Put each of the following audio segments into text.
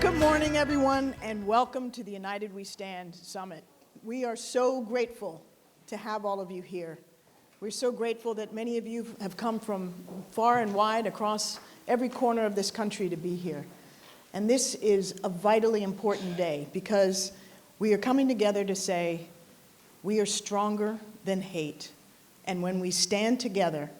Good morning, everyone, and welcome to the United We Stand Summit. We are so grateful to have all of you here. We're so grateful that many of you have come from far and wide across every corner of this country to be here. And this is a vitally important day because we are coming together to say we are stronger than hate. And when we stand together,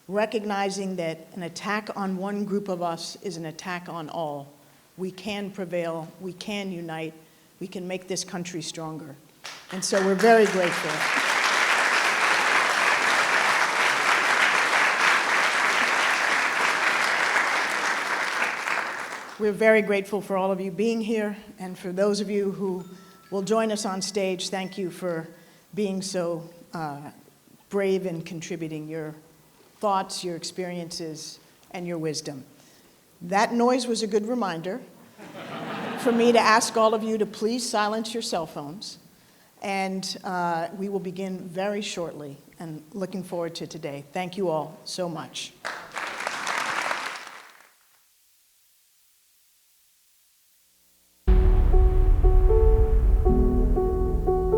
recognizing that an attack on one group of us is an attack on all, we can prevail, we can unite, we can make this country stronger. And so we're very grateful. We're very grateful for all of you being here, and for those of you who will join us on stage, thank you for being so brave in contributing your thoughts, your experiences, and your wisdom. That noise was a good reminder for me to ask all of you to please silence your cell phones, and we will begin very shortly, and looking forward to today. Thank you all so much.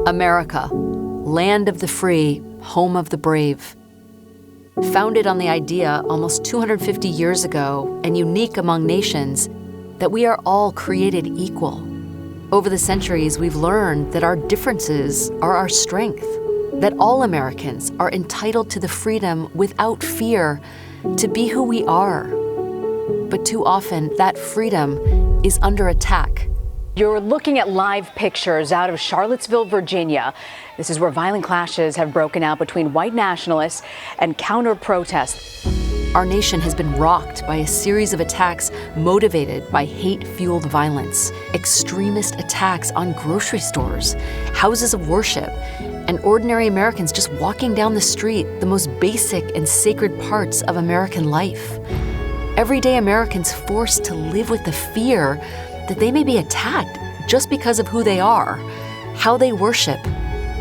America, land of the free, home of the brave. Founded on the idea almost 250 years ago and unique among nations that we are all created equal. Over the centuries, we've learned that our differences are our strength, that all Americans are entitled to the freedom without fear to be who we are. But too often, that freedom is under attack. You're looking at live pictures out of Charlottesville, Virginia. This is where violent clashes have broken out between white nationalists and counter-protests. Our nation has been rocked by a series of attacks motivated by hate-fueled violence, extremist attacks on grocery stores, houses of worship, and ordinary Americans just walking down the street, the most basic and sacred parts of American life. Everyday Americans forced to live with the fear that they may be attacked just because of who they are, how they worship,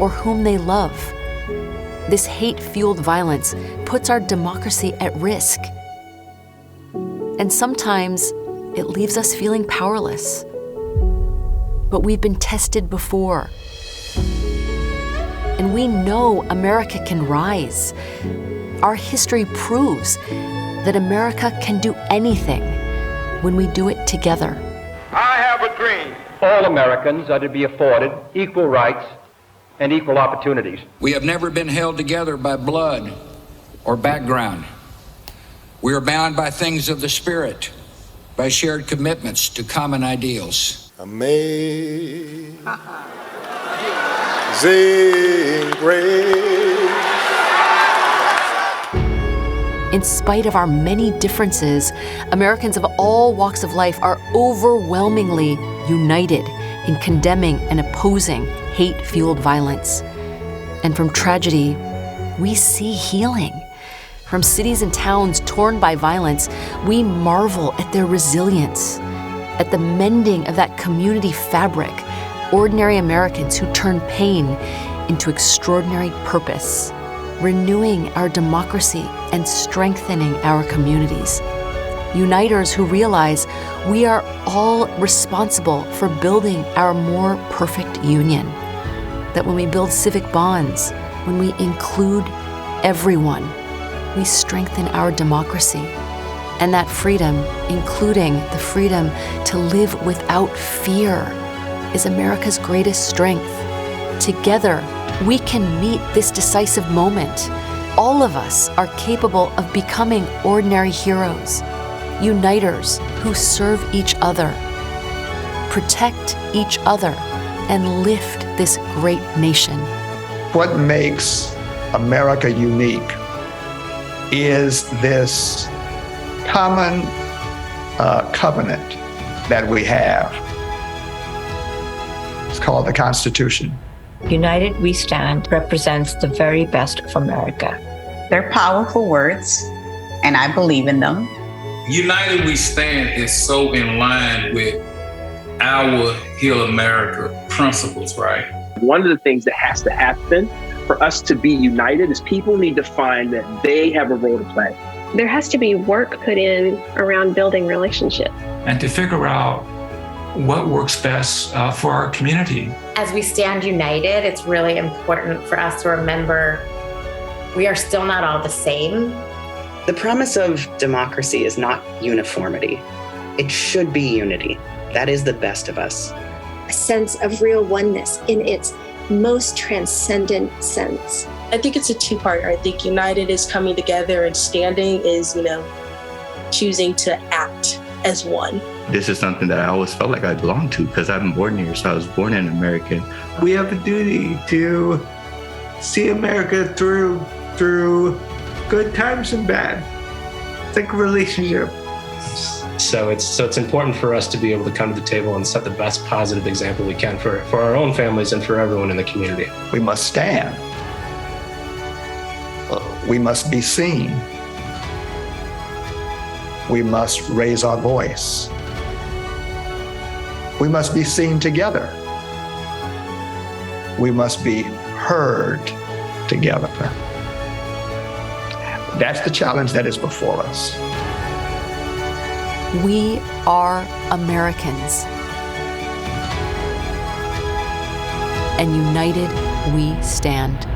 or whom they love. This hate-fueled violence puts our democracy at risk. And sometimes it leaves us feeling powerless. But we've been tested before. And we know America can rise. Our history proves that America can do anything when we do it together. I have a dream. All Americans are to be afforded equal rights and equal opportunities. We have never been held together by blood or background. We are bound by things of the spirit, by shared commitments to common ideals. Amazing grace. In spite of our many differences, Americans of all walks of life are overwhelmingly united in condemning and opposing hate-fueled violence. And from tragedy, we see healing. From cities and towns torn by violence, we marvel at their resilience, at the mending of that community fabric, ordinary Americans who turn pain into extraordinary purpose, renewing our democracy and strengthening our communities. Uniters who realize we are all responsible for building our more perfect union. That when we build civic bonds, when we include everyone, we strengthen our democracy. And that freedom, including the freedom to live without fear, is America's greatest strength. Together, we can meet this decisive moment. All of us are capable of becoming ordinary heroes, uniters who serve each other, protect each other, and lift this great nation. What makes America unique is this common covenant that we have. It's called the Constitution. United We Stand represents the very best of America. They're powerful words, and I believe in them. United We Stand is so in line with our Heal America principles, right? One of the things that has to happen for us to be united is people need to find that they have a role to play. There has to be work put in around building relationships. And to figure out what works best for our community. As we stand united, it's really important for us to remember we are still not all the same. The promise of democracy is not uniformity. It should be unity. That is the best of us. A sense of real oneness in its most transcendent sense. I think it's a two-part. I think united is coming together, and standing is, choosing to act as one. This is something that I always felt like I belonged to because I'm born here, so I was born in America. We have a duty to see America through good times and bad. It's like a relationship. So it's important for us to be able to come to the table and set the best positive example we can for our own families and for everyone in the community. We must stand. We must be seen. We must raise our voice. We must be seen together. We must be heard together. That's the challenge that is before us. We are Americans. And united we stand.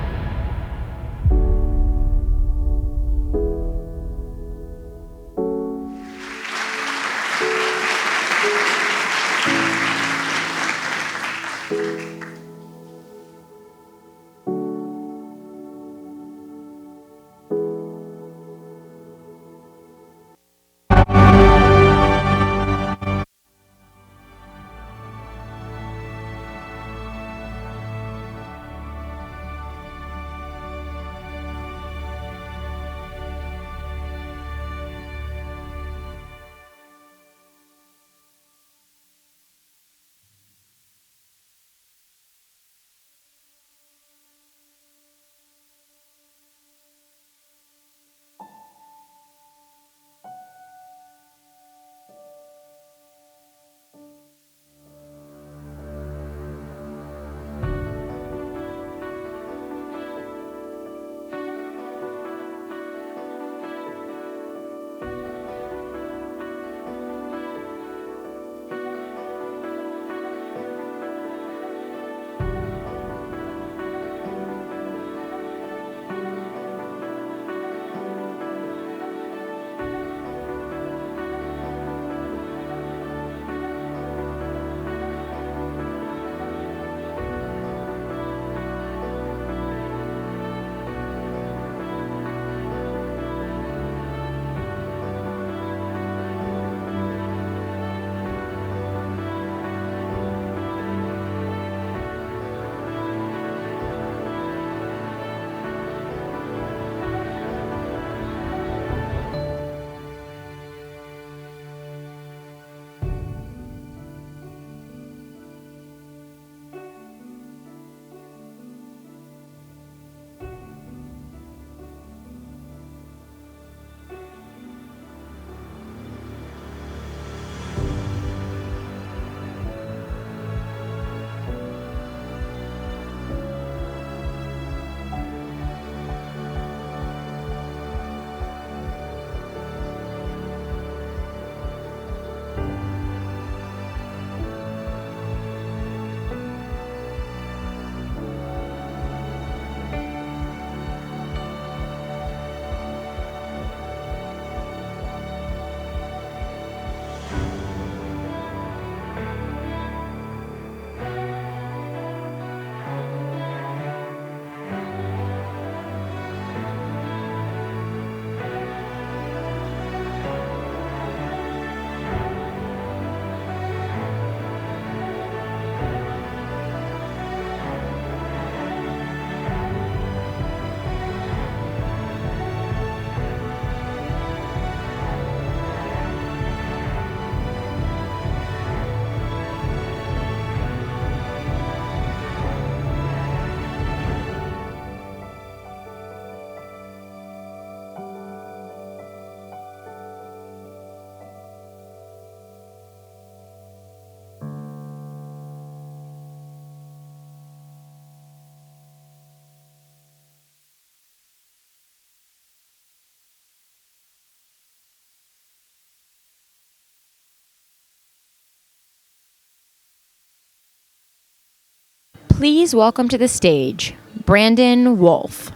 Please welcome to the stage Brandon Wolf.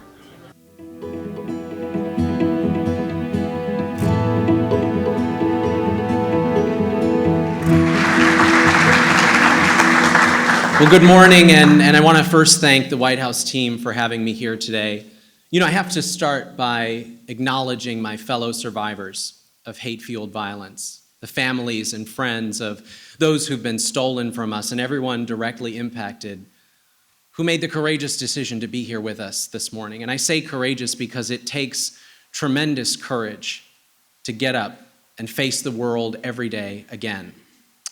Well, good morning, and I want to first thank the White House team for having me here today. You know, I have to start by acknowledging my fellow survivors of hate-fueled violence, the families and friends of those who've been stolen from us, and everyone directly impacted who made the courageous decision to be here with us this morning. And I say courageous because it takes tremendous courage to get up and face the world every day again,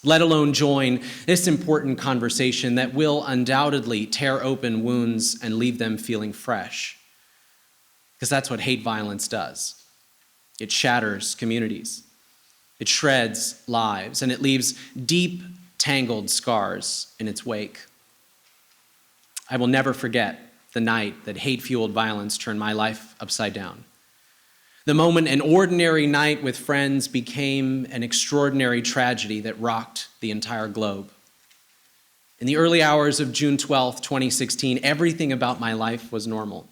let alone join this important conversation that will undoubtedly tear open wounds and leave them feeling fresh. Because that's what hate violence does. It shatters communities, it shreds lives, and it leaves deep, tangled scars in its wake. I will never forget the night that hate-fueled violence turned my life upside down. The moment an ordinary night with friends became an extraordinary tragedy that rocked the entire globe. In the early hours of June 12th, 2016, everything about my life was normal.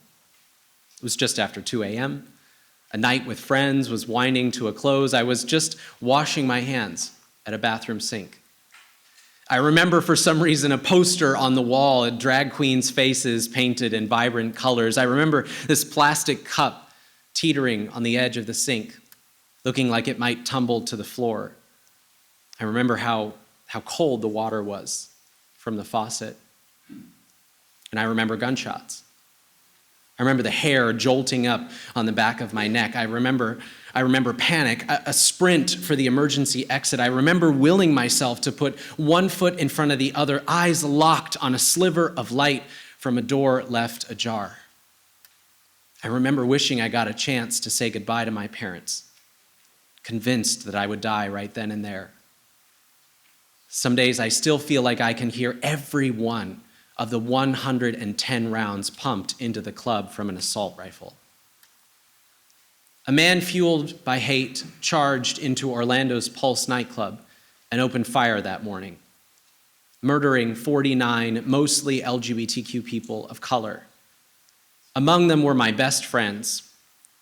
It was just after 2 a.m. A night with friends was winding to a close. I was just washing my hands at a bathroom sink. I remember for some reason a poster on the wall, a drag queen's faces painted in vibrant colors. I remember this plastic cup teetering on the edge of the sink, looking like it might tumble to the floor. I remember how cold the water was from the faucet. And I remember gunshots. I remember the hair jolting up on the back of my neck. I remember panic, a sprint for the emergency exit. I remember willing myself to put one foot in front of the other, eyes locked on a sliver of light from a door left ajar. I remember wishing I got a chance to say goodbye to my parents, convinced that I would die right then and there. Some days I still feel like I can hear every one of the 110 rounds pumped into the club from an assault rifle. A man fueled by hate charged into Orlando's Pulse nightclub and opened fire that morning, murdering 49 mostly LGBTQ people of color. Among them were my best friends,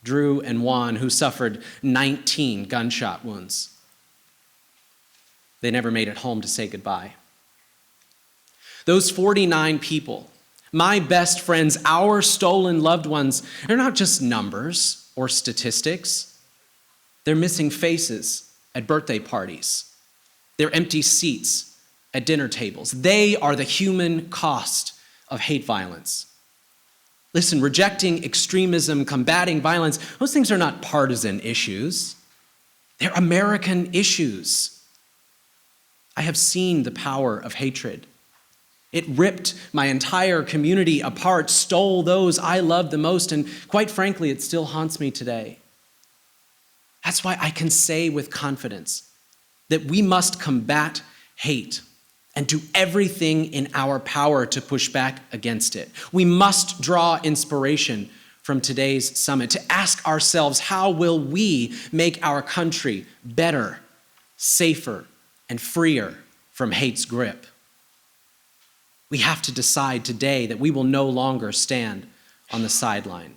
Drew and Juan, who suffered 19 gunshot wounds. They never made it home to say goodbye. Those 49 people, my best friends, our stolen loved ones, they're not just numbers or statistics. They're missing faces at birthday parties. They're empty seats at dinner tables. They are the human cost of hate violence. Listen, rejecting extremism, combating violence, those things are not partisan issues. They're American issues. I have seen the power of hatred. It ripped my entire community apart, stole those I loved the most, and quite frankly, it still haunts me today. That's why I can say with confidence that we must combat hate and do everything in our power to push back against it. We must draw inspiration from today's summit to ask ourselves, how will we make our country better, safer, and freer from hate's grip? We have to decide today that we will no longer stand on the sideline.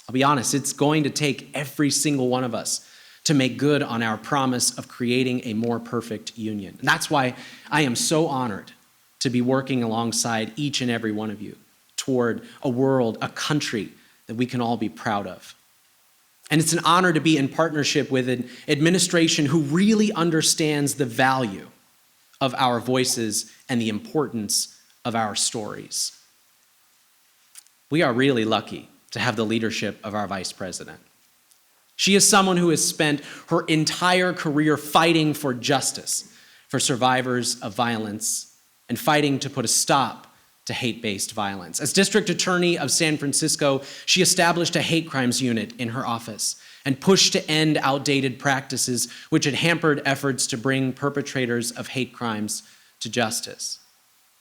I'll be honest, it's going to take every single one of us to make good on our promise of creating a more perfect union. And that's why I am so honored to be working alongside each and every one of you toward a world, a country that we can all be proud of. And it's an honor to be in partnership with an administration who really understands the value of our voices and the importance of our stories. We are really lucky to have the leadership of our vice president. She is someone who has spent her entire career fighting for justice for survivors of violence and fighting to put a stop to hate-based violence. As district attorney of San Francisco, she established a hate crimes unit in her office and pushed to end outdated practices which had hampered efforts to bring perpetrators of hate crimes to justice.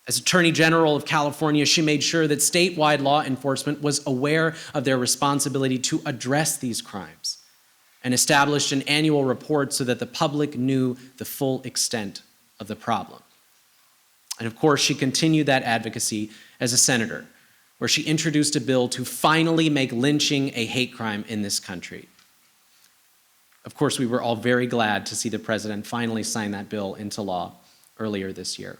As Attorney General of California, she made sure that statewide law enforcement was aware of their responsibility to address these crimes and established an annual report so that the public knew the full extent of the problem. And of course, she continued that advocacy as a senator, where she introduced a bill to finally make lynching a hate crime in this country. Of course, we were all very glad to see the president finally sign that bill into law earlier this year.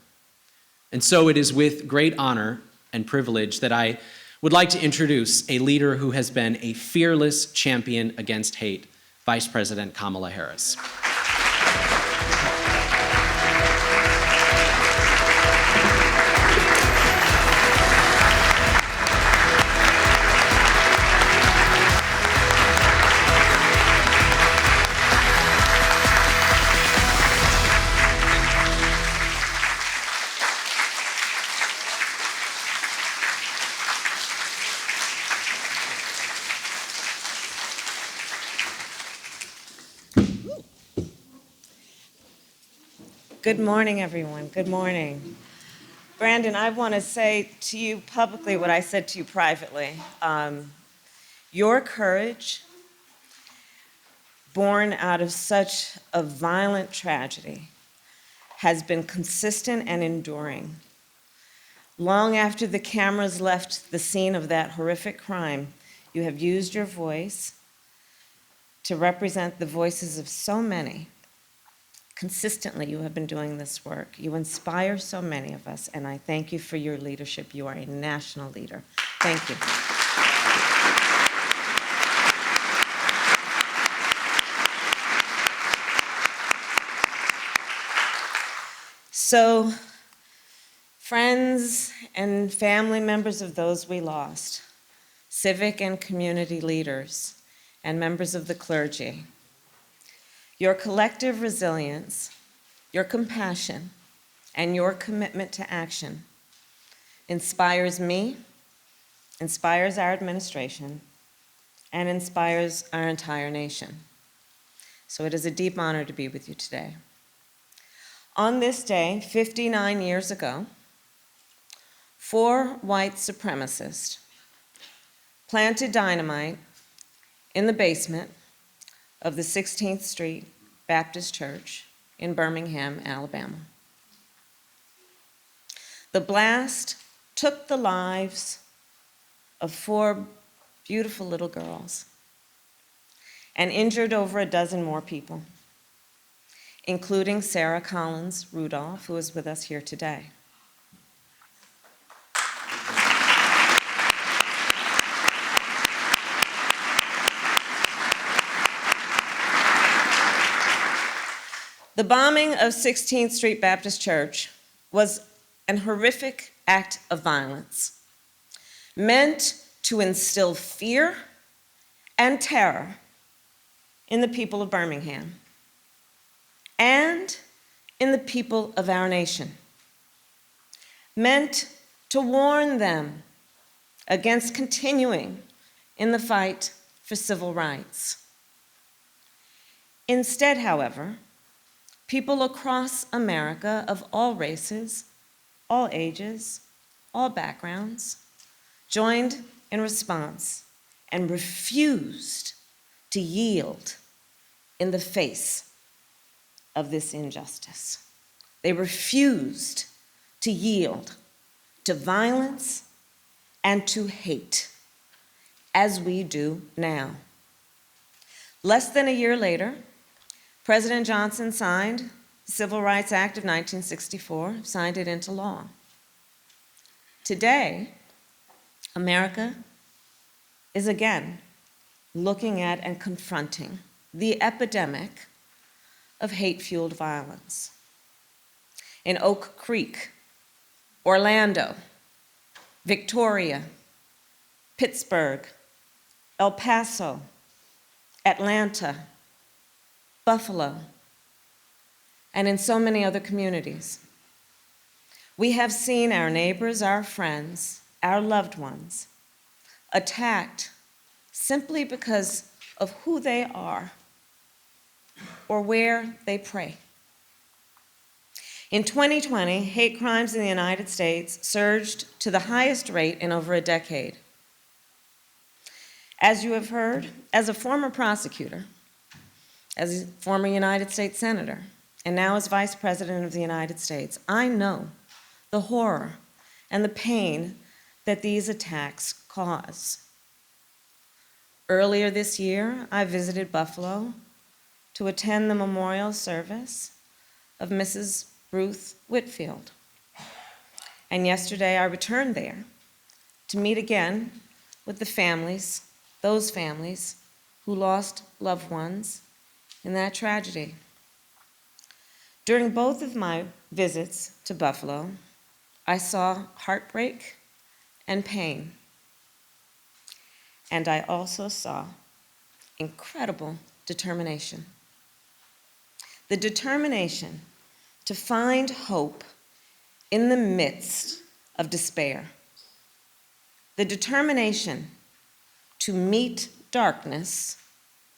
And so it is with great honor and privilege that I would like to introduce a leader who has been a fearless champion against hate, Vice President Kamala Harris. Good morning, everyone. Good morning. Brandon, I want to say to you publicly what I said to you privately. Your courage, born out of such a violent tragedy, has been consistent and enduring. Long after the cameras left the scene of that horrific crime, you have used your voice to represent the voices of so many. Consistently, you have been doing this work. You inspire so many of us, and I thank you for your leadership. You are a national leader. Thank you. So, friends and family members of those we lost, civic and community leaders, and members of the clergy, your collective resilience, your compassion, and your commitment to action inspires me, inspires our administration, and inspires our entire nation. So it is a deep honor to be with you today. On this day, 59 years ago, 4 white supremacists planted dynamite in the basement of the 16th Street Baptist Church in Birmingham, Alabama. The blast took the lives of 4 beautiful little girls and injured over a dozen more people, including Sarah Collins Rudolph, who is with us here today. The bombing of 16th Street Baptist Church was an horrific act of violence meant to instill fear and terror in the people of Birmingham and in the people of our nation, meant to warn them against continuing in the fight for civil rights. Instead, however, people across America of all races, all ages, all backgrounds, joined in response and refused to yield in the face of this injustice. They refused to yield to violence and to hate, as we do now. Less than a year later, President Johnson signed the Civil Rights Act of 1964, signed it into law. Today, America is again looking at and confronting the epidemic of hate-fueled violence. In Oak Creek, Orlando, Victoria, Pittsburgh, El Paso, Atlanta, Buffalo, and in so many other communities. We have seen our neighbors, our friends, our loved ones attacked simply because of who they are or where they pray. In 2020, hate crimes in the United States surged to the highest rate in over a decade. As you have heard, as a former prosecutor, as a former United States Senator, and now as Vice President of the United States, I know the horror, and the pain that these attacks cause. Earlier this year, I visited Buffalo to attend the memorial service of Mrs. Ruth Whitfield. And yesterday I returned there to meet again with the families, those families who lost loved ones in that tragedy. During both of my visits to Buffalo, I saw heartbreak and pain. And I also saw incredible determination. The determination to find hope in the midst of despair. The determination to meet darkness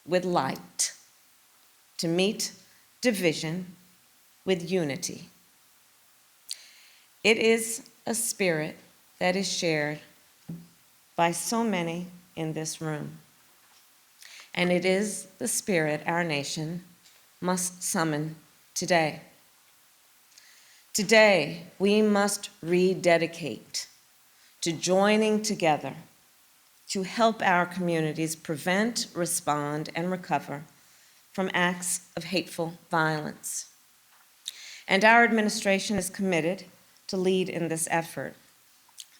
with light, to meet division with unity. It is a spirit that is shared by so many in this room. And it is the spirit our nation must summon today. Today, we must rededicate to joining together to help our communities prevent, respond, and recover from acts of hateful violence. And our administration is committed to lead in this effort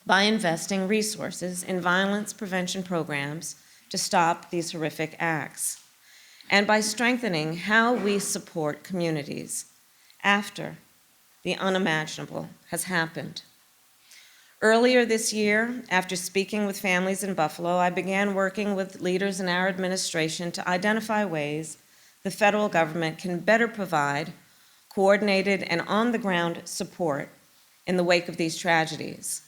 by investing resources in violence prevention programs to stop these horrific acts, and by strengthening how we support communities after the unimaginable has happened. Earlier this year, after speaking with families in Buffalo, I began working with leaders in our administration to identify ways the federal government can better provide coordinated and on-the-ground support in the wake of these tragedies.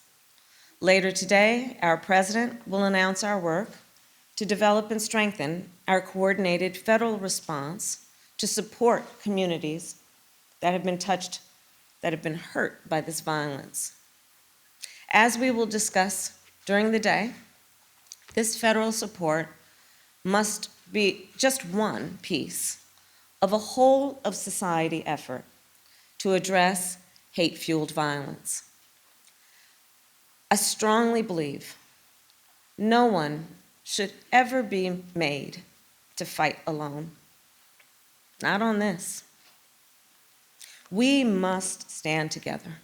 Later today, our president will announce our work to develop and strengthen our coordinated federal response to support communities that have been touched, that have been hurt by this violence. As we will discuss during the day, this federal support must be just one piece of a whole of society effort to address hate-fueled violence. I strongly believe no one should ever be made to fight alone. Not on this. We must stand together.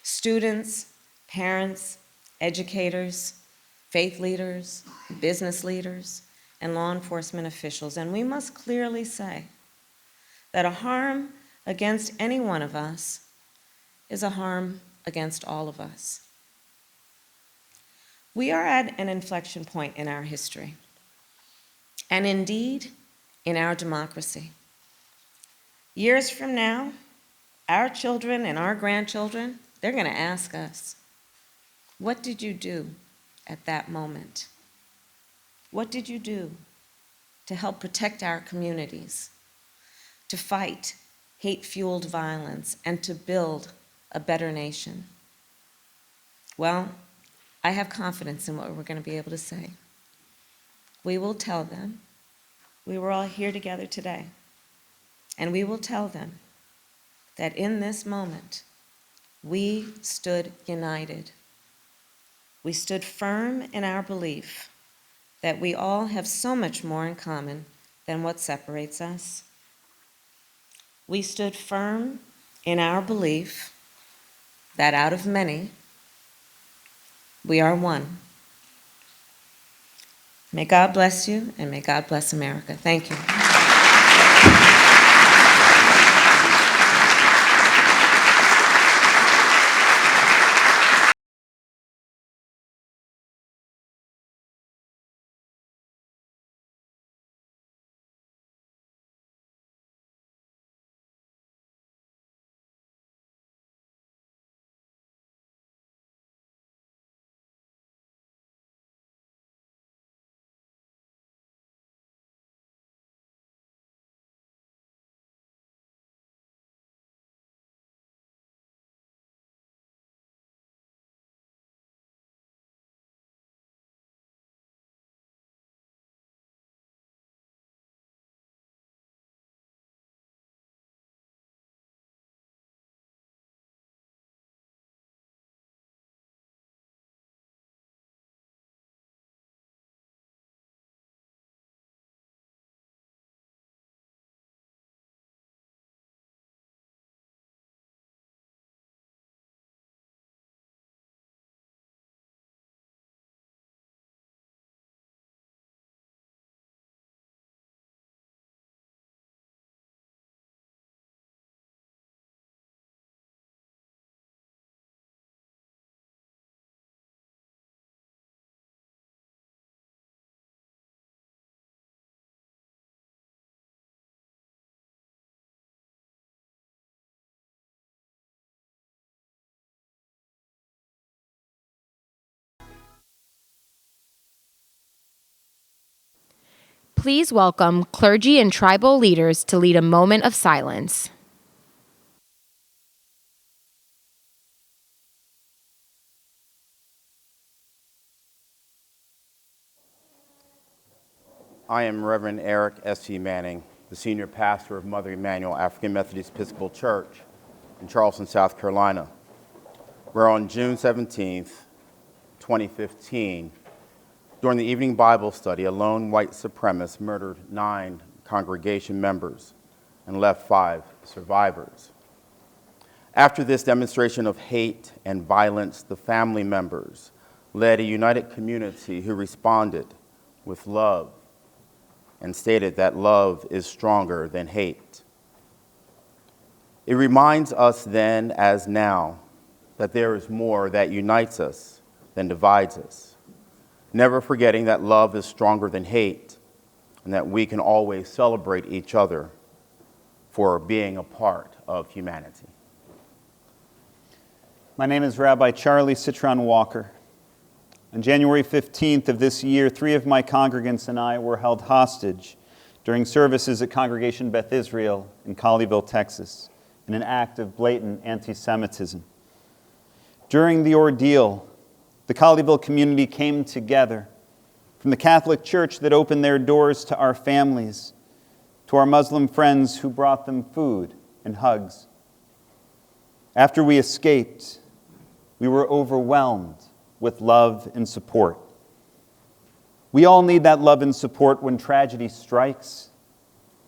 Students, parents, educators, faith leaders, business leaders, and law enforcement officials. And we must clearly say that a harm against any one of us is a harm against all of us. We are at an inflection point in our history, and indeed in our democracy. Years from now, our children and our grandchildren, they're going to ask us, what did you do at that moment? What did you do to help protect our communities, to fight hate-fueled violence, and to build a better nation? Well, I have confidence in what we're going to be able to say. We will tell them we were all here together today, and we will tell them that in this moment, we stood united. We stood firm in our belief that we all have so much more in common than what separates us. We stood firm in our belief that out of many, we are one. May God bless you, and may God bless America. Thank you. Please welcome clergy and tribal leaders to lead a moment of silence. I am Reverend Eric S.C. Manning, the senior pastor of Mother Emanuel African Methodist Episcopal Church in Charleston, South Carolina, where on June 17th, 2015, during the evening Bible study, a lone white supremacist murdered 9 congregation members and left 5 survivors. After this demonstration of hate and violence, the family members led a united community who responded with love and stated that love is stronger than hate. It reminds us then, as now, that there is more that unites us than divides us, never forgetting that love is stronger than hate and that we can always celebrate each other for being a part of humanity. My name is Rabbi Charlie Citron Walker. On January 15th of this year, 3 of my congregants and I were held hostage during services at Congregation Beth Israel in Colleyville, Texas, in an act of blatant anti-Semitism. During the ordeal, the Colleyville community came together, from the Catholic Church that opened their doors to our families, to our Muslim friends who brought them food and hugs. After we escaped, we were overwhelmed with love and support. We all need that love and support when tragedy strikes,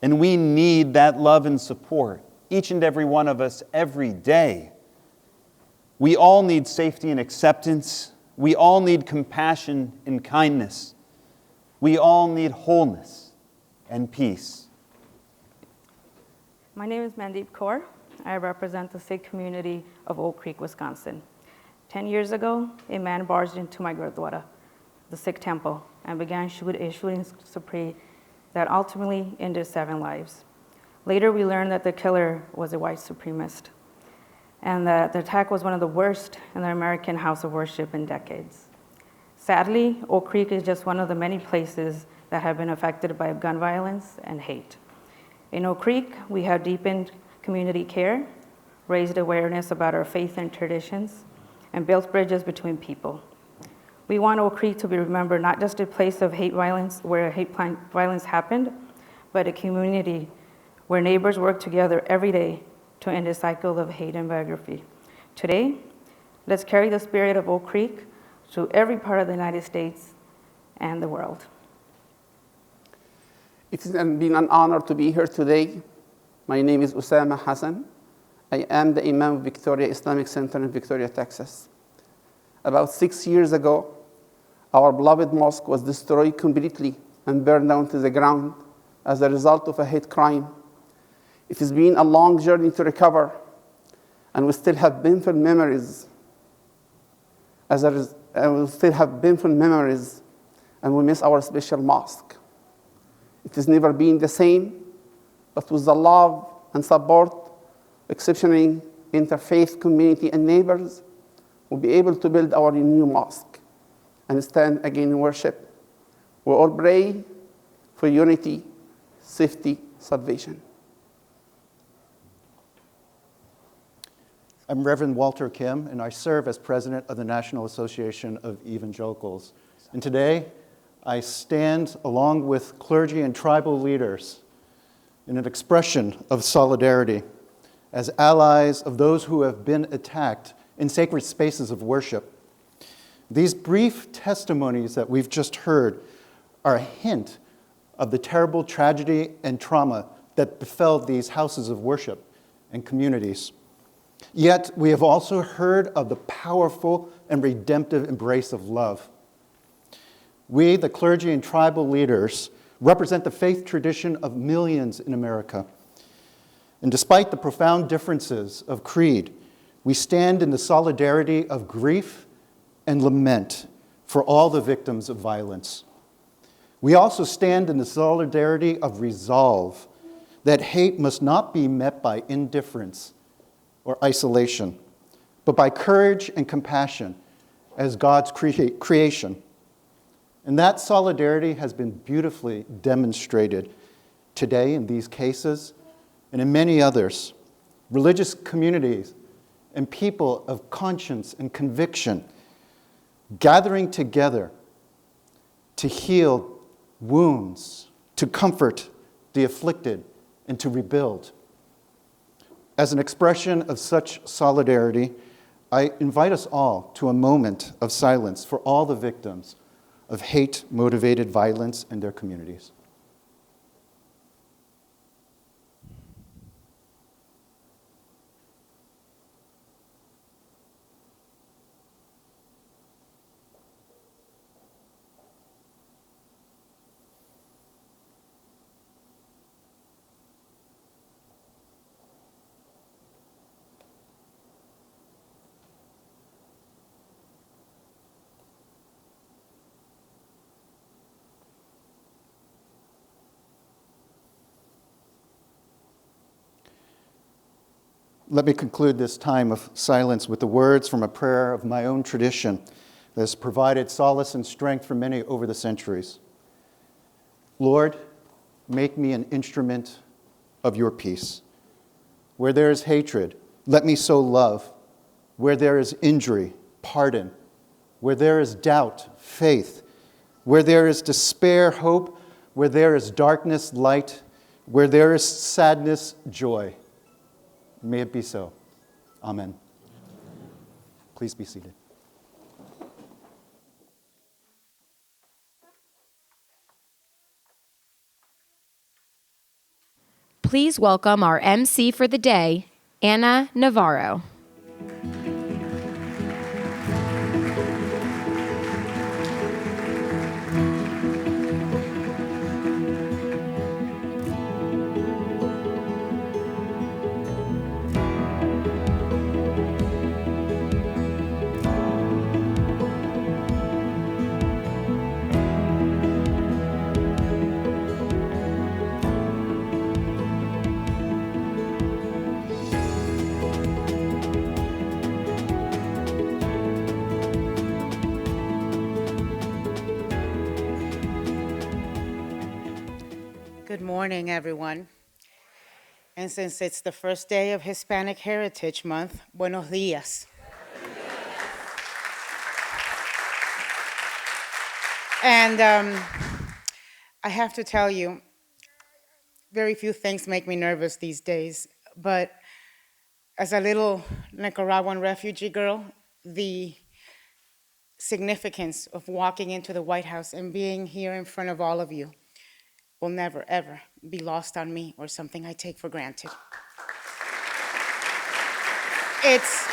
and we need that love and support, each and every one of us, every day. We all need safety and acceptance. We all need compassion and kindness. We all need wholeness and peace. My name is Mandeep Kaur. I represent the Sikh community of Oak Creek, Wisconsin. 10 years ago, a man barged into my Gurdwara, the Sikh temple, and began a shooting spree that ultimately ended 7 lives. Later, we learned that the killer was a white supremacist, and that the attack was one of the worst in the American house of worship in decades. Sadly, Oak Creek is just one of the many places that have been affected by gun violence and hate. In Oak Creek, we have deepened community care, raised awareness about our faith and traditions, and built bridges between people. We want Oak Creek to be remembered not just a place of hate violence, where hate violence happened, but a community where neighbors work together every day to end a cycle of hate and biography. Today, let's carry the spirit of Oak Creek to every part of the United States and the world. It has been an honor to be here today. My name is Usama Hassan. I am the Imam of Victoria Islamic Center in Victoria, Texas. About 6 years ago, our beloved mosque was destroyed completely and burned down to the ground as a result of a hate crime. It has been a long journey to recover, and we still have painful memories. And we miss our special mosque. It has never been the same, but with the love and support, exceptional interfaith community and neighbors, we'll be able to build our new mosque and stand again in worship. We all pray for unity, safety, salvation. I'm Reverend Walter Kim, and I serve as president of the National Association of Evangelicals. And today, I stand along with clergy and tribal leaders in an expression of solidarity as allies of those who have been attacked in sacred spaces of worship. These brief testimonies that we've just heard are a hint of the terrible tragedy and trauma that befell these houses of worship and communities. Yet, we have also heard of the powerful and redemptive embrace of love. We, the clergy and tribal leaders, represent the faith tradition of millions in America. And despite the profound differences of creed, we stand in the solidarity of grief and lament for all the victims of violence. We also stand in the solidarity of resolve that hate must not be met by indifference or isolation, but by courage and compassion as God's creation. And that solidarity has been beautifully demonstrated today in these cases and in many others. Religious communities and people of conscience and conviction gathering together to heal wounds, to comfort the afflicted, and to rebuild. As an expression of such solidarity, I invite us all to a moment of silence for all the victims of hate-motivated violence in their communities. Let me conclude this time of silence with the words from a prayer of my own tradition that has provided solace and strength for many over the centuries. Lord, make me an instrument of your peace. Where there is hatred, let me sow love. Where there is injury, pardon. Where there is doubt, faith. Where there is despair, hope. Where there is darkness, light. Where there is sadness, joy. May it be so. Amen. Please be seated. Please welcome our MC for the day, Anna Navarro. Good morning, everyone. And since it's the first day of Hispanic Heritage Month, buenos días. And I have to tell you, very few things make me nervous these days, but as a little Nicaraguan refugee girl, the significance of walking into the White House and being here in front of all of you will never, ever be lost on me or something I take for granted. It's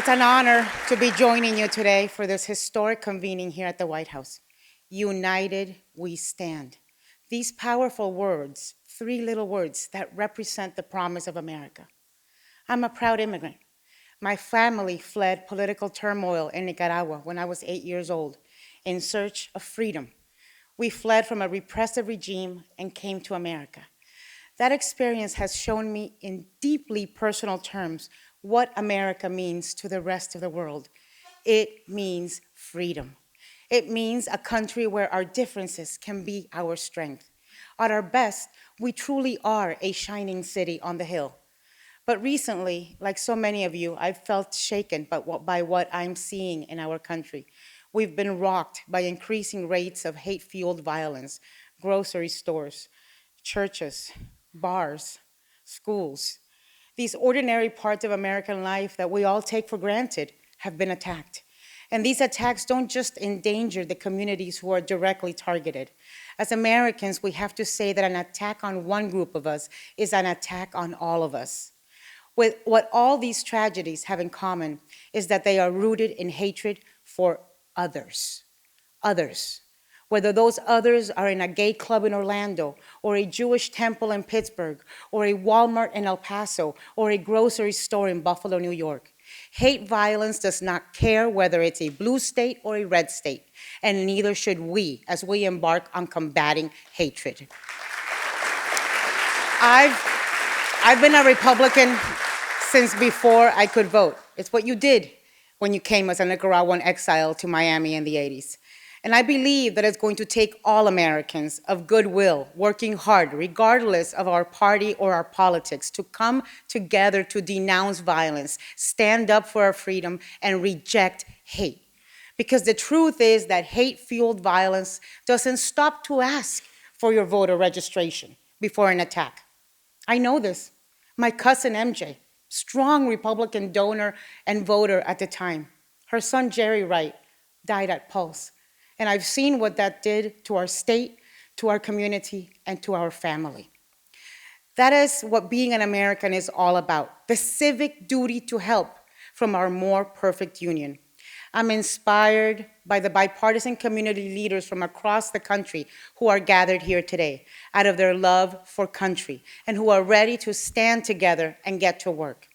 an honor to be joining you today for this historic convening here at the White House. United we stand. These powerful words, 3 little words that represent the promise of America. I'm a proud immigrant. My family fled political turmoil in Nicaragua when I was 8 years old in search of freedom. We fled from a repressive regime and came to America. That experience has shown me in deeply personal terms what America means to the rest of the world. It means freedom. It means a country where our differences can be our strength. At our best, we truly are a shining city on the hill. But recently, like so many of you, I've felt shaken by what I'm seeing in our country. We've been rocked by increasing rates of hate-fueled violence, grocery stores, churches, bars, schools. These ordinary parts of American life that we all take for granted have been attacked. And these attacks don't just endanger the communities who are directly targeted. As Americans, we have to say that an attack on one group of us is an attack on all of us. What all these tragedies have in common is that they are rooted in hatred for others. Whether those others are in a gay club in Orlando, or a Jewish temple in Pittsburgh, or a Walmart in El Paso, or a grocery store in Buffalo, New York. Hate violence does not care whether it's a blue state or a red state, and neither should we as we embark on combating hatred. I've been a Republican since before I could vote. It's what you did when you came as a Nicaraguan exile to Miami in the 80s. And I believe that it's going to take all Americans of goodwill, working hard, regardless of our party or our politics, to come together to denounce violence, stand up for our freedom, and reject hate. Because the truth is that hate-fueled violence doesn't stop to ask for your voter registration before an attack. I know this. My cousin MJ, strong Republican donor and voter at the time, her son Jerry Wright died at Pulse. And I've seen what that did to our state, to our community, and to our family. That is what being an American is all about, the civic duty to help from our more perfect union. I'm inspired by the bipartisan community leaders from across the country who are gathered here today out of their love for country and who are ready to stand together and get to work.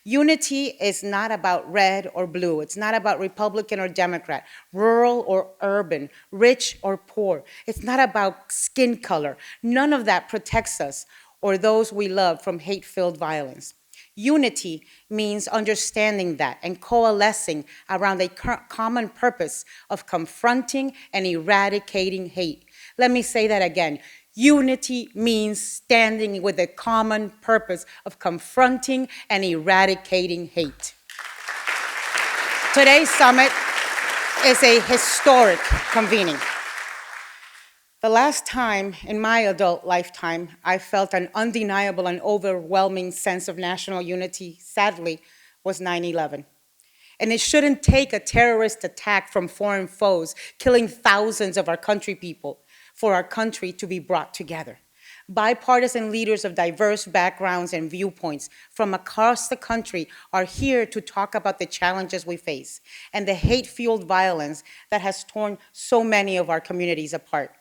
Unity is not about red or blue. It's not about Republican or Democrat, rural or urban, rich or poor. It's not about skin color. None of that protects us or those we love from hate-filled violence. Unity means understanding that and coalescing around a common purpose of confronting and eradicating hate. Let me say that again. Unity means standing with a common purpose of confronting and eradicating hate. Today's summit is a historic convening. The last time in my adult lifetime I felt an undeniable and overwhelming sense of national unity, sadly, was 9/11. And it shouldn't take a terrorist attack from foreign foes, killing thousands of our country people, for our country to be brought together. Bipartisan leaders of diverse backgrounds and viewpoints from across the country are here to talk about the challenges we face and the hate-fueled violence that has torn so many of our communities apart.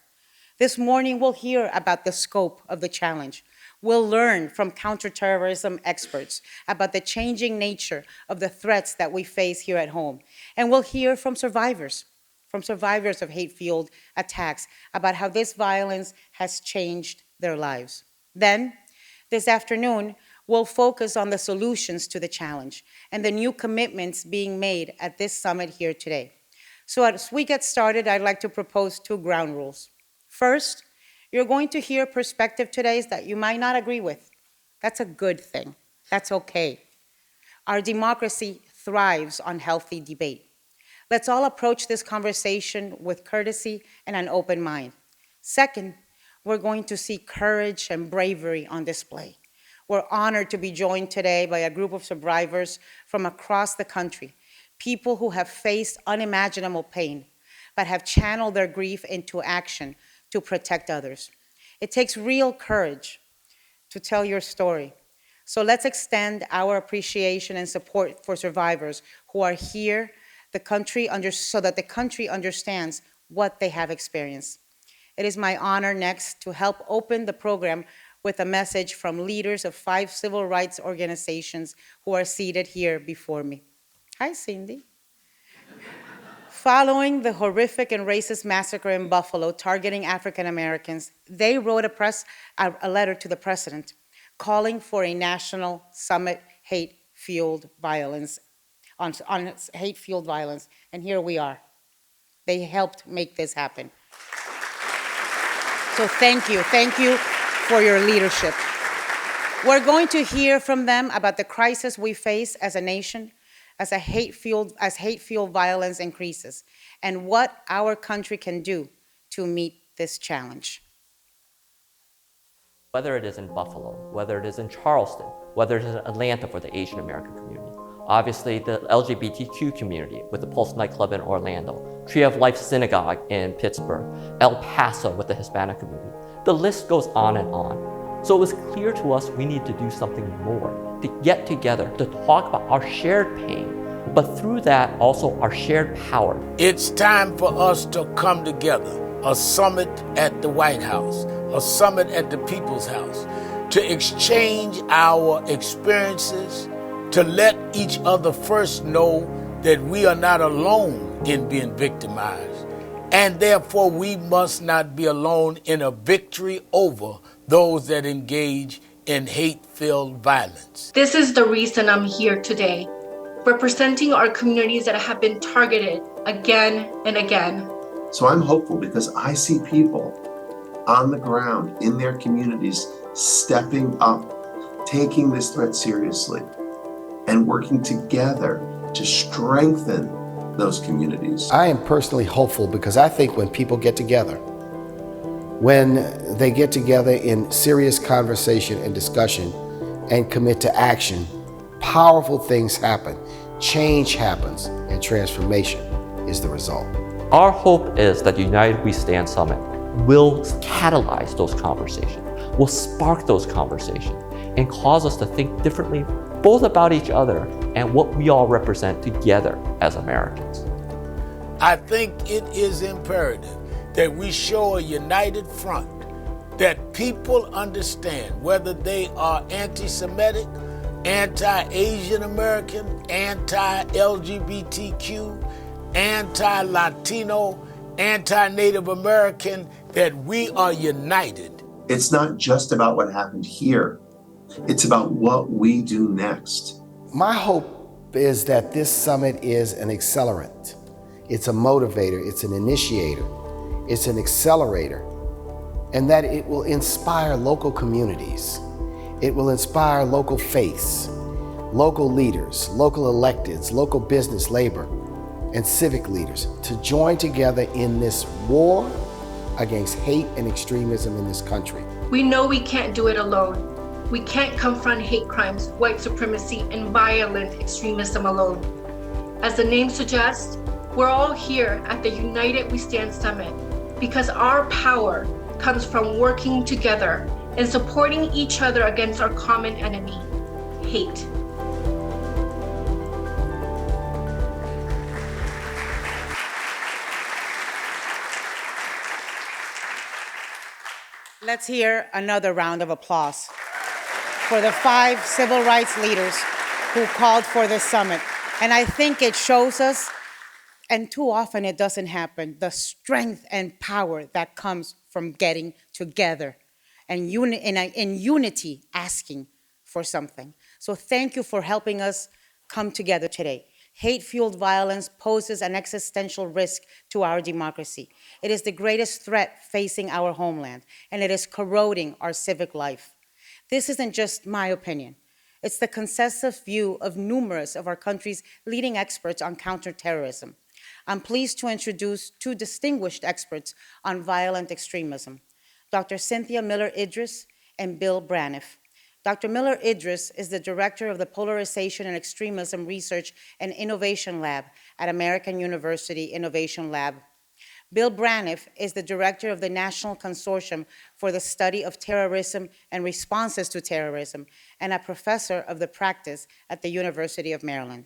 This morning, we'll hear about the scope of the challenge. We'll learn from counterterrorism experts about the changing nature of the threats that we face here at home. And we'll hear from survivors of hate-fueled attacks about how this violence has changed their lives. Then, this afternoon, we'll focus on the solutions to the challenge and the new commitments being made at this summit here today. So as we get started, I'd like to propose 2 ground rules. First, you're going to hear perspective today that you might not agree with. That's a good thing. That's okay. Our democracy thrives on healthy debate. Let's all approach this conversation with courtesy and an open mind. Second, we're going to see courage and bravery on display. We're honored to be joined today by a group of survivors from across the country, people who have faced unimaginable pain, but have channeled their grief into action to protect others. It takes real courage to tell your story. So let's extend our appreciation and support for survivors who are here so that the country understands what they have experienced. It is my honor next to help open the program with a message from leaders of 5 civil rights organizations who are seated here before me. Hi, Cindy. Following the horrific and racist massacre in Buffalo targeting African Americans, they wrote a letter to the president calling for a national summit hate-fueled violence on hate-fueled violence, and here we are. They helped make this happen. So thank you for your leadership. We're going to hear from them about the crisis we face as a nation, as hate-fueled violence increases, and what our country can do to meet this challenge. Whether it is in Buffalo, whether it is in Charleston, whether it is in Atlanta for the Asian American community, obviously the LGBTQ community with the Pulse nightclub in Orlando, Tree of Life Synagogue in Pittsburgh, El Paso with the Hispanic community. The list goes on and on. So it was clear to us we need to do something more, to get together, to talk about our shared pain, but through that also our shared power. It's time for us to come together, a summit at the White House, a summit at the People's House, to exchange our experiences, to let each other first know that we are not alone in being victimized, and therefore we must not be alone in a victory over those that engage in hate-filled violence. This is the reason I'm here today, representing our communities that have been targeted again and again. So I'm hopeful because I see people on the ground in their communities stepping up, taking this threat seriously, and working together to strengthen those communities. I am personally hopeful because I think when people get together, when they get together in serious conversation and discussion and commit to action, powerful things happen, change happens, and transformation is the result. Our hope is that the United We Stand Summit will catalyze those conversations, will spark those conversations, and cause us to think differently both about each other and what we all represent together as Americans. I think it is imperative that we show a united front, that people understand whether they are anti-Semitic, anti-Asian American, anti-LGBTQ, anti-Latino, anti-Native American, that we are united. It's not just about what happened here. It's about what we do next. My hope is that this summit is an accelerant. It's a motivator, it's an initiator, it's an accelerator, and that it will inspire local communities. It will inspire local faiths, local leaders, local electeds, local business, labor, and civic leaders to join together in this war against hate and extremism in this country. We know we can't do it alone. We can't confront hate crimes, white supremacy, and violent extremism alone. As the name suggests, we're all here at the United We Stand Summit because our power comes from working together and supporting each other against our common enemy, hate. Let's hear another round of applause for the 5 civil rights leaders who called for this summit. And I think it shows us, and too often it doesn't happen, the strength and power that comes from getting together and in unity asking for something. So thank you for helping us come together today. Hate-fueled violence poses an existential risk to our democracy. It is the greatest threat facing our homeland, and it is corroding our civic life. This isn't just my opinion. It's the consensus view of numerous of our country's leading experts on counterterrorism. I'm pleased to introduce 2 distinguished experts on violent extremism, Dr. Cynthia Miller-Idriss and Bill Braniff. Dr. Miller-Idriss is the director of the Polarization and Extremism Research and Innovation Lab at American University Innovation Lab. Bill Braniff is the director of the National Consortium for the Study of Terrorism and Responses to Terrorism and a professor of the practice at the University of Maryland.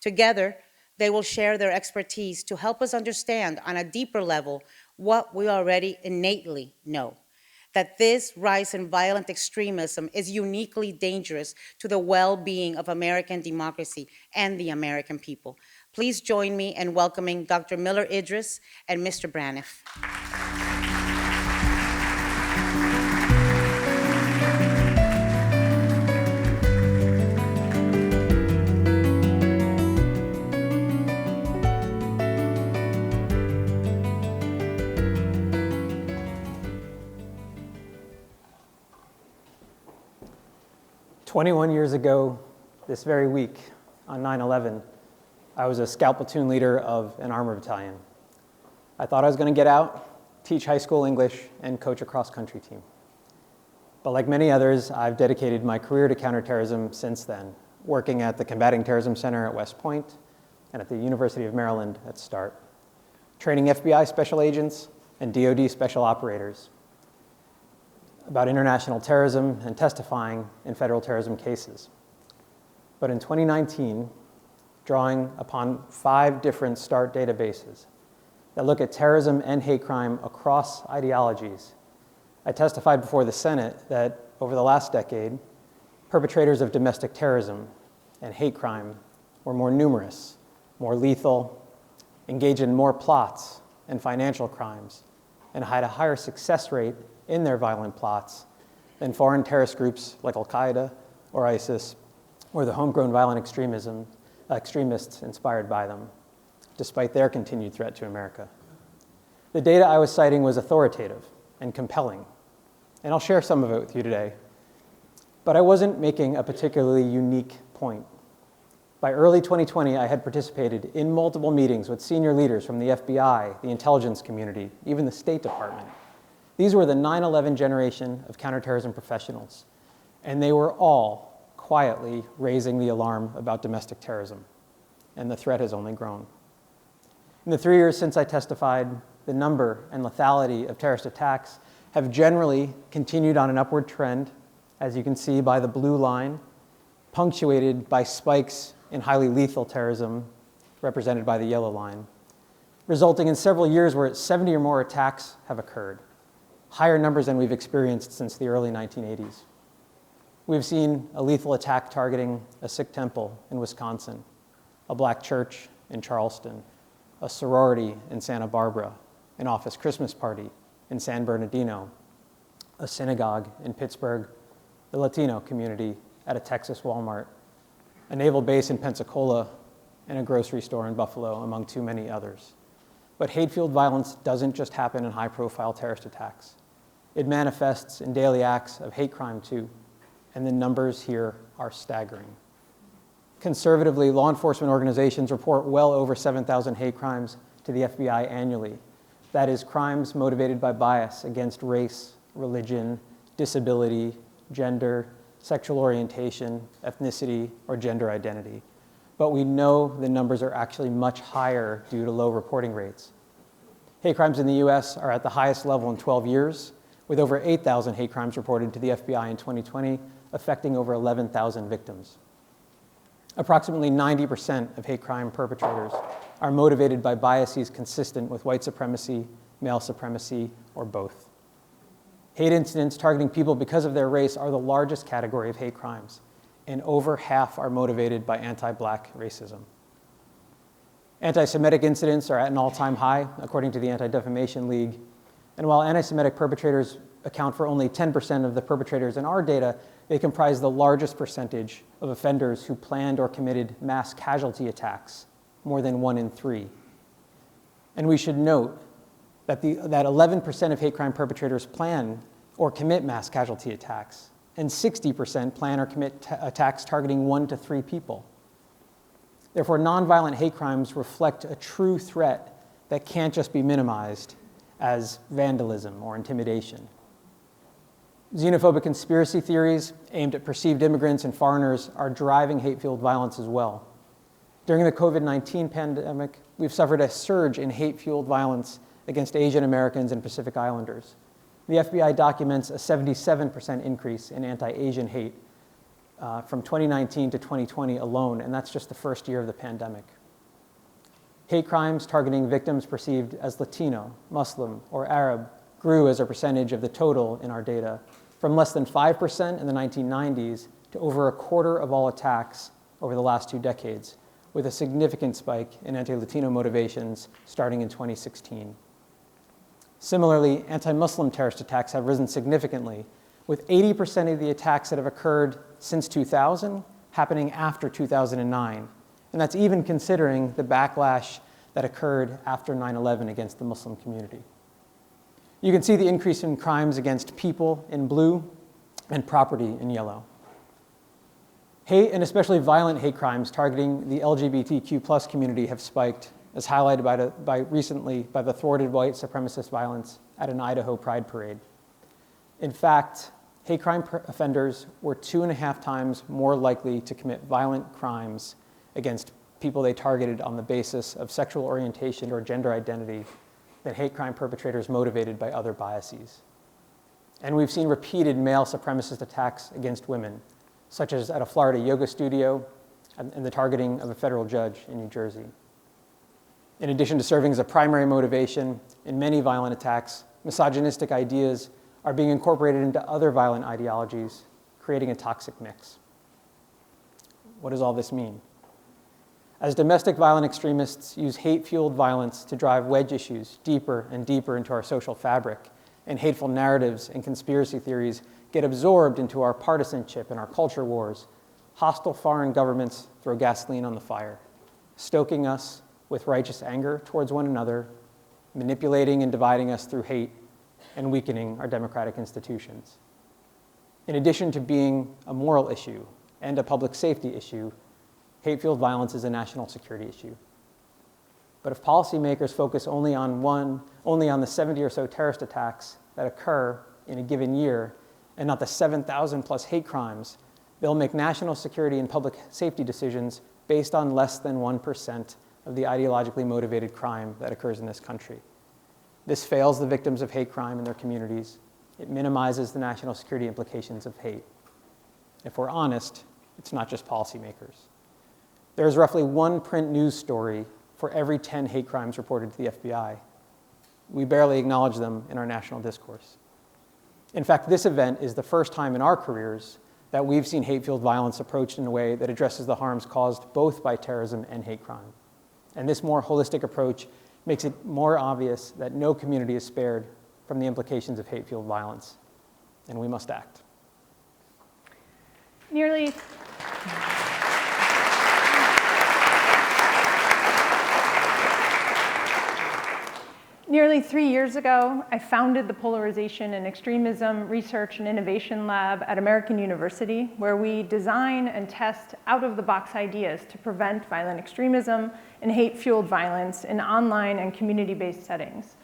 Together, they will share their expertise to help us understand on a deeper level what we already innately know, that this rise in violent extremism is uniquely dangerous to the well-being of American democracy and the American people. Please join me in welcoming Dr. Miller-Idriss and Mr. Braniff. 21 years ago, this very week, on 9/11, I was a scout platoon leader of an armor battalion. I thought I was going to get out, teach high school English, and coach a cross-country team. But like many others, I've dedicated my career to counterterrorism since then, working at the Combating Terrorism Center at West Point and at the University of Maryland at START, training FBI special agents and DoD special operators about international terrorism and testifying in federal terrorism cases. But in 2019, drawing upon 5 different START databases that look at terrorism and hate crime across ideologies, I testified before the Senate that over the last decade, perpetrators of domestic terrorism and hate crime were more numerous, more lethal, engaged in more plots and financial crimes, and had a higher success rate in their violent plots than foreign terrorist groups like Al-Qaeda or ISIS, or the homegrown violent extremists inspired by them, despite their continued threat to America. The data I was citing was authoritative and compelling, and I'll share some of it with you today. But I wasn't making a particularly unique point. By early 2020, I had participated in multiple meetings with senior leaders from the FBI, the intelligence community, even the State Department. These were the 9/11 generation of counterterrorism professionals, and they were all quietly raising the alarm about domestic terrorism, and the threat has only grown. In the 3 years since I testified, the number and lethality of terrorist attacks have generally continued on an upward trend, as you can see by the blue line, punctuated by spikes in highly lethal terrorism, represented by the yellow line, resulting in several years where 70 or more attacks have occurred, higher numbers than we've experienced since the early 1980s. We've seen a lethal attack targeting a Sikh temple in Wisconsin, a black church in Charleston, a sorority in Santa Barbara, an office Christmas party in San Bernardino, a synagogue in Pittsburgh, the Latino community at a Texas Walmart, a naval base in Pensacola, and a grocery store in Buffalo, among too many others. But hate-fueled violence doesn't just happen in high-profile terrorist attacks. It manifests in daily acts of hate crime too, and the numbers here are staggering. Conservatively, law enforcement organizations report well over 7,000 hate crimes to the FBI annually. That is, crimes motivated by bias against race, religion, disability, gender, sexual orientation, ethnicity, or gender identity. But we know the numbers are actually much higher due to low reporting rates. Hate crimes in the US are at the highest level in 12 years, with over 8,000 hate crimes reported to the FBI in 2020, affecting over 11,000 victims. Approximately 90% of hate crime perpetrators are motivated by biases consistent with white supremacy, male supremacy, or both. Hate incidents targeting people because of their race are the largest category of hate crimes, and over half are motivated by anti-Black racism. Anti-Semitic incidents are at an all-time high, according to the Anti-Defamation League. And while anti-Semitic perpetrators account for only 10% of the perpetrators in our data, they comprise the largest percentage of offenders who planned or committed mass casualty attacks, more than 1 in 3. And we should note that 11% of hate crime perpetrators plan or commit mass casualty attacks, and 60% plan or commit attacks targeting 1 to 3 people. Therefore, nonviolent hate crimes reflect a true threat that can't just be minimized as vandalism or intimidation. Xenophobic conspiracy theories aimed at perceived immigrants and foreigners are driving hate-fueled violence as well. During the COVID-19 pandemic, we've suffered a surge in hate-fueled violence against Asian Americans and Pacific Islanders. The FBI documents a 77% increase in anti-Asian hate from 2019 to 2020 alone, and that's just the first year of the pandemic. Hate crimes targeting victims perceived as Latino, Muslim, or Arab grew as a percentage of the total in our data, from less than 5% in the 1990s to over a quarter of all attacks over the last 2 decades, with a significant spike in anti-Latino motivations starting in 2016. Similarly, anti-Muslim terrorist attacks have risen significantly, with 80% of the attacks that have occurred since 2000 happening after 2009. And that's even considering the backlash that occurred after 9/11 against the Muslim community. You can see the increase in crimes against people in blue and property in yellow. Hate, and especially violent hate crimes targeting the LGBTQ+ community, have spiked, as highlighted recently by the thwarted white supremacist violence at an Idaho Pride parade. In fact, hate crime offenders were 2.5 times more likely to commit violent crimes against people they targeted on the basis of sexual orientation or gender identity than hate crime perpetrators motivated by other biases. And we've seen repeated male supremacist attacks against women, such as at a Florida yoga studio and the targeting of a federal judge in New Jersey. In addition to serving as a primary motivation in many violent attacks, misogynistic ideas are being incorporated into other violent ideologies, creating a toxic mix. What does all this mean? As domestic violent extremists use hate-fueled violence to drive wedge issues deeper and deeper into our social fabric, and hateful narratives and conspiracy theories get absorbed into our partisanship and our culture wars, hostile foreign governments throw gasoline on the fire, stoking us with righteous anger towards one another manipulating and dividing us through hate and weakening our democratic institutions. In addition to being a moral issue and a public safety issue, hate-fueled violence is a national security issue. But if policymakers focus only on the 70 or so terrorist attacks that occur in a given year, and not the 7,000 plus hate crimes, they'll make national security and public safety decisions based on less than 1% of the ideologically motivated crime that occurs in this country. This fails the victims of hate crime and their communities. It minimizes the national security implications of hate. If we're honest, it's not just policymakers. There's roughly one print news story for every 10 hate crimes reported to the FBI. We barely acknowledge them in our national discourse. In fact, this event is the first time in our careers that we've seen hate-fueled violence approached in a way that addresses the harms caused both by terrorism and hate crime. And this more holistic approach makes it more obvious that no community is spared from the implications of hate-fueled violence, and we must act. Nearly 3 years ago, I founded the Polarization and Extremism Research and Innovation Lab at American University, where we design and test out-of-the-box ideas to prevent violent extremism and hate-fueled violence in online and community-based settings.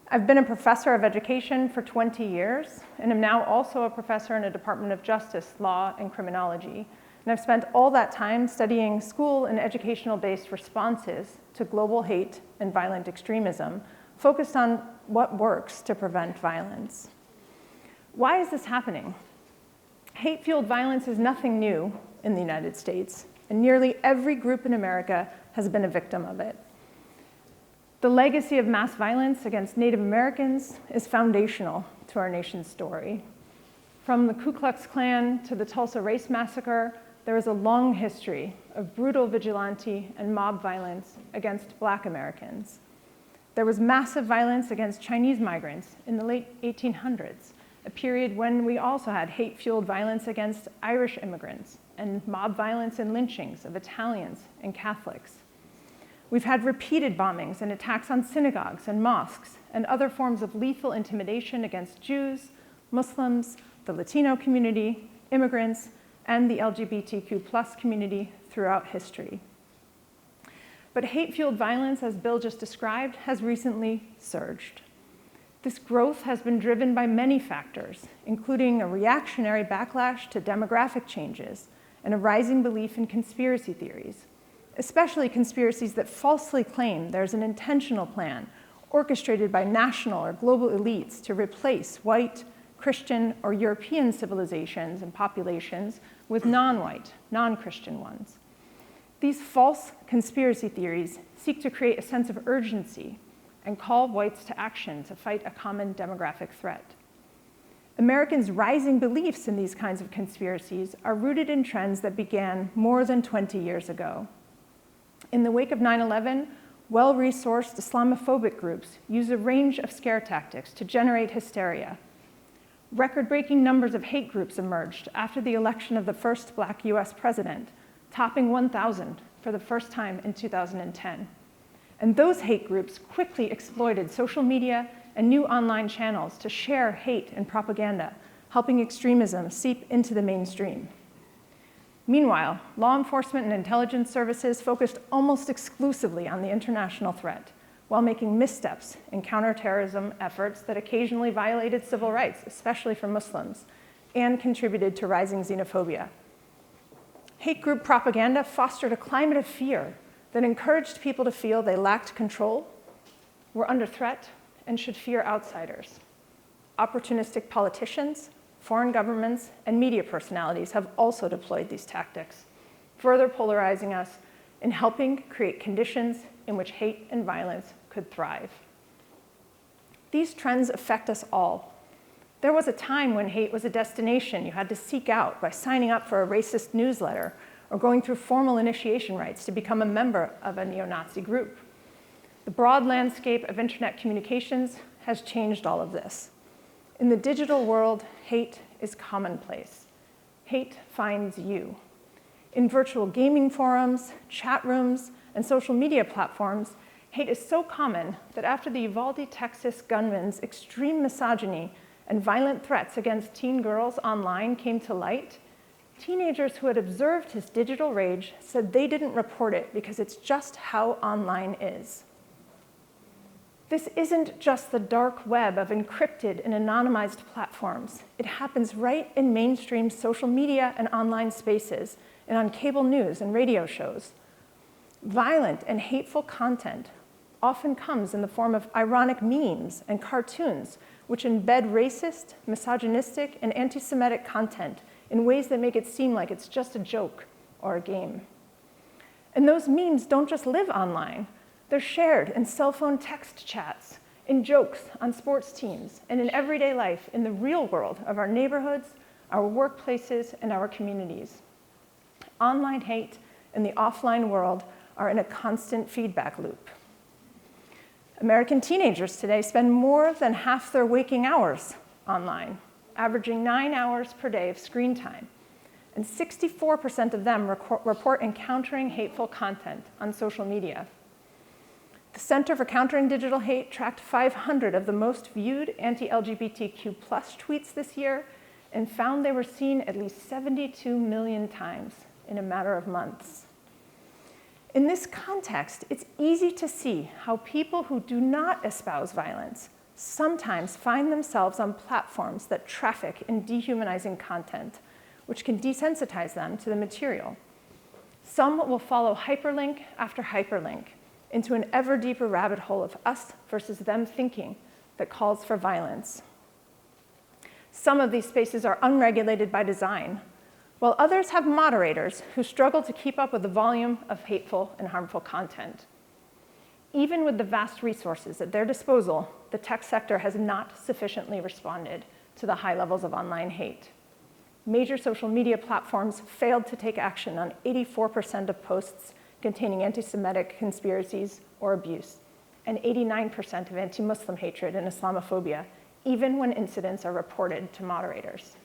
I've been a professor of education for 20 years, and am now also a professor in a Department of Justice, Law, and Criminology. And I've spent all that time studying school and educational-based responses to global hate and violent extremism, focused on what works to prevent violence. Why is this happening? Hate-fueled violence is nothing new in the United States, and nearly every group in America has been a victim of it. The legacy of mass violence against Native Americans is foundational to our nation's story. From the Ku Klux Klan to the Tulsa Race Massacre, there is a long history of brutal vigilante and mob violence against Black Americans. There was massive violence against Chinese migrants in the late 1800s, a period when we also had hate-fueled violence against Irish immigrants and mob violence and lynchings of Italians and Catholics. We've had repeated bombings and attacks on synagogues and mosques and other forms of lethal intimidation against Jews, Muslims, the Latino community, immigrants, and the LGBTQ+ community throughout history. But hate-fueled violence, as Bill just described, has recently surged. This growth has been driven by many factors, including a reactionary backlash to demographic changes and a rising belief in conspiracy theories, especially conspiracies that falsely claim there's an intentional plan orchestrated by national or global elites to replace white, Christian, or European civilizations and populations with non-white, non-Christian ones. These false conspiracy theories seek to create a sense of urgency and call whites to action to fight a common demographic threat. Americans' rising beliefs in these kinds of conspiracies are rooted in trends that began more than 20 years ago. In the wake of 9/11, well-resourced Islamophobic groups used a range of scare tactics to generate hysteria. Record-breaking numbers of hate groups emerged after the election of the first Black US president, topping 1,000 for the first time in 2010. And those hate groups quickly exploited social media and new online channels to share hate and propaganda, helping extremism seep into the mainstream. Meanwhile, law enforcement and intelligence services focused almost exclusively on the international threat, while making missteps in counterterrorism efforts that occasionally violated civil rights, especially for Muslims, and contributed to rising xenophobia. Hate group propaganda fostered a climate of fear that encouraged people to feel they lacked control, were under threat, and should fear outsiders. Opportunistic politicians, foreign governments, and media personalities have also deployed these tactics, further polarizing us and helping create conditions in which hate and violence could thrive. These trends affect us all. There was a time when hate was a destination you had to seek out by signing up for a racist newsletter or going through formal initiation rites to become a member of a neo-Nazi group. The broad landscape of internet communications has changed all of this. In the digital world, hate is commonplace. Hate finds you. In virtual gaming forums, chat rooms, and social media platforms, Hate is so common that after the Uvalde, Texas gunman's extreme misogyny and violent threats against teen girls online came to light, teenagers who had observed his digital rage said they didn't report it because it's just how online is. This isn't just the dark web of encrypted and anonymized platforms. It happens right in mainstream social media and online spaces, and on cable news and radio shows. Violent and hateful content often comes in the form of ironic memes and cartoons, which embed racist, misogynistic, and anti-Semitic content in ways that make it seem like it's just a joke or a game. And those memes don't just live online. They're shared in cell phone text chats, in jokes on sports teams, and in everyday life in the real world of our neighborhoods, our workplaces, and our communities. Online hate and the offline world are in a constant feedback loop. American teenagers today spend more than half their waking hours online, averaging 9 hours per day of screen time. And 64% of them report encountering hateful content on social media. The Center for Countering Digital Hate tracked 500 of the most viewed anti-LGBTQ+ tweets this year and found they were seen at least 72 million times in a matter of months. In this context, it's easy to see how people who do not espouse violence sometimes find themselves on platforms that traffic in dehumanizing content, which can desensitize them to the material. Some will follow hyperlink after hyperlink into an ever deeper rabbit hole of us versus them thinking that calls for violence. Some of these spaces are unregulated by design, while others have moderators who struggle to keep up with the volume of hateful and harmful content. Even with the vast resources at their disposal, the tech sector has not sufficiently responded to the high levels of online hate. Major social media platforms failed to take action on 84% of posts containing anti-Semitic conspiracies or abuse, and 89% of anti-Muslim hatred and Islamophobia, even when incidents are reported to moderators.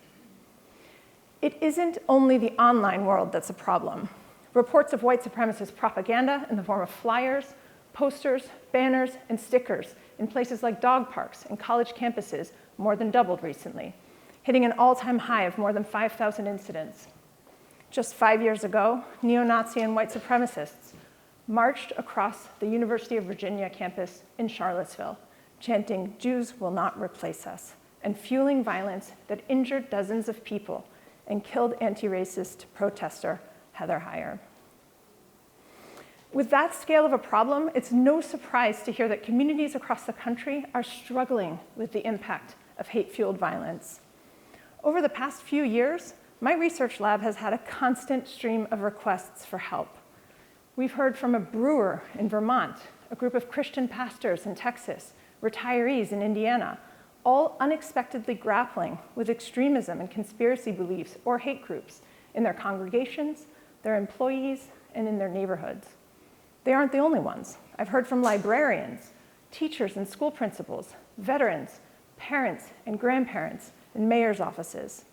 It isn't only the online world that's a problem. Reports of white supremacist propaganda in the form of flyers, posters, banners, and stickers in places like dog parks and college campuses more than doubled recently, hitting an all-time high of more than 5,000 incidents. Just 5 years ago, neo-Nazi and white supremacists marched across the University of Virginia campus in Charlottesville, chanting, "Jews will not replace us," and fueling violence that injured dozens of people and killed anti-racist protester Heather Heyer. With that scale of a problem, it's no surprise to hear that communities across the country are struggling with the impact of hate-fueled violence. Over the past few years, my research lab has had a constant stream of requests for help. We've heard from a brewer in Vermont, a group of Christian pastors in Texas, retirees in Indiana, all unexpectedly grappling with extremism and conspiracy beliefs or hate groups in their congregations, their employees, and in their neighborhoods. They aren't the only ones. I've heard from librarians, teachers and school principals, veterans, parents and grandparents, and mayor's offices.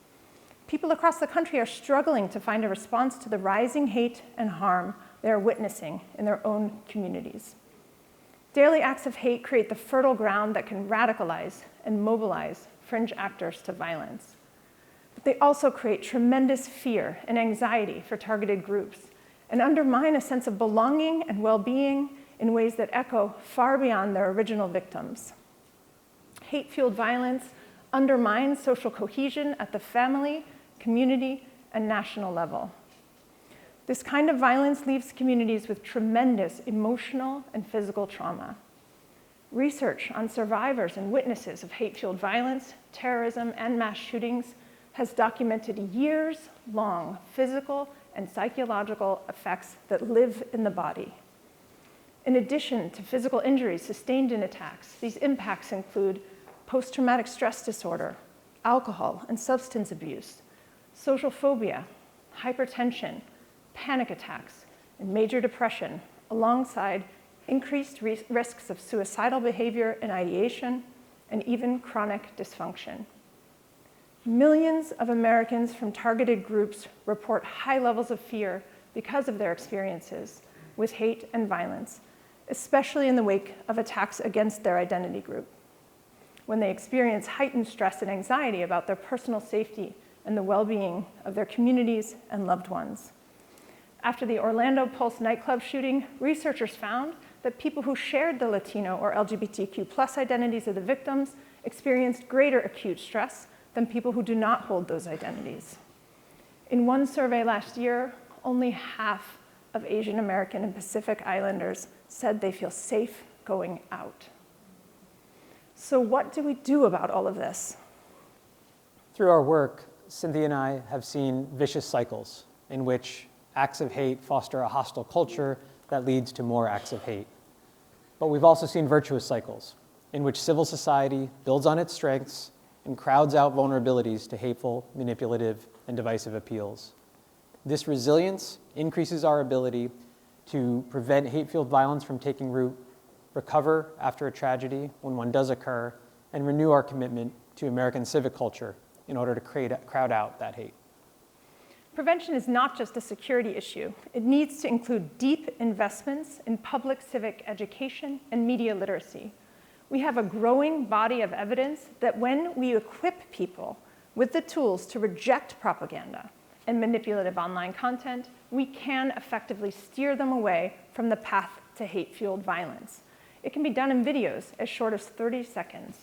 People across the country are struggling to find a response to the rising hate and harm they are witnessing in their own communities. Daily acts of hate create the fertile ground that can radicalize and mobilize fringe actors to violence. But they also create tremendous fear and anxiety for targeted groups and undermine a sense of belonging and well-being in ways that echo far beyond their original victims. Hate-fueled violence undermines social cohesion at the family, community, and national level. This kind of violence leaves communities with tremendous emotional and physical trauma. Research on survivors and witnesses of hate-fueled violence, terrorism, and mass shootings has documented years-long physical and psychological effects that live in the body. In addition to physical injuries sustained in attacks, these impacts include post-traumatic stress disorder, alcohol and substance abuse, social phobia, hypertension, panic attacks, and major depression, alongside increased risks of suicidal behavior and ideation, and even chronic dysfunction. Millions of Americans from targeted groups report high levels of fear because of their experiences with hate and violence, especially in the wake of attacks against their identity group, when they experience heightened stress and anxiety about their personal safety and the well-being of their communities and loved ones. After the Orlando Pulse nightclub shooting, researchers found that people who shared the Latino or LGBTQ+ identities of the victims experienced greater acute stress than people who do not hold those identities. In one survey last year, only half of Asian American and Pacific Islanders said they feel safe going out. So what do we do about all of this? Through our work, Cynthia and I have seen vicious cycles in which acts of hate foster a hostile culture that leads to more acts of hate. But we've also seen virtuous cycles in which civil society builds on its strengths and crowds out vulnerabilities to hateful, manipulative, and divisive appeals. This resilience increases our ability to prevent hate-fueled violence from taking root, recover after a tragedy when one does occur, and renew our commitment to American civic culture in order to crowd out that hate. Prevention is not just a security issue. It needs to include deep investments in public civic education and media literacy. We have a growing body of evidence that when we equip people with the tools to reject propaganda and manipulative online content, we can effectively steer them away from the path to hate-fueled violence. It can be done in videos as short as 30 seconds.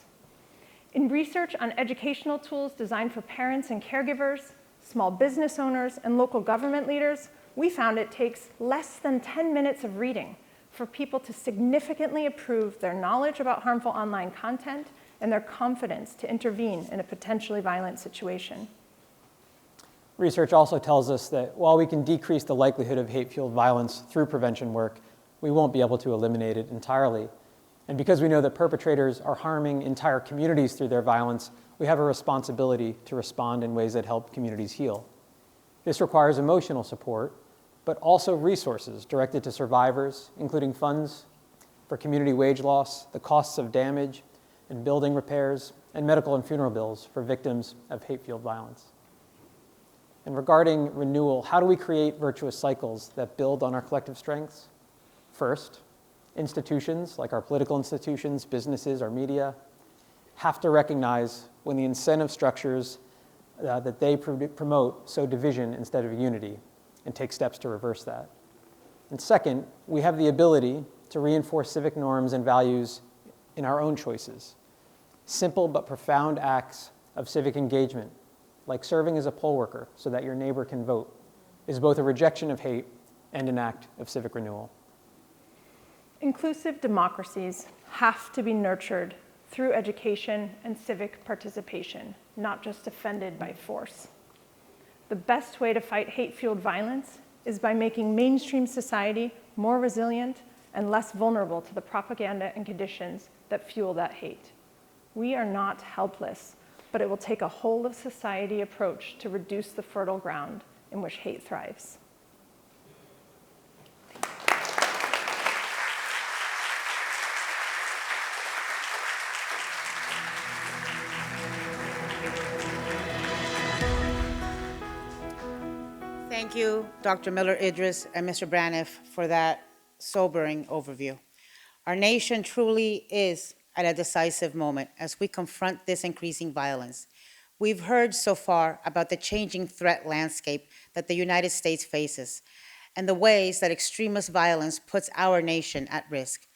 In research on educational tools designed for parents and caregivers, small business owners, and local government leaders, we found it takes less than 10 minutes of reading for people to significantly improve their knowledge about harmful online content and their confidence to intervene in a potentially violent situation. Research also tells us that while we can decrease the likelihood of hate-fueled violence through prevention work, we won't be able to eliminate it entirely. And because we know that perpetrators are harming entire communities through their violence, we have a responsibility to respond in ways that help communities heal. This requires emotional support, but also resources directed to survivors, including funds for community wage loss, the costs of damage and building repairs, and medical and funeral bills for victims of hate-fueled violence. And regarding renewal, how do we create virtuous cycles that build on our collective strengths? First, institutions like our political institutions, businesses, our media, have to recognize when the incentive structures that they promote sow division instead of unity, and take steps to reverse that. And second, we have the ability to reinforce civic norms and values in our own choices. Simple but profound acts of civic engagement, like serving as a poll worker so that your neighbor can vote, is both a rejection of hate and an act of civic renewal. Inclusive democracies have to be nurtured through education and civic participation, not just defended by force. The best way to fight hate-fueled violence is by making mainstream society more resilient and less vulnerable to the propaganda and conditions that fuel that hate. We are not helpless, but it will take a whole-of-society approach to reduce the fertile ground in which hate thrives. Thank you, Dr. Miller Idris and Mr. Braniff, for that sobering overview. Our nation truly is at a decisive moment as we confront this increasing violence. We've heard so far about the changing threat landscape that the United States faces and the ways that extremist violence puts our nation at risk.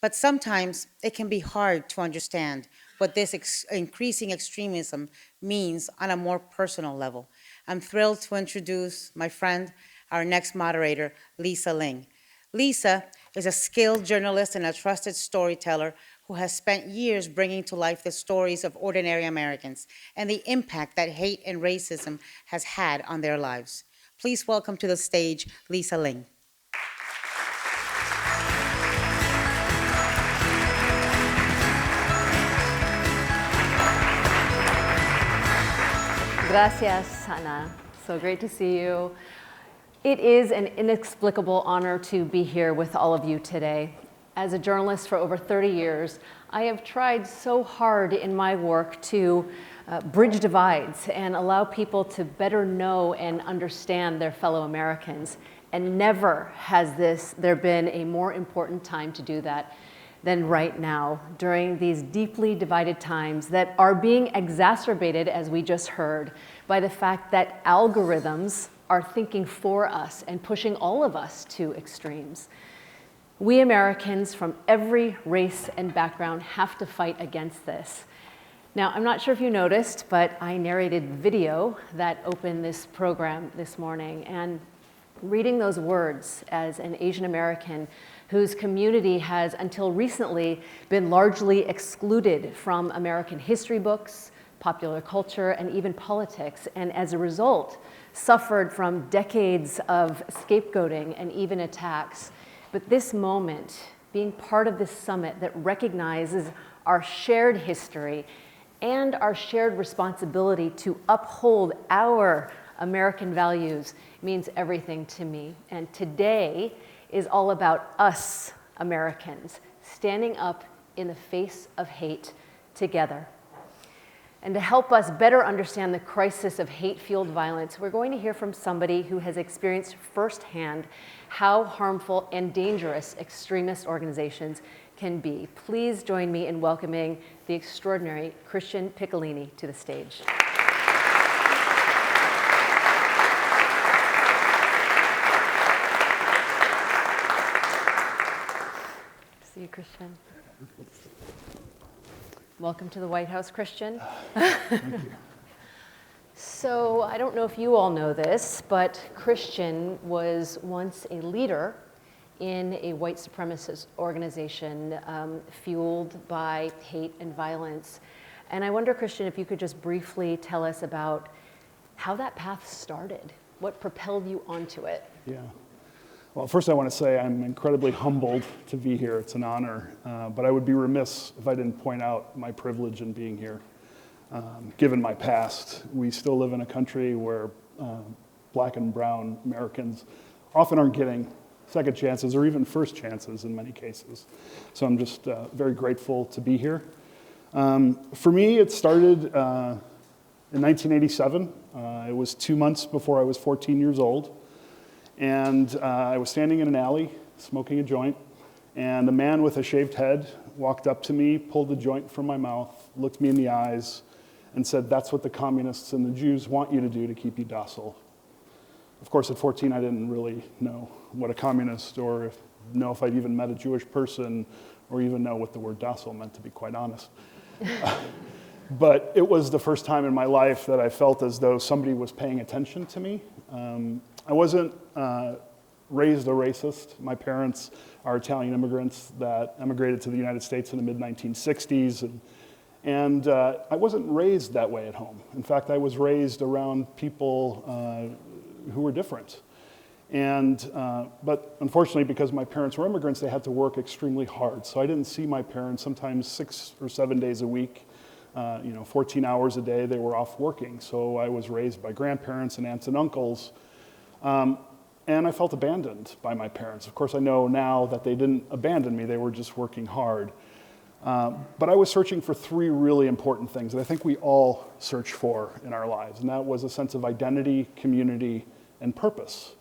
But sometimes it can be hard to understand what this increasing extremism means on a more personal level. I'm thrilled to introduce my friend, our next moderator, Lisa Ling. Lisa is a skilled journalist and a trusted storyteller who has spent years bringing to life the stories of ordinary Americans and the impact that hate and racism has had on their lives. Please welcome to the stage, Lisa Ling. Gracias, Ana. So great to see you. It is an inexplicable honor to be here with all of you today. As a journalist for over 30 years, I have tried so hard in my work to bridge divides and allow people to better know and understand their fellow Americans. And never has there been a more important time to do that than right now, during these deeply divided times that are being exacerbated, as we just heard, by the fact that algorithms are thinking for us and pushing all of us to extremes. We Americans from every race and background have to fight against this. Now, I'm not sure if you noticed, but I narrated video that opened this program this morning, and reading those words as an Asian American whose community has until recently been largely excluded from American history books, popular culture, and even politics, and as a result suffered from decades of scapegoating and even attacks. But this moment, being part of this summit that recognizes our shared history and our shared responsibility to uphold our American values, means everything to me. And today is all about us Americans standing up in the face of hate together. And to help us better understand the crisis of hate-fueled violence, we're going to hear from somebody who has experienced firsthand how harmful and dangerous extremist organizations can be. Please join me in welcoming the extraordinary Christian Piccolini to the stage. See you, Christian. Welcome to the White House, Christian. Thank you. So I don't know if you all know this, but Christian was once a leader in a white supremacist organization fueled by hate and violence. And I wonder, Christian, if you could just briefly tell us about how that path started, what propelled you onto it. Yeah. Well, first I want to say I'm incredibly humbled to be here. It's an honor, but I would be remiss if I didn't point out my privilege in being here. Given my past, we still live in a country where black and brown Americans often aren't getting second chances or even first chances in many cases. So I'm just very grateful to be here. For me, it started in 1987. It was 2 months before I was 14 years old. And I was standing in an alley smoking a joint, and a man with a shaved head walked up to me, pulled the joint from my mouth, looked me in the eyes, and said, "That's what the communists and the Jews want you to do to keep you docile." Of course, at 14, I didn't really know what a communist or know if I'd even met a Jewish person or even know what the word docile meant, to be quite honest. But it was the first time in my life that I felt as though somebody was paying attention to me. I wasn't raised a racist. My parents are Italian immigrants that emigrated to the United States in the mid-1960s, and I wasn't raised that way at home. In fact, I was raised around people who were different. But unfortunately, because my parents were immigrants, they had to work extremely hard. So I didn't see my parents sometimes 6 or 7 days a week. 14 hours a day, they were off working. So I was raised by grandparents and aunts and uncles. And I felt abandoned by my parents. Of course, I know now that they didn't abandon me, they were just working hard. But I was searching for 3 really important things that I think we all search for in our lives, and that was a sense of identity, community, and purpose.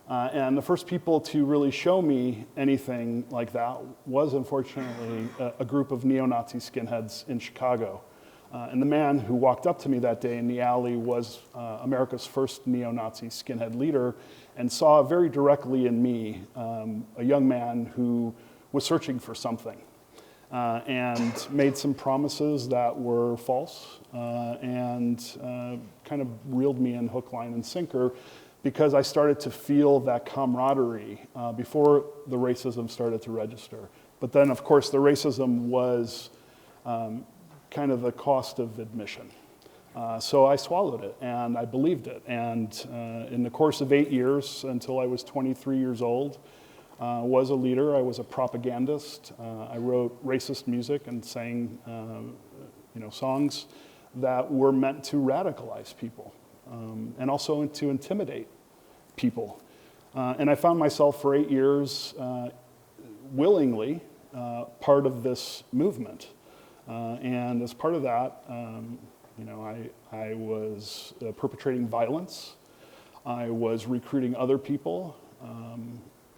And the first people to really show me anything like that was, unfortunately, a group of neo-Nazi skinheads in Chicago. And the man who walked up to me that day in the alley was America's first neo-Nazi skinhead leader, and saw very directly in me a young man who was searching for something, and made some promises that were false, and kind of reeled me in hook, line, and sinker, because I started to feel that camaraderie before the racism started to register. But then, of course, the racism was kind of the cost of admission. So I swallowed it, and I believed it. And in the course of 8 years, until I was 23 years old, was a leader. I was a propagandist. I wrote racist music and sang songs that were meant to radicalize people, and also to intimidate people. And I found myself for 8 years willingly part of this movement. And as part of that, I was perpetrating violence. I was recruiting other people.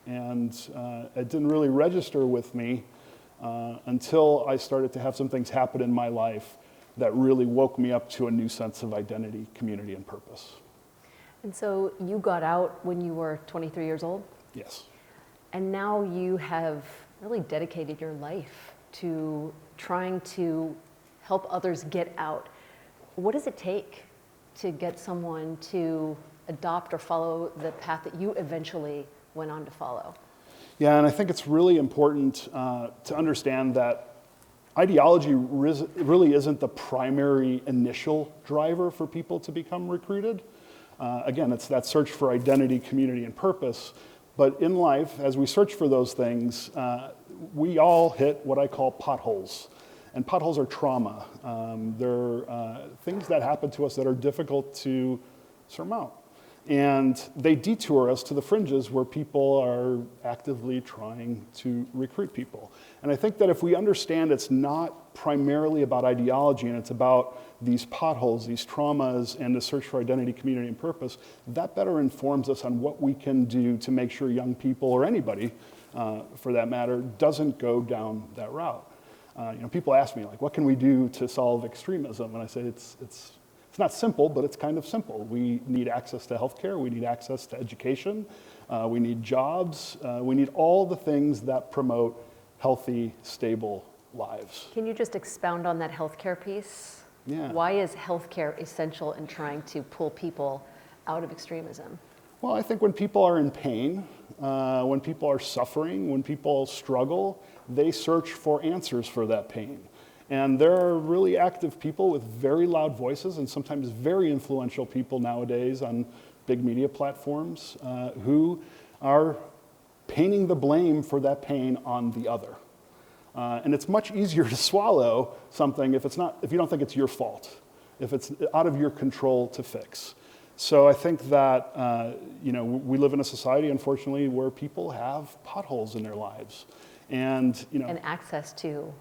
It didn't really register with me until I started to have some things happen in my life that really woke me up to a new sense of identity, community, and purpose. And so you got out when you were 23 years old? Yes. And now you have really dedicated your life to trying to help others get out. What does it take to get someone to adopt or follow the path that you eventually went on to follow? Yeah, and I think it's really important to understand that ideology really isn't the primary initial driver for people to become recruited. Again, it's that search for identity, community, and purpose. But in life, as we search for those things, we all hit what I call potholes. And potholes are trauma. They're things that happen to us that are difficult to surmount. And they detour us to the fringes where people are actively trying to recruit people. And I think that if we understand it's not primarily about ideology and it's about these potholes, these traumas, and the search for identity, community, and purpose, that better informs us on what we can do to make sure young people, or anybody for that matter, doesn't go down that route. People ask me, like, what can we do to solve extremism? And I say it's not simple, but it's kind of simple. We need access to healthcare, we need access to education, we need jobs, we need all the things that promote healthy, stable lives. Can you just expound on that healthcare piece? Yeah. Why is healthcare essential in trying to pull people out of extremism? Well, I think when people are in pain, when people are suffering, when people struggle, they search for answers for that pain. And there are really active people with very loud voices and sometimes very influential people nowadays on big media platforms who are painting the blame for that pain on the other. And it's much easier to swallow something if you don't think it's your fault, if it's out of your control to fix. So I think that we live in a society, unfortunately, where people have potholes in their lives, and access to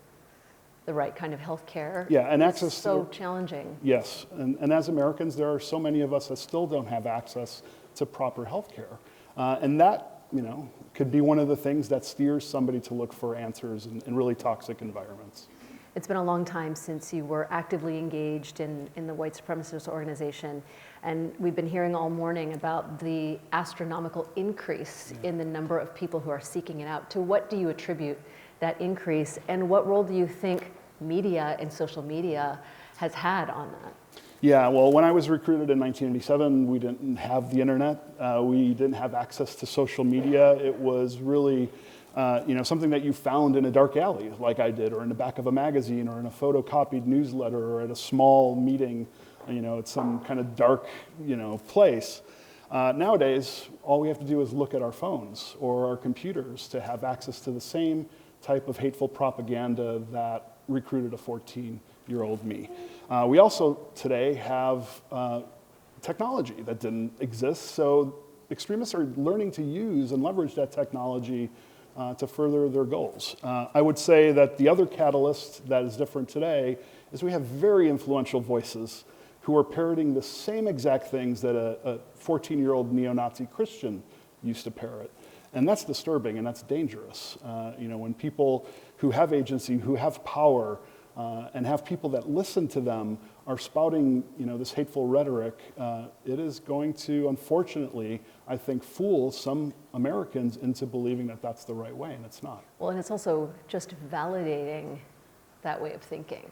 the right kind of health care. Yeah, and access so challenging. Yes, and as Americans, there are so many of us that still don't have access to proper health care. And that, could be one of the things that steers somebody to look for answers in really toxic environments. It's been a long time since you were actively engaged in the white supremacist organization, and we've been hearing all morning about the astronomical increase in the number of people who are seeking it out. To what do you attribute that increase, and what role do you think media and social media has had on that? Yeah, well, when I was recruited in 1987, we didn't have the internet. We didn't have access to social media. It was really something that you found in a dark alley, like I did, or in the back of a magazine, or in a photocopied newsletter, or at a small meeting, at some kind of dark, place. Nowadays, all we have to do is look at our phones or our computers to have access to the same type of hateful propaganda that recruited a 14-year-old me. We also today have technology that didn't exist, so extremists are learning to use and leverage that technology to further their goals. I would say that the other catalyst that is different today is we have very influential voices who are parroting the same exact things that a 14-year-old neo-Nazi Christian used to parrot. And that's disturbing and that's dangerous. When people who have agency, who have power, and have people that listen to them are spouting, this hateful rhetoric, it is going to, unfortunately, I think, fool some Americans into believing that that's the right way, and it's not. Well, and it's also just validating that way of thinking.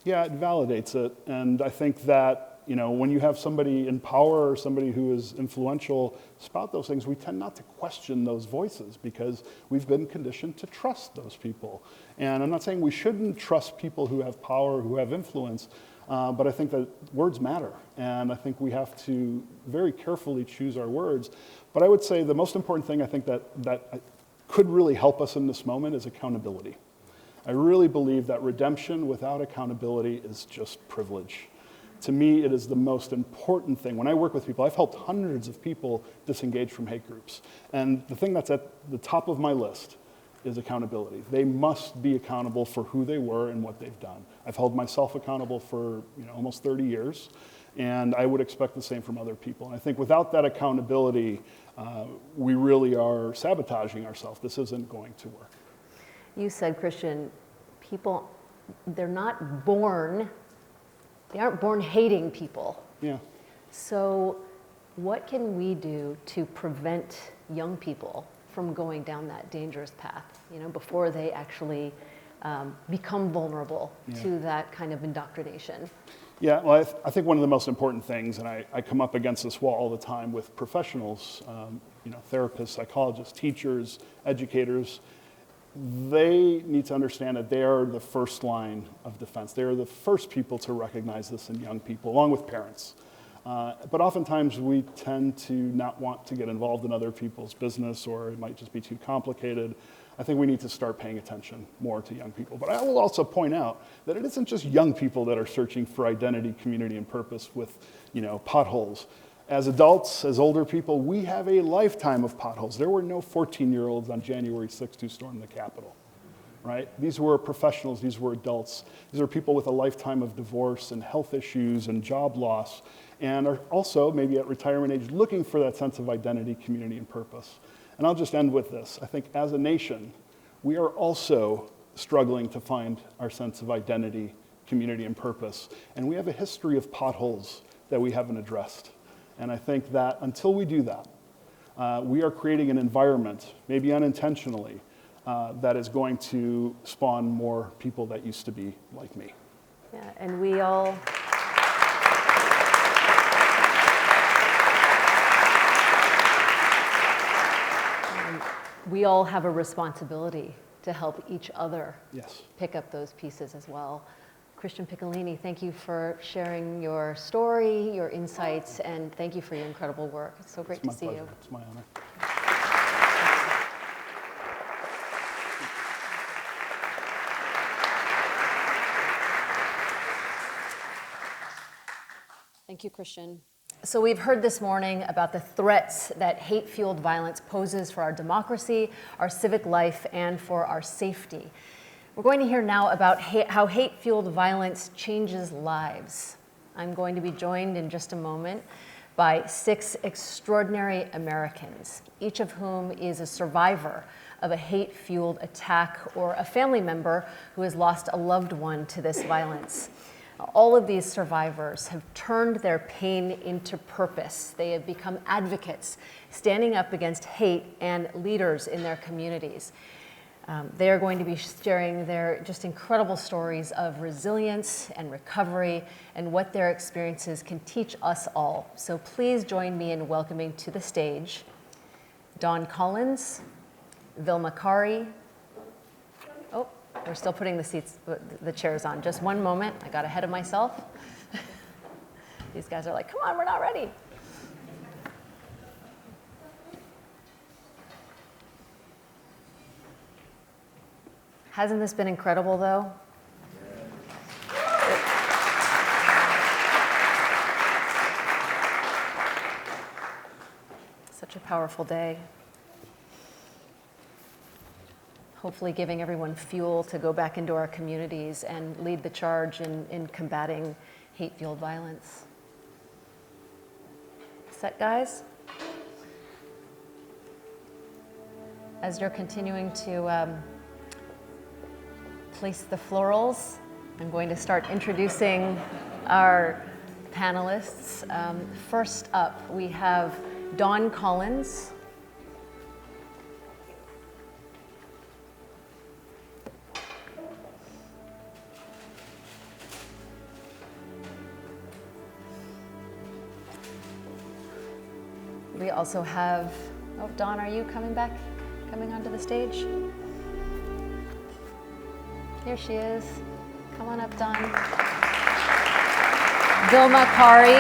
Yeah, it validates it, and I think that, when you have somebody in power or somebody who is influential spout those things, we tend not to question those voices because we've been conditioned to trust those people. And I'm not saying we shouldn't trust people who have power, who have influence, but I think that words matter, and I think we have to very carefully choose our words. But I would say the most important thing I think that could really help us in this moment is accountability. I really believe that redemption without accountability is just privilege. To me, it is the most important thing. When I work with people, I've helped hundreds of people disengage from hate groups. And the thing that's at the top of my list is accountability. They must be accountable for who they were and what they've done. I've held myself accountable for almost 30 years. And I would expect the same from other people. And I think without that accountability, we really are sabotaging ourselves. This isn't going to work. You said, Christian, people, they aren't born hating people. Yeah. So what can we do to prevent young people from going down that dangerous path, before they actually become vulnerable to that kind of indoctrination? Yeah, well, I think one of the most important things, and I come up against this wall all the time with professionals, therapists, psychologists, teachers, educators, they need to understand that they are the first line of defense. They are the first people to recognize this in young people, along with parents. But oftentimes we tend to not want to get involved in other people's business, or it might just be too complicated. I think we need to start paying attention more to young people. But I will also point out that it isn't just young people that are searching for identity, community, and purpose with, potholes. As adults, as older people, we have a lifetime of potholes. There were no 14-year-olds on January 6th who stormed the Capitol, right? These were professionals, these were adults. These are people with a lifetime of divorce and health issues and job loss, and are also maybe at retirement age looking for that sense of identity, community, and purpose. And I'll just end with this. I think as a nation, we are also struggling to find our sense of identity, community, and purpose. And we have a history of potholes that we haven't addressed. And I think that until we do that, we are creating an environment, maybe unintentionally, that is going to spawn more people that used to be like me. Yeah, and we all... We all have a responsibility to help each other pick up those pieces as well. Christian Piccolini, thank you for sharing your story, your insights, and thank you for your incredible work. It's so great to see you. It's my honor. Thank you, Christian. So we've heard this morning about the threats that hate-fueled violence poses for our democracy, our civic life, and for our safety. We're going to hear now about how hate-fueled violence changes lives. I'm going to be joined in just a moment by 6 extraordinary Americans, each of whom is a survivor of a hate-fueled attack or a family member who has lost a loved one to this violence. All of these survivors have turned their pain into purpose. They have become advocates, standing up against hate and leaders in their communities. They are going to be sharing their just incredible stories of resilience and recovery and what their experiences can teach us all. So please join me in welcoming to the stage Dawn Collins, Vilma Kari. Oh, we're still putting the chairs on. Just one moment. I got ahead of myself. These guys are like, come on, we're not ready. Hasn't this been incredible, though? Such a powerful day. Hopefully giving everyone fuel to go back into our communities and lead the charge in combating hate-fueled violence. Set, guys? As you're continuing to place the florals, I'm going to start introducing our panelists. First up, we have Dawn Collins. We also have, oh, Dawn, are you coming onto the stage? Here she is. Come on up, Dawn. Vilma Kari,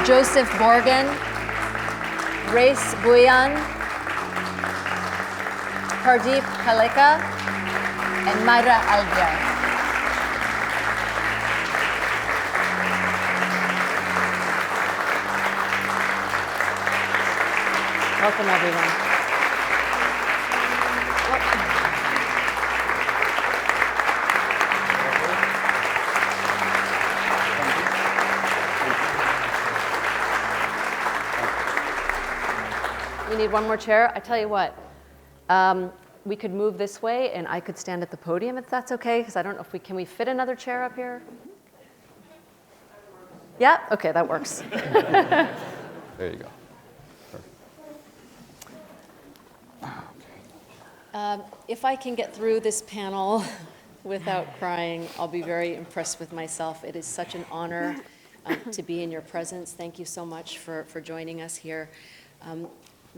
Joseph Borgen, Race Guyan, Pardeep Kaleka, and Myra Albiar. Welcome, everyone. You need one more chair? I tell you what, we could move this way and I could stand at the podium if that's okay, because I don't know if can we fit another chair up here? Yeah, okay, that works. There you go. If I can get through this panel without crying, I'll be very impressed with myself. It is such an honor to be in your presence. Thank you so much for joining us here.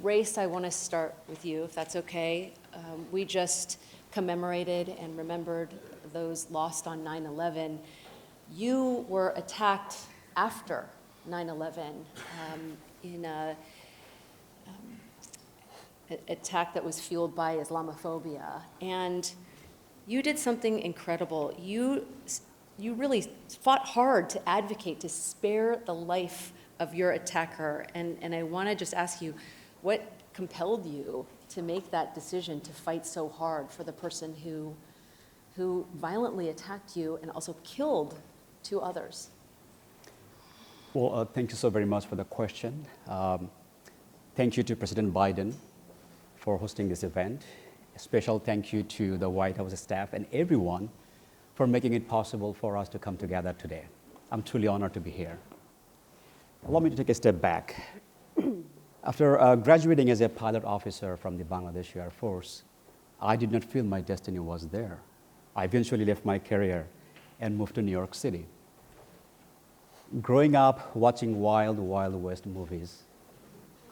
Race, I want to start with you, if that's okay. We just commemorated and remembered those lost on 9/11. You were attacked after 9/11 in an attack that was fueled by Islamophobia. And you did something incredible. You really fought hard to advocate to spare the life of your attacker. And I want to just ask you, what compelled you to make that decision to fight so hard for the person who violently attacked you and also killed 2 others? Well, thank you so very much for the question. Thank you to President Biden for hosting this event. A special thank you to the White House staff and everyone for making it possible for us to come together today. I'm truly honored to be here. Allow me to take a step back. After graduating as a pilot officer from the Bangladesh Air Force, I did not feel my destiny was there. I eventually left my career and moved to New York City. Growing up watching Wild Wild West movies,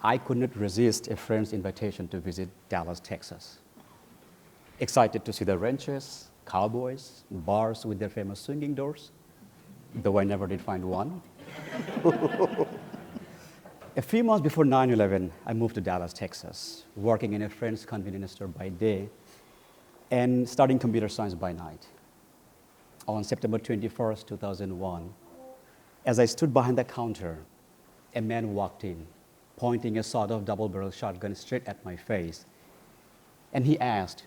I could not resist a friend's invitation to visit Dallas, Texas. Excited to see the ranches, cowboys, bars with their famous swinging doors, though I never did find one. A few months before 9/11, I moved to Dallas, Texas, working in a friend's convenience store by day and studying computer science by night. On September 21st, 2001, as I stood behind the counter, a man walked in, pointing a sawed-off double-barrel shotgun straight at my face, and he asked,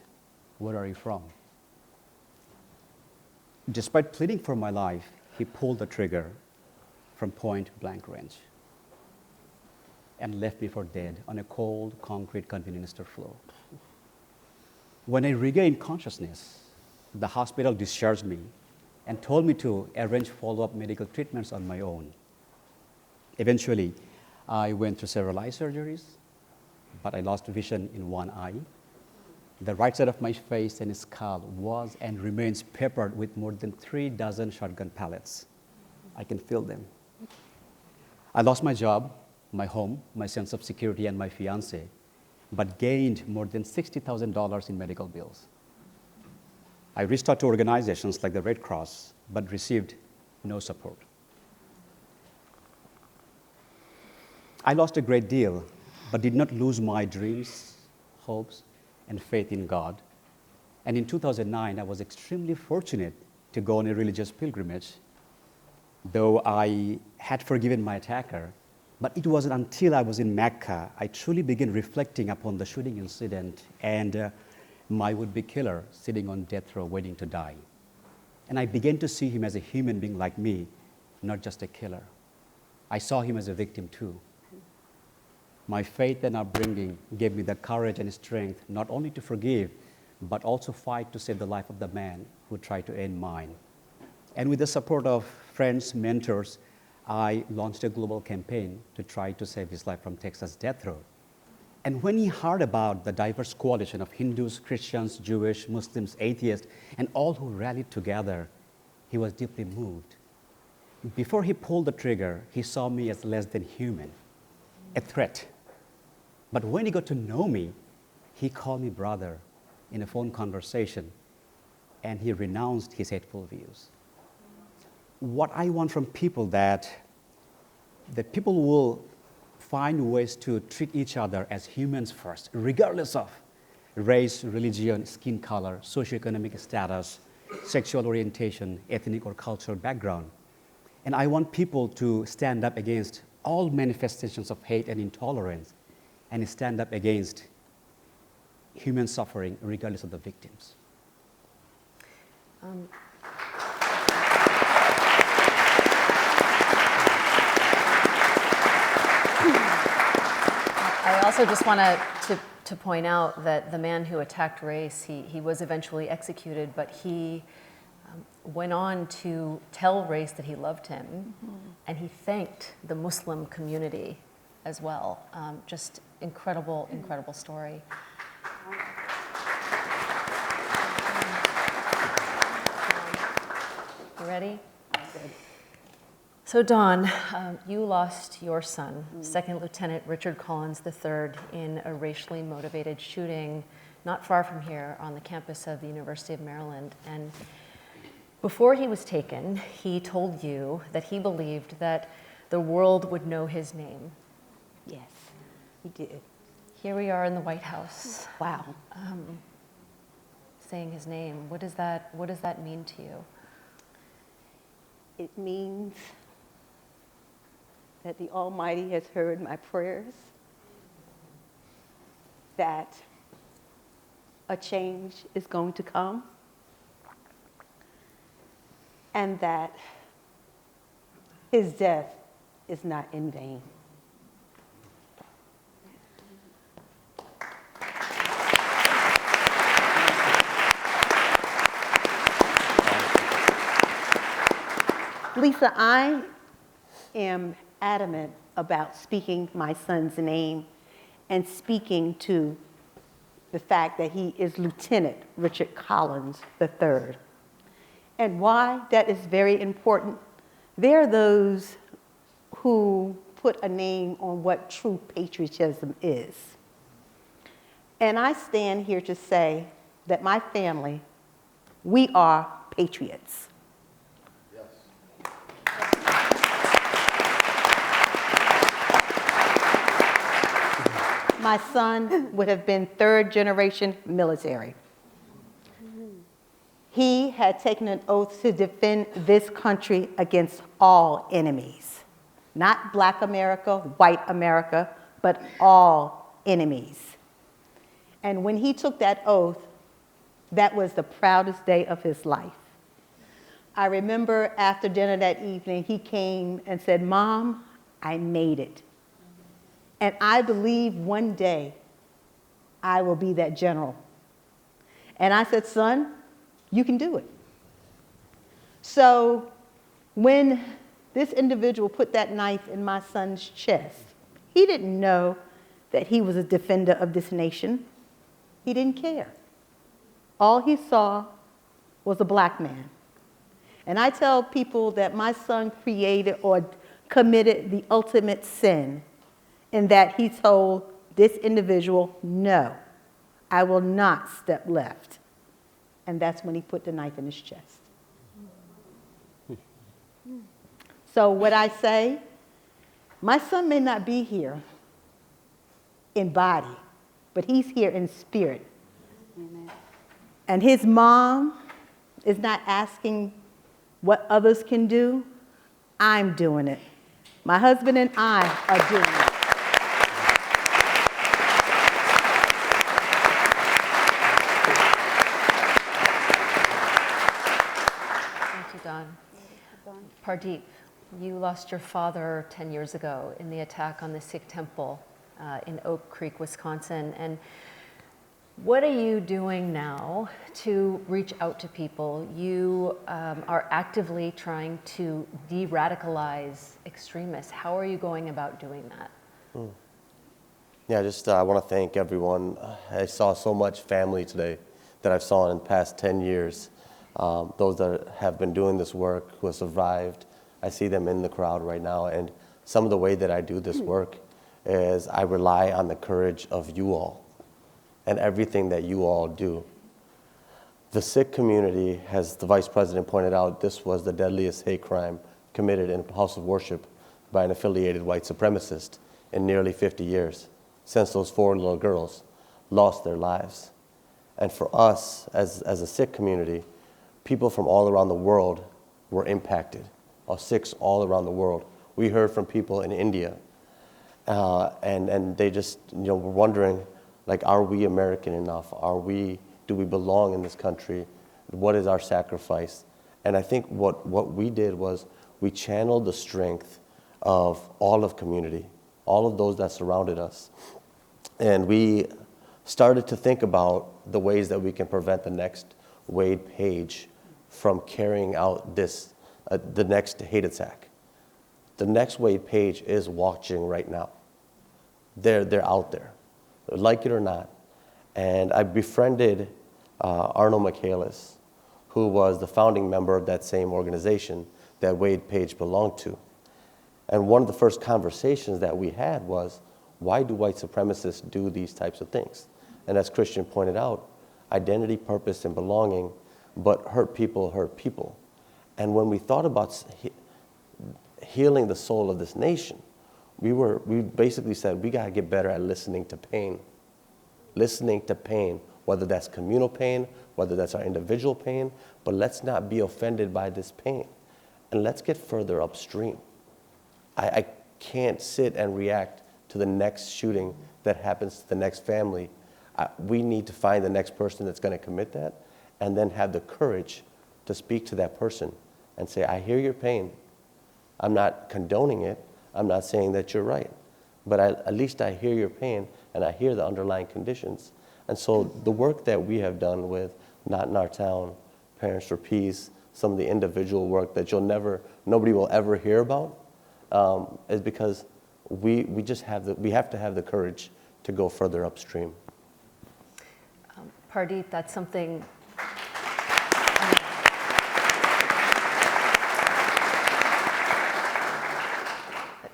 "Where are you from?" Despite pleading for my life, he pulled the trigger from point-blank range and left me for dead on a cold, concrete convenience store floor. When I regained consciousness, the hospital discharged me and told me to arrange follow-up medical treatments on my own. Eventually, I went through several eye surgeries, but I lost vision in one eye. The right side of my face and skull was and remains peppered with more than 3 dozen shotgun pellets. I can feel them. I lost my job, my home, my sense of security, and my fiance, but gained more than $60,000 in medical bills. I reached out to organizations like the Red Cross, but received no support. I lost a great deal, but did not lose my dreams, hopes, and faith in God. And in 2009, I was extremely fortunate to go on a religious pilgrimage. Though I had forgiven my attacker, but it wasn't until I was in Mecca I truly began reflecting upon the shooting incident and my would-be killer sitting on death row waiting to die. And I began to see him as a human being like me, not just a killer. I saw him as a victim too. My faith and upbringing gave me the courage and strength not only to forgive, but also fight to save the life of the man who tried to end mine. And with the support of friends, mentors, I launched a global campaign to try to save his life from Texas death row. And when he heard about the diverse coalition of Hindus, Christians, Jewish, Muslims, atheists, and all who rallied together, he was deeply moved. Before he pulled the trigger, he saw me as less than human, a threat. But when he got to know me, he called me brother in a phone conversation, and he renounced his hateful views. What I want from people that people will find ways to treat each other as humans first, regardless of race, religion, skin color, socioeconomic status, sexual orientation, ethnic or cultural background. And I want people to stand up against all manifestations of hate and intolerance and stand up against human suffering regardless of the victims. I also just want to point out that the man who attacked race, he was eventually executed, but he went on to tell race that he loved him, and he thanked the Muslim community as well. Just incredible, incredible story. You ready? Good. So Dawn, you lost your son, Second Lieutenant Richard Collins III, in a racially motivated shooting not far from here on the campus of the University of Maryland. And before he was taken, he told you that he believed that the world would know his name. Yes, he did. Here we are in the White House. Wow. Saying his name. What does that mean to you? It means that the Almighty has heard my prayers, that a change is going to come, and that his death is not in vain. Lisa, I am adamant about speaking my son's name and speaking to the fact that he is Lieutenant Richard Collins III. And why that is very important, there are those who put a name on what true patriotism is. And I stand here to say that my family, we are patriots. My son would have been third-generation military. He had taken an oath to defend this country against all enemies. Not Black America, white America, but all enemies. And when he took that oath, that was the proudest day of his life. I remember after dinner that evening, he came and said, "Mom, I made it. And I believe one day I will be that general." And I said, "Son, you can do it." So when this individual put that knife in my son's chest, he didn't know that he was a defender of this nation. He didn't care. All he saw was a Black man. And I tell people that my son created or committed the ultimate sin in that he told this individual, "No, I will not step left." And that's when he put the knife in his chest. So what I say, my son may not be here in body, but he's here in spirit. Amen. And his mom is not asking what others can do. I'm doing it. My husband and I are doing it. Pardeep, you lost your father 10 years ago in the attack on the Sikh temple in Oak Creek, Wisconsin. And what are you doing now to reach out to people? You are actively trying to de-radicalize extremists. How are you going about doing that? Yeah, I want to thank everyone. I saw so much family today that I've saw in the past 10 years. Those that have been doing this work, who have survived, I see them in the crowd right now. And some of the way that I do this work is I rely on the courage of you all and everything that you all do. The Sikh community, as the Vice President pointed out, this was the deadliest hate crime committed in a house of worship by an affiliated white supremacist in nearly 50 years, since those 4 little girls lost their lives. And for us, as a Sikh community, people from all around the world were impacted, Sikhs all around the world. We heard from people in India, and they just were wondering, like, are we American enough? Do we belong in this country? What is our sacrifice? And I think what we did was we channeled the strength of all of community, all of those that surrounded us. And we started to think about the ways that we can prevent the next Wade Page from carrying out this, the next hate attack. The next Wade Page is watching right now. They're out there, like it or not. And I befriended Arnold Michaelis, who was the founding member of that same organization that Wade Page belonged to. And one of the first conversations that we had was, why do white supremacists do these types of things? And as Christian pointed out, identity, purpose, and belonging, but hurt people hurt people. And when we thought about healing the soul of this nation, we basically said, we gotta get better at listening to pain. Listening to pain, whether that's communal pain, whether that's our individual pain, but let's not be offended by this pain. And let's get further upstream. I can't sit and react to the next shooting that happens to the next family. We need to find the next person that's gonna commit that, and then have the courage to speak to that person and say, I hear your pain. I'm not condoning it. I'm not saying that you're right. But at least I hear your pain, and I hear the underlying conditions. And so the work that we have done with Not in Our Town, Parents for Peace, some of the individual work that nobody will ever hear about, is because we have to have the courage to go further upstream. Pardit, that's something.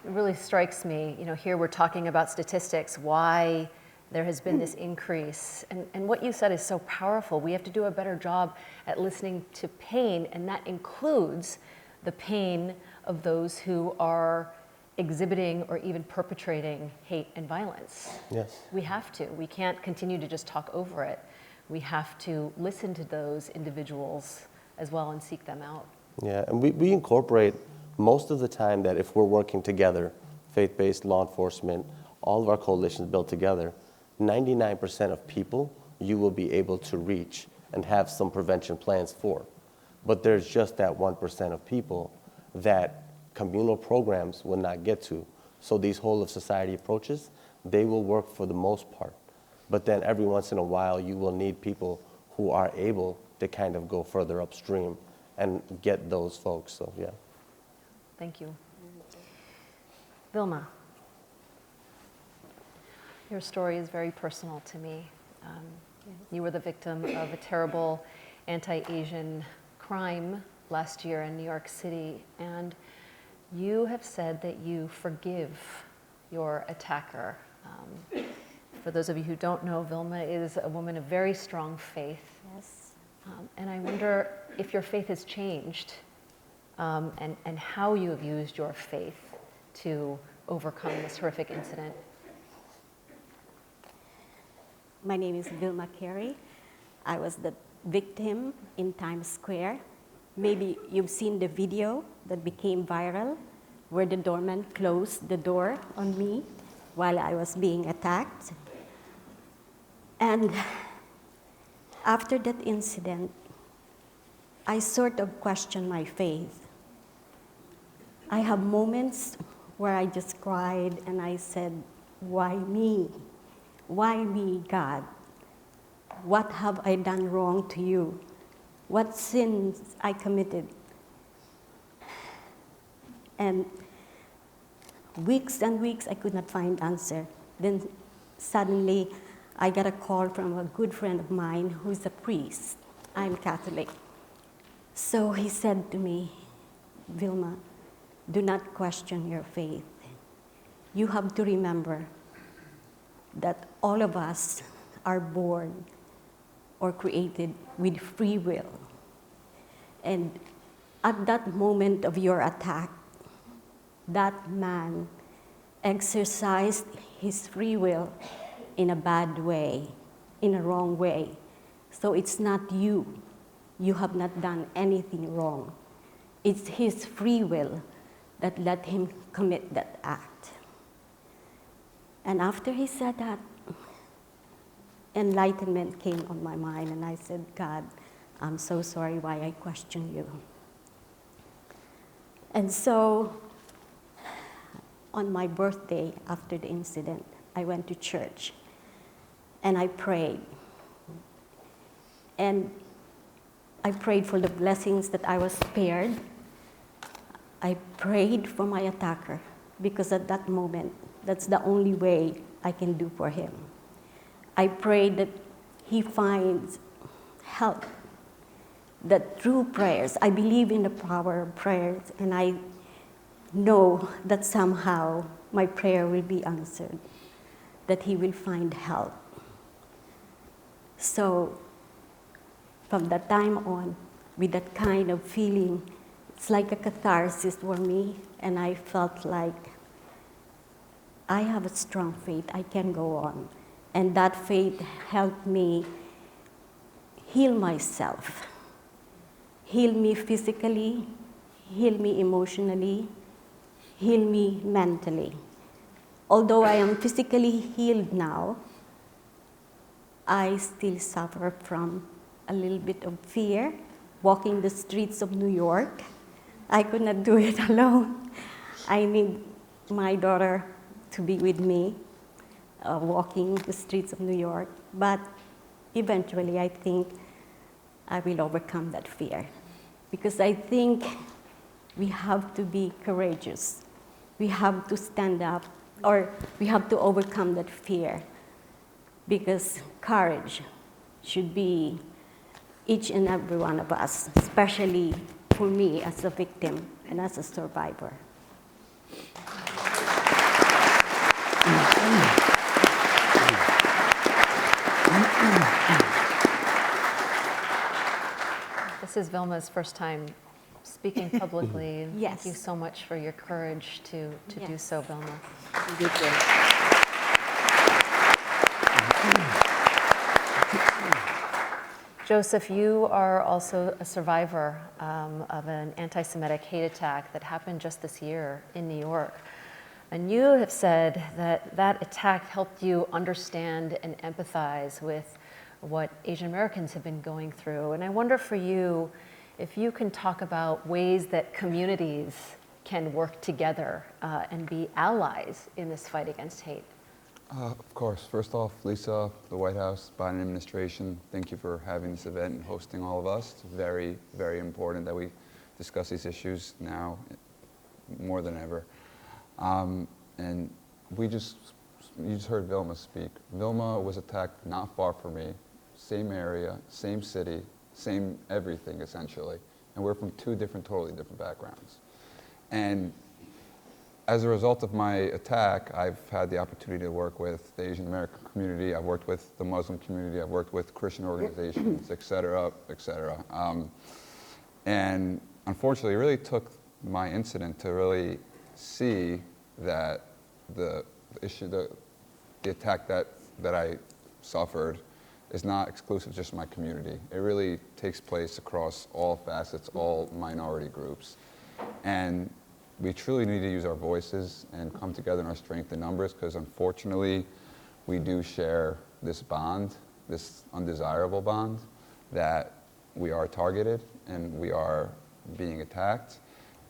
It really strikes me. Here we're talking about statistics, why there has been this increase. And what you said is so powerful. We have to do a better job at listening to pain, and that includes the pain of those who are exhibiting or even perpetrating hate and violence. Yes. We have to. We can't continue to just talk over it. We have to listen to those individuals as well and seek them out. Yeah, and we incorporate most of the time that if we're working together, faith-based law enforcement, all of our coalitions built together, 99% of people you will be able to reach and have some prevention plans for. But there's just that 1% of people that communal programs will not get to. So these whole of society approaches, they will work for the most part. But then every once in a while, you will need people who are able to kind of go further upstream and get those folks, so yeah. Thank you. Vilma, your story is very personal to me. You were the victim of a terrible anti-Asian crime last year in New York City, and you have said that you forgive your attacker. For those of you who don't know, Vilma is a woman of very strong faith. Yes. And I wonder if your faith has changed and how you have used your faith to overcome this horrific incident. My name is Vilma Carey. I was the victim in Times Square. Maybe you've seen the video that became viral where the doorman closed the door on me while I was being attacked. And after that incident, I sort of questioned my faith. I have moments where I just cried and I said, why me? Why me, God? What have I done wrong to you? What sins I committed? And weeks and weeks, I could not find answer. Then suddenly, I got a call from a good friend of mine who's a priest. I'm Catholic. So he said to me, Vilma, do not question your faith. You have to remember that all of us are born or created with free will. And at that moment of your attack, that man exercised his free will in a bad way, in a wrong way. So it's not you. You have not done anything wrong. It's his free will that let him commit that act. And after he said that, enlightenment came on my mind, and I said, God, I'm so sorry why I question you. And so, on my birthday, after the incident, I went to church, and I prayed. And I prayed for the blessings that I was spared. I prayed for my attacker, because at that moment, that's the only way I can do for him. I prayed that he finds help, that through prayers, I believe in the power of prayers, and I know that somehow my prayer will be answered, that he will find help. So from that time on, with that kind of feeling, it's like a catharsis for me, and I felt like I have a strong faith, I can go on. And that faith helped me heal myself, heal me physically, heal me emotionally, heal me mentally. Although I am physically healed now, I still suffer from a little bit of fear, walking the streets of New York. I could not do it alone. I need my daughter to be with me, walking the streets of New York. But eventually, I think I will overcome that fear. Because I think we have to be courageous. We have to stand up, or we have to overcome that fear. Because courage should be each and every one of us, especially for me as a victim and as a survivor. This is Vilma's first time speaking publicly. And Yes. Thank you so much for your courage to do so, Vilma. Joseph, you are also a survivor of an anti-Semitic hate attack that happened just this year in New York. And you have said that that attack helped you understand and empathize with what Asian Americans have been going through. And I wonder for you, if you can talk about ways that communities can work together and be allies in this fight against hate. Of course. First off, Lisa, the White House, Biden administration, thank you for having this event and hosting all of us. It's very, very important that we discuss these issues now more than ever. And you just heard Vilma speak. Vilma was attacked not far from me, same area, same city, same everything essentially. And we're from two totally different backgrounds. And as a result of my attack, I've had the opportunity to work with the Asian American community, I've worked with the Muslim community, I've worked with Christian organizations, et cetera, et cetera. And unfortunately, it really took my incident to really see that the attack that I suffered is not exclusive to just my community. It really takes place across all facets, all minority groups. And we truly need to use our voices and come together in our strength in numbers, because unfortunately, we do share this bond, this undesirable bond, that we are targeted and we are being attacked.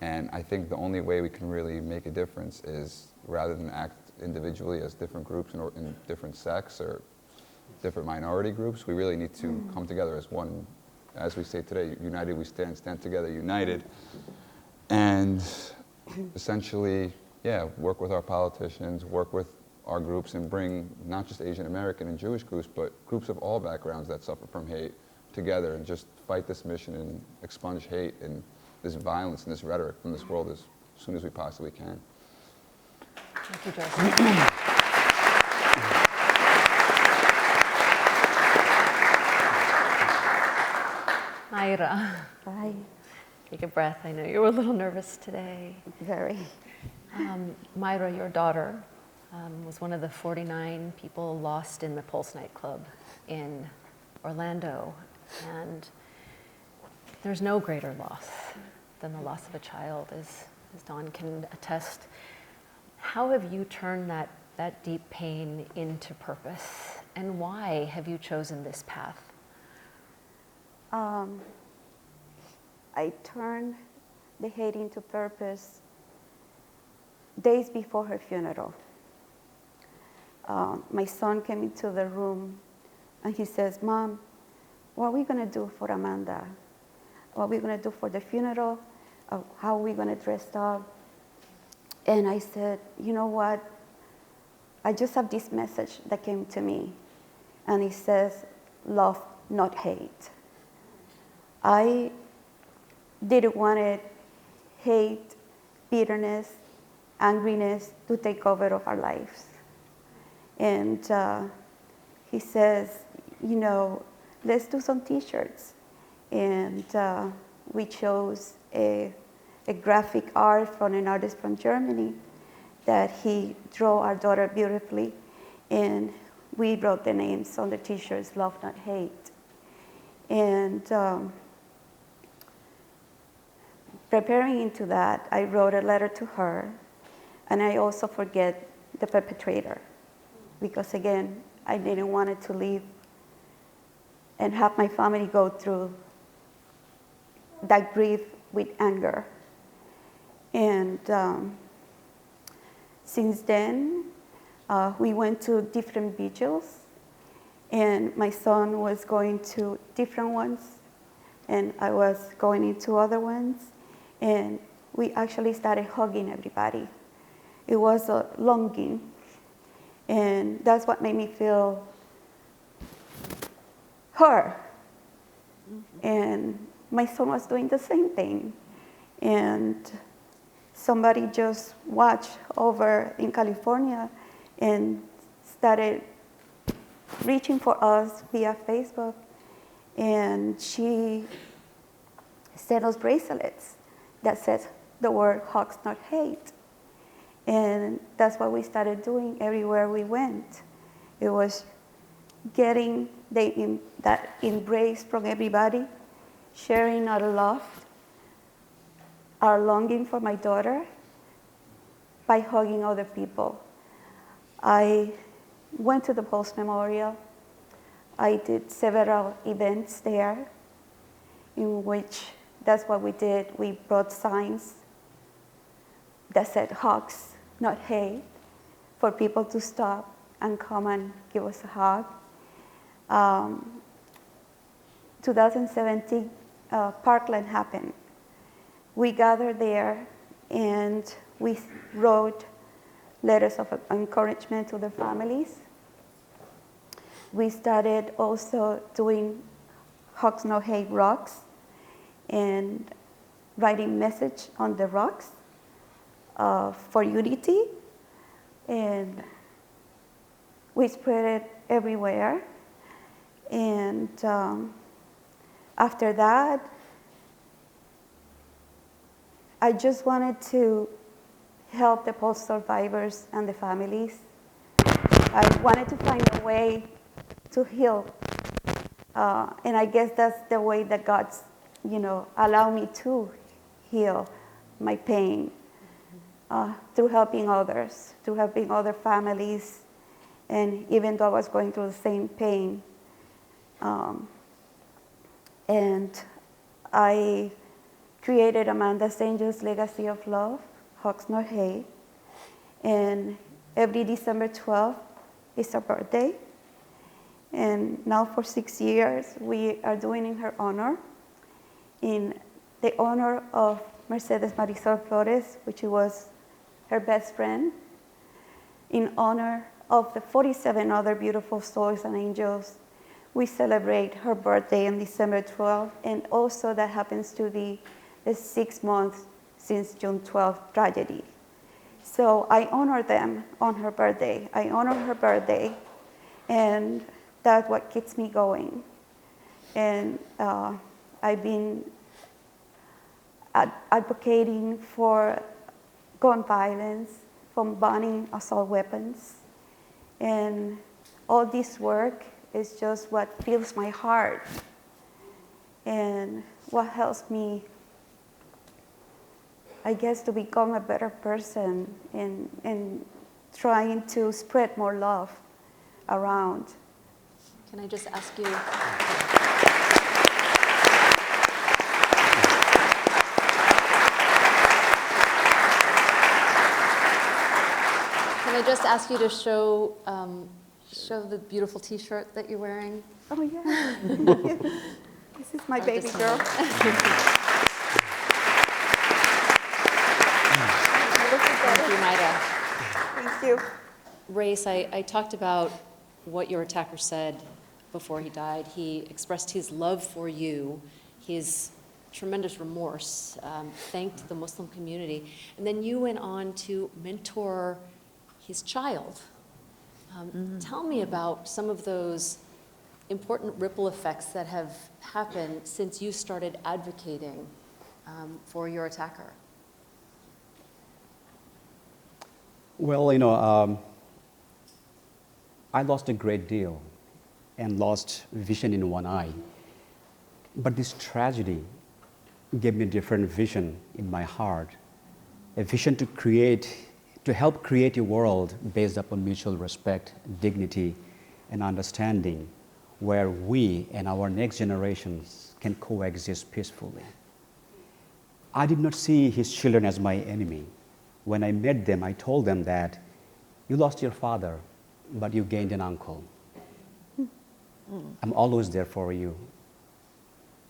And I think the only way we can really make a difference is, rather than act individually as different groups in different sects or different minority groups, we really need to come together as one. As we say today, united we stand, stand together united. And essentially, work with our politicians, work with our groups, and bring not just Asian American and Jewish groups, but groups of all backgrounds that suffer from hate together, and just fight this mission and expunge hate and this violence and this rhetoric from this world as soon as we possibly can. Thank you, Joseph. Mayra. Hi. Take a breath. I know you were a little nervous today. Very. Mayra, your daughter, was one of the 49 people lost in the Pulse nightclub in Orlando. And there's no greater loss than the loss of a child, as Dawn can attest. How have you turned that deep pain into purpose? And why have you chosen this path? I turned the hate into purpose days before her funeral. My son came into the room And he says, Mom, what are we going to do for Amanda? What are we going to do for the funeral? How are we going to dress up? And I said, you know what? I just have this message that came to me. And it says, love, not hate. I didn't want hate, bitterness, angriness to take over of our lives. And he says, you know, let's do some t-shirts. And we chose a graphic art from an artist from Germany that he drew our daughter beautifully. And we wrote the names on the t-shirts, Love, Not Hate. And preparing into that, I wrote a letter to her, and I also forget the perpetrator, because again, I didn't want it to leave and have my family go through that grief with anger. And since then, we went to different vigils, and my son was going to different ones, and I was going into other ones, and we actually started hugging everybody. It was a longing, and that's what made me feel her. And my son was doing the same thing. And somebody just watched over in California and started reaching for us via Facebook. And she sent us bracelets that says the word Hugs Not Hate. And that's what we started doing everywhere we went. It was getting that embrace from everybody, sharing our love, our longing for my daughter by hugging other people. I went to the Post Memorial. I did several events there in which that's what we did. We brought signs that said Hugs, Not Hate, for people to stop and come and give us a hug. 2017, Parkland happened. We gathered there and we wrote letters of encouragement to the families. We started also doing Hugs No Hate rocks and writing message on the rocks for unity, and we spread it everywhere. And after that, I just wanted to help the post survivors and the families. I wanted to find a way to heal. And I guess that's the way that God's, allowed me to heal my pain, through helping others, through helping other families. And even though I was going through the same pain, and I created Amanda's Angels Legacy of Love, Hugs Not Hate. And every December 12th is her birthday. And now for 6 years, we are doing in her honor, in the honor of Mercedes Marisol Flores, which was her best friend, in honor of the 47 other beautiful souls and angels. We celebrate her birthday on December 12th, and also that happens to be the 6 months since June 12th tragedy. So I honor them on her birthday. I honor her birthday, and that's what keeps me going. And I've been advocating for gun violence, from banning assault weapons. And all this work is just what fills my heart and what helps me, I guess, to become a better person and trying to spread more love around. Can I just ask you? Can I just ask you to show show the beautiful T-shirt that you're wearing? Oh, yeah. This is my baby girl. Thank you, Maida. Thank you. Race, I talked about what your attacker said before he died. He expressed his love for you, his tremendous remorse, thanked the Muslim community, and then you went on to mentor his child. Tell me about some of those important ripple effects that have happened since you started advocating for your attacker. Well, I lost a great deal and lost vision in one eye. But this tragedy gave me a different vision in my heart, a vision to help create a world based upon mutual respect, dignity, and understanding, where we and our next generations can coexist peacefully. I did not see his children as my enemy. When I met them, I told them that you lost your father, but you gained an uncle. I'm always there for you.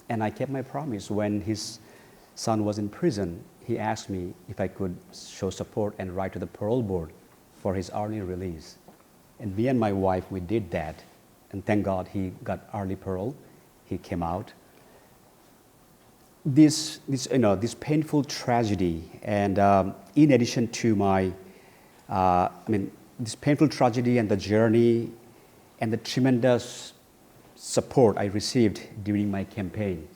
And I kept my promise. When his son was in prison, he asked me if I could show support and write to the parole board for his early release. And me and my wife, we did that. And thank God he got early parole. He came out. This painful tragedy, and in addition to this painful tragedy and the journey and the tremendous support I received during my campaign,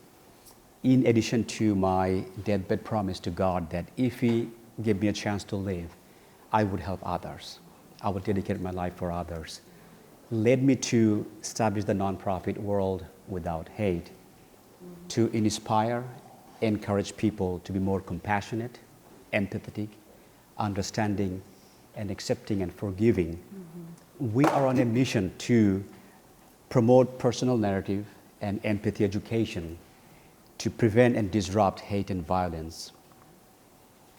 in addition to my deathbed promise to God that if He gave me a chance to live, I would help others. I would dedicate my life for others, led me to establish the nonprofit World Without Hate, to inspire, encourage people to be more compassionate, empathetic, understanding, and accepting and forgiving. We are on a mission to promote personal narrative and empathy education to prevent and disrupt hate and violence.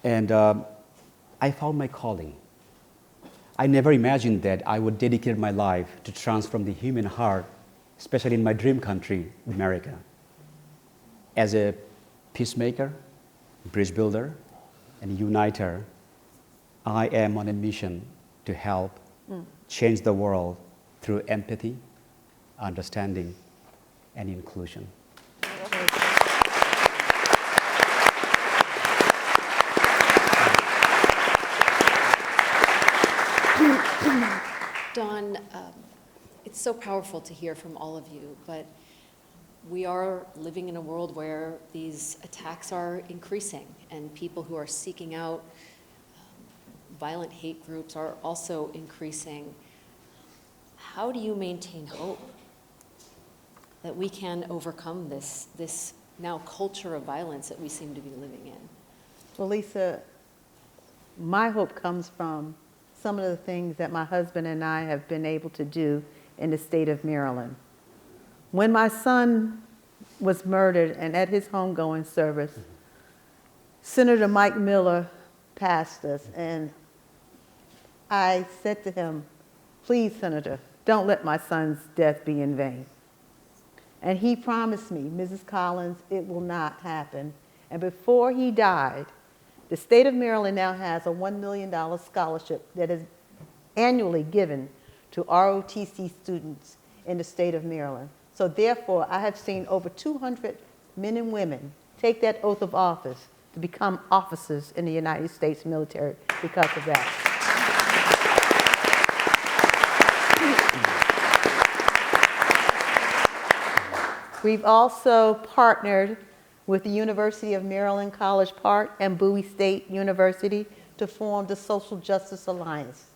And I found my calling. I never imagined that I would dedicate my life to transform the human heart, especially in my dream country, America. As a peacemaker, bridge builder, and uniter, I am on a mission to help change the world through empathy, understanding, and inclusion. Don, it's so powerful to hear from all of you, but we are living in a world where these attacks are increasing, and people who are seeking out violent hate groups are also increasing. How do you maintain hope that we can overcome this now culture of violence that we seem to be living in? Well, Lisa, my hope comes from some of the things that my husband and I have been able to do in the state of Maryland. When my son was murdered and at his homegoing service, Senator Mike Miller passed us, and I said to him, please, Senator, don't let my son's death be in vain. And he promised me, Mrs. Collins, it will not happen. And before he died, the state of Maryland now has a $1 million scholarship that is annually given to ROTC students in the state of Maryland. So therefore, I have seen over 200 men and women take that oath of office to become officers in the United States military because of that. We've also partnered with the University of Maryland College Park and Bowie State University to form the Social Justice Alliance.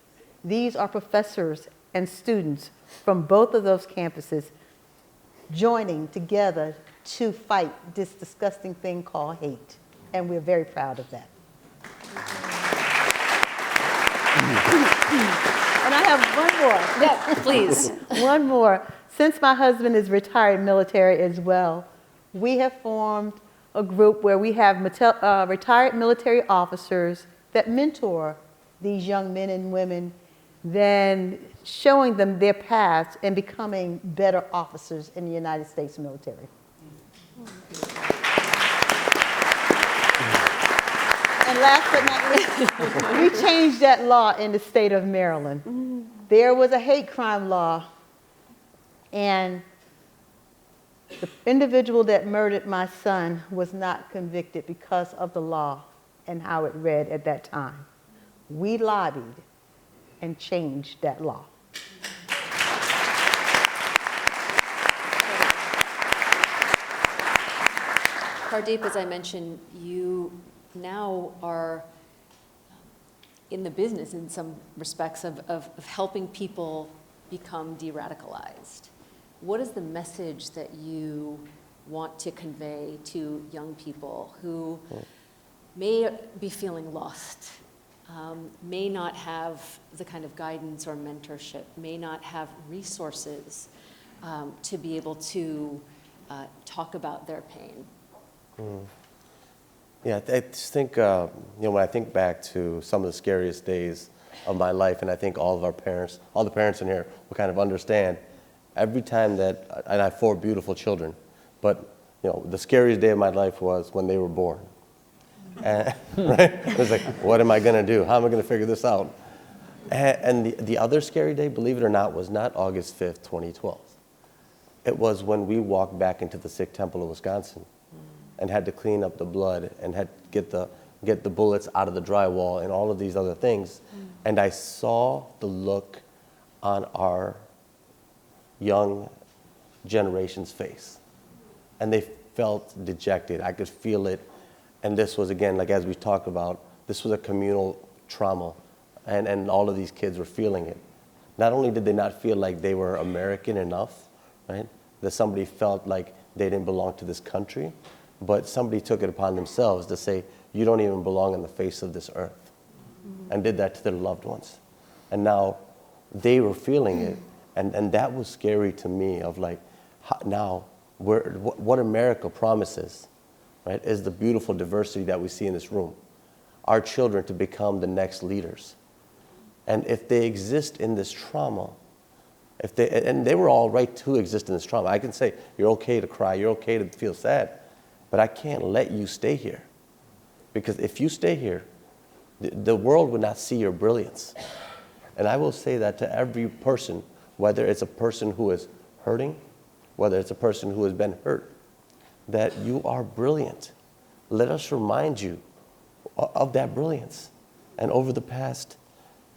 These are professors and students from both of those campuses joining together to fight this disgusting thing called hate. And we're very proud of that. And I have one more. Yeah, please. One more. Since my husband is retired military as well, we have formed a group where we have retired military officers that mentor these young men and women. Then showing them their paths and becoming better officers in the United States military. And last but not least, we changed that law in the state of Maryland. There was a hate crime law, and the individual that murdered my son was not convicted because of the law and how it read at that time. We lobbied and changed that law. Pardeep, as I mentioned, you now are in the business in some respects of helping people become de-radicalized. What is the message that you want to convey to young people who may be feeling lost, may not have the kind of guidance or mentorship, may not have resources to be able to talk about their pain? Yeah, I just think, when I think back to some of the scariest days of my life, and I think all of our parents, all the parents in here will kind of understand, every time that, and I have 4 beautiful children, but the scariest day of my life was when they were born. And, right? It was like, what am I going to do? How am I going to figure this out? And the other scary day, believe it or not, was not August 5th, 2012. It was when we walked back into the Sikh temple of Wisconsin and had to clean up the blood and had to get the bullets out of the drywall and all of these other things. And I saw the look on our young generation's face. And they felt dejected. I could feel it. And this was, again, like as we talked about, this was a communal trauma. And all of these kids were feeling it. Not only did they not feel like they were American enough, right, that somebody felt like they didn't belong to this country, but somebody took it upon themselves to say, you don't even belong on the face of this earth, and did that to their loved ones. And now they were feeling it, and that was scary to me, of like, now, what America promises, right, is the beautiful diversity that we see in this room. Our children to become the next leaders. And if they exist in this trauma, and they were all right to exist in this trauma. I can say, you're okay to cry, you're okay to feel sad, but I can't let you stay here. Because if you stay here, the world would not see your brilliance. And I will say that to every person, whether it's a person who is hurting, whether it's a person who has been hurt, that you are brilliant. Let us remind you of that brilliance. And over the past,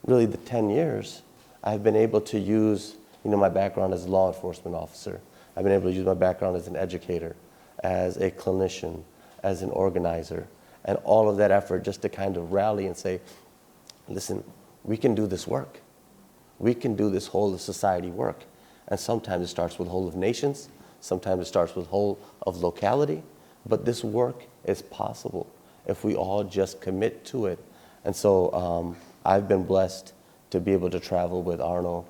really the 10 years, I've been able to use, my background as a law enforcement officer. I've been able to use my background as an educator, as a clinician, as an organizer, and all of that effort just to kind of rally and say, listen, we can do this work. We can do this whole of society work. And sometimes it starts with whole of nations, sometimes it starts with whole of locality, but this work is possible if we all just commit to it. And so I've been blessed to be able to travel with Arno,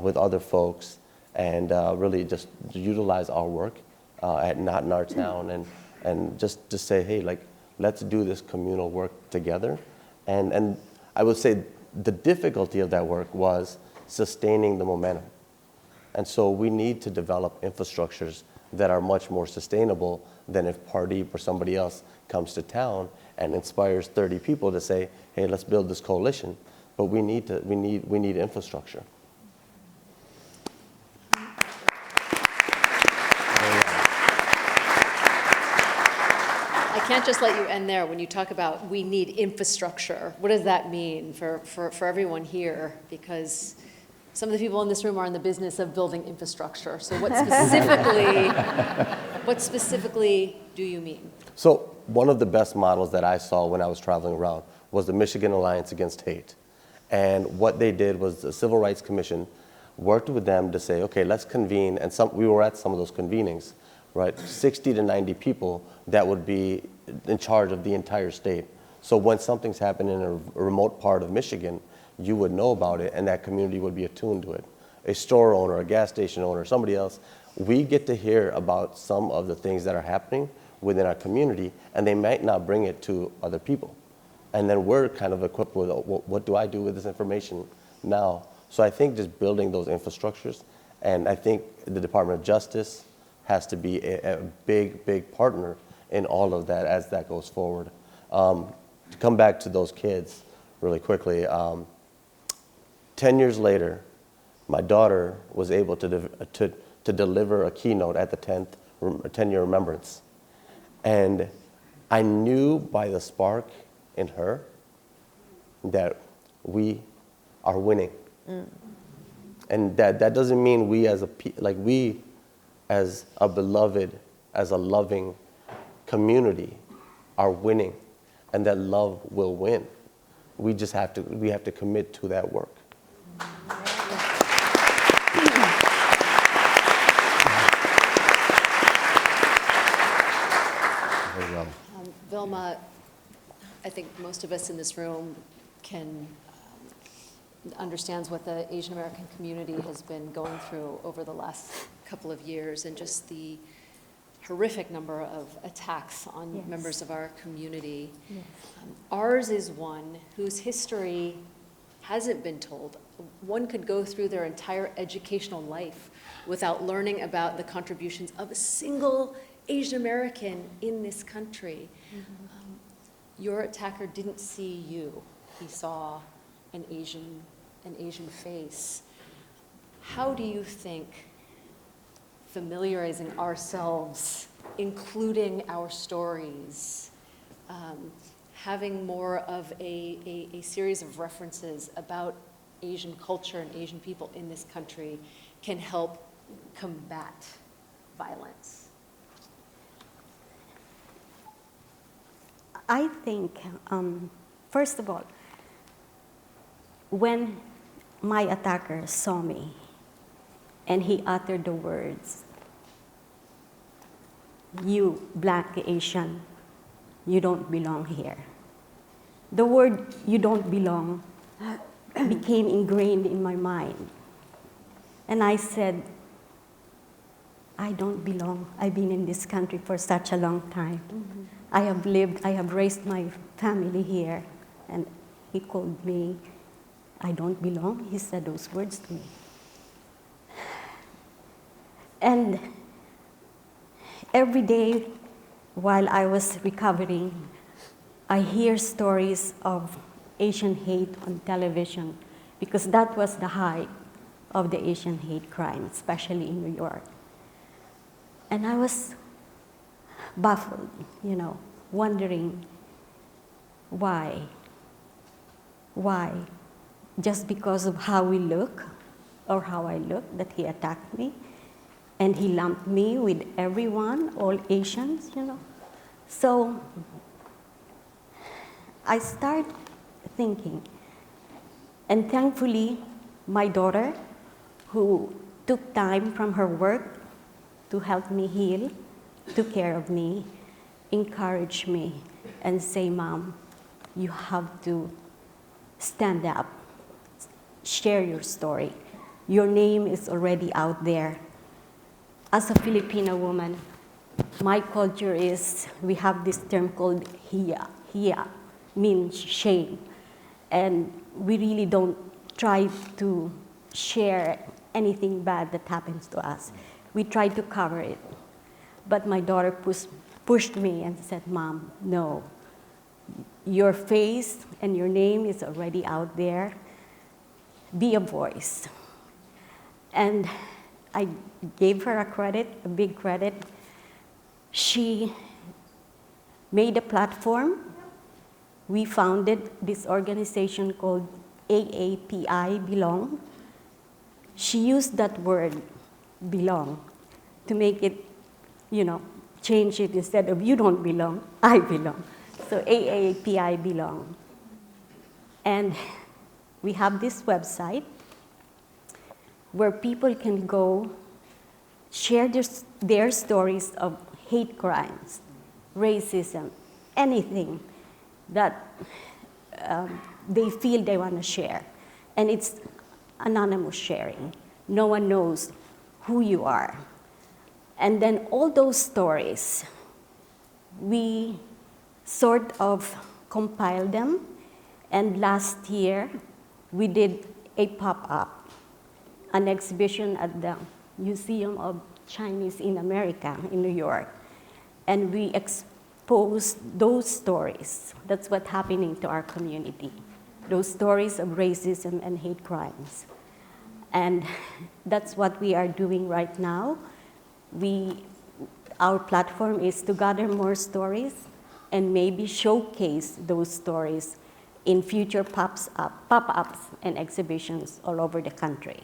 with other folks, and really just utilize our work at Not in Our Town, and just to say, hey, like, let's do this communal work together. And I would say the difficulty of that work was sustaining the momentum. And so we need to develop infrastructures that are much more sustainable than if Pardeep or somebody else comes to town and inspires 30 people to say, hey, let's build this coalition. But we need infrastructure. I can't just let you end there. When you talk about we need infrastructure, what does that mean for everyone here? Because some of the people in this room are in the business of building infrastructure. So what specifically do you mean? So one of the best models that I saw when I was traveling around was the Michigan Alliance Against Hate. And what they did was the Civil Rights Commission worked with them to say, okay, let's convene. And we were at some of those convenings, right? 60 to 90 people that would be in charge of the entire state. So when something's happening in a remote part of Michigan, you would know about it, and that community would be attuned to it. A store owner, a gas station owner, somebody else, we get to hear about some of the things that are happening within our community, and they might not bring it to other people. And then we're kind of equipped with, what do I do with this information now So I think just building those infrastructures, and I think the Department of Justice has to be a big, big partner in all of that as that goes forward. To come back to those kids really quickly, 10 years later, my daughter was able to deliver a keynote at the 10-year remembrance. And I knew by the spark in her that we are winning. And that doesn't mean we as a beloved, as a loving community are winning, and that love will win. We have to commit to that work. Vilma, I think most of us in this room can understands what the Asian American community has been going through over the last couple of years, and just the horrific number of attacks on members of our community. Ours is one whose history hasn't been told. One could go through their entire educational life without learning about the contributions of a single Asian American in this country. Your attacker didn't see you. He saw an Asian face. How do you think familiarizing ourselves, including our stories, having more of a series of references about Asian culture and Asian people in this country can help combat violence? I think, first of all, when my attacker saw me and he uttered the words, "You Black Asian, you don't belong here." The word "you don't belong" became ingrained in my mind. And I said, I don't belong. I've been in this country for such a long time. I have lived, I have raised my family here. And he called me, I don't belong. He said those words to me. And every day while I was recovering, I hear stories of Asian hate on television, because that was the height of the Asian hate crime, especially in New York. And I was baffled, wondering why. Why? Just because of how we look or how I look that he attacked me, and he lumped me with everyone, all Asians, So I start thinking, and thankfully my daughter, who took time from her work to help me heal, took care of me, encouraged me, and say, "Mom, you have to stand up, share your story. Your name is already out there." As a Filipino woman, my culture is, we have this term called hiya. Hiya means shame. And we really don't try to share anything bad that happens to us. We try to cover it. But my daughter pushed me and said, "Mom, no. Your face and your name is already out there. Be a voice." And I gave her a big credit. She made a platform. We founded this organization called AAPI Belong. She used that word, belong, to make it, change it. Instead of "you don't belong," I belong. So AAPI Belong. And we have this website where people can go share their stories of hate crimes, racism, anything that they feel they want to share. And it's anonymous sharing. No one knows who you are. And then all those stories, we sort of compile them. And last year, we did a pop-up an exhibition at the Museum of Chinese in America in New York. And we expose those stories. That's what's happening to our community. Those stories of racism and hate crimes. And that's what we are doing right now. Our platform is to gather more stories and maybe showcase those stories in future pop-ups and exhibitions all over the country.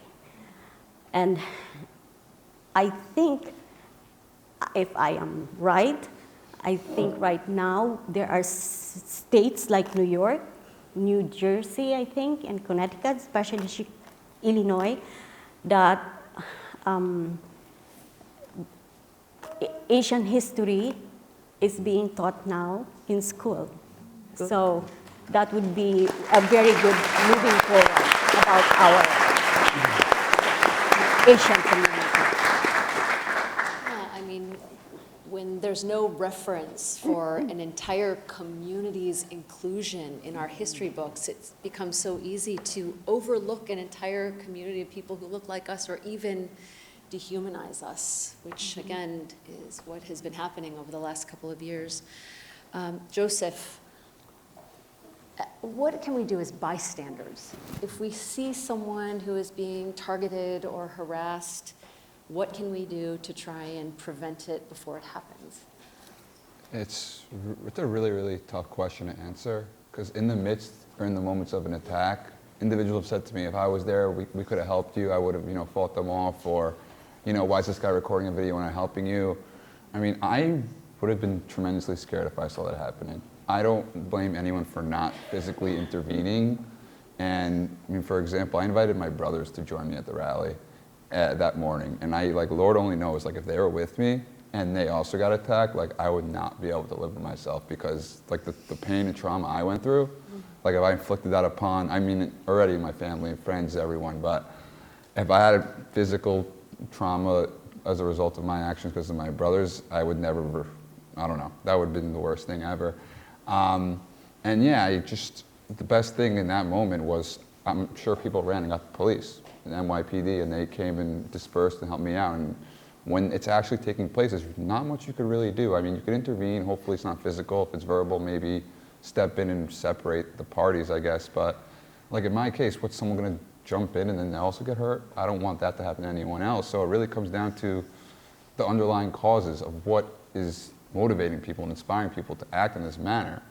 And I think, if I am right, I think right now there are states like New York, New Jersey, I think, and Connecticut, especially Illinois, that Asian history is being taught now in school. So that would be a very good moving forward about our Asian community. Yeah, I mean, when there's no reference for an entire community's inclusion in our history books, it becomes so easy to overlook an entire community of people who look like us, or even dehumanize us, which again is what has been happening over the last couple of years. Joseph, what can we do as bystanders? If we see someone who is being targeted or harassed, what can we do to try and prevent it before it happens? It's a really, really tough question to answer, because in the midst or in the moments of an attack, individuals have said to me, if I was there, we could have helped you. I would have, fought them off, or, why is this guy recording a video and not helping you? I mean, I would have been tremendously scared if I saw that happening. I don't blame anyone for not physically intervening. And I mean, for example, I invited my brothers to join me at the rally that morning. And Lord only knows, if they were with me and they also got attacked, I would not be able to live with myself, because the pain and trauma I went through, if I inflicted that upon, already my family and friends, everyone, but if I had a physical trauma as a result of my actions because of my brothers, I would never, I don't know, that would have been the worst thing ever. And yeah, the best thing in that moment was, I'm sure people ran and got the police and NYPD, and they came and dispersed and helped me out. And when it's actually taking place, there's not much you could really do. I mean, you could intervene, hopefully it's not physical. If it's verbal, maybe step in and separate the parties, I guess. But in my case, what's someone gonna jump in and then they also get hurt? I don't want that to happen to anyone else. So it really comes down to the underlying causes of what is motivating people and inspiring people to act in this manner.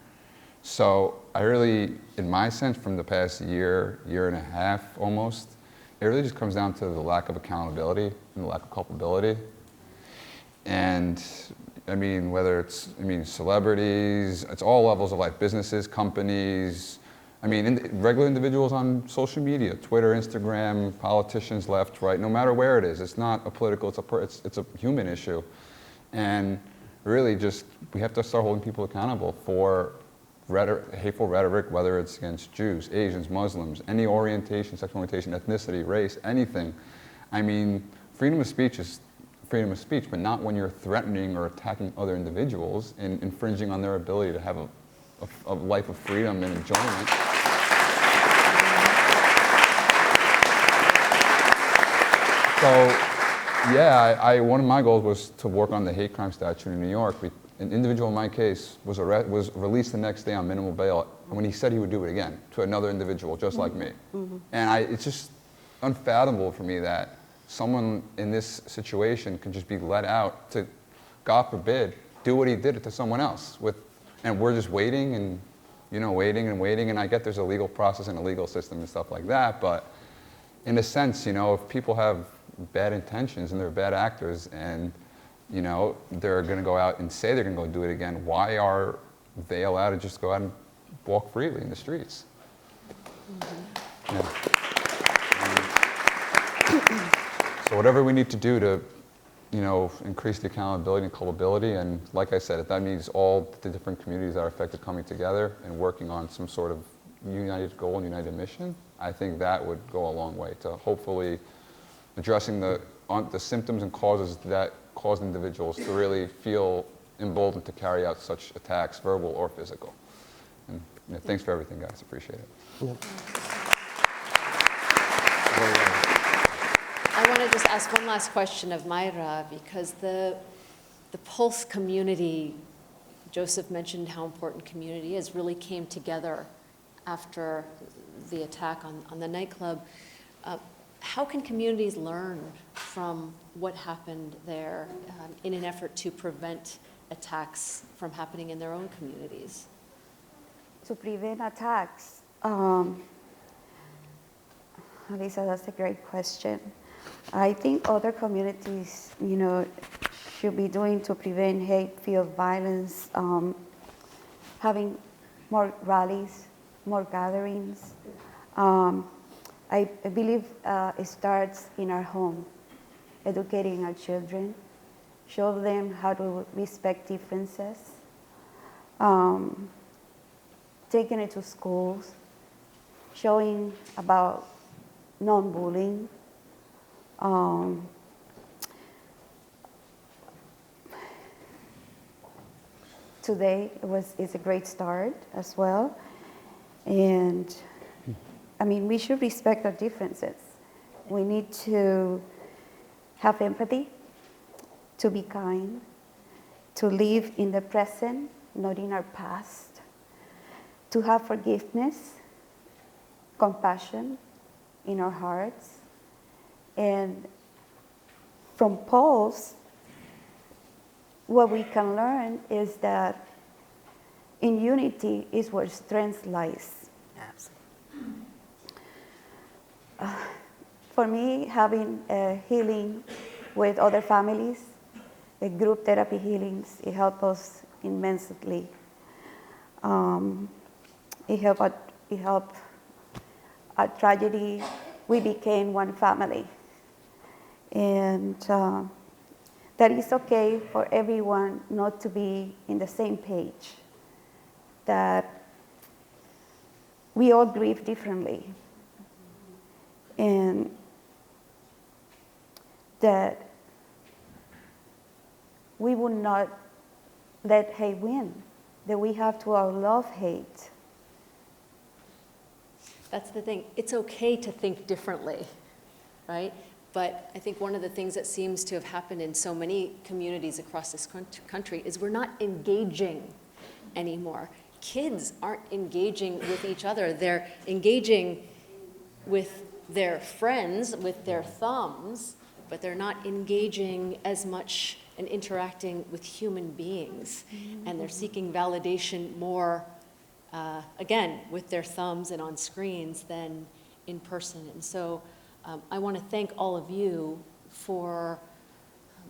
So I really, in my sense, from the past year and a half almost, it really just comes down to the lack of accountability and the lack of culpability. And I mean, whether it's, celebrities, it's all levels of life, businesses, companies, regular individuals on social media, Twitter, Instagram, politicians, left, right, no matter where it is. It's not a political, it's a human issue. And really we have to start holding people accountable for hateful rhetoric, whether it's against Jews, Asians, Muslims, any orientation, sexual orientation, ethnicity, race, anything. Freedom of speech is freedom of speech, but not when you're threatening or attacking other individuals and infringing on their ability to have a life of freedom and enjoyment. So, yeah, one of my goals was to work on the hate crime statute in New York. An individual in my case was released the next day on minimal bail when he said he would do it again to another individual just like me. Mm-hmm. And it's just unfathomable for me that someone in this situation can just be let out to, God forbid, do what he did to someone else. And we're just waiting and, waiting and waiting. And I get there's a legal process and a legal system and stuff like that. But in a sense, if people have bad intentions and they're bad actors and, they're going to go out and say they're going to go do it again, why are they allowed to just go out and walk freely in the streets? Mm-hmm. Yeah. So whatever we need to do to, increase the accountability and culpability, and like I said, if that means all the different communities that are affected coming together and working on some sort of united goal and united mission, I think that would go a long way to hopefully addressing the symptoms and causes that cause individuals to really feel emboldened to carry out such attacks, verbal or physical. And thanks for everything, guys. Appreciate it. Yeah. just ask one last question of Mayra, because the Pulse community, Joseph mentioned how important community is, really came together after the attack on the nightclub. How can communities learn from what happened there in an effort to prevent attacks from happening in their own communities? To prevent attacks, Lisa, that's a great question. I think other communities, should be doing to prevent hate-filled violence, having more rallies, more gatherings. I believe it starts in our home, educating our children, show them how to respect differences, taking it to schools, showing about non-bullying. Today is a great start as well. And we should respect our differences. We need to have empathy, to be kind, to live in the present, not in our past, to have forgiveness, compassion in our hearts. And from Pulse, what we can learn is that in unity is where strength lies. For me, having healing with other families, the group therapy healings, it helped us immensely. It helped our tragedy. We became one family. And that it's okay for everyone not to be in the same page, that we all grieve differently, and that we would not let hate win, that we have to outlove hate. That's the thing. It's okay to think differently, right? But I think one of the things that seems to have happened in so many communities across this country is we're not engaging anymore. Kids aren't engaging with each other. They're engaging with their friends, with their thumbs, but they're not engaging as much and interacting with human beings. And they're seeking validation more, again, with their thumbs and on screens than in person. And so I want to thank all of you for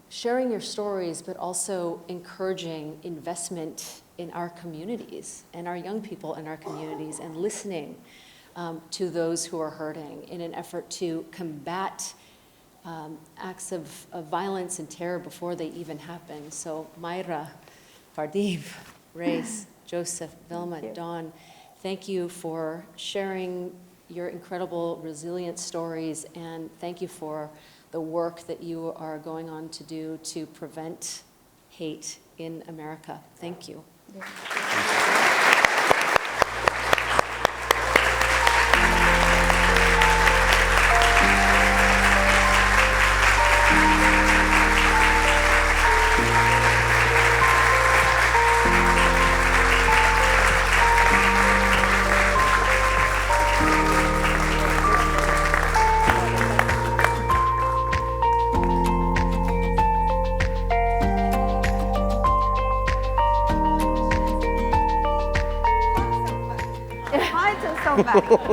sharing your stories, but also encouraging investment in our communities and our young people in our communities, and listening to those who are hurting in an effort to combat acts of violence and terror before they even happen. So Mayra, Pardeep, Race, Joseph, Vilma, Dawn, thank you for sharing your incredible resilient stories, and thank you for the work that you are going on to do to prevent hate in America. Thank you.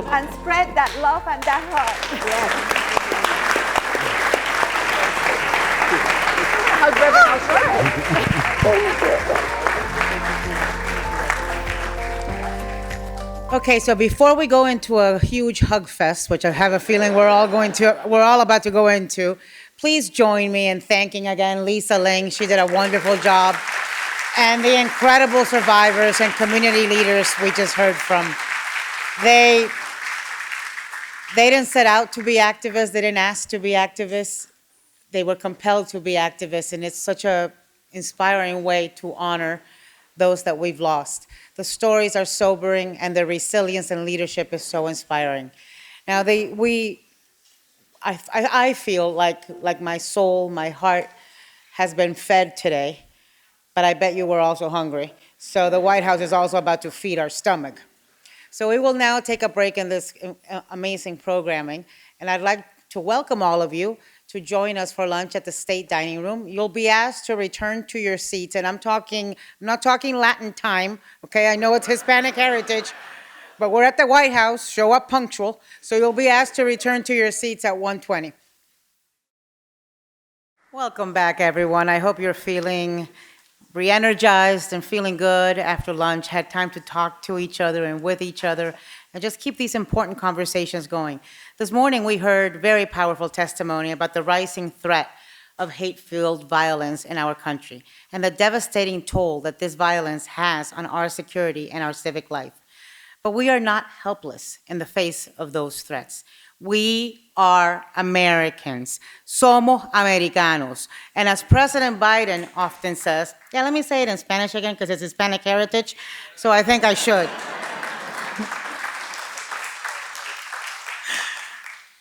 And spread that love and that heart. Yes. Okay, so before we go into a huge hug fest, which I have a feeling we're all about to go into, please join me in thanking again Lisa Ling. She did a wonderful job. And the incredible survivors and community leaders we just heard from. They didn't set out to be activists. They didn't ask to be activists. They were compelled to be activists, and it's such an inspiring way to honor those that we've lost. The stories are sobering, and their resilience and leadership is so inspiring. Now, I feel like my soul, my heart has been fed today, but I bet you we're also hungry. So the White House is also about to feed our stomach. So we will now take a break in this amazing programming, and I'd like to welcome all of you to join us for lunch at the State Dining Room. You'll be asked to return to your seats, and I'm not talking Latin time, okay? I know it's Hispanic heritage, but we're at the White House, show up punctual, so you'll be asked to return to your seats at 1:20. Welcome back, everyone. I hope you're feeling re-energized and feeling good after lunch, had time to talk to each other and with each other, and just keep these important conversations going. This morning, we heard very powerful testimony about the rising threat of hate-filled violence in our country and the devastating toll that this violence has on our security and our civic life. But we are not helpless in the face of those threats. We are Americans. Somos americanos. And as President Biden often says, yeah, let me say it in Spanish again because it's Hispanic heritage, so I think I should.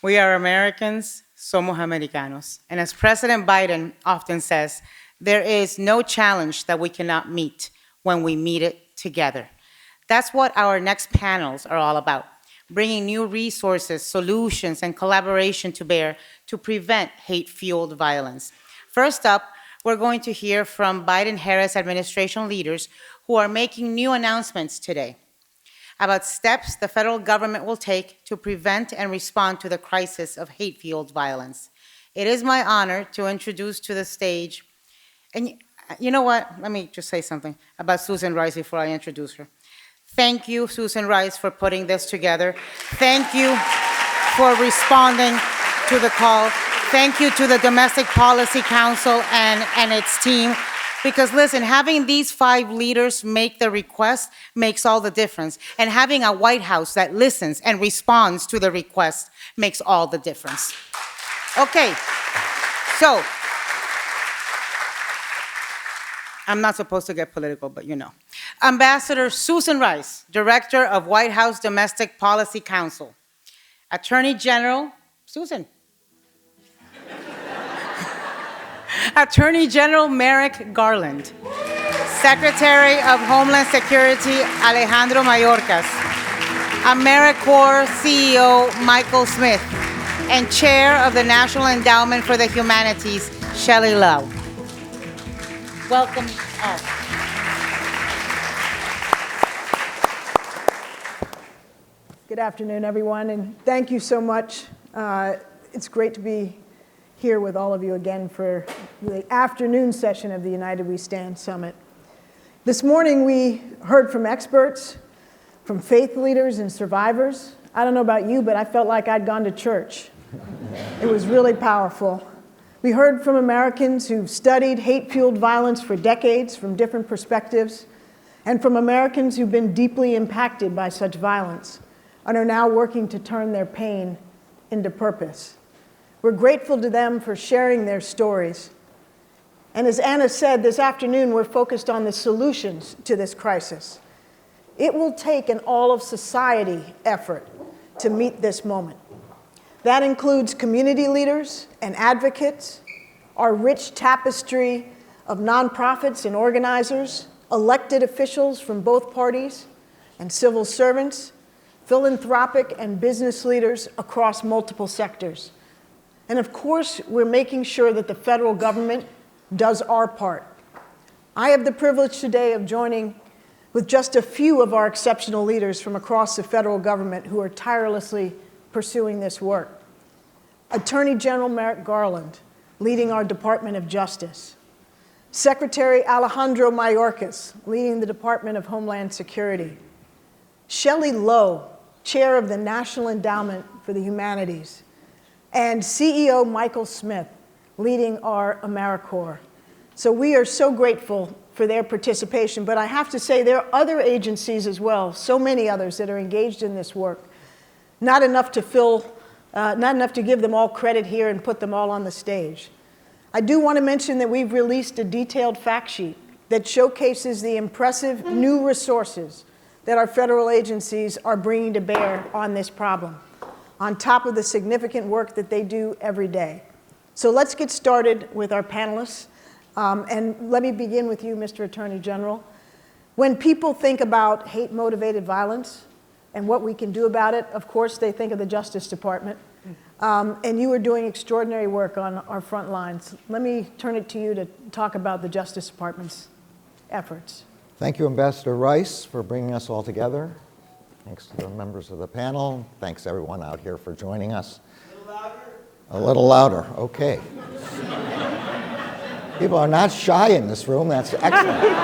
We are Americans, somos americanos. And as President Biden often says, there is no challenge that we cannot meet when we meet it together. That's what our next panels are all about, bringing new resources, solutions, and collaboration to bear to prevent hate-fueled violence. First up, we're going to hear from Biden-Harris administration leaders who are making new announcements today about steps the federal government will take to prevent and respond to the crisis of hate-fueled violence. It is my honor to introduce to the stage, and you know what? Let me just say something about Susan Rice before I introduce her. Thank you, Susan Rice, for putting this together. Thank you for responding to the call. Thank you to the Domestic Policy Council and its team. Because listen, having these 5 leaders make the request makes all the difference. And having a White House that listens and responds to the request makes all the difference. Okay, so I'm not supposed to get political, but you know. Ambassador Susan Rice, Director of White House Domestic Policy Council. Attorney General, Susan. Attorney General Merrick Garland. Secretary of Homeland Security Alejandro Mayorkas. AmeriCorps CEO Michael Smith. And Chair of the National Endowment for the Humanities, Shelley Lau. Welcome all. Good afternoon, everyone, and thank you so much. It's great to be here with all of you again for the afternoon session of the United We Stand Summit. This morning, we heard from experts, from faith leaders and survivors. I don't know about you, but I felt like I'd gone to church. It was really powerful. We heard from Americans who've studied hate-fueled violence for decades from different perspectives, and from Americans who've been deeply impacted by such violence and are now working to turn their pain into purpose. We're grateful to them for sharing their stories. And as Anna said, this afternoon we're focused on the solutions to this crisis. It will take an all-of-society effort to meet this moment. That includes community leaders and advocates, our rich tapestry of nonprofits and organizers, elected officials from both parties, and civil servants, philanthropic and business leaders across multiple sectors. And of course, we're making sure that the federal government does our part. I have the privilege today of joining with just a few of our exceptional leaders from across the federal government who are tirelessly pursuing this work. Attorney General Merrick Garland, leading our Department of Justice. Secretary Alejandro Mayorkas, leading the Department of Homeland Security. Shelley Lowe, Chair of the National Endowment for the Humanities. And CEO Michael Smith, leading our AmeriCorps. So we are so grateful for their participation, but I have to say there are other agencies as well, so many others that are engaged in this work. Not enough to give them all credit here and put them all on the stage. I do want to mention that we've released a detailed fact sheet that showcases the impressive new resources that our federal agencies are bringing to bear on this problem. on top of the significant work that they do every day. So let's get started with our panelists. And let me begin with you, Mr. Attorney General. When people think about hate-motivated violence and what we can do about it, of course, they think of the Justice Department. And you are doing extraordinary work on our front lines. Let me turn it to you to talk about the Justice Department's efforts. Thank you, Ambassador Rice, for bringing us all together. Thanks to the members of the panel. Thanks everyone out here for joining us. A little louder, okay. People are not shy in this room, that's excellent.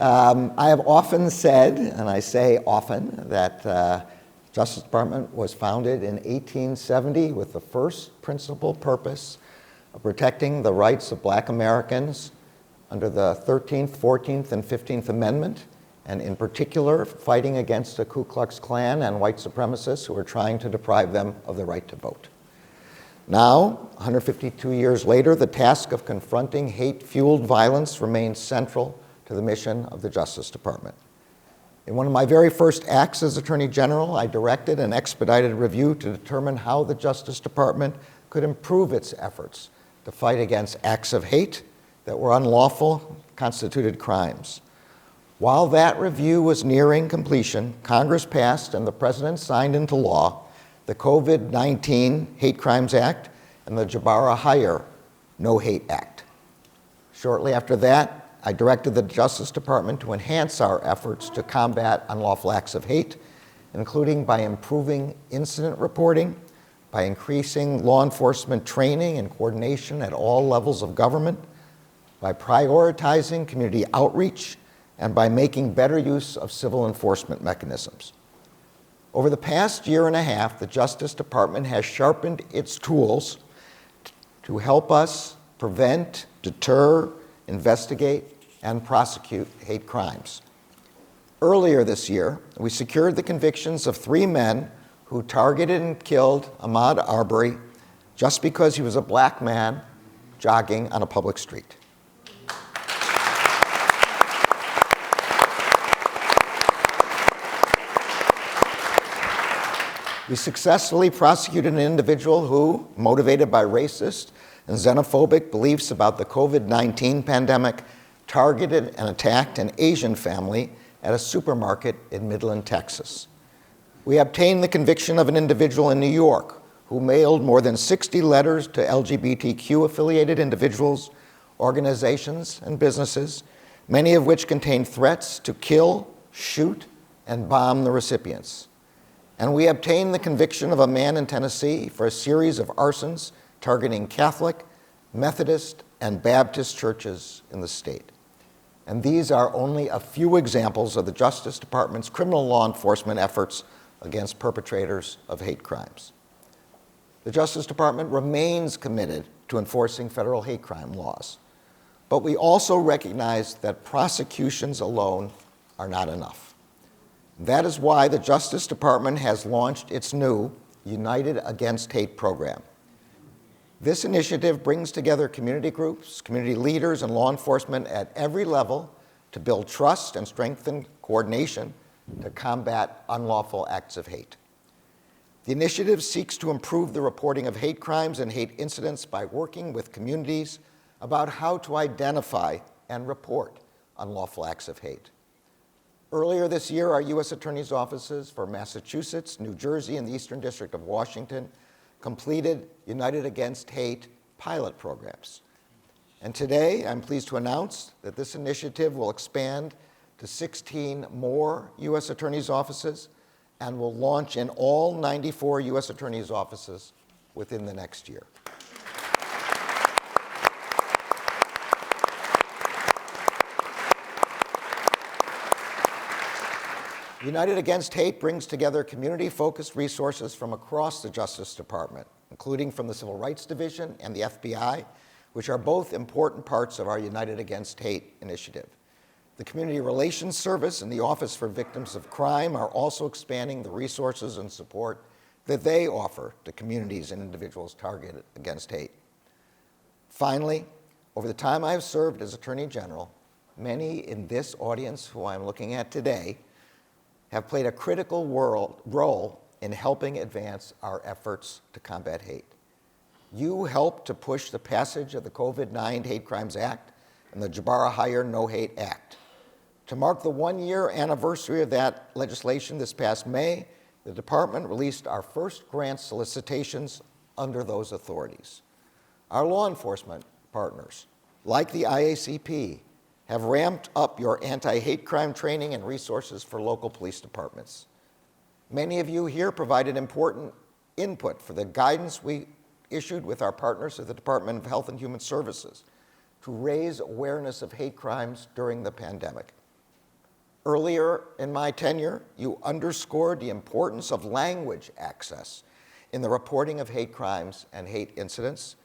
I have often said, and I say often, that Justice Department was founded in 1870 with the first principal purpose of protecting the rights of Black Americans under the 13th, 14th, and 15th Amendment, and in particular, fighting against the Ku Klux Klan and white supremacists who were trying to deprive them of the right to vote. Now, 152 years later, the task of confronting hate-fueled violence remains central to the mission of the Justice Department. In one of my very first acts as Attorney General, I directed an expedited review to determine how the Justice Department could improve its efforts to fight against acts of hate that were unlawful, constituted crimes. While that review was nearing completion, Congress passed and the President signed into law the COVID-19 Hate Crimes Act and the Jabara Hire No Hate Act. Shortly after that, I directed the Justice Department to enhance our efforts to combat unlawful acts of hate, including by improving incident reporting, by increasing law enforcement training and coordination at all levels of government, by prioritizing community outreach, and by making better use of civil enforcement mechanisms. Over the past year and a half, the Justice Department has sharpened its tools to help us prevent, deter, investigate, and prosecute hate crimes. Earlier this year, we secured the convictions of 3 men who targeted and killed Ahmaud Arbery just because he was a Black man jogging on a public street. We successfully prosecuted an individual who, motivated by racist and xenophobic beliefs about the COVID-19 pandemic, targeted and attacked an Asian family at a supermarket in Midland, Texas. We obtained the conviction of an individual in New York who mailed more than 60 letters to LGBTQ-affiliated individuals, organizations, and businesses, many of which contained threats to kill, shoot, and bomb the recipients. And we obtained the conviction of a man in Tennessee for a series of arsons targeting Catholic, Methodist, and Baptist churches in the state. And these are only a few examples of the Justice Department's criminal law enforcement efforts against perpetrators of hate crimes. The Justice Department remains committed to enforcing federal hate crime laws, but we also recognize that prosecutions alone are not enough. That is why the Justice Department has launched its new United Against Hate program. This initiative brings together community groups, community leaders, and law enforcement at every level to build trust and strengthen coordination to combat unlawful acts of hate. The initiative seeks to improve the reporting of hate crimes and hate incidents by working with communities about how to identify and report unlawful acts of hate. Earlier this year, our U.S. Attorney's offices for Massachusetts, New Jersey, and the Eastern District of Washington completed United Against Hate pilot programs. And today, I'm pleased to announce that this initiative will expand to 16 more U.S. Attorney's offices and will launch in all 94 U.S. Attorney's offices within the next year. United Against Hate brings together community-focused resources from across the Justice Department, including from the Civil Rights Division and the FBI, which are both important parts of our United Against Hate initiative. The Community Relations Service and the Office for Victims of Crime are also expanding the resources and support that they offer to communities and individuals targeted against hate. Finally, over the time I have served as Attorney General, many in this audience who I'm looking at today have played a critical role in helping advance our efforts to combat hate. You helped to push the passage of the COVID-9 Hate Crimes Act and the Jabara Hire No Hate Act. To mark the one-year anniversary of that legislation this past May, the department released our first grant solicitations under those authorities. Our law enforcement partners, like the IACP, have ramped up your anti-hate crime training and resources for local police departments. Many of you here provided important input for the guidance we issued with our partners at the Department of Health and Human Services to raise awareness of hate crimes during the pandemic. Earlier in my tenure, you underscored the importance of language access in the reporting of hate crimes and hate incidents.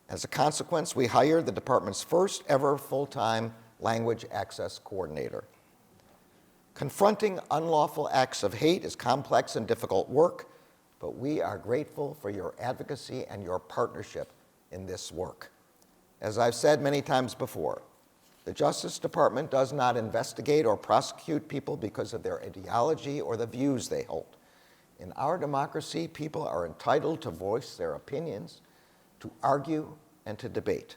As a consequence, we hired the department's first ever full-time language access coordinator. Confronting unlawful acts of hate is complex and difficult work, but we are grateful for your advocacy and your partnership in this work. As I've said many times before, the Justice Department does not investigate or prosecute people because of their ideology or the views they hold. In our democracy, people are entitled to voice their opinions, to argue, and to debate.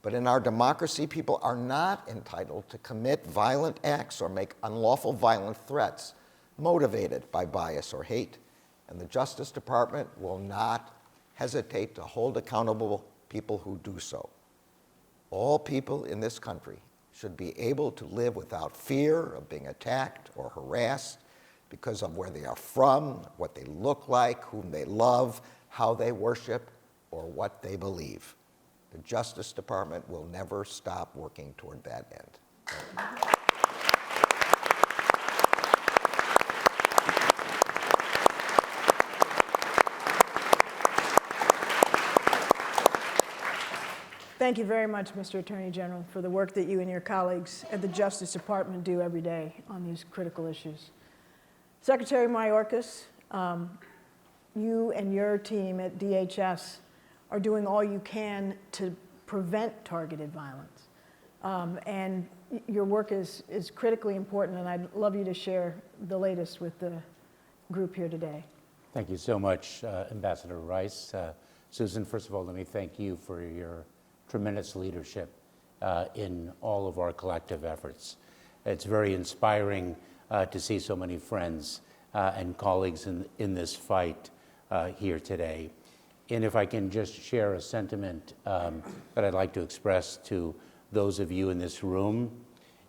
But in our democracy, people are not entitled to commit violent acts or make unlawful violent threats motivated by bias or hate. And the Justice Department will not hesitate to hold accountable people who do so. All people in this country should be able to live without fear of being attacked or harassed because of where they are from, what they look like, whom they love, how they worship, or what they believe. The Justice Department will never stop working toward that end. Thank you very much, Mr. Attorney General, for the work that you and your colleagues at the Justice Department do every day on these critical issues. Secretary Mayorkas, you and your team at DHS are doing all you can to prevent targeted violence. And your work is critically important, and I'd love you to share the latest with the group here today. Thank you so much, Ambassador Rice. Susan, first of all, let me thank you for your tremendous leadership in all of our collective efforts. It's very inspiring to see so many friends and colleagues in this fight here today. And if I can just share a sentiment that I'd like to express to those of you in this room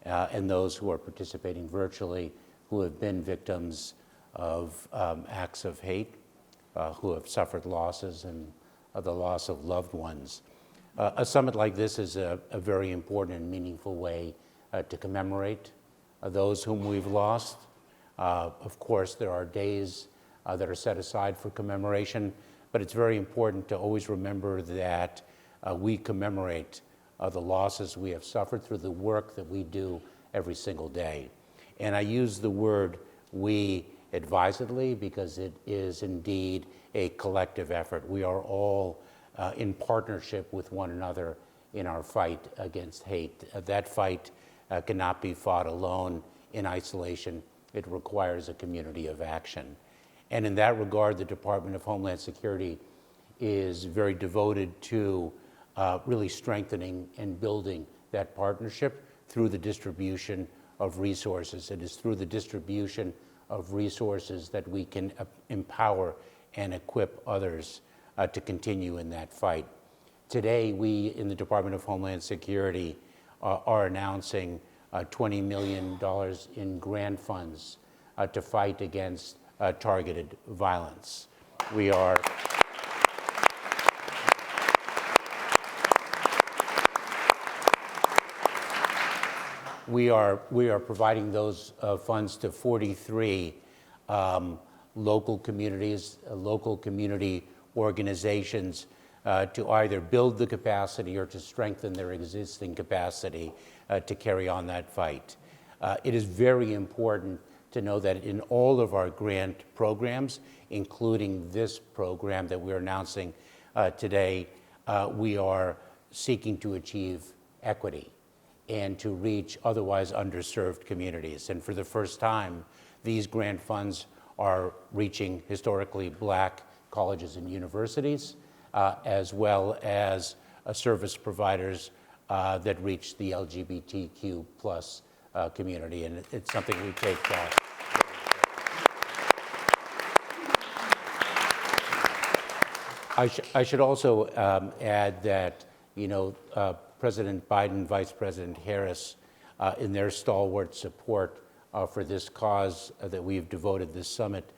and those who are participating virtually who have been victims of acts of hate, who have suffered losses and the loss of loved ones. A summit like this is a very important and meaningful way to commemorate those whom we've lost. Of course, there are days that are set aside for commemoration, but it's very important to always remember that we commemorate the losses we have suffered through the work that we do every single day. And I use the word we advisedly because it is indeed a collective effort. We are all in partnership with one another in our fight against hate. That fight cannot be fought alone in isolation. It requires a community of action. And in that regard, the Department of Homeland Security is very devoted to really strengthening and building that partnership through the distribution of resources. It is through the distribution of resources that we can empower and equip others to continue in that fight. Today, we in the Department of Homeland Security are announcing $20 million in grant funds to fight against targeted violence. We are providing those funds to 43 local communities, local community organizations to either build the capacity or to strengthen their existing capacity to carry on that fight. It is very important to know that in all of our grant programs, including this program that we're announcing today, we are seeking to achieve equity. and to reach otherwise underserved communities. And for the first time, these grant funds are reaching historically Black colleges and universities, as well as service providers that reach the LGBTQ plus community. And it's something we take I should also add that, President Biden, Vice President Harris, in their stalwart support for this cause that we've devoted this summit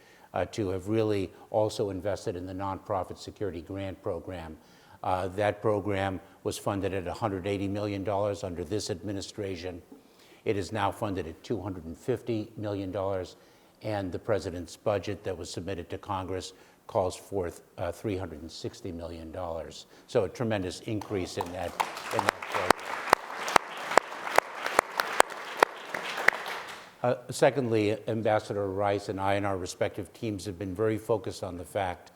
to, have really also invested in the Nonprofit Security Grant Program. That program was funded at $180 million under this administration. It is now funded at $250 million, and the president's budget that was submitted to Congress calls for $360 million. So a tremendous increase in that program. Secondly, Ambassador Rice and I and our respective teams have been very focused on the fact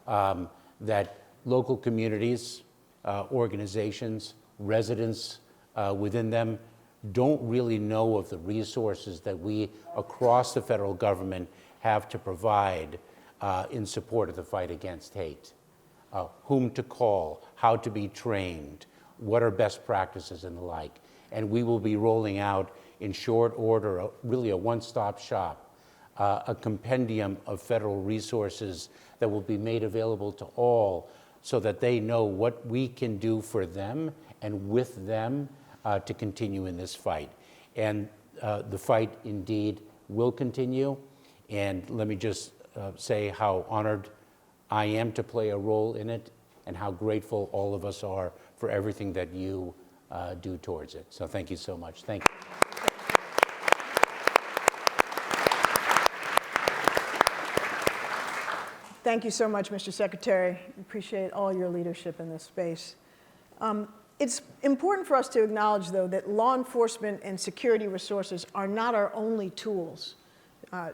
that local communities, organizations, residents within them don't really know of the resources that we across the federal government have to provide in support of the fight against hate. Whom to call, how to be trained, what are best practices and the like. And we will be rolling out in short order, really a one-stop shop, a compendium of federal resources that will be made available to all so that they know what we can do for them and with them to continue in this fight. And the fight indeed will continue. And let me just say how honored I am to play a role in it and how grateful all of us are for everything that you do towards it. So thank you so much. Thank you. Thank you so much, Mr. Secretary. Appreciate all your leadership in this space. It's important for us to acknowledge, though, that law enforcement and security resources are not our only tools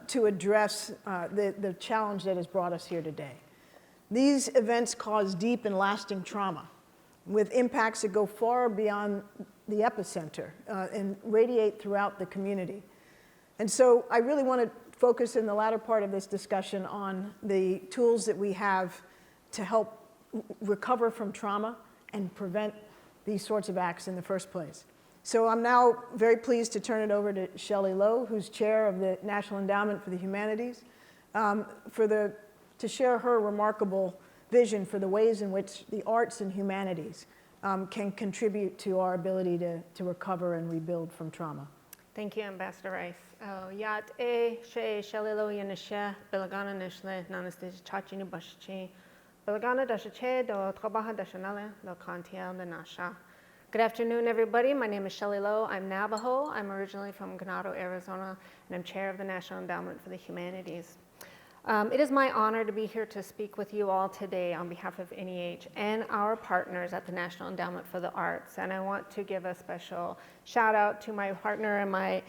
to address the challenge that has brought us here today. These events cause deep and lasting trauma with impacts that go far beyond the epicenter and radiate throughout the community. And so I really want to focus in the latter part of this discussion on the tools that we have to help recover from trauma and prevent these sorts of acts in the first place. So I'm now very pleased to turn it over to Shelley Lowe, who's chair of the National Endowment for the Humanities, to share her remarkable vision for the ways in which the arts and humanities can contribute to our ability to recover and rebuild from trauma. Thank you, Ambassador Rice. Yat e she Shelley Lowe yanisha belagana nishle nanestij chachini bashchi belagana dashache do trabaja dashanale do kantia de nasha. Good afternoon, everybody. My name is Shelley Lowe. I'm Navajo. I'm originally from Ganado, Arizona, and I'm chair of the National Endowment for the Humanities. It is my honor to be here to speak with you all today on behalf of NEH and our partners at the National Endowment for the Arts. And I want to give a special shout out to my partner and my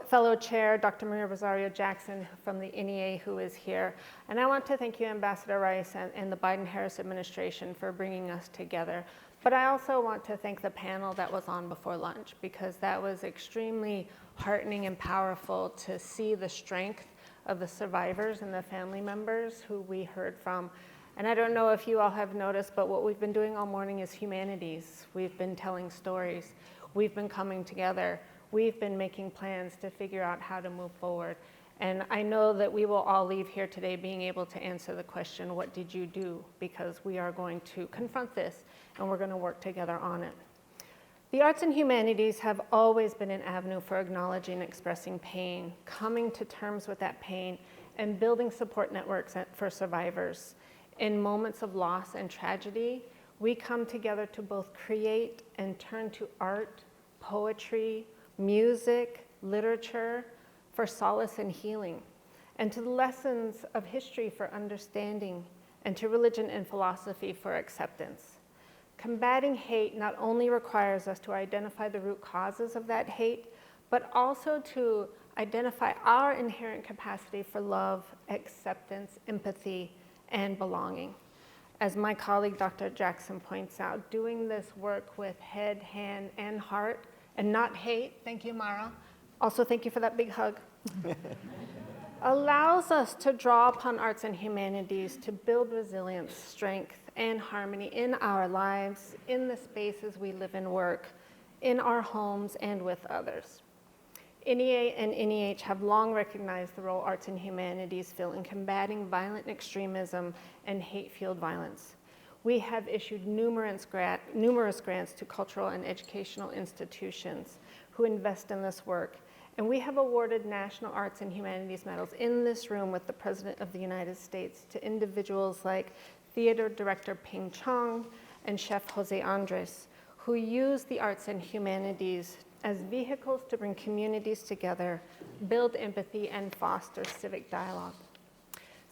fellow chair, Dr. Maria Rosario Jackson from the NEA, who is here. And I want to thank you, Ambassador Rice and the Biden-Harris administration for bringing us together. But I also want to thank the panel that was on before lunch, because that was extremely heartening and powerful to see the strength of the survivors and the family members who we heard from. And I don't know if you all have noticed, but what we've been doing all morning is humanities. We've been telling stories. We've been coming together. We've been making plans to figure out how to move forward. And I know that we will all leave here today being able to answer the question, what did you do? Because we are going to confront this and we're going to work together on it. The arts and humanities have always been an avenue for acknowledging and expressing pain, coming to terms with that pain, and building support networks for survivors. In moments of loss and tragedy, we come together to both create and turn to art, poetry, music, literature for solace and healing, and to the lessons of history for understanding, and to religion and philosophy for acceptance. Combating hate not only requires us to identify the root causes of that hate, but also to identify our inherent capacity for love, acceptance, empathy, and belonging. As my colleague, Dr. Jackson, points out, doing this work with head, hand, and heart and not hate, thank you, Mara. Also, thank you for that big hug. Allows us to draw upon arts and humanities to build resilience, strength, and harmony in our lives, in the spaces we live and work, in our homes, and with others. NEA and NEH have long recognized the role arts and humanities fill in combating violent extremism and hate-fueled violence. We have issued numerous grants to cultural and educational institutions who invest in this work, and we have awarded National Arts and Humanities medals in this room with the President of the United States to individuals like theater director Ping Chong and chef Jose Andres, who use the arts and humanities as vehicles to bring communities together, build empathy, and foster civic dialogue.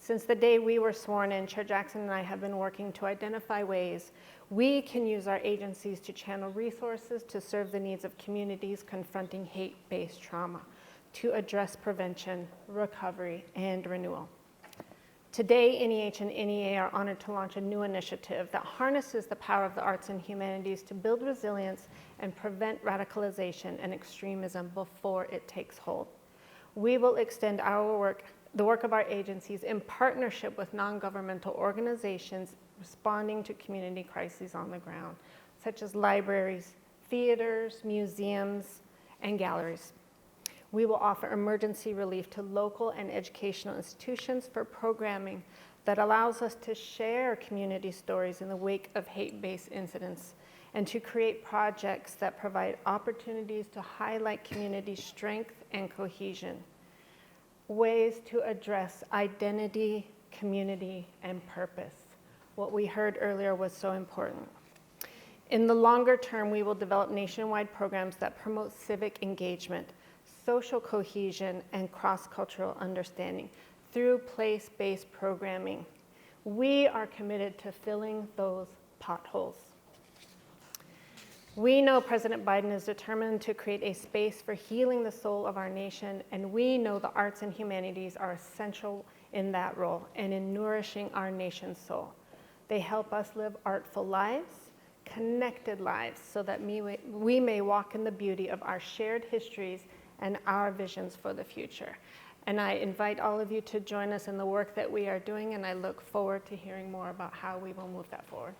Since the day we were sworn in, Chair Jackson and I have been working to identify ways we can use our agencies to channel resources to serve the needs of communities confronting hate-based trauma, to address prevention, recovery, and renewal. Today, NEH and NEA are honored to launch a new initiative that harnesses the power of the arts and humanities to build resilience and prevent radicalization and extremism before it takes hold. We will extend our work, the work of our agencies, in partnership with non-governmental organizations responding to community crises on the ground, such as libraries, theaters, museums, and galleries. We will offer emergency relief to local and educational institutions for programming that allows us to share community stories in the wake of hate-based incidents, and to create projects that provide opportunities to highlight community strength and cohesion. Ways to address identity, community, and purpose. What we heard earlier was so important. In the longer term, we will develop nationwide programs that promote civic engagement, social cohesion, and cross-cultural understanding through place-based programming. We are committed to filling those potholes. We know President Biden is determined to create a space for healing the soul of our nation, and we know the arts and humanities are essential in that role and in nourishing our nation's soul. They help us live artful lives, connected lives, so that we may walk in the beauty of our shared histories and our visions for the future. And I invite all of you to join us in the work that we are doing, and I look forward to hearing more about how we will move that forward.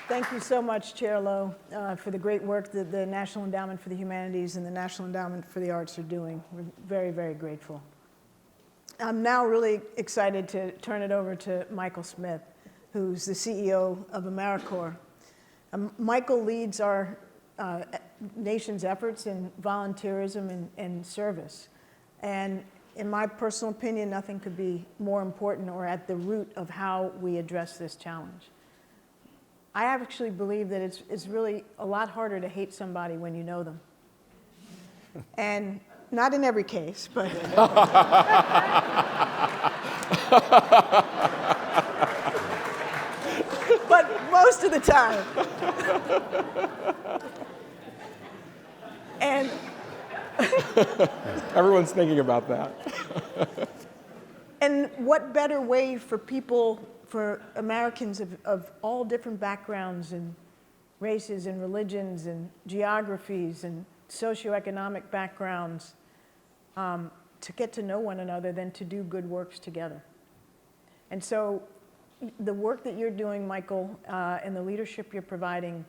Thank you so much, Chair Lowe, for the great work that the National Endowment for the Humanities and the National Endowment for the Arts are doing. We're very, very grateful. I'm now really excited to turn it over to Michael Smith, who's the CEO of AmeriCorps. Michael leads our nation's efforts in volunteerism and service. And in my personal opinion, nothing could be more important or at the root of how we address this challenge. I actually believe that it's really a lot harder to hate somebody when you know them. And not in every case, but but most of the time. And everyone's thinking about that. And what better way for people, for Americans of all different backgrounds and races and religions and geographies and socioeconomic backgrounds to get to know one another than to do good works together. And so the work that you're doing, Michael, and the leadership you're providing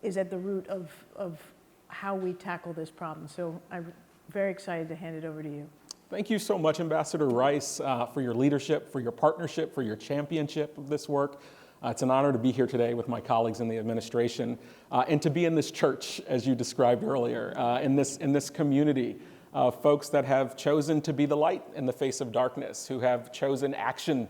is at the root of how we tackle this problem. So I'm very excited to hand it over to you. Thank you so much, Ambassador Rice, for your leadership, for your partnership, for your championship of this work. It's an honor to be here today with my colleagues in the administration and to be in this church, as you described earlier, in this community of folks that have chosen to be the light in the face of darkness, who have chosen action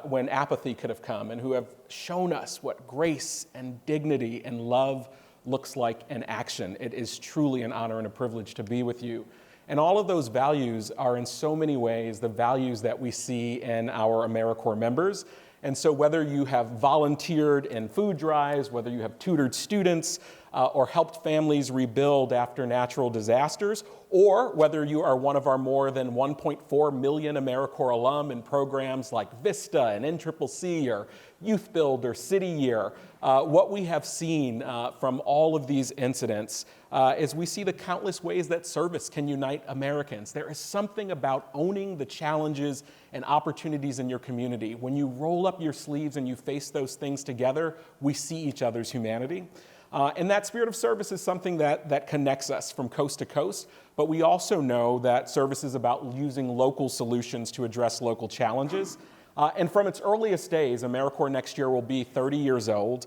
when apathy could have come, and who have shown us what grace and dignity and love looks like in action. It is truly an honor and a privilege to be with you. And all of those values are in so many ways the values that we see in our AmeriCorps members. And so whether you have volunteered in food drives, whether you have tutored students, or helped families rebuild after natural disasters, or whether you are one of our more than 1.4 million AmeriCorps alum in programs like VISTA and NCCC or Youth Build or City Year, what we have seen from all of these incidents is we see the countless ways that service can unite Americans. There is something about owning the challenges and opportunities in your community. When you roll up your sleeves and you face those things together, we see each other's humanity. And that spirit of service is something that connects us from coast to coast, but we also know that service is about using local solutions to address local challenges. And from its earliest days, AmeriCorps next year will be 30 years old.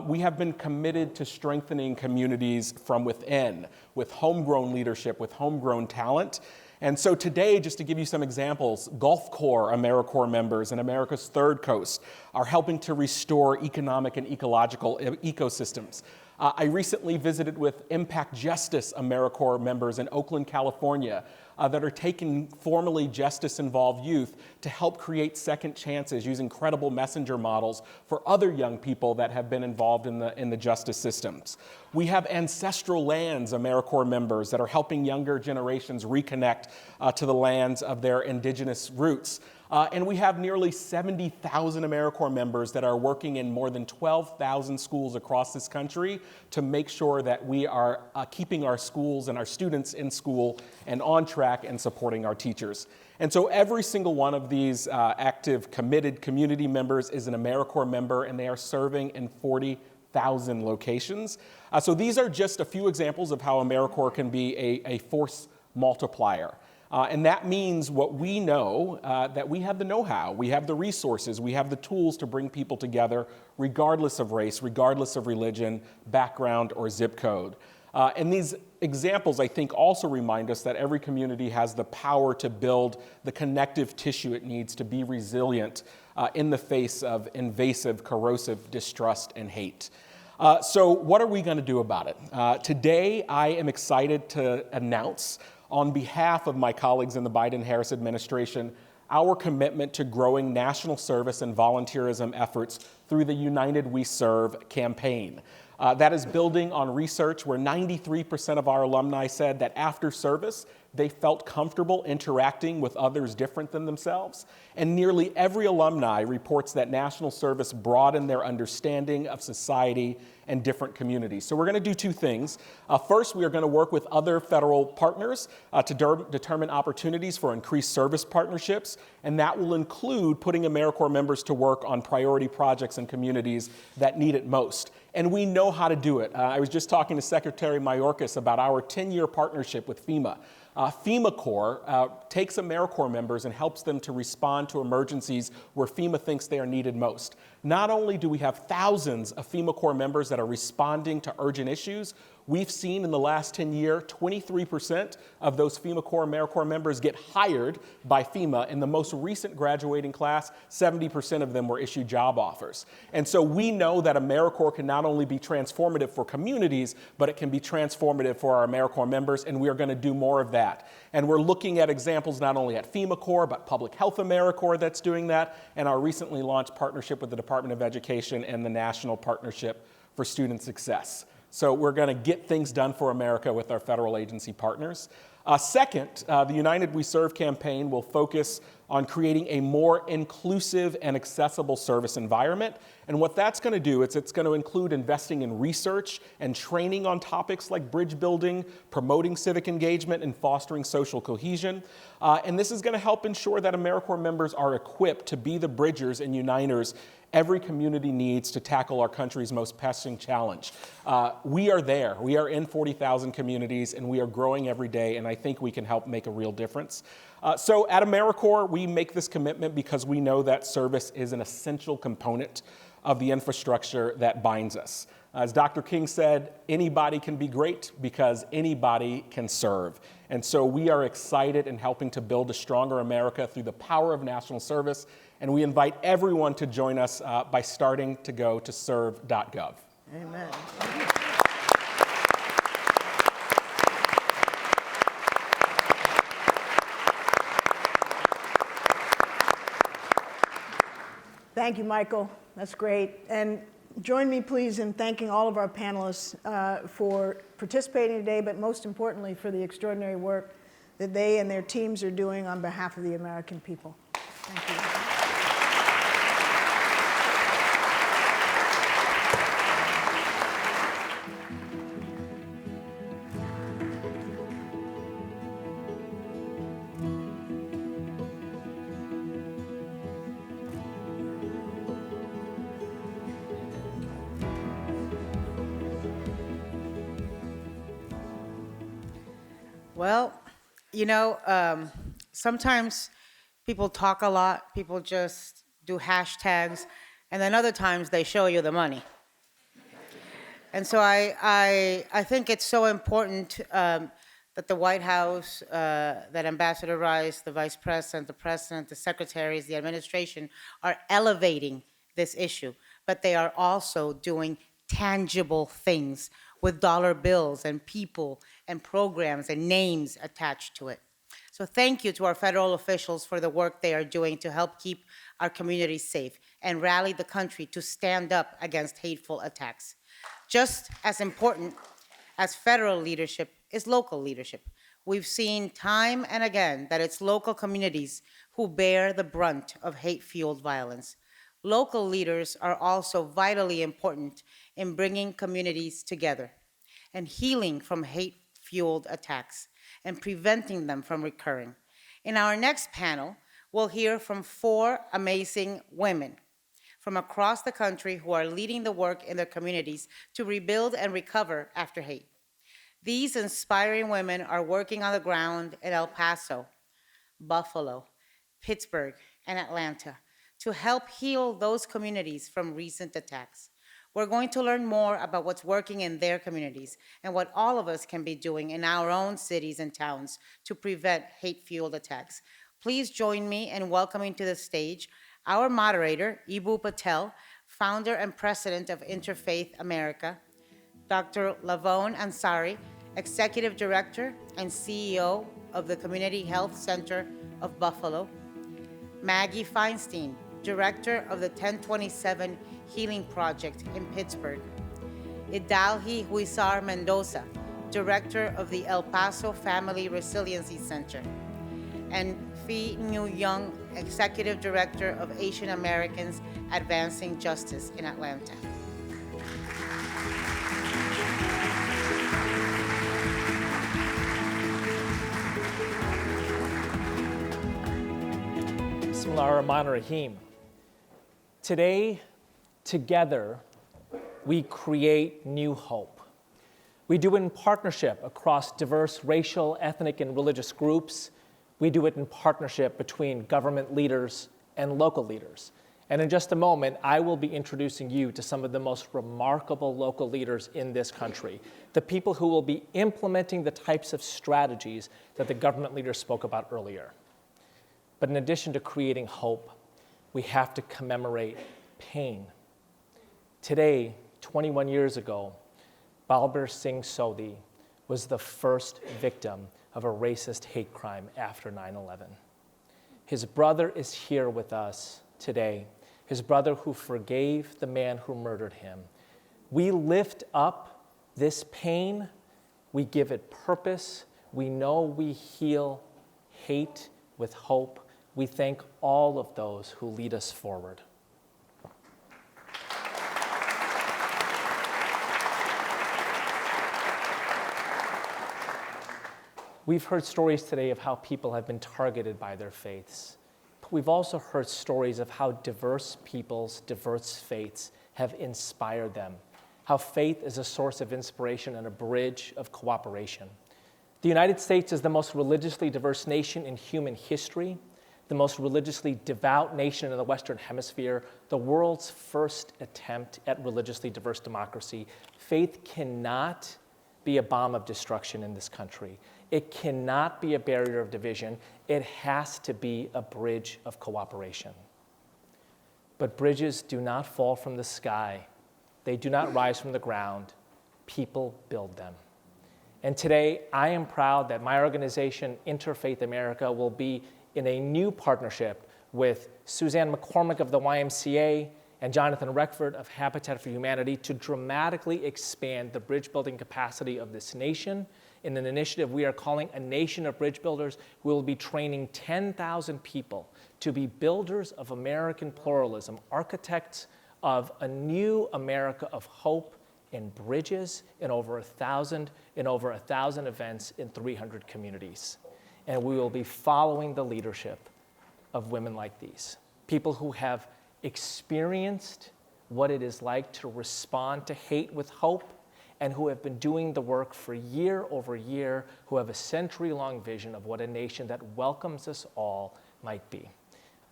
We have been committed to strengthening communities from within, with homegrown leadership, with homegrown talent. And so today, just to give you some examples, Gulf Corps AmeriCorps members and America's Third Coast are helping to restore economic and ecological ecosystems. I recently visited with Impact Justice AmeriCorps members in Oakland, California, that are taking formerly justice-involved youth to help create second chances using credible messenger models for other young people that have been involved in the justice systems. We have Ancestral Lands AmeriCorps members that are helping younger generations reconnect to the lands of their indigenous roots. And we have nearly 70,000 AmeriCorps members that are working in more than 12,000 schools across this country to make sure that we are keeping our schools and our students in school and on track and supporting our teachers. And so every single one of these active, committed community members is an AmeriCorps member, and they are serving in 40,000 locations. So these are just a few examples of how AmeriCorps can be a force multiplier. And that means what we know, that we have the know-how, we have the resources, we have the tools to bring people together regardless of race, regardless of religion, background, or zip code. And these examples, I think, also remind us that every community has the power to build the connective tissue it needs to be resilient in the face of invasive, corrosive distrust and hate. So what are we going to do about it? Today, I am excited to announce, on behalf of my colleagues in the Biden-Harris administration, our commitment to growing national service and volunteerism efforts through the United We Serve campaign. That is building on research where 93% of our alumni said that after service, they felt comfortable interacting with others different than themselves. And nearly every alumni reports that national service broadened their understanding of society and different communities. So we're going to do two things. First, we are going to work with other federal partners to determine opportunities for increased service partnerships, and that will include putting AmeriCorps members to work on priority projects in communities that need it most. And we know how to do it. I was just talking to Secretary Mayorkas about our 10-year partnership with FEMA. FEMA Corps takes AmeriCorps members and helps them to respond to emergencies where FEMA thinks they are needed most. Not only do we have thousands of FEMA Corps members that are responding to urgent issues, we've seen in the last 10 years, 23% of those FEMA Corps AmeriCorps members get hired by FEMA. In the most recent graduating class, 70% of them were issued job offers. And so we know that AmeriCorps can not only be transformative for communities, but it can be transformative for our AmeriCorps members, and we are going to do more of that. And we're looking at examples not only at FEMA Corps, but Public Health AmeriCorps that's doing that, and our recently launched partnership with the Department of Education and the National Partnership for Student Success. So we're going to get things done for America with our federal agency partners. Second, the United We Serve campaign will focus on creating a more inclusive and accessible service environment. And what that's going to do is it's going to include investing in research and training on topics like bridge building, promoting civic engagement, and fostering social cohesion. And this is going to help ensure that AmeriCorps members are equipped to be the bridgers and uniters every community needs to tackle our country's most pressing challenge. We are there. We are in 40,000 communities, and we are growing every day, and I think we can help make a real difference. So at AmeriCorps, we make this commitment because we know that service is an essential component of the infrastructure that binds us. As Dr. King said, anybody can be great because anybody can serve. And so we are excited in helping to build a stronger America through the power of national service. And we invite everyone to join us by starting to go to serve.gov. Amen. Thank you, Michael. That's great. And join me, please, in thanking all of our panelists for participating today, but most importantly, for the extraordinary work that they and their teams are doing on behalf of the American people. Thank you. Well, you know, sometimes people talk a lot, people just do hashtags, and then other times they show you the money. And so I think it's so important that the White House, that Ambassador Rice, the Vice President, the President, the Secretaries, the administration are elevating this issue, but they are also doing tangible things with dollar bills and people and programs and names attached to it. So thank you to our federal officials for the work they are doing to help keep our communities safe and rally the country to stand up against hateful attacks. Just as important as federal leadership is local leadership. We've seen time and again that it's local communities who bear the brunt of hate-fueled violence. Local leaders are also vitally important in bringing communities together and healing from hate-fueled attacks and preventing them from recurring. In our next panel, we'll hear from 4 amazing women from across the country who are leading the work in their communities to rebuild and recover after hate. These inspiring women are working on the ground in El Paso, Buffalo, Pittsburgh, and Atlanta to help heal those communities from recent attacks. We're going to learn more about what's working in their communities and what all of us can be doing in our own cities and towns to prevent hate-fueled attacks. Please join me in welcoming to the stage our moderator, Ibu Patel, founder and president of Interfaith America, Dr. Lavone Ansari, executive director and CEO of the Community Health Center of Buffalo, Maggie Feinstein, director of the 1027 Healing Project in Pittsburgh, Idalhi Huizar Mendoza, director of the El Paso Family Resiliency Center, and Phi Nhu Young, executive director of Asian Americans Advancing Justice in Atlanta. Bismillah ar-Rahman ar-Rahim. Today, together, we create new hope. We do it in partnership across diverse racial, ethnic, and religious groups. We do it in partnership between government leaders and local leaders. And in just a moment, I will be introducing you to some of the most remarkable local leaders in this country, the people who will be implementing the types of strategies that the government leaders spoke about earlier. But in addition to creating hope, we have to commemorate pain. Today, 21 years ago, Balbir Singh Sodhi was the first victim of a racist hate crime after 9/11. His brother is here with us today, his brother who forgave the man who murdered him. We lift up this pain, we give it purpose, we know we heal hate with hope. We thank all of those who lead us forward. We've heard stories today of how people have been targeted by their faiths. But we've also heard stories of how diverse people's diverse faiths have inspired them, how faith is a source of inspiration and a bridge of cooperation. The United States is the most religiously diverse nation in human history, the most religiously devout nation in the Western Hemisphere, the world's first attempt at religiously diverse democracy. Faith cannot be a bomb of destruction in this country. It cannot be a barrier of division. It has to be a bridge of cooperation. But bridges do not fall from the sky. They do not rise from the ground. People build them. And today, I am proud that my organization, Interfaith America, will be in a new partnership with Suzanne McCormick of the YMCA and Jonathan Reckford of Habitat for Humanity to dramatically expand the bridge building capacity of this nation. In an initiative we are calling A Nation of Bridge Builders, we will be training 10,000 people to be builders of American pluralism, architects of a new America of hope and bridges in over 1,000 events in 300 communities. And we will be following the leadership of women like these, people who have experienced what it is like to respond to hate with hope, and who have been doing the work for year over year, who have a century-long vision of what a nation that welcomes us all might be.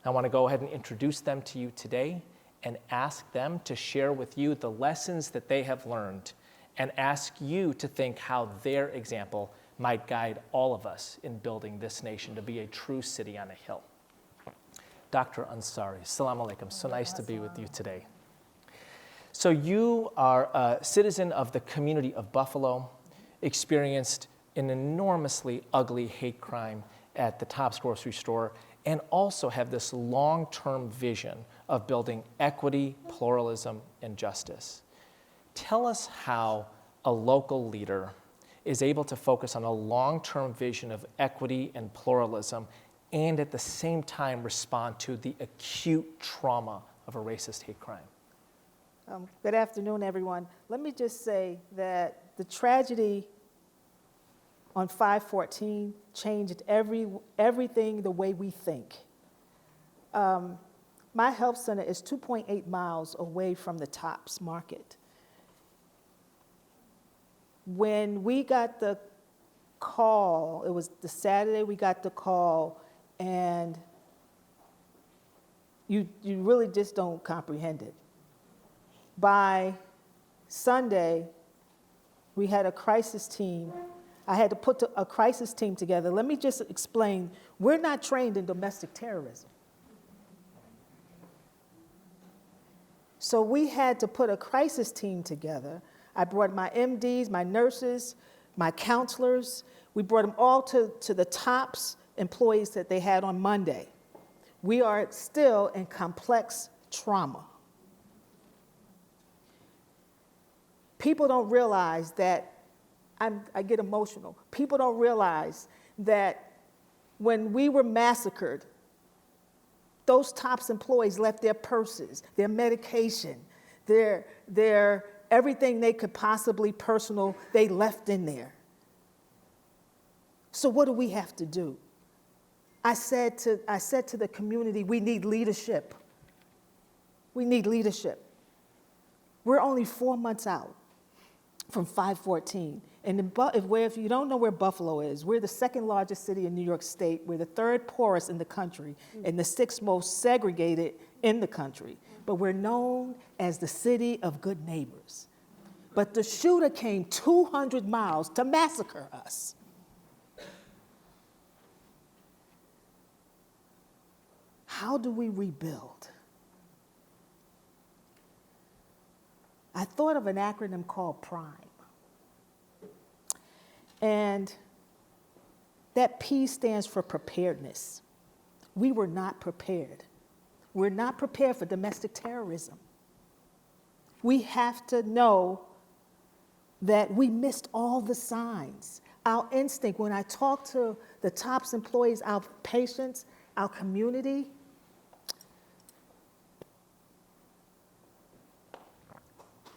I want to go ahead and introduce them to you today and ask them to share with you the lessons that they have learned, and ask you to think how their example might guide all of us in building this nation to be a true city on a hill. Dr. Ansari, Assalamu alaikum. So nice to be with you today. So you are a citizen of the community of Buffalo, experienced an enormously ugly hate crime at the Tops grocery store, and also have this long-term vision of building equity, pluralism, and justice. Tell us how a local leader is able to focus on a long-term vision of equity and pluralism, and at the same time respond to the acute trauma of a racist hate crime. Good afternoon, everyone. Let me just say that the tragedy on 5/14 changed everything the way we think. My health center is 2.8 miles away from the Tops Market. When we got the call, it was the Saturday we got the call, and you really just don't comprehend it. By Sunday, we had a crisis team. I had to put a crisis team together. Let me just explain. We're not trained in domestic terrorism. So we had to put a crisis team together. I brought my MDs, my nurses, my counselors. We brought them all to the Tops employees that they had on Monday. We are still in complex trauma. People don't realize that, I get emotional. People don't realize that when we were massacred, those Tops employees left their purses, their medication, their everything they could possibly personal, they left in there. So what do we have to do? I said to the community, we need leadership. We need leadership. We're only 4 months out from 5/14. And if you don't know where Buffalo is, we're the second largest city in New York State. We're the third poorest in the country and the sixth most segregated in the country. But we're known as the city of good neighbors. But the shooter came 200 miles to massacre us. How do we rebuild? I thought of an acronym called PRIME. And that P stands for preparedness. We were not prepared. We're not prepared for domestic terrorism. We have to know that we missed all the signs. Our instinct, when I talk to the Tops employees, our patients, our community,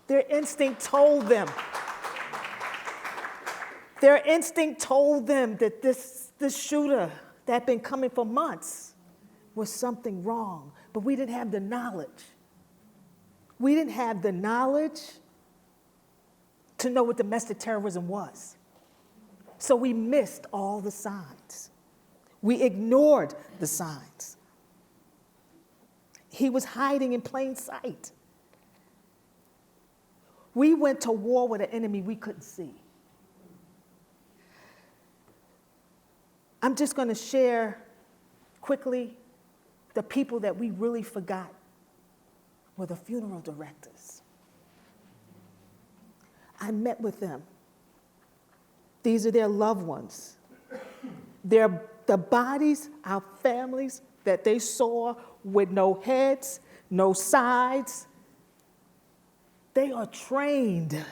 their instinct told them. Their instinct told them that this shooter that had been coming for months was something wrong, but we didn't have the knowledge. We didn't have the knowledge to know what domestic terrorism was. So we missed all the signs. We ignored the signs. He was hiding in plain sight. We went to war with an enemy we couldn't see. I'm just going to share quickly the people that we really forgot were the funeral directors. I met with them. These are their loved ones. The bodies, our families that they saw with no heads, no sides. They are trained.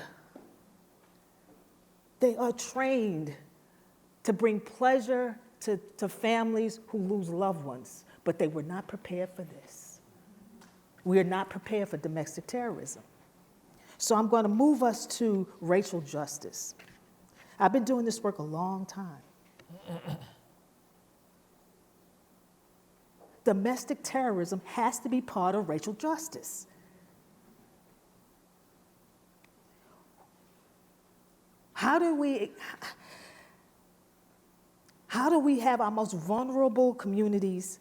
They are trained to bring pleasure to families who lose loved ones, but they were not prepared for this. We are not prepared for domestic terrorism. So I'm going to move us to racial justice. I've been doing this work a long time. Domestic terrorism has to be part of racial justice. How do we have our most vulnerable communities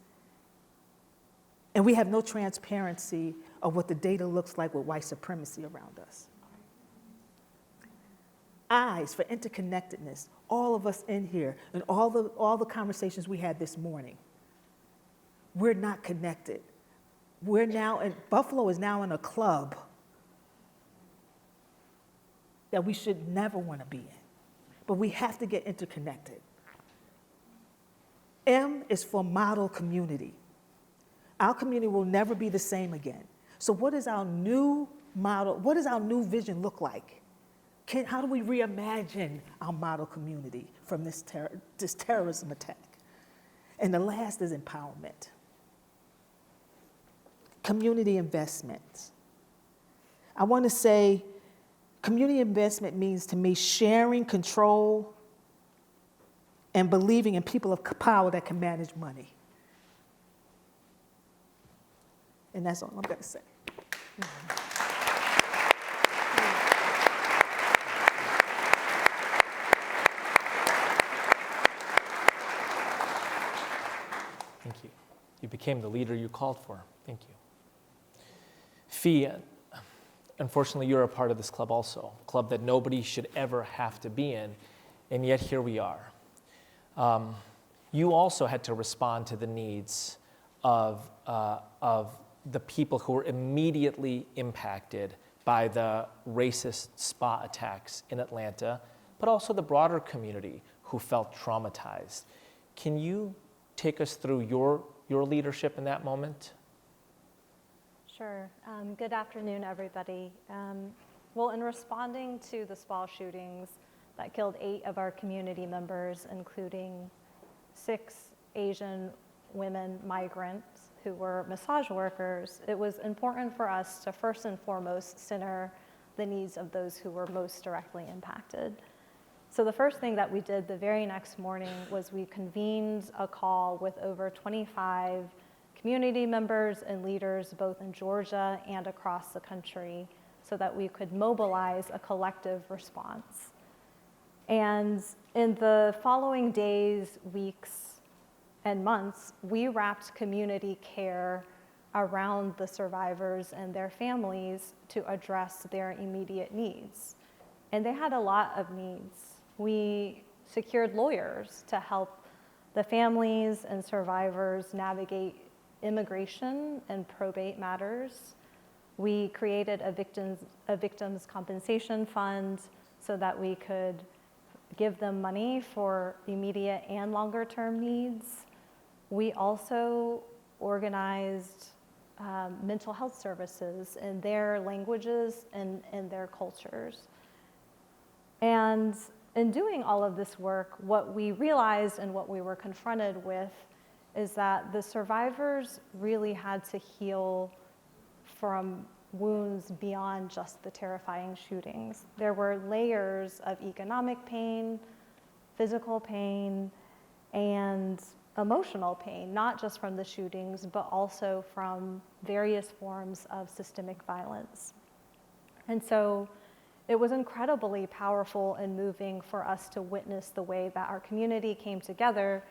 and we have no transparency of what the data looks like with white supremacy around us? Eyes for interconnectedness, all of us in here, and all the conversations we had this morning. We're not connected. Buffalo is now in a club that we should never want to be in, but we have to get interconnected. M is for model community. Our community will never be the same again. So what is our new model? What does our new vision look like? How do we reimagine our model community from this terrorism attack? And the last is empowerment. Community investment. I want to say community investment means to me sharing control and believing in people of power that can manage money. And that's all I'm going to say. Thank you. You became the leader you called for. Thank you. Fee, unfortunately, you're a part of this club also, a club that nobody should ever have to be in, and yet here we are. You also had to respond to the needs of the people who were immediately impacted by the racist spa attacks in Atlanta, but also the broader community who felt traumatized. Can you take us through your leadership in that moment? Sure. Good afternoon, everybody. Well, in responding to the spa shootings that killed 8 of our community members, including 6 Asian women migrants who were massage workers, it was important for us to first and foremost center the needs of those who were most directly impacted. So the first thing that we did the very next morning was we convened a call with over 25 community members and leaders both in Georgia and across the country so that we could mobilize a collective response. And in the following days, weeks, and months, we wrapped community care around the survivors and their families to address their immediate needs. And they had a lot of needs. We secured lawyers to help the families and survivors navigate immigration and probate matters. We created a victims compensation fund so that we could give them money for immediate and longer term needs. We also organized mental health services in their languages and in their cultures. And in doing all of this work, what we realized and what we were confronted with is that the survivors really had to heal from wounds beyond just the terrifying shootings. There were layers of economic pain, physical pain, and emotional pain, not just from the shootings, but also from various forms of systemic violence. And so it was incredibly powerful and moving for us to witness the way that our community came together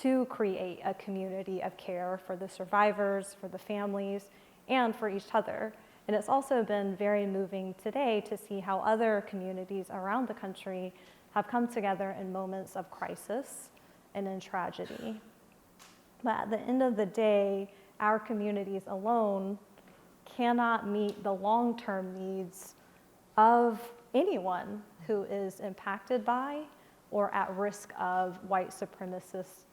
to create a community of care for the survivors, for the families, and for each other. And it's also been very moving today to see how other communities around the country have come together in moments of crisis and in tragedy. But at the end of the day, our communities alone cannot meet the long-term needs of anyone who is impacted by or at risk of white supremacist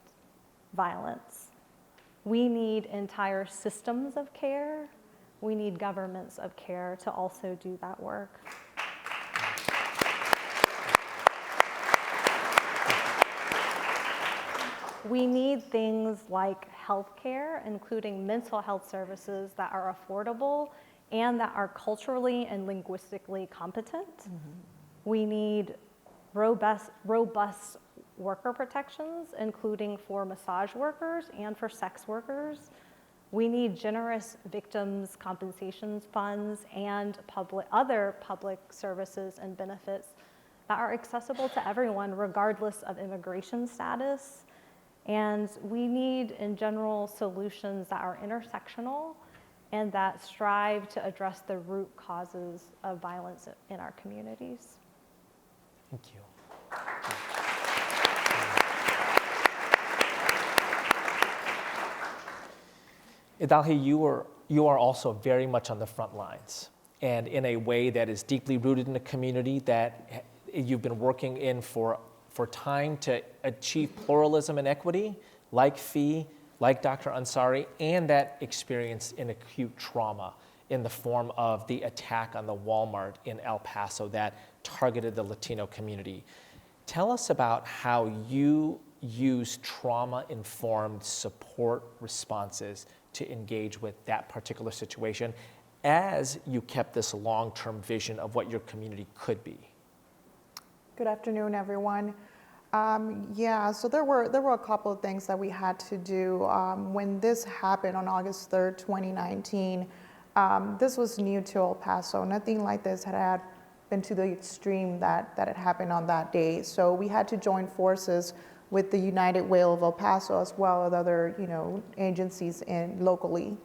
violence. We need entire systems of care we need governments of care to also do that work. We need things like healthcare, including mental health services that are affordable and that are culturally and linguistically competent. We need robust worker protections, including for massage workers and for sex workers. We need generous victims' compensation funds and other public services and benefits that are accessible to everyone, regardless of immigration status. And we need, in general, solutions that are intersectional and that strive to address the root causes of violence in our communities. Thank you. Idalhi, you are also very much on the front lines, and in a way that is deeply rooted in the community that you've been working in for time to achieve pluralism and equity, like FEE, like Dr. Ansari, and that experience in acute trauma in the form of the attack on the Walmart in El Paso that targeted the Latino community. Tell us about how you use trauma-informed support responses to engage with that particular situation as you kept this long-term vision of what your community could be. Good afternoon, everyone. So there were a couple of things that we had to do. When this happened on August 3rd, 2019, this was new to El Paso. Nothing like this had been to the extreme that it happened on that day. So we had to join forces with the United Way of El Paso as well as other agencies locally.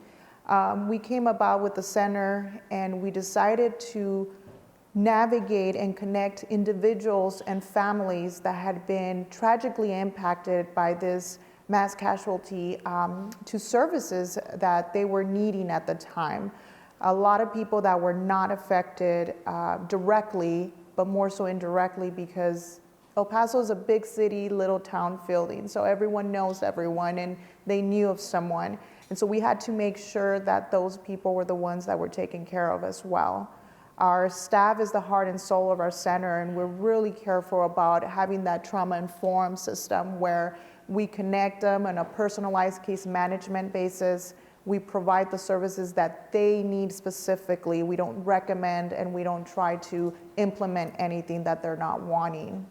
We came about with the center and we decided to navigate and connect individuals and families that had been tragically impacted by this mass casualty to services that they were needing at the time. A lot of people that were not affected directly, but more so indirectly, because El Paso is a big city, little town feeling. So everyone knows everyone and they knew of someone. And so we had to make sure that those people were the ones that were taken care of as well. Our staff is the heart and soul of our center, and we're really careful about having that trauma-informed system where we connect them on a personalized case management basis. We provide the services that they need specifically. We don't recommend and we don't try to implement anything that they're not wanting.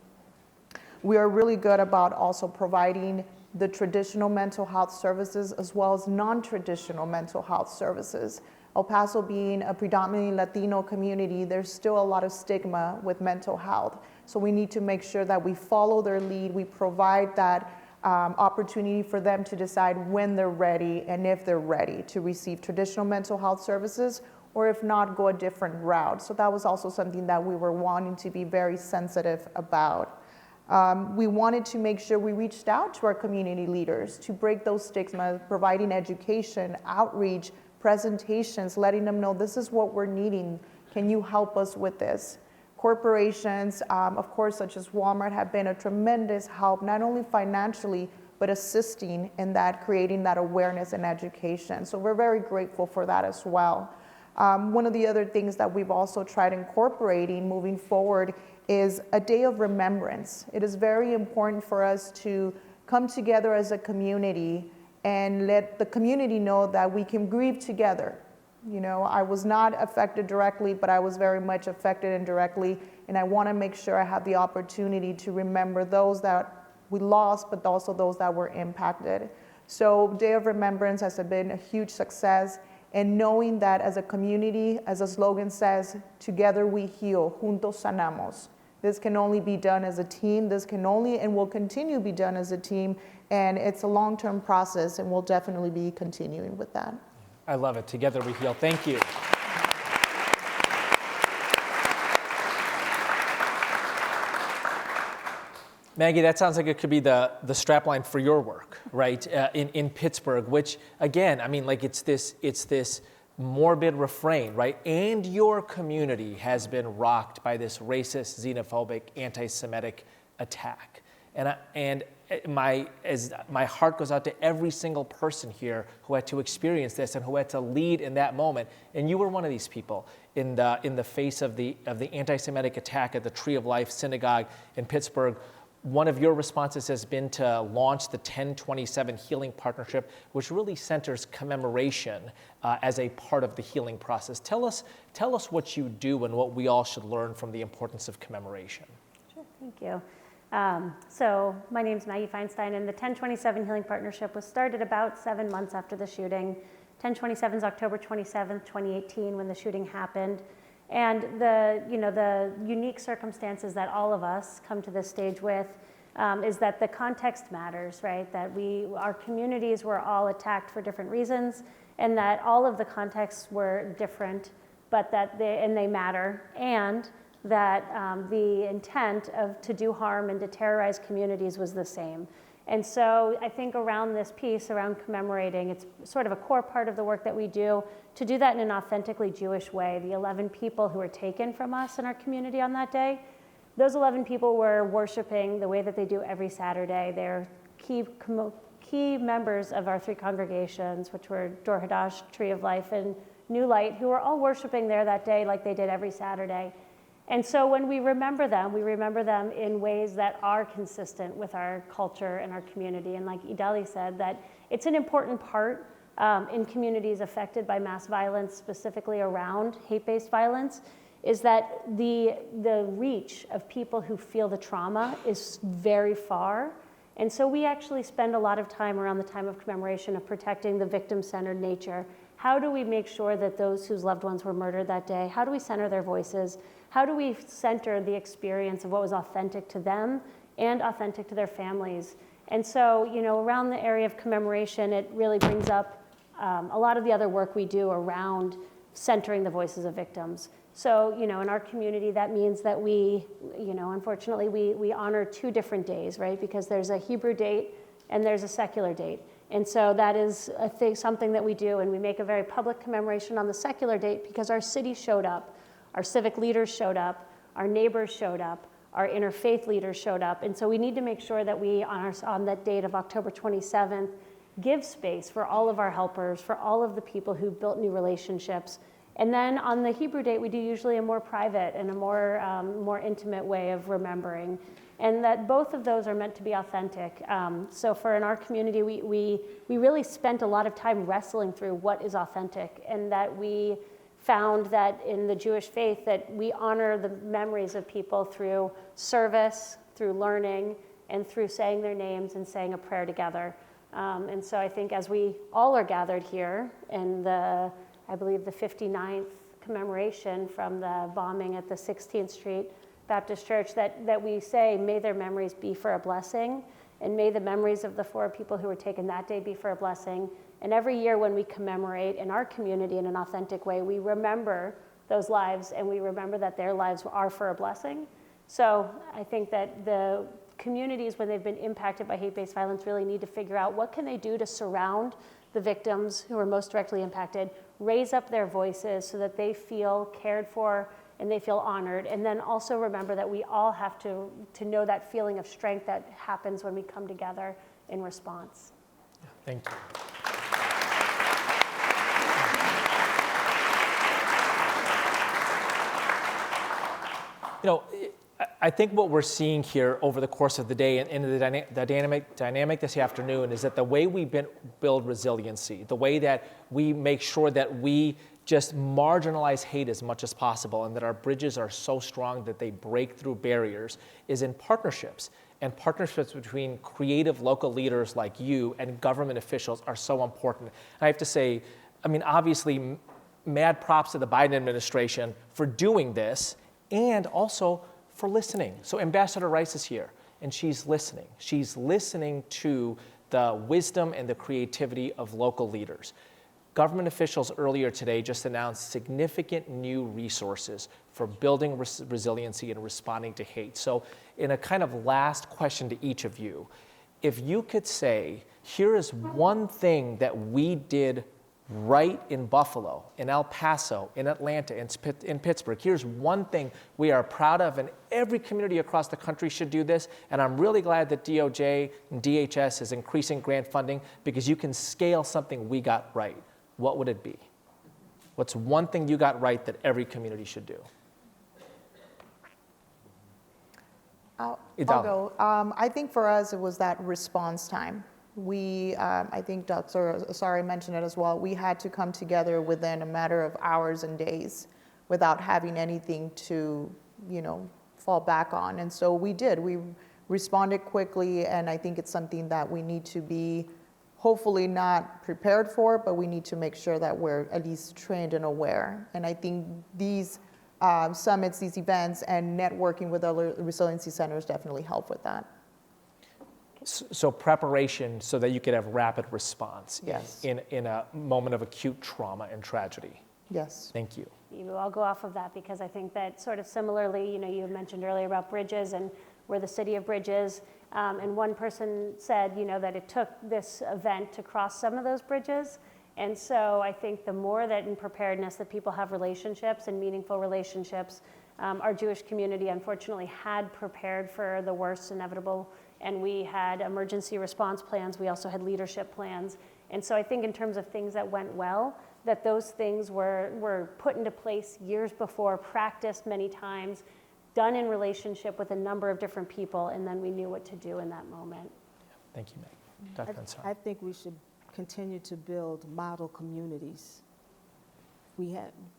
We are really good about also providing the traditional mental health services as well as non-traditional mental health services. El Paso being a predominantly Latino community, there's still a lot of stigma with mental health. So we need to make sure that we follow their lead, we provide that opportunity for them to decide when they're ready and if they're ready to receive traditional mental health services, or if not, go a different route. So that was also something that we were wanting to be very sensitive about. We wanted to make sure we reached out to our community leaders to break those stigmas, providing education, outreach, presentations, letting them know this is what we're needing. Can you help us with this? Corporations, of course, such as Walmart, have been a tremendous help, not only financially, but assisting in that, creating that awareness and education. So we're very grateful for that as well. One of the other things that we've also tried incorporating moving forward is a day of remembrance. It is very important for us to come together as a community and let the community know that we can grieve together. You know, I was not affected directly, but I was very much affected indirectly, and I want to make sure I have the opportunity to remember those that we lost, but also those that were impacted. So Day of Remembrance has been a huge success, and knowing that as a community, as the slogan says, together we heal, juntos sanamos. This can only be done as a team. This can only and will continue to be done as a team. And it's a long-term process, and we'll definitely be continuing with that. I love it. Together we heal. Thank you. Maggie, that sounds like it could be the strapline for your work, right, in Pittsburgh, which, again, I mean, like it's this morbid refrain, right? And your community has been rocked by this racist, xenophobic, anti-Semitic attack. And my heart goes out to every single person here who had to experience this and who had to lead in that moment. And you were one of these people in the face of the anti-Semitic attack at the Tree of Life Synagogue in Pittsburgh. One of your responses has been to launch the 1027 Healing Partnership, which really centers commemoration as a part of the healing process. Tell us what you do and what we all should learn from the importance of commemoration. Sure, thank you. So my name is Maggie Feinstein, and the 1027 Healing Partnership was started about 7 months after the shooting. 1027 is October 27th, 2018, when the shooting happened. And the unique circumstances that all of us come to this stage with is that the context matters, right? That our communities were all attacked for different reasons, and that all of the contexts were different, but that they matter, and that the intent to do harm and to terrorize communities was the same. And so I think around this piece, around commemorating, it's sort of a core part of the work that we do, to do that in an authentically Jewish way. The 11 people who were taken from us in our community on that day, those 11 people were worshiping the way that they do every Saturday. They're key members of our 3 congregations, which were Dor Hadash, Tree of Life, and New Light, who were all worshiping there that day like they did every Saturday. And so when we remember them in ways that are consistent with our culture and our community. And like Idali said, that it's an important part in communities affected by mass violence, specifically around hate-based violence, is that the reach of people who feel the trauma is very far. And so we actually spend a lot of time around the time of commemoration of protecting the victim-centered nature. How do we make sure that those whose loved ones were murdered that day, how do we center their voices? How do we center the experience of what was authentic to them and authentic to their families? And so, around the area of commemoration, it really brings up a lot of the other work we do around centering the voices of victims. So, in our community, that means that we, unfortunately, we honor 2 different days, right? Because there's a Hebrew date and there's a secular date. And so that is something that we do, and we make a very public commemoration on the secular date because our city showed up. Our civic leaders showed up, our neighbors showed up, our interfaith leaders showed up. And so we need to make sure that we, on that date of October 27th, give space for all of our helpers, for all of the people who built new relationships. And then on the Hebrew date, we do usually a more private and a more intimate way of remembering. And that both of those are meant to be authentic. So in our community, we really spent a lot of time wrestling through what is authentic, and that we found that in the Jewish faith that we honor the memories of people through service, through learning, and through saying their names and saying a prayer together. And so I think as we all are gathered here in I believe the 59th commemoration from the bombing at the 16th Street Baptist Church, that we say, may their memories be for a blessing, and may the memories of the 4 people who were taken that day be for a blessing. And every year when we commemorate in our community in an authentic way, we remember those lives, and we remember that their lives are for a blessing. So I think that the communities, when they've been impacted by hate-based violence, really need to figure out what can they do to surround the victims who are most directly impacted, raise up their voices so that they feel cared for and they feel honored. And then also remember that we all have to know that feeling of strength that happens when we come together in response. Thank you. I think what we're seeing here over the course of the day and the dynamic this afternoon is that the way we build resiliency, the way that we make sure that we just marginalize hate as much as possible and that our bridges are so strong that they break through barriers, is in partnerships. And partnerships between creative local leaders like you and government officials are so important. And I have to say, obviously, mad props to the Biden administration for doing this and also for listening. So Ambassador Rice is here, and she's listening. She's listening to the wisdom and the creativity of local leaders. Government officials earlier today just announced significant new resources for building resiliency and responding to hate. So in a kind of last question to each of you, if you could say, here is one thing that we did right in Buffalo, in El Paso, in Atlanta, in Pittsburgh. Here's one thing we are proud of, and every community across the country should do this, and I'm really glad that DOJ and DHS is increasing grant funding because you can scale something we got right. What would it be? What's one thing you got right that every community should do? I'll go. I think for us, it was that response time. I think Dr. Osari mentioned it as well. We had to come together within a matter of hours and days without having anything to, fall back on. And so we did. We responded quickly, and I think it's something that we need to be hopefully not prepared for, but we need to make sure that we're at least trained and aware. And I think these summits, these events, and networking with other resiliency centers definitely help with that. So preparation so that you could have rapid response yes. in a moment of acute trauma and tragedy. Yes. Thank you. I'll go off of that because I think that sort of similarly, you mentioned earlier about bridges, and we're the city of bridges. And one person said, that it took this event to cross some of those bridges. And so I think the more that in preparedness that people have relationships and meaningful relationships, our Jewish community unfortunately had prepared for the worst inevitable, and we had emergency response plans. We also had leadership plans. And so I think in terms of things that went well, that those things were put into place years before, practiced many times, done in relationship with a number of different people, and then we knew what to do in that moment. Thank you, Meg. Dr. Ansari. I think we should continue to build model communities.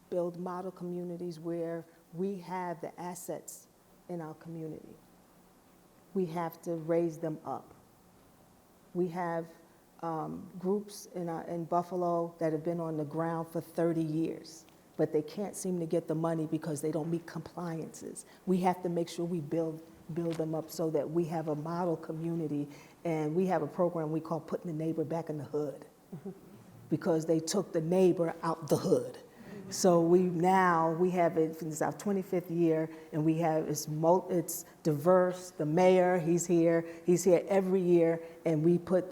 Build model communities where we have the assets in our community. We have to raise them up. We have groups in Buffalo that have been on the ground for 30 years, but they can't seem to get the money because they don't meet compliances. We have to make sure we build them up so that we have a model community, and we have a program we call Putting the Neighbor Back in the Hood, because they took the neighbor out the hood. So we have it, it's our 25th year, and we have, it's diverse. The mayor, he's here every year, and we clean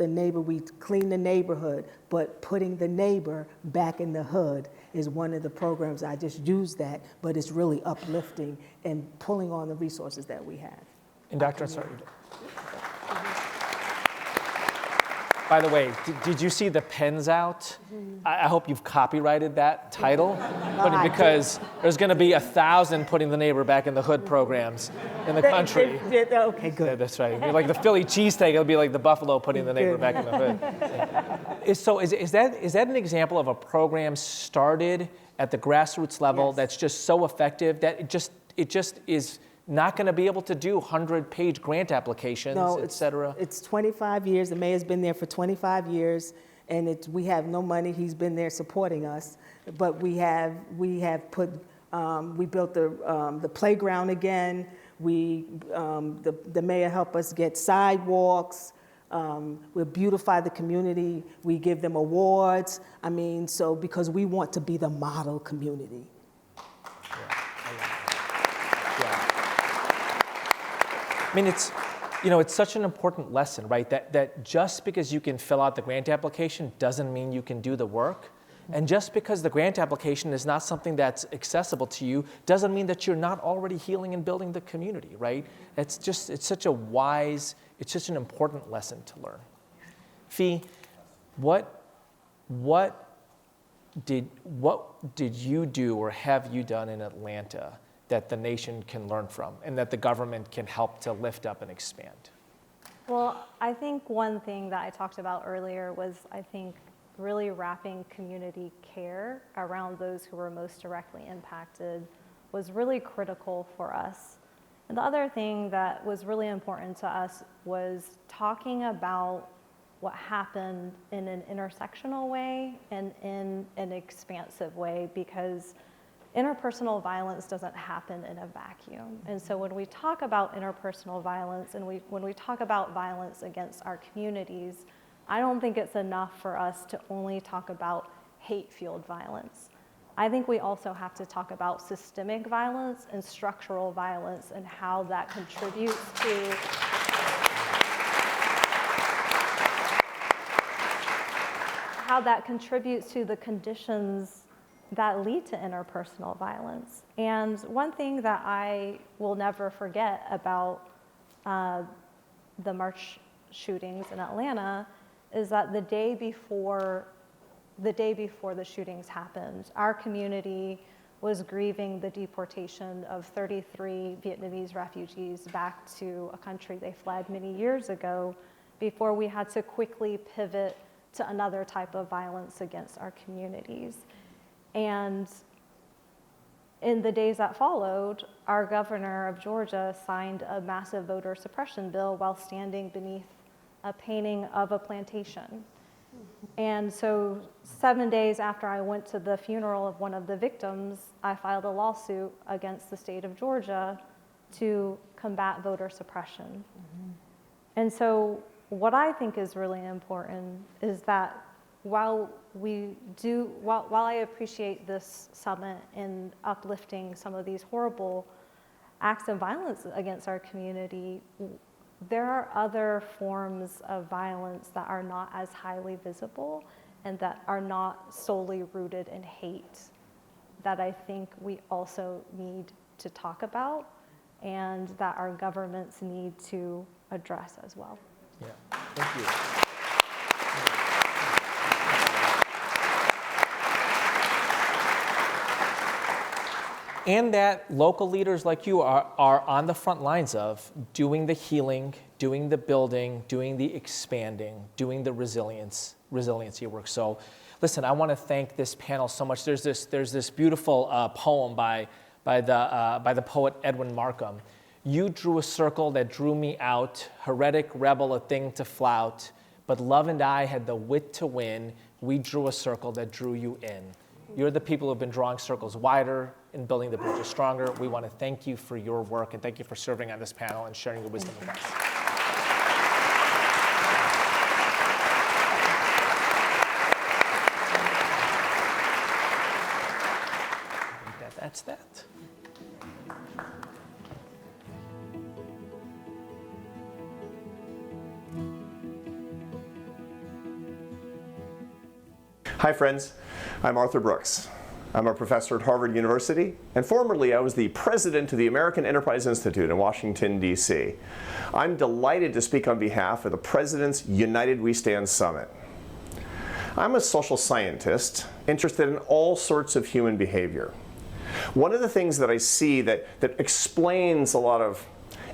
the neighborhood, but putting the neighbor back in the hood is one of the programs. I just use that, but it's really uplifting and pulling on the resources that we have. And Dr. Ansari. By the way, did you see the pens out? I hope you've copyrighted that title, because there's going to be 1,000 Putting the Neighbor Back in the Hood programs in the country. Okay, good. Yeah, that's right. It'll be like the Philly cheesesteak, it'll be like the Buffalo Putting the Neighbor Back in the Hood. So is that an example of a program started at the grassroots level that's just so effective that it just is not going to be able to do 100-page grant applications, et cetera? It's 25 years. The mayor's been there for 25 years, and we have no money. He's been there supporting us, but we built the playground again. The mayor helped us get sidewalks. We beautify the community. We give them awards. Because we want to be the model community. It's such an important lesson, right? That just because you can fill out the grant application doesn't mean you can do the work. And just because the grant application is not something that's accessible to you doesn't mean that you're not already healing and building the community, right? It's such an important lesson to learn. Fee, what did you do or have you done in Atlanta that the nation can learn from and that the government can help to lift up and expand? Well, I think one thing that I talked about earlier was, really wrapping community care around those who were most directly impacted was really critical for us. And the other thing that was really important to us was talking about what happened in an intersectional way and in an expansive way, because interpersonal violence doesn't happen in a vacuum. And so when we talk about interpersonal violence and when we talk about violence against our communities, I don't think it's enough for us to only talk about hate-fueled violence. I think we also have to talk about systemic violence and structural violence and how that contributes to how that contributes to the conditions that lead to interpersonal violence. And one thing that I will never forget about the March shootings in Atlanta is that the day before the shootings happened, our community was grieving the deportation of 33 Vietnamese refugees back to a country they fled many years ago, before we had to quickly pivot to another type of violence against our communities. And in the days that followed, our governor of Georgia signed a massive voter suppression bill while standing beneath a painting of a plantation. And so 7 days after I went to the funeral of one of the victims, I filed a lawsuit against the state of Georgia to combat voter suppression. And so what I think is really important is that while I appreciate this summit in uplifting some of these horrible acts of violence against our community, there are other forms of violence that are not as highly visible and that are not solely rooted in hate that I think we also need to talk about and that our governments need to address as well. Yeah, thank you. And that local leaders like you are on the front lines of doing the healing, doing the building, doing the expanding, doing the resiliency work. So listen, I want to thank this panel so much. There's this beautiful poem by the poet Edwin Markham. You drew a circle that drew me out, heretic rebel, a thing to flout, but love and I had the wit to win. We drew a circle that drew you in. You're the people who have been drawing circles wider and building the bridges stronger. We want to thank you for your work and thank you for serving on this panel and sharing your wisdom with us. I think that's that. Hi friends, I'm Arthur Brooks. I'm a professor at Harvard University, and formerly I was the president of the American Enterprise Institute in Washington, D.C. I'm delighted to speak on behalf of the President's United We Stand Summit. I'm a social scientist interested in all sorts of human behavior. One of the things that I see that explains a lot of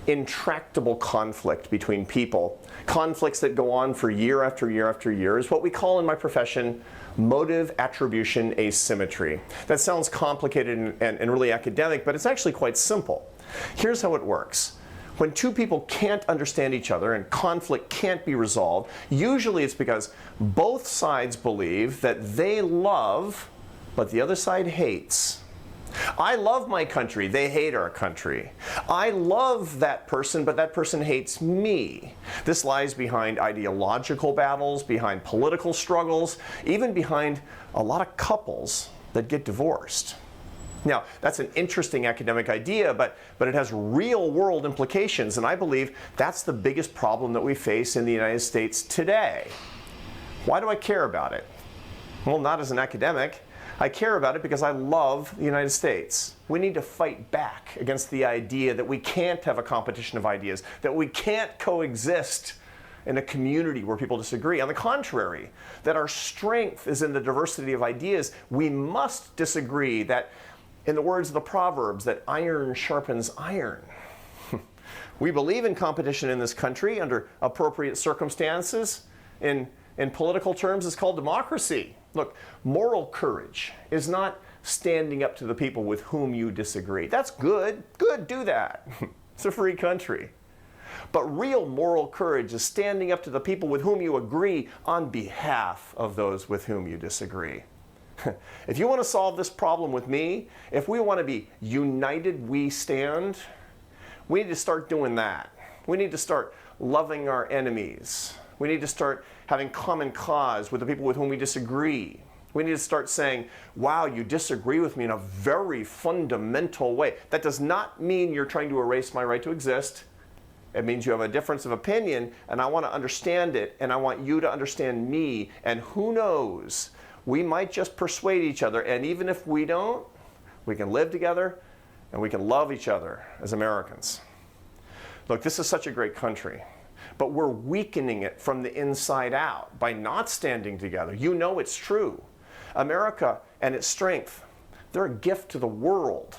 intractable conflict between people, conflicts that go on for year after year after year, is what we call in my profession motive attribution asymmetry. That sounds complicated and really academic, but it's actually quite simple. Here's how it works. When two people can't understand each other and conflict can't be resolved, usually it's because both sides believe that they love, but the other side hates. I love my country, they hate our country. I love that person, but that person hates me. This lies behind ideological battles, behind political struggles, even behind a lot of couples that get divorced. Now, that's an interesting academic idea, but it has real world implications, and I believe that's the biggest problem that we face in the United States today. Why do I care about it? Well, not as an academic. I care about it because I love the United States. We need to fight back against the idea that we can't have a competition of ideas, that we can't coexist in a community where people disagree. On the contrary, that our strength is in the diversity of ideas. We must disagree, that, in the words of the Proverbs, that iron sharpens iron. We believe in competition in this country under appropriate circumstances. In political terms, it's called democracy. Look, moral courage is not standing up to the people with whom you disagree. That's good. Good, do that. It's a free country. But real moral courage is standing up to the people with whom you agree on behalf of those with whom you disagree. If you want to solve this problem with me, if we want to be united we stand, we need to start doing that. We need to start loving our enemies. We need to start having common cause with the people with whom we disagree. We need to start saying, wow, you disagree with me in a very fundamental way. That does not mean you're trying to erase my right to exist. It means you have a difference of opinion, and I want to understand it, and I want you to understand me, and who knows, we might just persuade each other, and even if we don't, we can live together, and we can love each other as Americans. Look, this is such a great country, but we're weakening it from the inside out by not standing together. You know it's true. America and its strength, they're a gift to the world.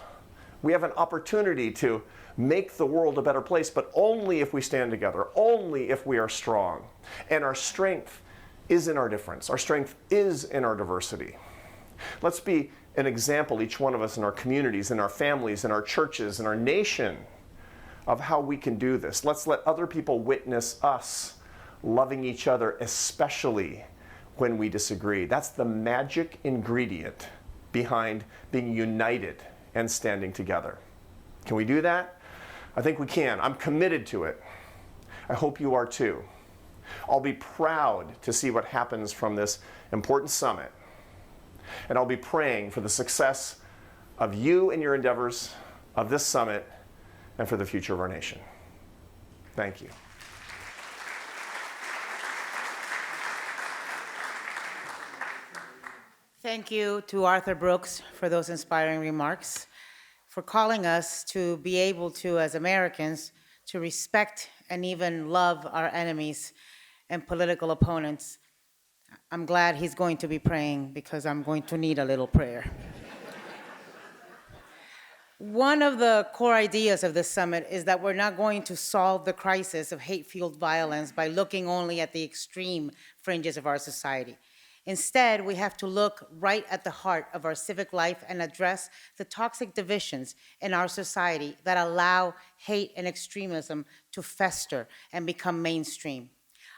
We have an opportunity to make the world a better place, but only if we stand together, only if we are strong. And our strength is in our difference. Our strength is in our diversity. Let's be an example, each one of us, in our communities, in our families, in our churches, in our nation, of how we can do this. Let's let other people witness us loving each other, especially when we disagree. That's the magic ingredient behind being united and standing together. Can we do that? I think we can. I'm committed to it. I hope you are too. I'll be proud to see what happens from this important summit. And I'll be praying for the success of you and your endeavors, of this summit, and for the future of our nation. Thank you. Thank you to Arthur Brooks for those inspiring remarks, for calling us to be able to, as Americans, to respect and even love our enemies and political opponents. I'm glad he's going to be praying because I'm going to need a little prayer. One of the core ideas of this summit is that we're not going to solve the crisis of hate-fueled violence by looking only at the extreme fringes of our society. Instead, we have to look right at the heart of our civic life and address the toxic divisions in our society that allow hate and extremism to fester and become mainstream.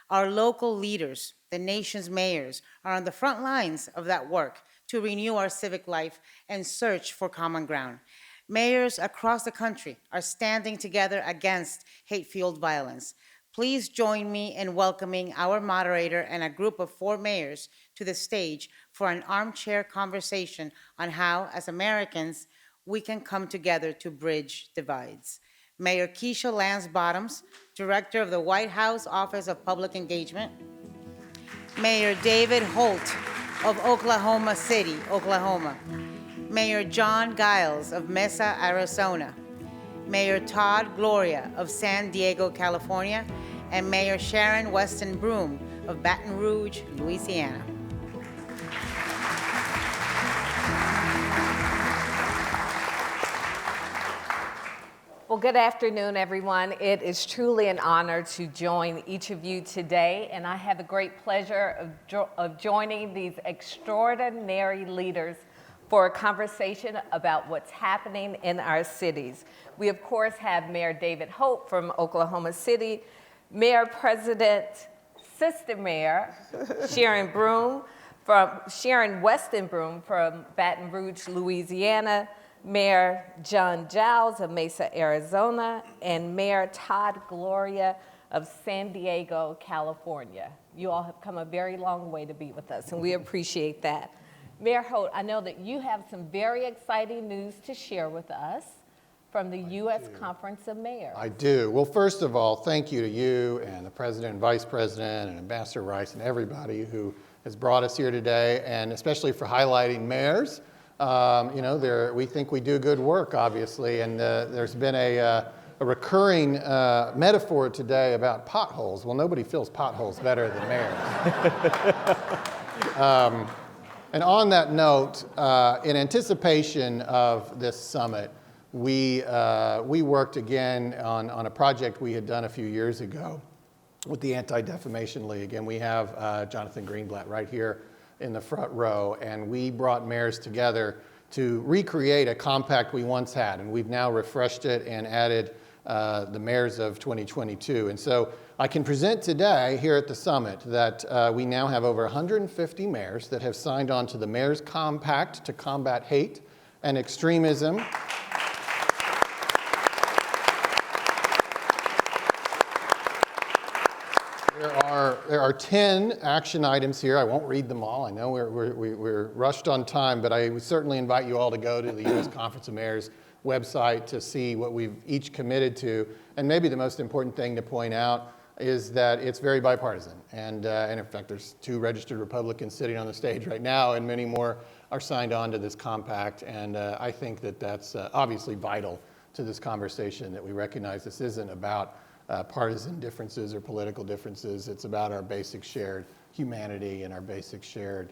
Our local leaders, the nation's mayors, are on the front lines of that work to renew our civic life and search for common ground. Mayors across the country are standing together against hate-fueled violence. Please join me in welcoming our moderator and a group of 4 mayors to the stage for an armchair conversation on how, as Americans, we can come together to bridge divides. Mayor Keisha Lance Bottoms, Director of the White House Office of Public Engagement. Mayor David Holt of Oklahoma City, Oklahoma. Mayor John Giles of Mesa, Arizona. Mayor Todd Gloria of San Diego, California, and Mayor Sharon Weston Broome of Baton Rouge, Louisiana. Well, good afternoon, everyone. It is truly an honor to join each of you today, and I have the great pleasure of joining these extraordinary leaders for a conversation about what's happening in our cities. We, of course, have Mayor David Holt from Oklahoma City, Mayor President, Sister Mayor Sharon Weston Broome from Baton Rouge, Louisiana, Mayor John Giles of Mesa, Arizona, and Mayor Todd Gloria of San Diego, California. You all have come a very long way to be with us, and we appreciate that. Mayor Holt, I know that you have some very exciting news to share with us from the U.S. Conference of Mayors. I do. Well, first of all, thank you to you and the President and Vice President and Ambassador Rice and everybody who has brought us here today, and especially for highlighting mayors. You know, we think we do good work, obviously, and there's been a recurring metaphor today about potholes. Well, nobody fills potholes better than mayors. And on that note, in anticipation of this summit, we worked again on a project we had done a few years ago with the Anti-Defamation League, and we have Jonathan Greenblatt right here in the front row, and we brought mayors together to recreate a compact we once had, and we've now refreshed it and added the mayors of 2022. And so I can present today here at the summit that we now have over 150 mayors that have signed on to the Mayor's Compact to combat hate and extremism. There are there are 10 action items here. I won't read them all. I know we're rushed on time, but I would certainly invite you all to go to the U.S. Conference of Mayors website to see what we've each committed to. And maybe the most important thing to point out is that it's very bipartisan. And in fact, there's 2 registered Republicans sitting on the stage right now, and many more are signed on to this compact. And I think that that's obviously vital to this conversation, that we recognize this isn't about partisan differences or political differences. It's about our basic shared humanity and our basic shared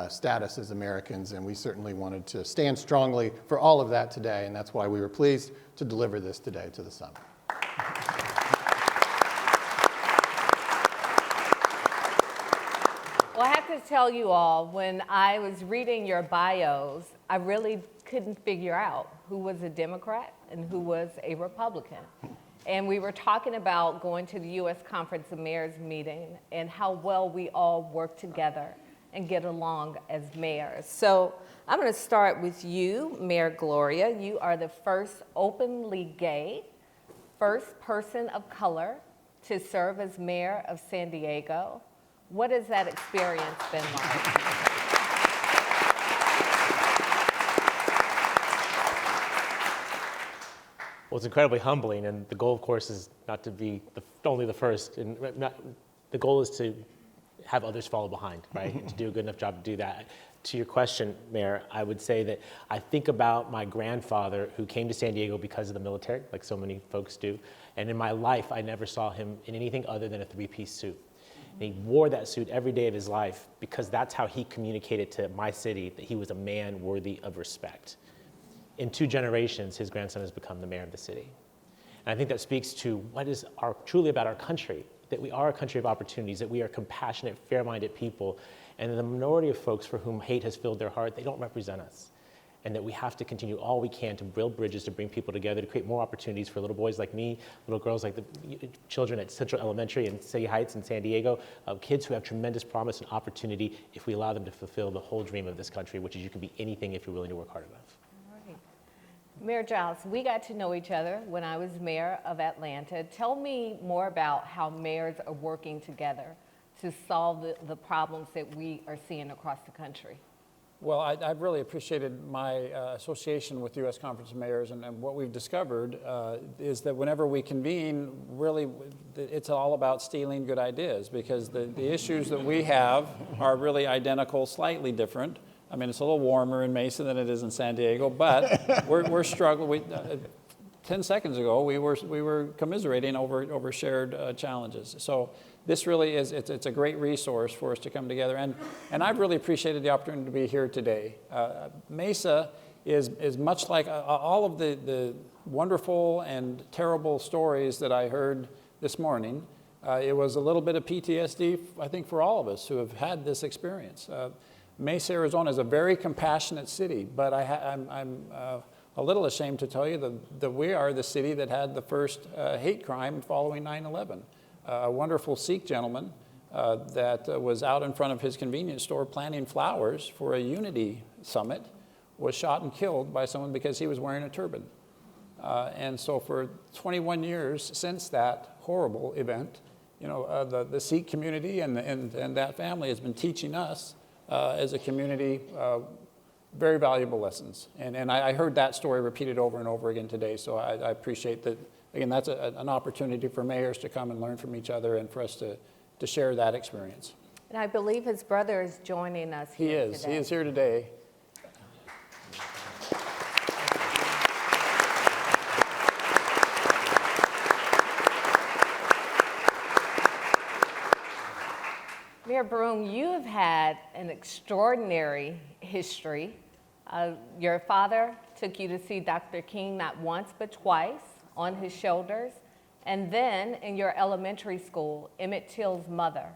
status as Americans. And we certainly wanted to stand strongly for all of that today. And that's why we were pleased to deliver this today to the summit. Well, I have to tell you all, when I was reading your bios, I really couldn't figure out who was a Democrat and who was a Republican. And we were talking about going to the U.S. Conference of Mayors meeting and how well we all work together and get along as mayors. So I'm going to start with you, Mayor Gloria. You are the first openly gay, first person of color to serve as mayor of San Diego. What has that experience been like? Well, it's incredibly humbling, and the goal, of course, is not to be only the first. And the goal is to have others follow behind, right? And to do a good enough job to do that. To your question, Mayor, I would say that I think about my grandfather who came to San Diego because of the military, like so many folks do. And in my life, I never saw him in anything other than a 3-piece suit. And he wore that suit every day of his life because that's how he communicated to my city that he was a man worthy of respect. In 2 generations, his grandson has become the mayor of the city. And I think that speaks to what is truly about our country, that we are a country of opportunities, that we are compassionate, fair-minded people, and the minority of folks for whom hate has filled their heart, they don't represent us. And that we have to continue all we can to build bridges, to bring people together, to create more opportunities for little boys like me, little girls like the children at Central Elementary in City Heights in San Diego, kids who have tremendous promise and opportunity if we allow them to fulfill the whole dream of this country, which is you can be anything if you're willing to work hard enough. Mayor Giles, we got to know each other when I was mayor of Atlanta. Tell me more about how mayors are working together to solve the problems that we are seeing across the country. Well, I've really appreciated my association with the U.S. Conference of Mayors, and what we've discovered is that whenever we convene, really, it's all about stealing good ideas, because the issues that we have are really identical, slightly different. I mean, it's a little warmer in Mesa than it is in San Diego, but we're struggling. 10 seconds ago, we were commiserating over shared challenges. So this really is, it's a great resource for us to come together. And I've really appreciated the opportunity to be here today. Mesa is much like all of the wonderful and terrible stories that I heard this morning. It was a little bit of PTSD, I think, for all of us who have had this experience. Mesa, Arizona is a very compassionate city, but I'm a little ashamed to tell you that we are the city that had the first hate crime following 9/11. A wonderful Sikh gentleman that was out in front of his convenience store planting flowers for a unity summit was shot and killed by someone because he was wearing a turban. And so for 21 years since that horrible event, you know, the Sikh community and that family has been teaching us as a community very valuable lessons. And I heard that story repeated over and over again today, so I appreciate that. Again, that's an opportunity for mayors to come and learn from each other and for us to share that experience. And I believe his brother is joining us here today. He is here today. Mayor Broome, you have had an extraordinary history. Your father took you to see Dr. King not once but twice on his shoulders. And then in your elementary school, Emmett Till's mother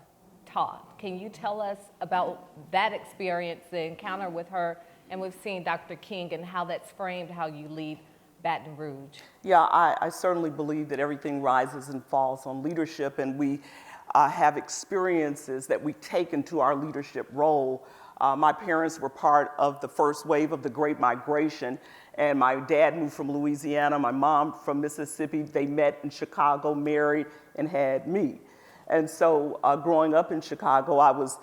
taught. Can you tell us about that experience, the encounter with her, and we've seen Dr. King and how that's framed how you lead Baton Rouge? Yeah, I certainly believe that everything rises and falls on leadership, and we have experiences that we take into our leadership role. My parents were part of the first wave of the Great Migration, and my dad moved from Louisiana, my mom from Mississippi. They met in Chicago, married, and had me. And so growing up in Chicago, I was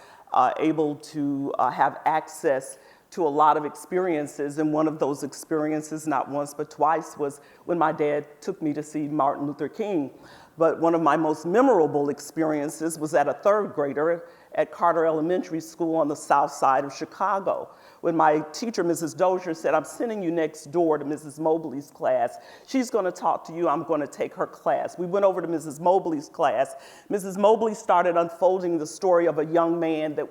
able to have access to a lot of experiences. And one of those experiences, not once but twice, was when my dad took me to see Martin Luther King. But one of my most memorable experiences was at a third grader at Carter Elementary School on the south side of Chicago, when my teacher, Mrs. Dozier, said, I'm sending you next door to Mrs. Mobley's class. She's going to talk to you. I'm going to take her class. We went over to Mrs. Mobley's class. Mrs. Mobley started unfolding the story of a young man that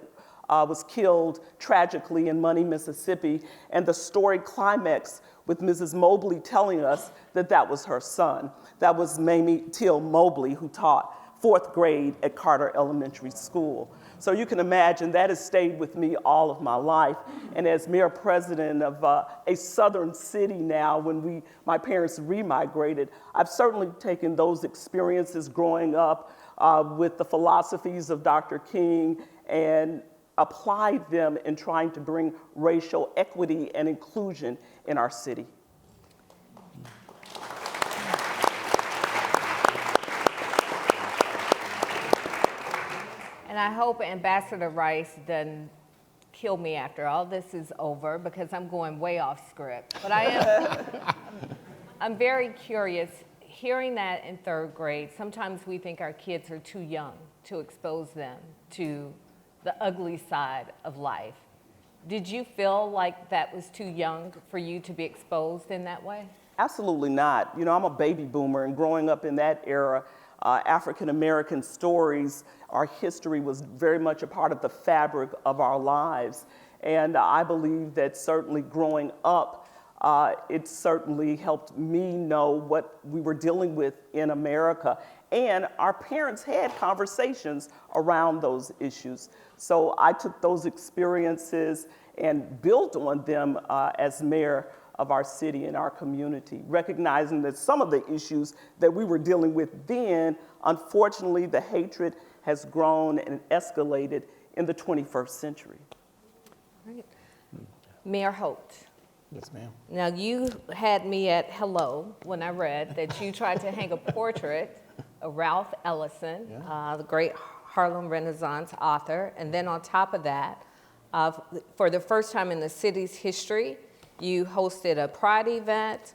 was killed tragically in Money, Mississippi, and the story climaxed with Mrs. Mobley telling us that that was her son. That was Mamie Till Mobley, who taught 4th grade at Carter Elementary School. So you can imagine that has stayed with me all of my life. And as mayor president of a southern city now, when my parents remigrated, I've certainly taken those experiences growing up with the philosophies of Dr. King and applied them in trying to bring racial equity and inclusion in our city. And I hope Ambassador Rice doesn't kill me after all this is over, because I'm going way off script. But I'm very curious, hearing that in 3rd grade, sometimes we think our kids are too young to expose them to the ugly side of life. Did you feel like that was too young for you to be exposed in that way? Absolutely not. You know, I'm a baby boomer, and growing up in that era, African-American stories, our history was very much a part of the fabric of our lives. And I believe that certainly growing up, it certainly helped me know what we were dealing with in America. And our parents had conversations around those issues. So I took those experiences and built on them as mayor of our city and our community, recognizing that some of the issues that we were dealing with then, unfortunately, the hatred has grown and escalated in the 21st century. Right. Mayor Holt. Yes, ma'am. Now, you had me at hello when I read that you tried to hang a portrait of Ralph Ellison, the great Harlem Renaissance author. And then on top of that, for the first time in the city's history, you hosted a Pride event.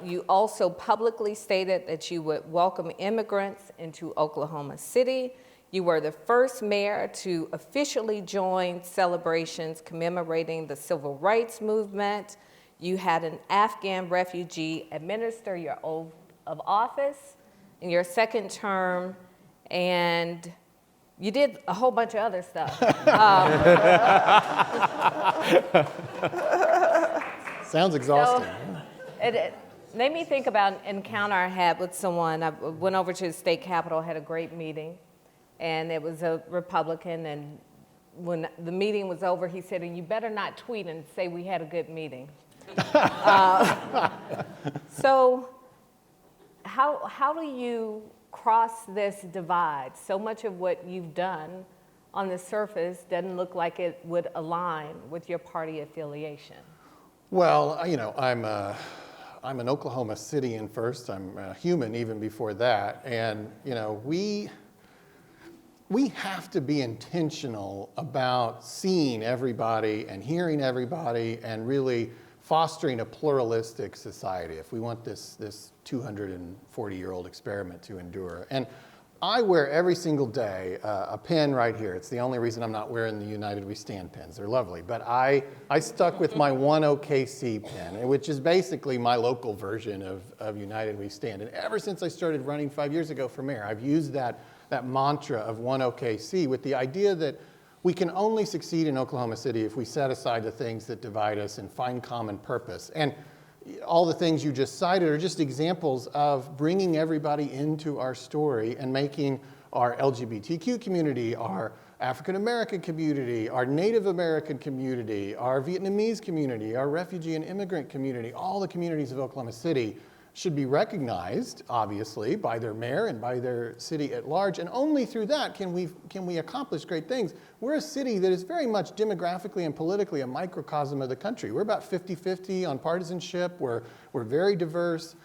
You also publicly stated that you would welcome immigrants into Oklahoma City. You were the first mayor to officially join celebrations commemorating the Civil Rights Movement. You had an Afghan refugee administer your oath of office in your 2nd term, and you did a whole bunch of other stuff. Sounds exhausting. So it made me think about an encounter I had with someone. I went over to the state capitol, had a great meeting, and it was a Republican, and when the meeting was over, he said, and you better not tweet and say we had a good meeting. So how do you cross this divide? So much of what you've done on the surface doesn't look like it would align with your party affiliation. Well, you know, I'm an Oklahoma Cityan first. I'm a human even before that. And, you know, we have to be intentional about seeing everybody and hearing everybody and really fostering a pluralistic society if we want this 240-year-old experiment to endure. And I wear every single day a pin right here. It's the only reason I'm not wearing the United We Stand pins. They're lovely. But I stuck with my One OKC pin, which is basically my local version of United We Stand. And ever since I started running 5 years ago for mayor, I've used that mantra of One OKC with the idea that we can only succeed in Oklahoma City if we set aside the things that divide us and find common purpose. And all the things you just cited are just examples of bringing everybody into our story and making our LGBTQ community, our African American community, our Native American community, our Vietnamese community, our refugee and immigrant community, all the communities of Oklahoma City should be recognized, obviously, by their mayor and by their city at large, and only through that can we accomplish great things. We're a city that is very much demographically and politically a microcosm of the country. We're about 50-50 on partisanship. We're very diverse.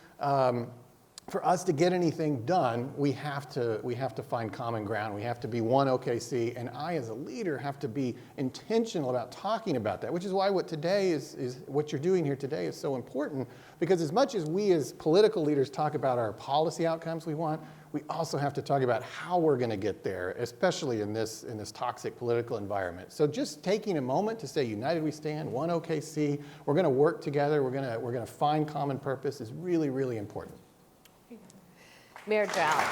for us to get anything done, we have to find common ground. We have to be one OKC, and I, as a leader, have to be intentional about talking about that, which is why what you're doing here today is so important, because as much as we as political leaders talk about our policy outcomes we want, we also have to talk about how we're going to get there, especially in this toxic political environment. So just taking a moment to say, united we stand, one OKC, we're going to work together, we're going to find common purpose is really, really important. Mayor Giles.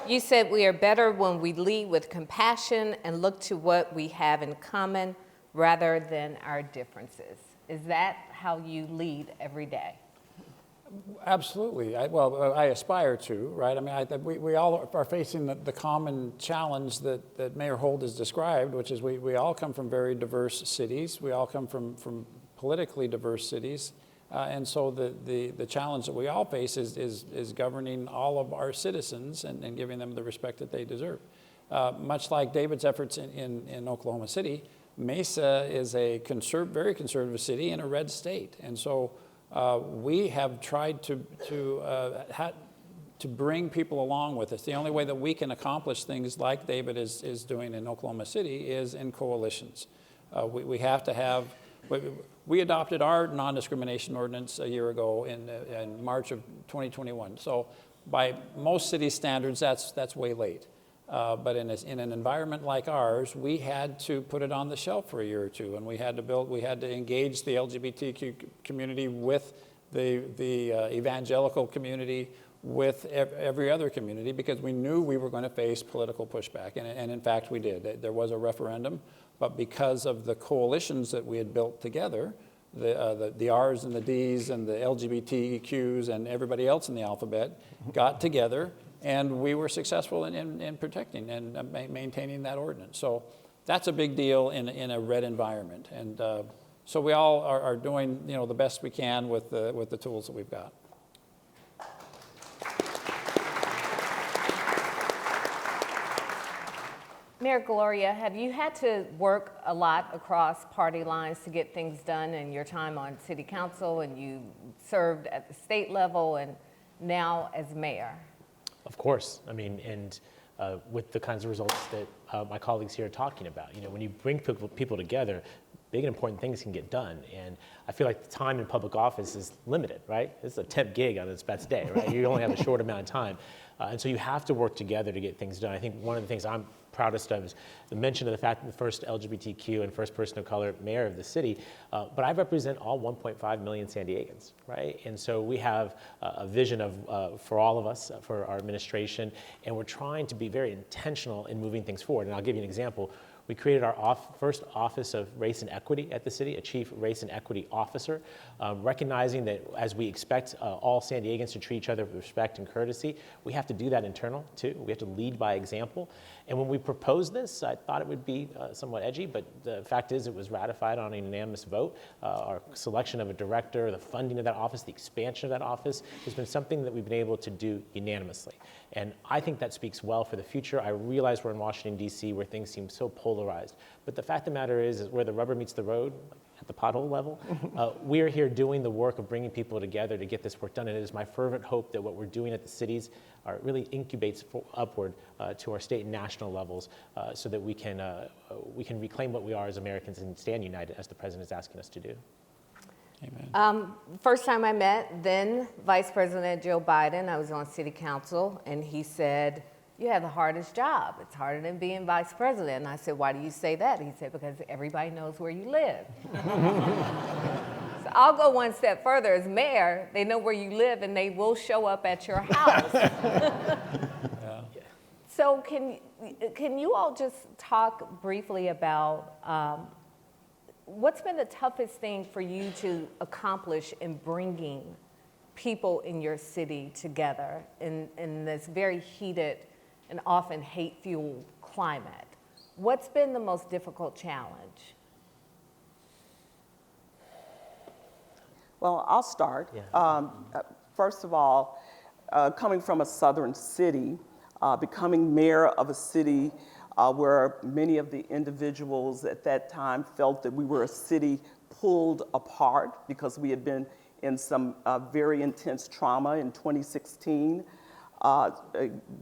You said we are better when we lead with compassion and look to what we have in common rather than our differences. Is that how you lead every day? Absolutely. I aspire to, right? I mean, we all are facing the common challenge that Mayor Holt has described, which is we all come from very diverse cities. We all come from politically diverse cities. And so the challenge that we all face is governing all of our citizens and giving them the respect that they deserve. Much like David's efforts in Oklahoma City, Mesa is a very conservative city in a red state. And so we have tried to bring people along with us. The only way that we can accomplish things like David is doing in Oklahoma City is in coalitions. We have to have, we adopted our non-discrimination ordinance a year ago in March of 2021. So by most city standards, that's way late. But in an environment like ours, we had to put it on the shelf for a year or two, and we had to engage the LGBTQ community with the evangelical community, with every other community, because we knew we were going to face political pushback, and in fact we did. There was a referendum, but because of the coalitions that we had built together, the R's and the D's and the LGBTQs and everybody else in the alphabet got together, and we were successful in protecting and maintaining that ordinance. So that's a big deal in a red environment. And so we all are doing the best we can with the tools that we've got. Mayor Gloria, have you had to work a lot across party lines to get things done in your time on city council, and you served at the state level and now as mayor? Of course. I mean, and with the kinds of results that my colleagues here are talking about. When you bring people together, big and important things can get done. And I feel like the time in public office is limited, right? It's a temp gig on its best day, right? You only have a short amount of time. And so you have to work together to get things done. I think one of the things I'm proudest of is the mention of the fact that the first LGBTQ and first person of color mayor of the city, but I represent all 1.5 million San Diegans, right? And so we have a vision for all of us, for our administration, and we're trying to be very intentional in moving things forward. And I'll give you an example. We created our first Office of Race and Equity at the city, a Chief Race and Equity Officer, recognizing that as we expect all San Diegans to treat each other with respect and courtesy, we have to do that internal too. We have to lead by example. And when we proposed this, I thought it would be somewhat edgy, but the fact is it was ratified on a unanimous vote. Our selection of a director, the funding of that office, the expansion of that office has been something that we've been able to do unanimously. And I think that speaks well for the future. I realize we're in Washington, D.C., where things seem so polarized. But the fact of the matter is where the rubber meets the road, at the pothole level, we are here doing the work of bringing people together to get this work done. And it is my fervent hope that what we're doing at the cities really incubates upward to our state and national levels so that we can reclaim what we are as Americans and stand united as the president is asking us to do. Amen. First time I met then Vice President Joe Biden, I was on city council, and he said, "You have the hardest job. It's harder than being vice president." And I said, "Why do you say that?" He said, "Because everybody knows where you live." So I'll go one step further. As mayor, they know where you live and they will show up at your house. Yeah. So can you all just talk briefly about what's been the toughest thing for you to accomplish in bringing people in your city together in this very heated and often hate-fueled climate? What's been the most difficult challenge? Well, I'll start. Yeah. First of all, coming from a southern city, becoming mayor of a city where many of the individuals at that time felt that we were a city pulled apart because we had been in some very intense trauma in 2016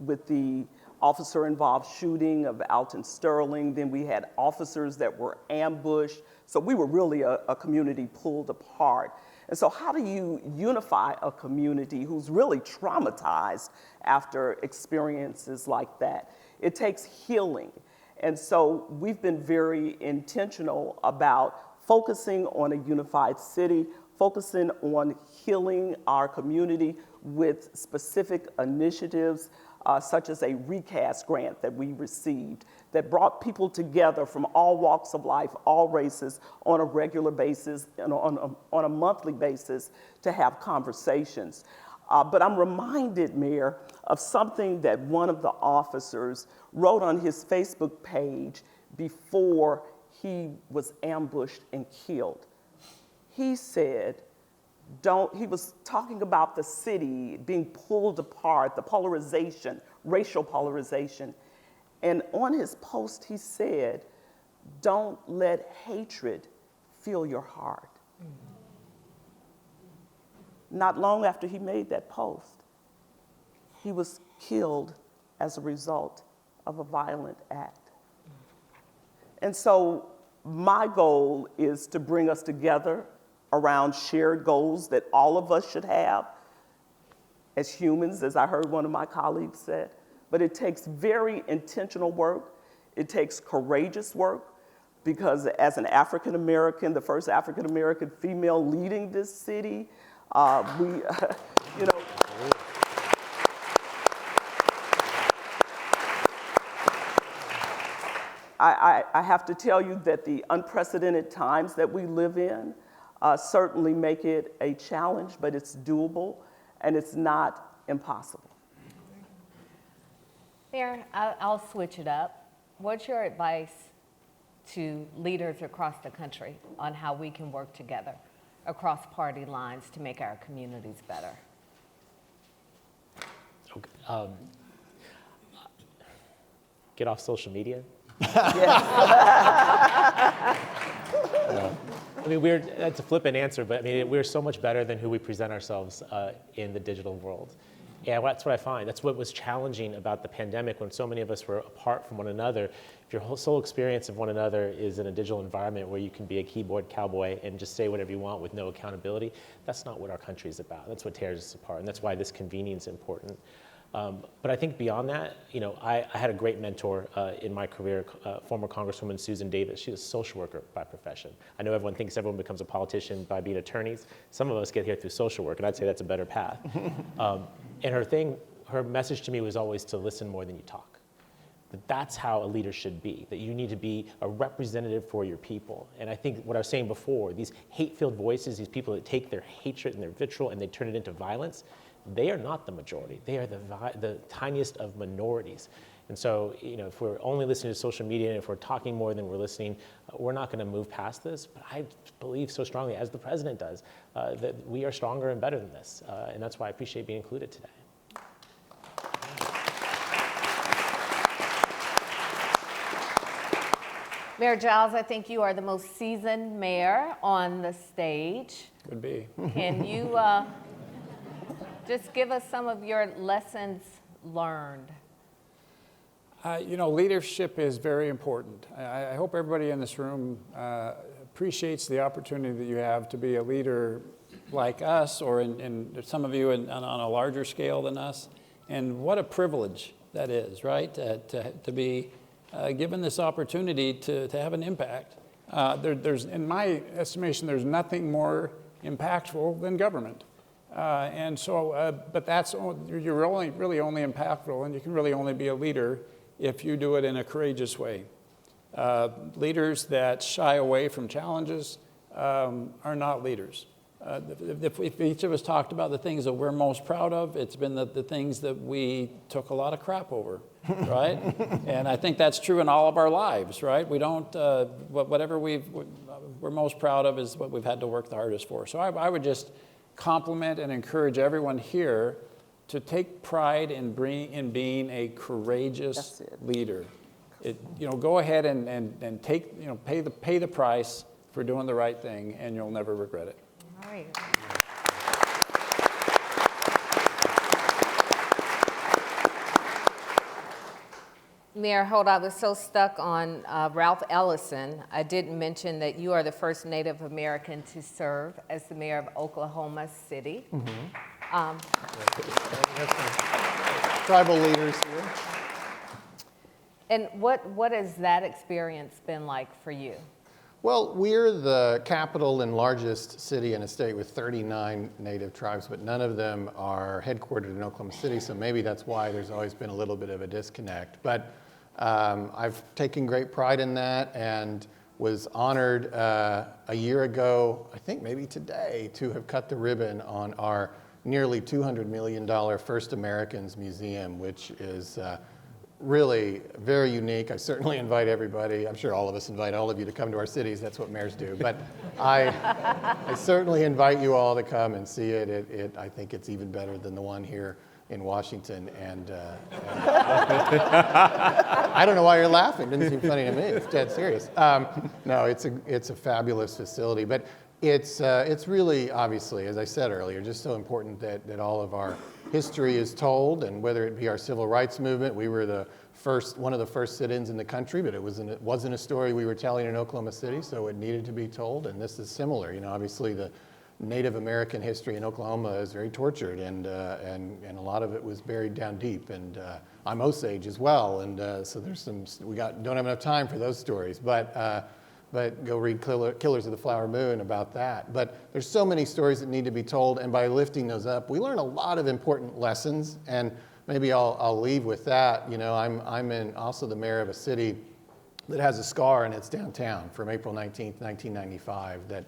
with the officer-involved shooting of Alton Sterling. Then we had officers that were ambushed. So we were really a community pulled apart. And so how do you unify a community who's really traumatized after experiences like that? It takes healing. And so we've been very intentional about focusing on a unified city, focusing on healing our community with specific initiatives, such as a recast grant that we received that brought people together from all walks of life, all races, on a regular basis, and on a monthly basis to have conversations. But I'm reminded, Mayor, of something that one of the officers wrote on his Facebook page before he was ambushed and killed. He said, he was talking about the city being pulled apart, the polarization, racial polarization. And on his post, he said, don't let hatred fill your heart. Not long after he made that post, he was killed as a result of a violent act. And so my goal is to bring us together around shared goals that all of us should have as humans, as I heard one of my colleagues said. But it takes very intentional work. It takes courageous work, because as an African American, the first African American female leading this city, I have to tell you that the unprecedented times that we live in certainly make it a challenge, but it's doable and it's not impossible. Mayor, I'll switch it up. What's your advice to leaders across the country on how we can work together across party lines to make our communities better? Okay. Get off social media. I mean, that's a flippant answer, but I mean, we're so much better than who we present ourselves in the digital world. Yeah, that's what I find. That's what was challenging about the pandemic, when so many of us were apart from one another. If your whole sole experience of one another is in a digital environment where you can be a keyboard cowboy and just say whatever you want with no accountability, that's not what our country is about. That's what tears us apart, and that's why this convening is important. But I think beyond that, I had a great mentor in my career, former Congresswoman Susan Davis. She's a social worker by profession. I know everyone thinks everyone becomes a politician by being attorneys. Some of us get here through social work, and I'd say that's a better path. And her message to me was always to listen more than you talk. That's how a leader should be, that you need to be a representative for your people. And I think what I was saying before, these hate-filled voices, these people that take their hatred and their vitriol and they turn it into violence, they are not the majority. They are the tiniest of minorities. And so, if we're only listening to social media and if we're talking more than we're listening, we're not going to move past this. But I believe so strongly, as the president does, that we are stronger and better than this. And that's why I appreciate being included today. Mayor Giles, I think you are the most seasoned mayor on the stage. Could be. Can you just give us some of your lessons learned? Leadership is very important. I hope everybody in this room appreciates the opportunity that you have to be a leader like us, or in some of you on a larger scale than us. And what a privilege that is, right? To be given this opportunity to have an impact. There's, in my estimation, there's nothing more impactful than government. But you're really only impactful, and you can really only be a leader if you do it in a courageous way. Leaders that shy away from challenges are not leaders. If each of us talked about the things that we're most proud of, it's been the things that we took a lot of crap over, right? And I think that's true in all of our lives, right? We don't, whatever we're most proud of is what we've had to work the hardest for. So I would just compliment and encourage everyone here to take pride in being a courageous leader. Go ahead and take, pay the price for doing the right thing, and you'll never regret it. All right. Mayor Holt, I was so stuck on Ralph Ellison. I didn't mention that you are the first Native American to serve as the mayor of Oklahoma City. Tribal leaders here. And what has that experience been like for you? Well, we're the capital and largest city in a state with 39 Native tribes, but none of them are headquartered in Oklahoma City, so maybe that's why there's always been a little bit of a disconnect. But I've taken great pride in that and was honored a year ago, I think maybe today, to have cut the ribbon on our nearly $200 million First Americans Museum, which is really very unique. I certainly invite everybody, I'm sure all of us invite all of you to come to our cities, that's what mayors do, but I certainly invite you all to come and see it. I think it's even better than the one here in Washington, and I don't know why you're laughing, it didn't seem funny to me, it's dead serious. No, it's a fabulous facility, but it's really, obviously, as I said earlier, just so important that all of our history is told, and whether it be our civil rights movement, we were one of the first sit-ins in the country, but it wasn't a story we were telling in Oklahoma City, so it needed to be told, and this is similar. You know, obviously the Native American history in Oklahoma is very tortured, and a lot of it was buried down deep, and I'm Osage as well, and so there's don't have enough time for those stories, but go read Killers of the Flower Moon about that. But there's so many stories that need to be told, and by lifting those up, we learn a lot of important lessons, and maybe I'll leave with that. You know, I'm also the mayor of a city that has a scar in its downtown from April 19th, 1995, that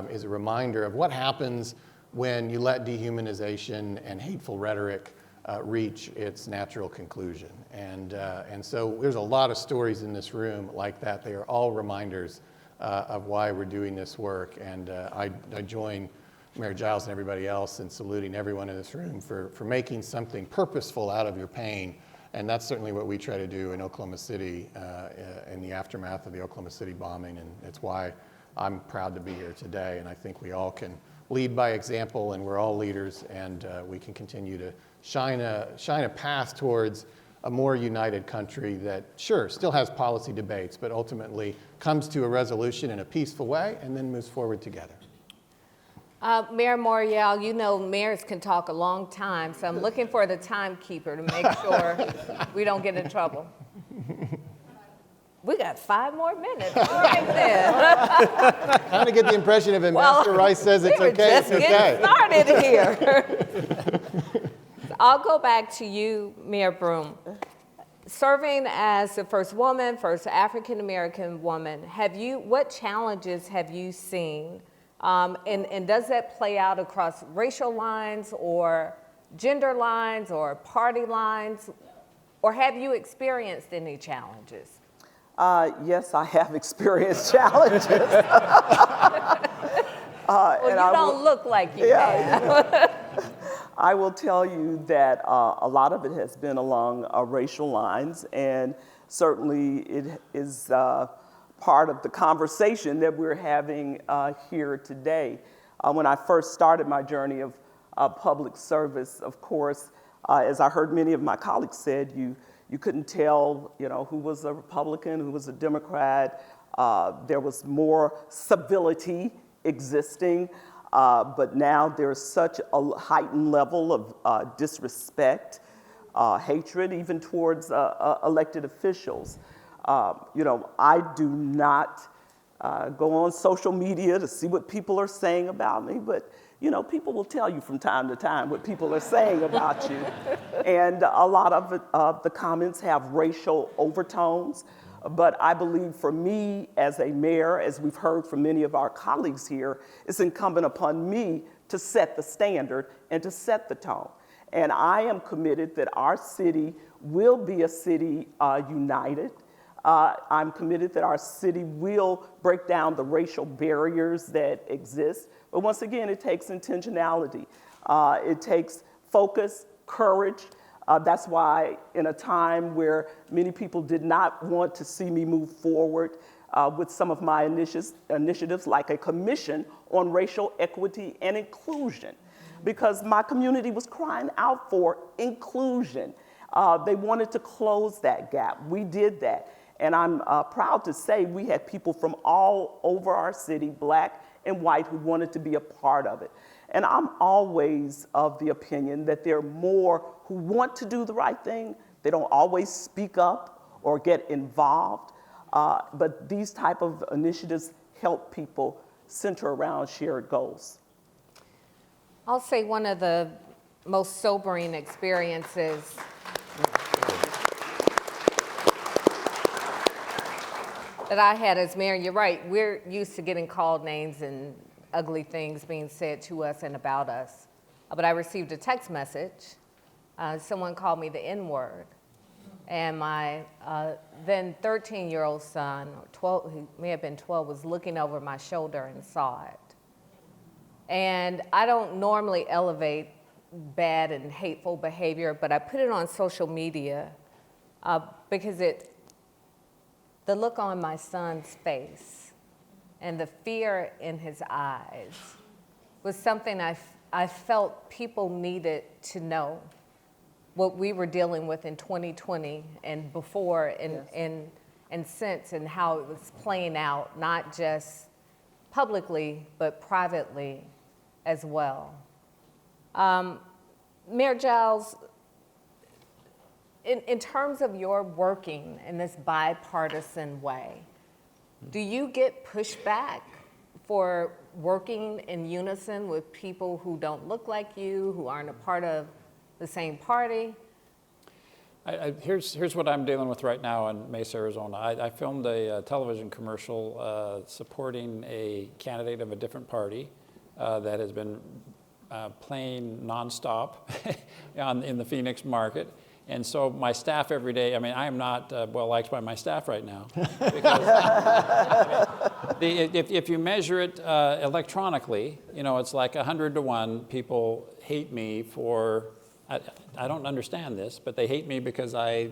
is a reminder of what happens when you let dehumanization and hateful rhetoric reach its natural conclusion. And so there's a lot of stories in this room like that. They are all reminders of why we're doing this work. And I join Mayor Giles and everybody else in saluting everyone in this room for making something purposeful out of your pain. And that's certainly what we try to do in Oklahoma City in the aftermath of the Oklahoma City bombing. And it's why I'm proud to be here today. And I think we all can lead by example, and we're all leaders, and we can continue to shine a path towards a more united country that, sure, still has policy debates, but ultimately comes to a resolution in a peaceful way and then moves forward together. Mayor Morial, you know mayors can talk a long time, so I'm looking for the timekeeper to make sure we don't get in trouble. We got 5 more minutes. All right then. I kind of get the impression if Ambassador Rice says it's okay, it's okay. Just getting started here. I'll go back to you, Mayor Broome. Serving as the first woman, first African-American woman, what challenges have you seen? And does that play out across racial lines or gender lines or party lines? Or have you experienced any challenges? Yes, I have experienced challenges. Well, you don't look like you have. I will tell you that a lot of it has been along racial lines, and certainly it is part of the conversation that we're having here today. When I first started my journey of public service, of course, as I heard many of my colleagues said, you couldn't tell, who was a Republican, who was a Democrat. There was more civility existing, but now there's such a heightened level of disrespect, hatred, even towards elected officials. I do not go on social media to see what people are saying about me, but people will tell you from time to time what people are saying about you. And a lot of the comments have racial overtones. But I believe for me as a mayor, as we've heard from many of our colleagues here, it's incumbent upon me to set the standard and to set the tone. And I am committed that our city will be a city united. I'm committed that our city will break down the racial barriers that exist. But once again, it takes intentionality. It takes focus, courage. That's why in a time where many people did not want to see me move forward, with some of my initiatives like a commission on racial equity and inclusion, because my community was crying out for inclusion. They wanted to close that gap. We did that. And I'm proud to say we had people from all over our city, black and white, who wanted to be a part of it. And I'm always of the opinion that there are more who want to do the right thing. They don't always speak up or get involved. But these type of initiatives help people center around shared goals. I'll say one of the most sobering experiences that I had as mayor. You're right, we're used to getting called names and ugly things being said to us and about us. But I received a text message. Someone called me the N-word. And my then 13-year-old son, or 12, he may have been 12, was looking over my shoulder and saw it. And I don't normally elevate bad and hateful behavior, but I put it on social media because the look on my son's face and the fear in his eyes was something I felt people needed to know what we were dealing with in 2020 and before and since, and how it was playing out, not just publicly, but privately as well. Mayor Giles, in terms of your working in this bipartisan way, do you get pushback for working in unison with people who don't look like you, who aren't a part of the same party? Here's what I'm dealing with right now in Mesa, Arizona. I filmed a television commercial supporting a candidate of a different party that has been playing nonstop in the Phoenix market. And so my staff every day, I mean, I am not well liked by my staff right now. Because if you measure it electronically, you know, it's like 100 to 1. People hate me for, I don't understand this, but they hate me because I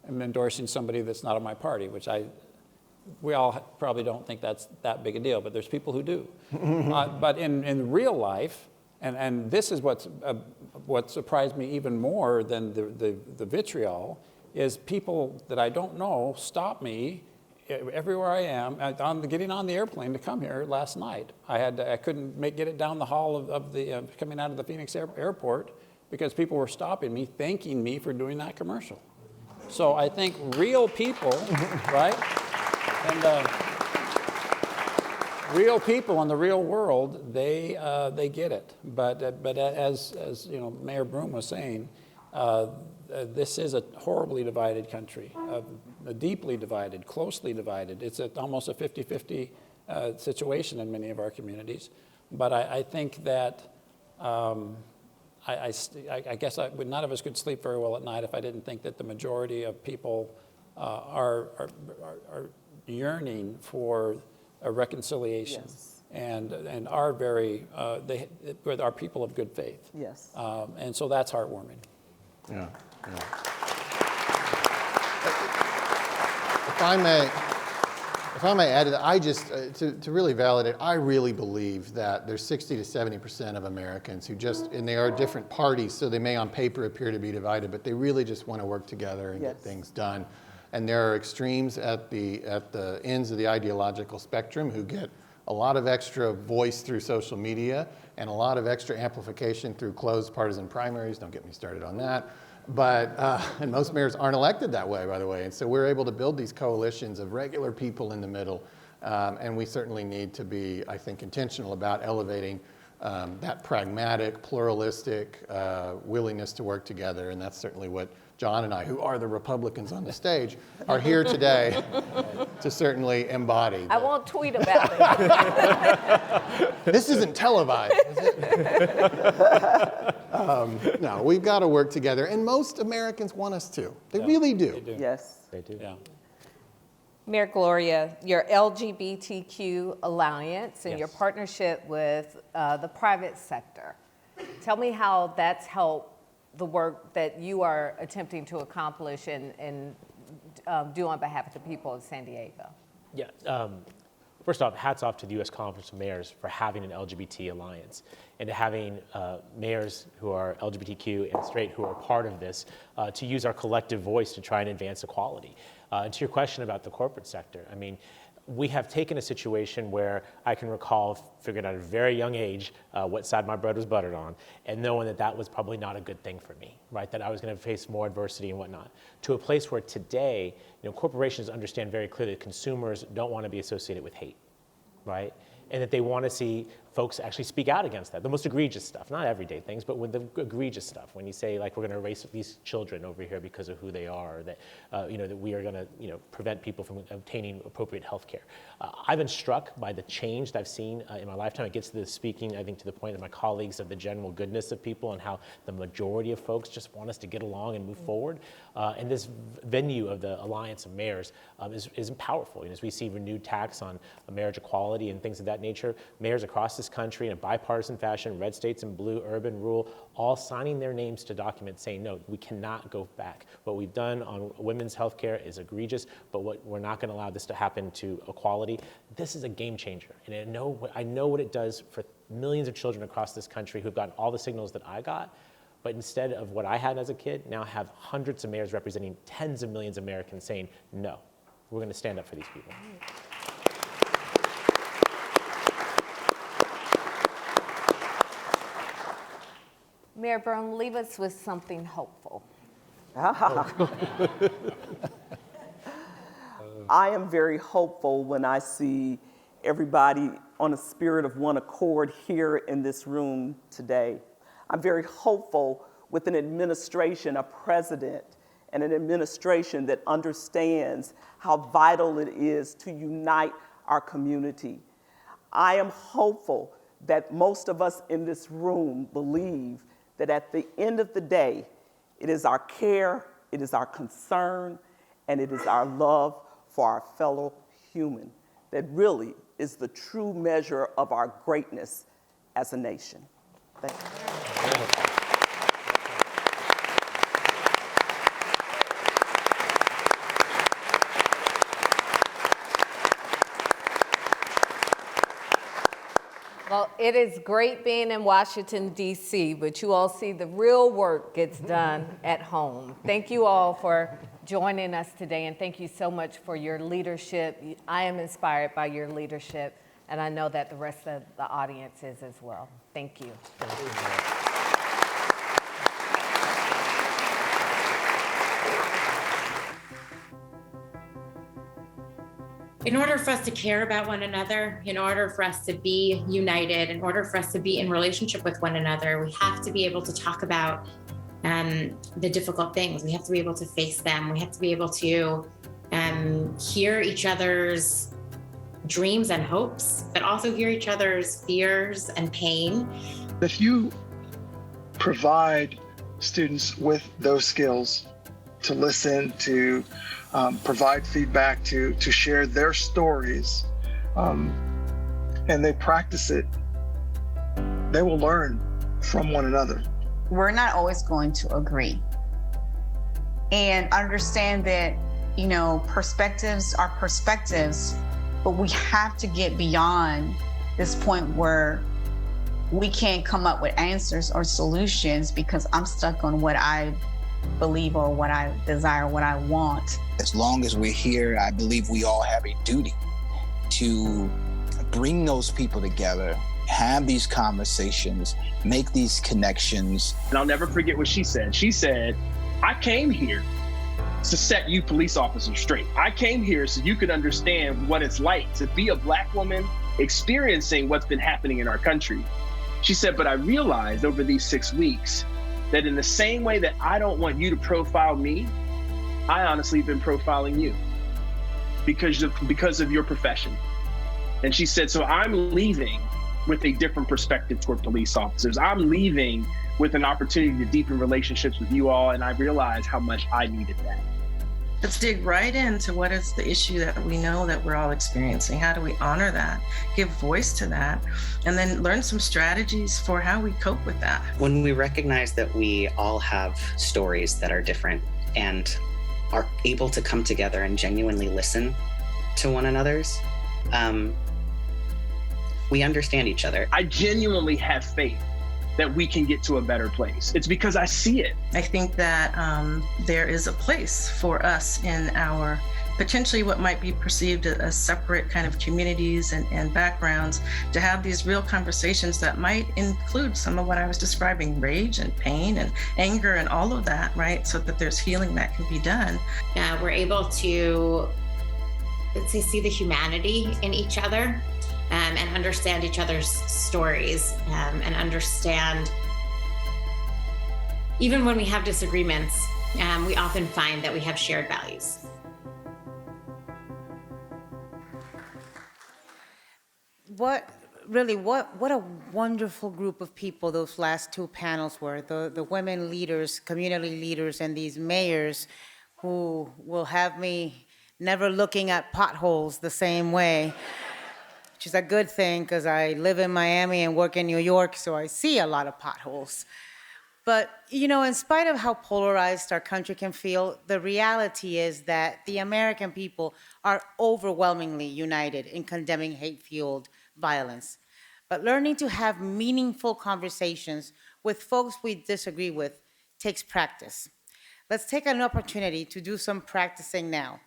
am endorsing somebody that's not of my party, which we all probably don't think that's that big a deal, but there's people who do. But in real life, and this is what surprised me even more than the vitriol, is people that I don't know stop me everywhere I am. Getting on the airplane to come here last night, I couldn't get it down the hall of the coming out of the Phoenix airport because people were stopping me, thanking me for doing that commercial. So I think real people, right? And real people in the real world, they get it. But as you know, Mayor Broome was saying, this is a horribly divided country, deeply divided, closely divided. It's almost a 50-50 situation in many of our communities. But I think that I guess none of us could sleep very well at night if I didn't think that the majority of people are yearning for a reconciliation, yes, and are very they are people of good faith. Yes. And so that's heartwarming. Yeah. If I may add to that, I just, to really validate, I really believe that there's 60 to 70% of Americans who just, and they are different parties, so they may on paper appear to be divided, but they really just want to work together and get things done. And there are extremes at the ends of the ideological spectrum who get a lot of extra voice through social media and a lot of extra amplification through closed partisan primaries. Don't get me started on that. But, and most mayors aren't elected that way, by the way. And so we're able to build these coalitions of regular people in the middle. And we certainly need to be, I think, intentional about elevating that pragmatic, pluralistic willingness to work together. And that's certainly what John and I, who are the Republicans on the stage, are here today to certainly embody. I won't tweet about it. This isn't televised, is it? No, we've got to work together, and most Americans want us to. They really do. They do. Yes. They do. Yeah. Mayor Gloria, your LGBTQ Alliance and Yes. your partnership with the private sector. Tell me how that's helped the work that you are attempting to accomplish and do on behalf of the people of San Diego. Yeah. First off, hats off to the U.S. Conference of Mayors for having an LGBT alliance and to having mayors who are LGBTQ and straight who are part of this to use our collective voice to try and advance equality. And to your question about the corporate sector, I mean, we have taken a situation where I can recall figuring at a very young age what side my bread was buttered on, and knowing that that was probably not a good thing for me, right? That I was going to face more adversity and whatnot. To a place where today, corporations understand very clearly that consumers don't want to be associated with hate, right? And that they want to see folks actually speak out against that. The most egregious stuff, not everyday things, but with the egregious stuff. When you say, like, we're going to erase these children over here because of who they are, or that, that we are going to, prevent people from obtaining appropriate health care. I've been struck by the change that I've seen in my lifetime. It gets to the speaking, I think, to the point of my colleagues of the general goodness of people and how the majority of folks just want us to get along and move forward. And this venue of the Alliance of Mayors is powerful. As we see renewed tax on marriage equality and things of that nature, mayors across this country in a bipartisan fashion, red states and blue, urban, rural, all signing their names to documents saying, no, we cannot go back. What we've done on women's health care is egregious, but we're not going to allow this to happen to equality. This is a game changer. And I know what it does for millions of children across this country who've gotten all the signals that I got, but instead of what I had as a kid, now have hundreds of mayors representing tens of millions of Americans saying, no, we're going to stand up for these people. Mayor Byrne, leave us with something hopeful. I am very hopeful when I see everybody on a spirit of one accord here in this room today. I'm very hopeful with an administration, a president, and an administration that understands how vital it is to unite our community. I am hopeful that most of us in this room believe that at the end of the day, it is our care, it is our concern, and it is our love for our fellow human that really is the true measure of our greatness as a nation. Thank you. Well, it is great being in Washington, D.C., but you all see the real work gets done at home. Thank you all for joining us today, and thank you so much for your leadership. I am inspired by your leadership, and I know that the rest of the audience is as well. Thank you. In order for us to care about one another, in order for us to be united, in order for us to be in relationship with one another, we have to be able to talk about the difficult things. We have to be able to face them. We have to be able to hear each other's dreams and hopes, but also hear each other's fears and pain. If you provide students with those skills to listen, to provide feedback, to share their stories, and they practice it, they will learn from one another. We're not always going to agree. And understand that, perspectives are perspectives, but we have to get beyond this point where we can't come up with answers or solutions because I'm stuck on what I believe or what I desire, what I want. As long as we're here, I believe we all have a duty to bring those people together, have these conversations, make these connections. And I'll never forget what she said. She said, I came here to set you police officers straight. I came here so you could understand what it's like to be a Black woman experiencing what's been happening in our country. She said, but I realized over these 6 weeks that in the same way that I don't want you to profile me, I honestly have been profiling you because of your profession. And she said, so I'm leaving with a different perspective toward police officers. I'm leaving with an opportunity to deepen relationships with you all, and I realized how much I needed that. Let's dig right into what is the issue that we know that we're all experiencing. How do we honor that, give voice to that, and then learn some strategies for how we cope with that? When we recognize that we all have stories that are different and are able to come together and genuinely listen to one another's, we understand each other. I genuinely have faith that we can get to a better place. It's because I see it. I think that there is a place for us in our potentially what might be perceived as separate kind of communities and backgrounds to have these real conversations that might include some of what I was describing, rage and pain and anger and all of that, right? So that there's healing that can be done. We're able to, let's say, see the humanity in each other and understand each other's stories and understand, even when we have disagreements, we often find that we have shared values. What a wonderful group of people those last two panels were. The women leaders, community leaders, and these mayors who will have me never looking at potholes the same way, which is a good thing because I live in Miami and work in New York, so I see a lot of potholes. But, you know, in spite of how polarized our country can feel, the reality is that the American people are overwhelmingly united in condemning hate-fueled violence. But learning to have meaningful conversations with folks we disagree with takes practice. Let's take an opportunity to do some practicing now.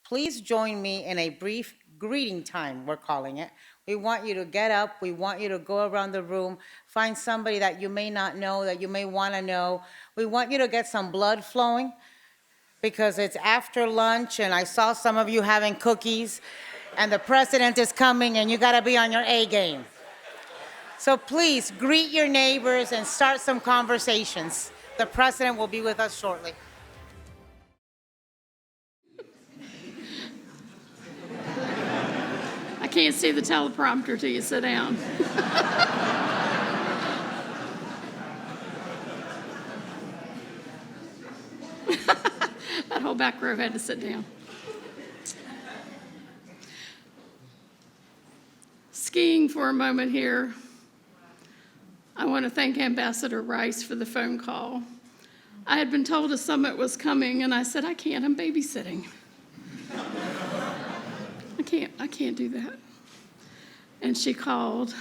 Please join me in a brief greeting time, we're calling it. We want you to get up. We want you to go around the room, find somebody that you may not know, that you may want to know. We want you to get some blood flowing because it's after lunch and I saw some of you having cookies and the president is coming and you got to be on your A game. So please greet your neighbors and start some conversations. The president will be with us shortly. I can't see the teleprompter till you sit down. That whole back row had to sit down. Skiing for a moment here. I want to thank Ambassador Rice for the phone call. I had been told a summit was coming, and I said, I can't, I'm babysitting. I can't do that. And she called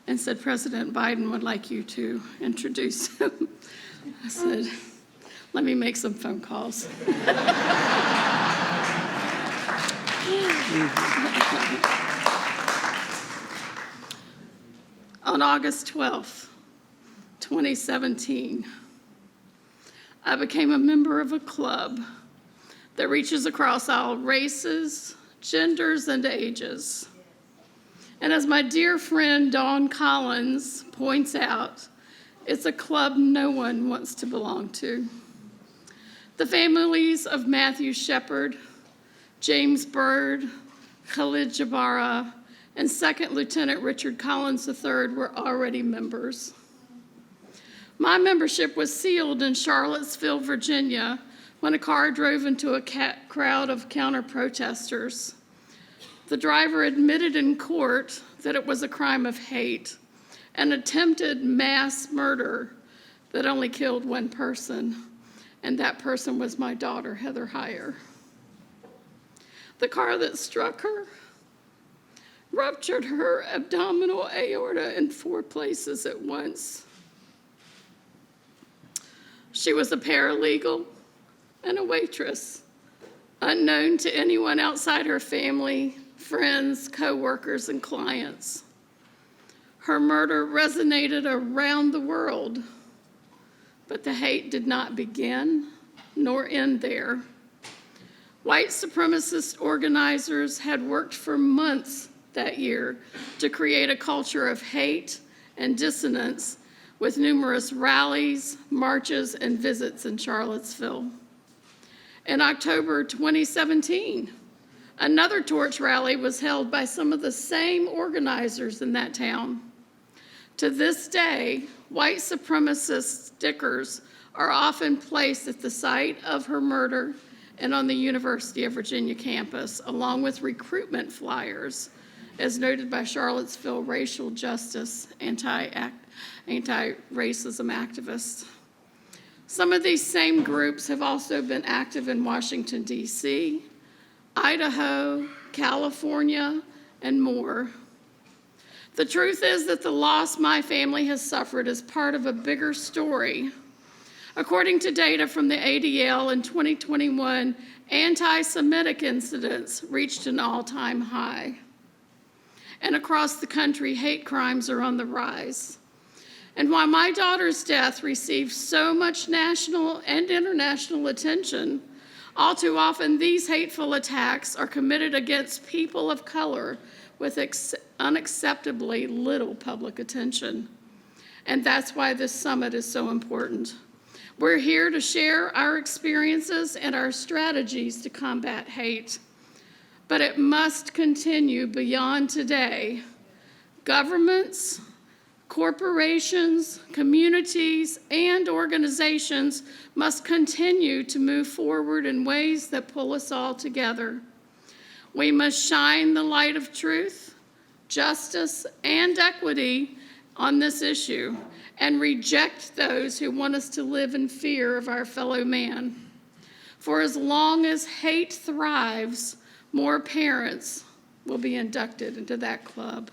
and said, President Biden would like you to introduce him. I said, let me make some phone calls. On August 12th, 2017, I became a member of a club that reaches across all races, genders, and ages. And as my dear friend Dawn Collins points out, it's a club no one wants to belong to. The families of Matthew Shepard, James Byrd, Khalid Jabara, and Second Lieutenant Richard Collins III were already members. My membership was sealed in Charlottesville, Virginia, when a car drove into a crowd of counter-protesters. The driver admitted in court that it was a crime of hate, an attempted mass murder that only killed one person, and that person was my daughter, Heather Heyer. The car that struck her ruptured her abdominal aorta in 4 places at once. She was a paralegal and a waitress, unknown to anyone outside her family, friends, co-workers, and clients. Her murder resonated around the world, but the hate did not begin nor end there. White supremacist organizers had worked for months that year to create a culture of hate and dissonance with numerous rallies, marches, and visits in Charlottesville. In October 2017, another torch rally was held by some of the same organizers in that town. To this day, white supremacist stickers are often placed at the site of her murder and on the University of Virginia campus, along with recruitment flyers, as noted by Charlottesville racial justice anti-racism activists. Some of these same groups have also been active in Washington, D.C., Idaho, California, and more. The truth is that the loss my family has suffered is part of a bigger story. According to data from the ADL in 2021, anti-Semitic incidents reached an all-time high. And across the country, hate crimes are on the rise. And while my daughter's death received so much national and international attention, all too often these hateful attacks are committed against people of color with unacceptably little public attention. And that's why this summit is so important. We're here to share our experiences and our strategies to combat hate. But it must continue beyond today. Governments, corporations, communities, and organizations must continue to move forward in ways that pull us all together. We must shine the light of truth, justice, and equity on this issue and reject those who want us to live in fear of our fellow man. For as long as hate thrives, more parents will be inducted into that club.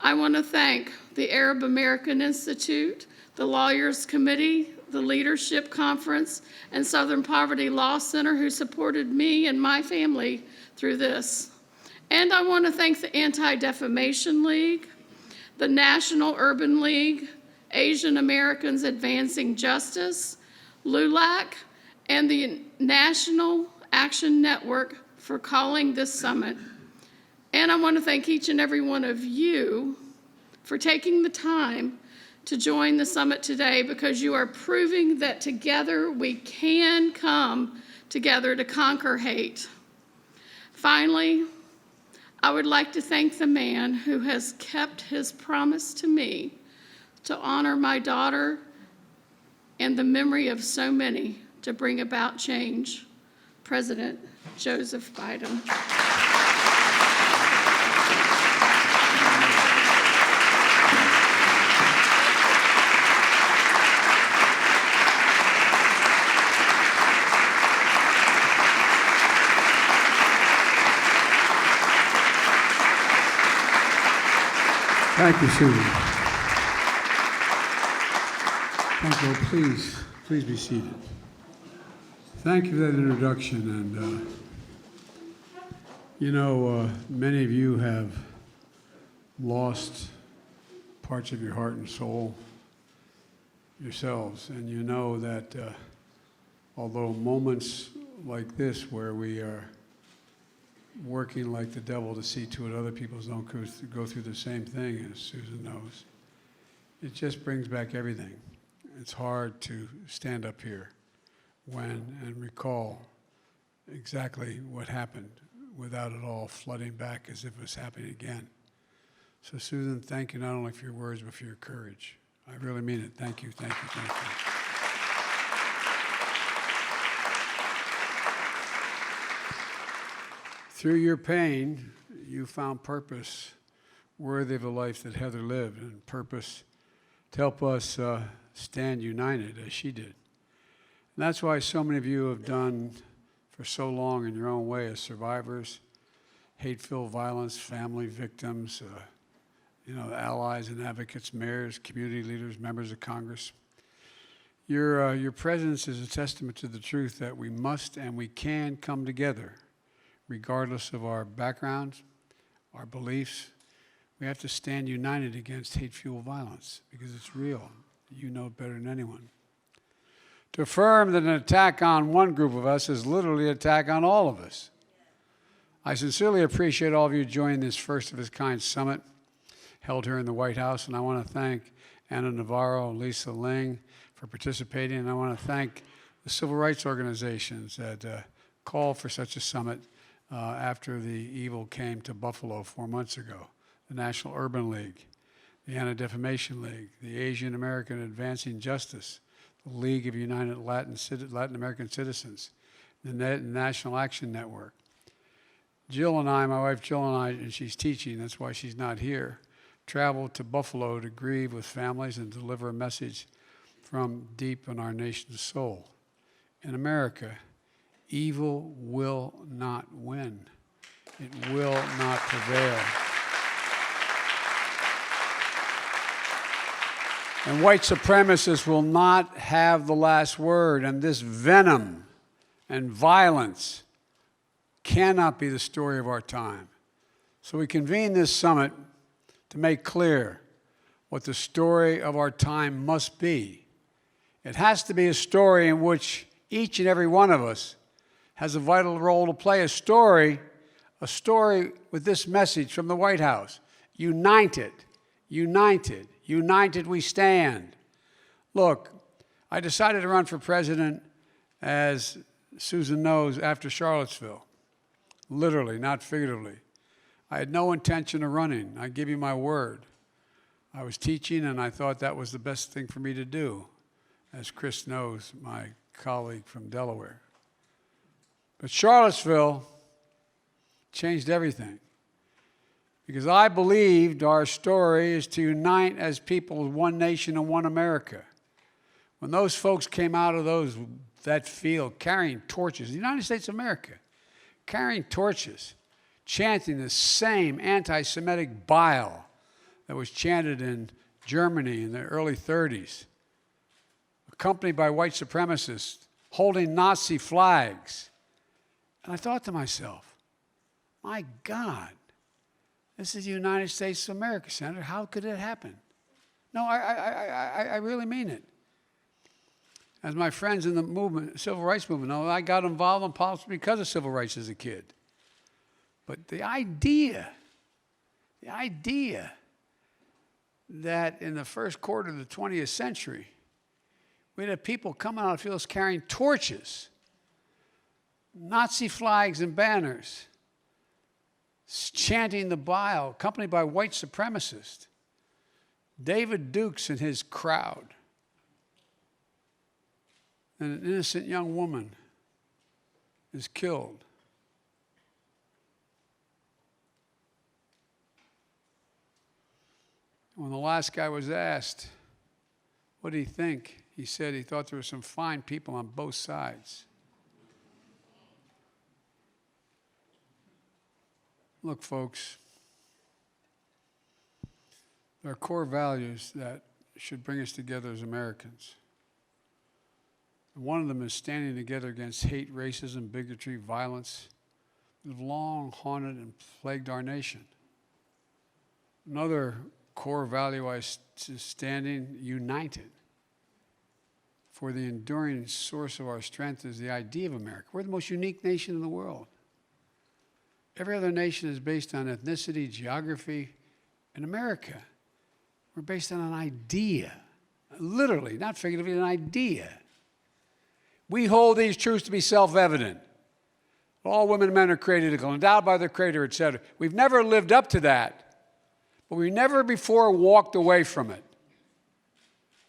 I want to thank the Arab American Institute, the Lawyers Committee, the Leadership Conference, and Southern Poverty Law Center who supported me and my family through this. And I want to thank the Anti-Defamation League, the National Urban League, Asian Americans Advancing Justice, LULAC, and the National Action Network for calling this summit. And I want to thank each and every one of you for taking the time to join the summit today, because you are proving that together we can come together to conquer hate. Finally, I would like to thank the man who has kept his promise to me to honor my daughter and the memory of so many to bring about change, President Joseph Biden. Thank you, Susan. Thank you. Please be seated. Thank you for that introduction. And many of you have lost parts of your heart and soul yourselves, and you know that although moments like this, where we are working like the devil to see to it other people don't go through the same thing, as Susan knows, it just brings back everything. It's hard to stand up here and recall exactly what happened without it all flooding back as if it was happening again. So Susan, thank you not only for your words, but for your courage. I really mean it. Thank you, thank you, thank you. Through your pain, you found purpose worthy of the life that Heather lived, and purpose to help us stand united as she did. And that's why so many of you have done for so long in your own way as survivors, hate-filled violence, family victims, allies and advocates, mayors, community leaders, members of Congress. Your presence is a testament to the truth that we must and we can come together regardless of our backgrounds, our beliefs. We have to stand united against hate-fueled violence because it's real. You know it better than anyone. To affirm that an attack on one group of us is literally an attack on all of us. I sincerely appreciate all of you joining this first of its kind summit held here in the White House, and I want to thank Ana Navarro and Lisa Ling for participating, and I want to thank the civil rights organizations that called for such a summit after the evil came to Buffalo 4 months ago. The National Urban League, the Anti-Defamation League, the Asian American Advancing Justice, the League of United Latin American Citizens, the National Action Network. Jill and I, my wife Jill and I, and she's teaching, that's why she's not here, traveled to Buffalo to grieve with families and deliver a message from deep in our nation's soul. In America, evil will not win. It will not prevail. And white supremacists will not have the last word, and this venom and violence cannot be the story of our time. So we convene this summit to make clear what the story of our time must be. It has to be a story in which each and every one of us has a vital role to play, a story with this message from the White House: united, united, united we stand. Look, I decided to run for president, as Susan knows, after Charlottesville. Literally, not figuratively. I had no intention of running. I give you my word. I was teaching, and I thought that was the best thing for me to do, as Chris knows, my colleague from Delaware. But Charlottesville changed everything, because I believed our story is to unite as people as one nation and one America. When those folks came out of that field carrying torches, the United States of America, carrying torches, chanting the same anti-Semitic bile that was chanted in Germany in the early 30s, accompanied by white supremacists holding Nazi flags. And I thought to myself, my God, this is the United States of America, Senator. How could it happen? No, I really mean it. As my friends in the movement, civil rights movement, know, I got involved in politics because of civil rights as a kid. But the idea that in the first quarter of the 20th century, we'd have people coming out of fields carrying torches, Nazi flags and banners, chanting the bile, accompanied by white supremacists, David Dukes and his crowd, and an innocent young woman is killed. When the last guy was asked, what did he think? He said he thought there were some fine people on both sides. Look, folks, there are core values that should bring us together as Americans. And one of them is standing together against hate, racism, bigotry, violence that have long haunted and plagued our nation. Another core value is standing united for the enduring source of our strength is the idea of America. We're the most unique nation in the world. Every other nation is based on ethnicity, geography. In America, we're based on an idea. Literally, not figuratively, an idea. We hold these truths to be self-evident. All women and men are created equal, endowed by their Creator, etc. We've never lived up to that. But we never before walked away from it.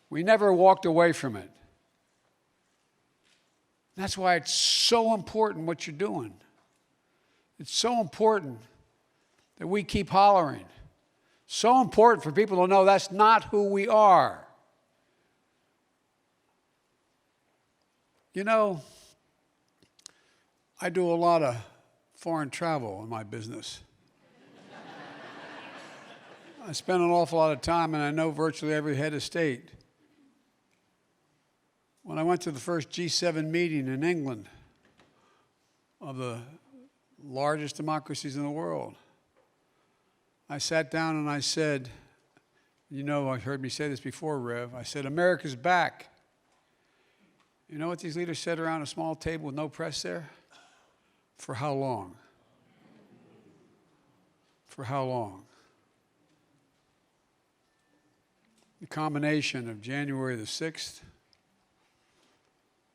We never walked away from it. That's why it's so important what you're doing. It's so important that we keep hollering. So important for people to know that's not who we are. You know, I do a lot of foreign travel in my business. I spend an awful lot of time, and I know virtually every head of state. When I went to the first G7 meeting in England, of the largest democracies in the world, I sat down and I said, you know, I've heard me say this before, Rev. I said, America's back. You know what these leaders said around a small table with no press there? For how long? For how long? The combination of January the 6th,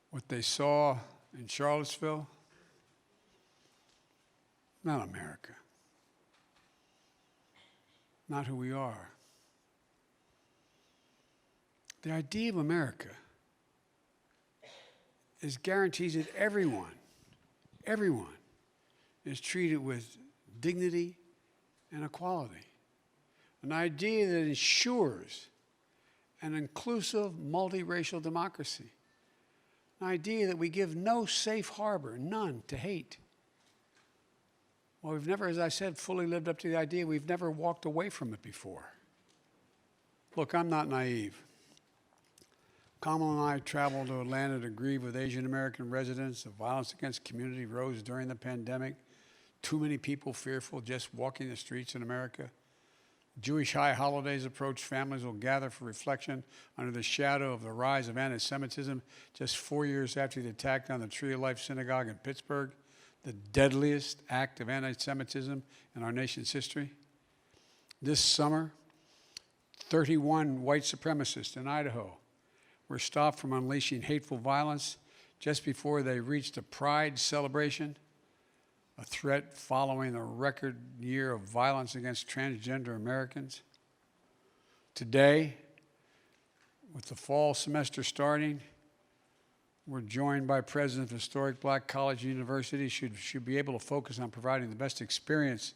what they saw in Charlottesville, not America, not who we are. The idea of America is guarantees that everyone is treated with dignity and equality. An idea that ensures an inclusive, multiracial democracy. An idea that we give no safe harbor, none, to hate. Well, we've never, as I said, fully lived up to the idea. We've never walked away from it before. Look, I'm not naive. Kamala and I traveled to Atlanta to grieve with Asian American residents. The violence against community rose during the pandemic. Too many people fearful just walking the streets in America. Jewish high holidays approach. Families will gather for reflection under the shadow of the rise of anti-Semitism just 4 years after the attack on the Tree of Life Synagogue in Pittsburgh, the deadliest act of anti-Semitism in our nation's history. This summer, 31 white supremacists in Idaho were stopped from unleashing hateful violence just before they reached a pride celebration, a threat following a record year of violence against transgender Americans. Today, with the fall semester starting, we're joined by presidents of historic Black college and universities should be able to focus on providing the best experience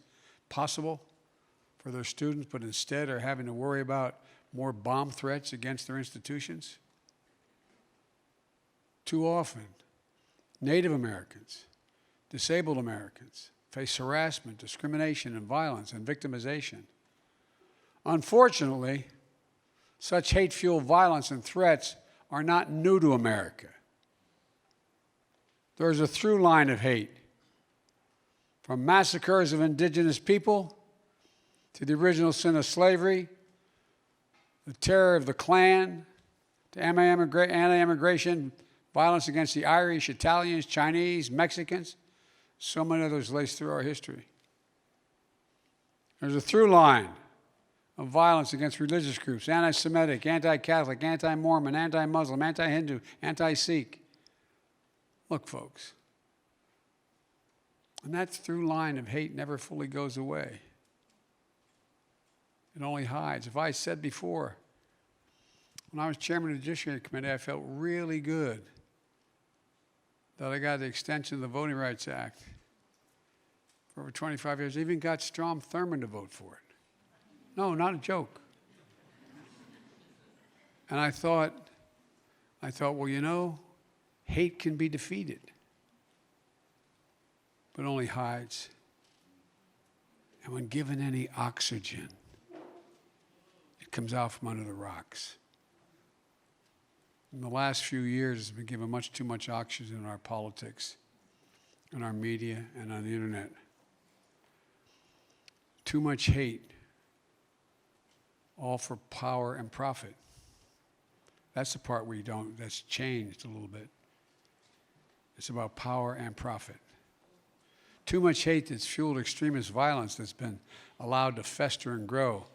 possible for their students, but instead are having to worry about more bomb threats against their institutions. Too often, Native Americans, disabled Americans face harassment, discrimination, and violence and victimization. Unfortunately, such hate-fueled violence and threats are not new to America. There's a through line of hate, from massacres of indigenous people to the original sin of slavery, the terror of the Klan, to anti-immigration violence against the Irish, Italians, Chinese, Mexicans. So many others lace through our history. There's a through line of violence against religious groups: anti-Semitic, anti-Catholic, anti-Mormon, anti-Muslim, anti-Hindu, anti-Sikh. Look, folks, and that through line of hate never fully goes away. It only hides. If I said before, when I was chairman of the Judiciary Committee, I felt really good that I got the extension of the Voting Rights Act for over 25 years. I even got Strom Thurmond to vote for it. No, not a joke. And I thought, well, you know, hate can be defeated, but only hides. And when given any oxygen, it comes out from under the rocks. In the last few years, it's been given much too much oxygen in our politics, in our media, and on the internet. Too much hate, all for power and profit. That's the part where that's changed a little bit. It's about power and profit. Too much hate that's fueled extremist violence that's been allowed to fester and grow.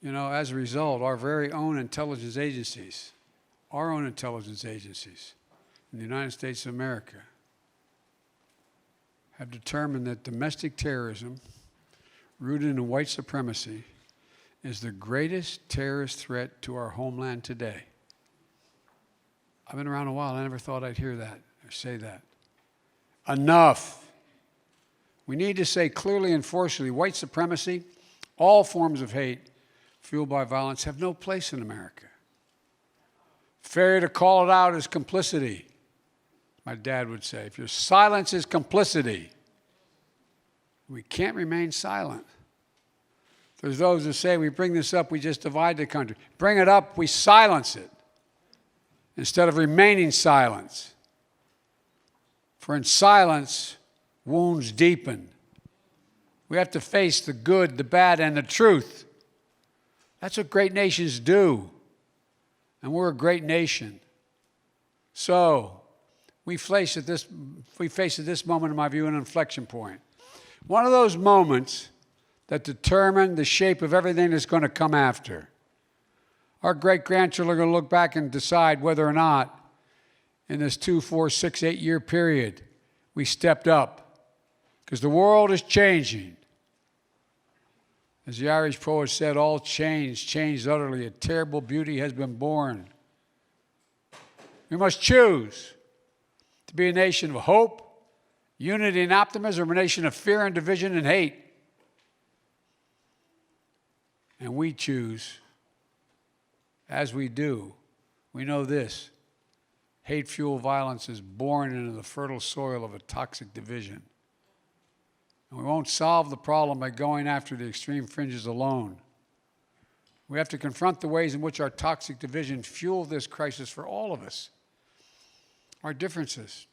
You know, as a result, our very own intelligence agencies in the United States of America have determined that domestic terrorism, rooted in white supremacy, is the greatest terrorist threat to our homeland today. I've been around a while. I never thought I'd hear that or say that. Enough. We need to say clearly and forcefully, white supremacy, all forms of hate fueled by violence, have no place in America. Failure to call it out is complicity, my dad would say. If your silence is complicity, we can't remain silent. There's those who say we bring this up, we just divide the country. Bring it up, we silence it, instead of remaining silent. For in silence, wounds deepen. We have to face the good, the bad, and the truth. That's what great nations do. And we're a great nation. So, we face at this moment, in my view, an inflection point. One of those moments that determine the shape of everything that's going to come after. Our great-grandchildren are going to look back and decide whether or not in this 2, 4, 6, 8 year period we stepped up. Because the world is changing. As the Irish poet said, all changed utterly. A terrible beauty has been born. We must choose to be a nation of hope, unity, and optimism, or a nation of fear and division and hate. And we choose, as we do, we know this: hate-fueled violence is born into the fertile soil of a toxic division. And we won't solve the problem by going after the extreme fringes alone. We have to confront the ways in which our toxic division fuel this crisis for all of us. Our differences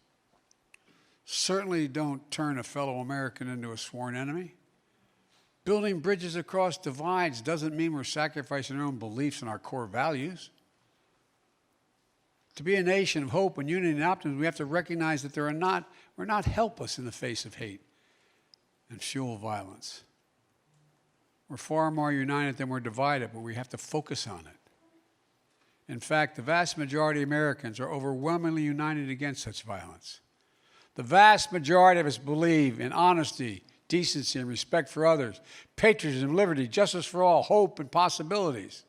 certainly don't turn a fellow American into a sworn enemy. Building bridges across divides doesn't mean we're sacrificing our own beliefs and our core values. To be a nation of hope and unity and optimism, we have to recognize that we're not helpless in the face of hate and fuel violence. We're far more united than we're divided, but we have to focus on it. In fact, the vast majority of Americans are overwhelmingly united against such violence. The vast majority of us believe in honesty, decency, and respect for others, patriotism, liberty, justice for all, hope, and possibilities.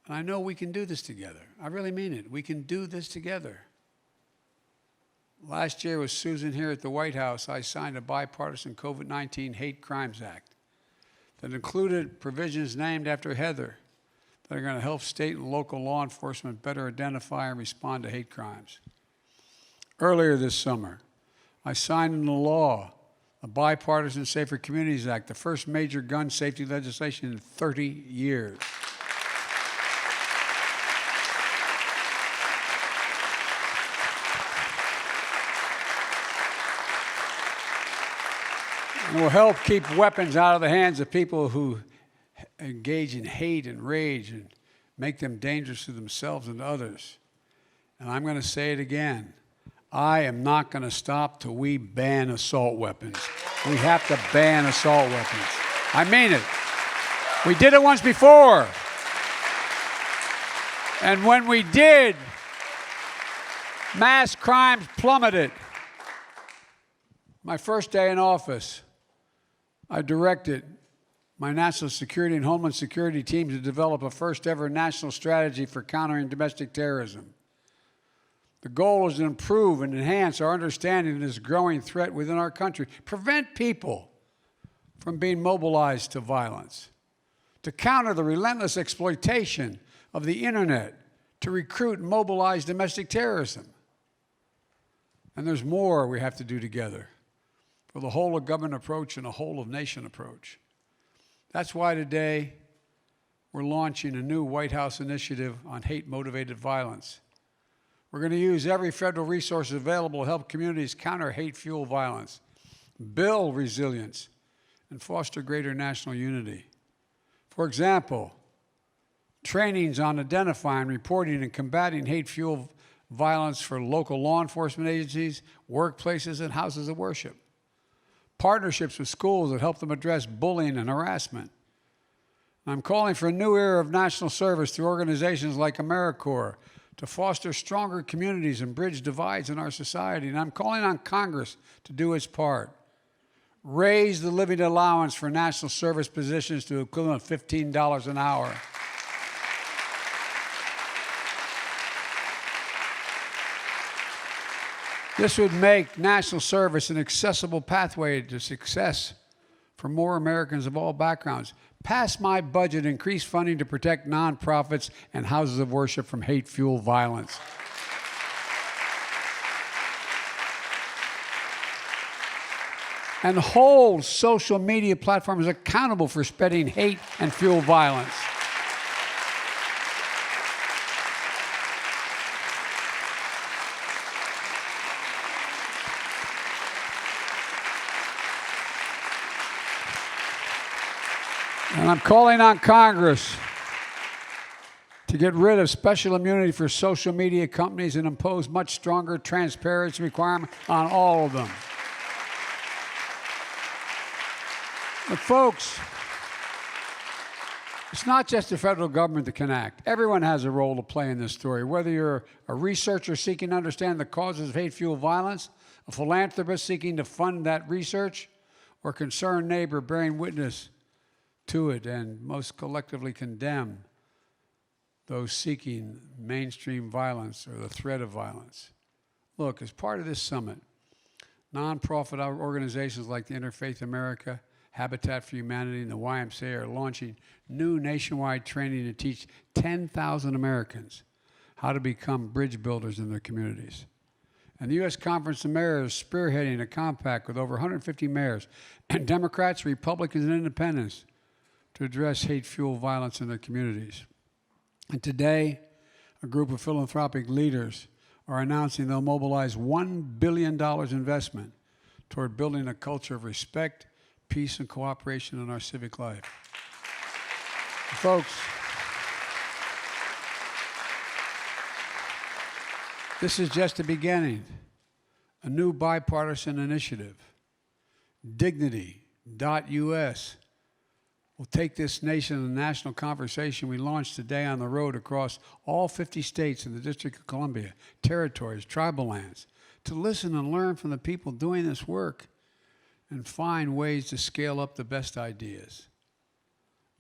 And I know we can do this together. I really mean it. We can do this together. Last year with Susan here at the White House, I signed a bipartisan COVID-19 Hate Crimes Act that included provisions named after Heather that are going to help state and local law enforcement better identify and respond to hate crimes. Earlier this summer, I signed into law a bipartisan Safer Communities Act, the first major gun safety legislation in 30 years. It will help keep weapons out of the hands of people who engage in hate and rage and make them dangerous to themselves and others. And I'm going to say it again. I am not going to stop till we ban assault weapons. We have to ban assault weapons. I mean it. We did it once before. And when we did, mass crimes plummeted. My first day in office, I directed my national security and homeland security team to develop a first ever national strategy for countering domestic terrorism. The goal is to improve and enhance our understanding of this growing threat within our country, prevent people from being mobilized to violence, to counter the relentless exploitation of the internet to recruit and mobilize domestic terrorism. And there's more we have to do together for the whole of government approach and a whole of nation approach. That's why today we're launching a new White House initiative on hate-motivated violence. We're going to use every federal resource available to help communities counter hate-fueled violence, build resilience, and foster greater national unity. For example, trainings on identifying, reporting, and combating hate-fueled violence for local law enforcement agencies, workplaces, and houses of worship. Partnerships with schools that help them address bullying and harassment. I'm calling for a new era of national service through organizations like AmeriCorps to foster stronger communities and bridge divides in our society. And I'm calling on Congress to do its part. Raise the living allowance for national service positions to the equivalent of $15 an hour. This would make national service an accessible pathway to success for more Americans of all backgrounds. Pass my budget, increase funding to protect nonprofits and houses of worship from hate-fueled violence. And hold social media platforms accountable for spreading hate and fuel violence. And I'm calling on Congress to get rid of special immunity for social media companies and impose much stronger transparency requirements on all of them. But folks, it's not just the federal government that can act. Everyone has a role to play in this story, whether you're a researcher seeking to understand the causes of hate-fueled violence, a philanthropist seeking to fund that research, or a concerned neighbor bearing witness to it and most collectively condemn those seeking mainstream violence or the threat of violence. Look, as part of this summit, nonprofit organizations like the Interfaith America, Habitat for Humanity, and the YMCA are launching new nationwide training to teach 10,000 Americans how to become bridge builders in their communities. And the U.S. Conference of Mayors is spearheading a compact with over 150 mayors, and Democrats, Republicans, and Independents to address hate-fueled violence in their communities. And today, a group of philanthropic leaders are announcing they'll mobilize $1 billion investment toward building a culture of respect, peace, and cooperation in our civic life. Folks, this is just the beginning. A new bipartisan initiative, Dignity.us, will take this nation in the national conversation we launched today on the road across all 50 states and the District of Columbia, territories, tribal lands, to listen and learn from the people doing this work and find ways to scale up the best ideas.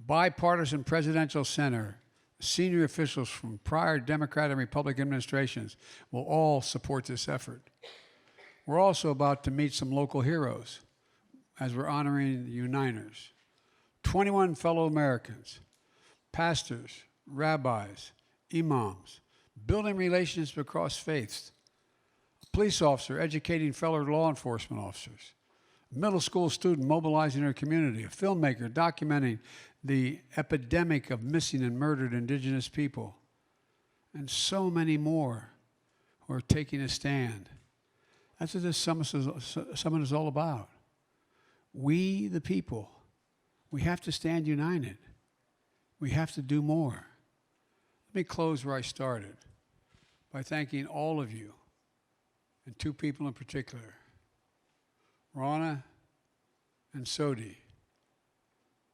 Bipartisan Presidential Center, senior officials from prior Democratic and Republican administrations will all support this effort. We're also about to meet some local heroes as we're honoring the Uniters. 21 fellow Americans, pastors, rabbis, imams, building relationships across faiths, a police officer educating fellow law enforcement officers, a middle school student mobilizing her community, a filmmaker documenting the epidemic of missing and murdered indigenous people, and so many more who are taking a stand. That's what this summit is all about. We, the people, we have to stand united. We have to do more. Let me close where I started by thanking all of you, and two people in particular, Rana and Sodi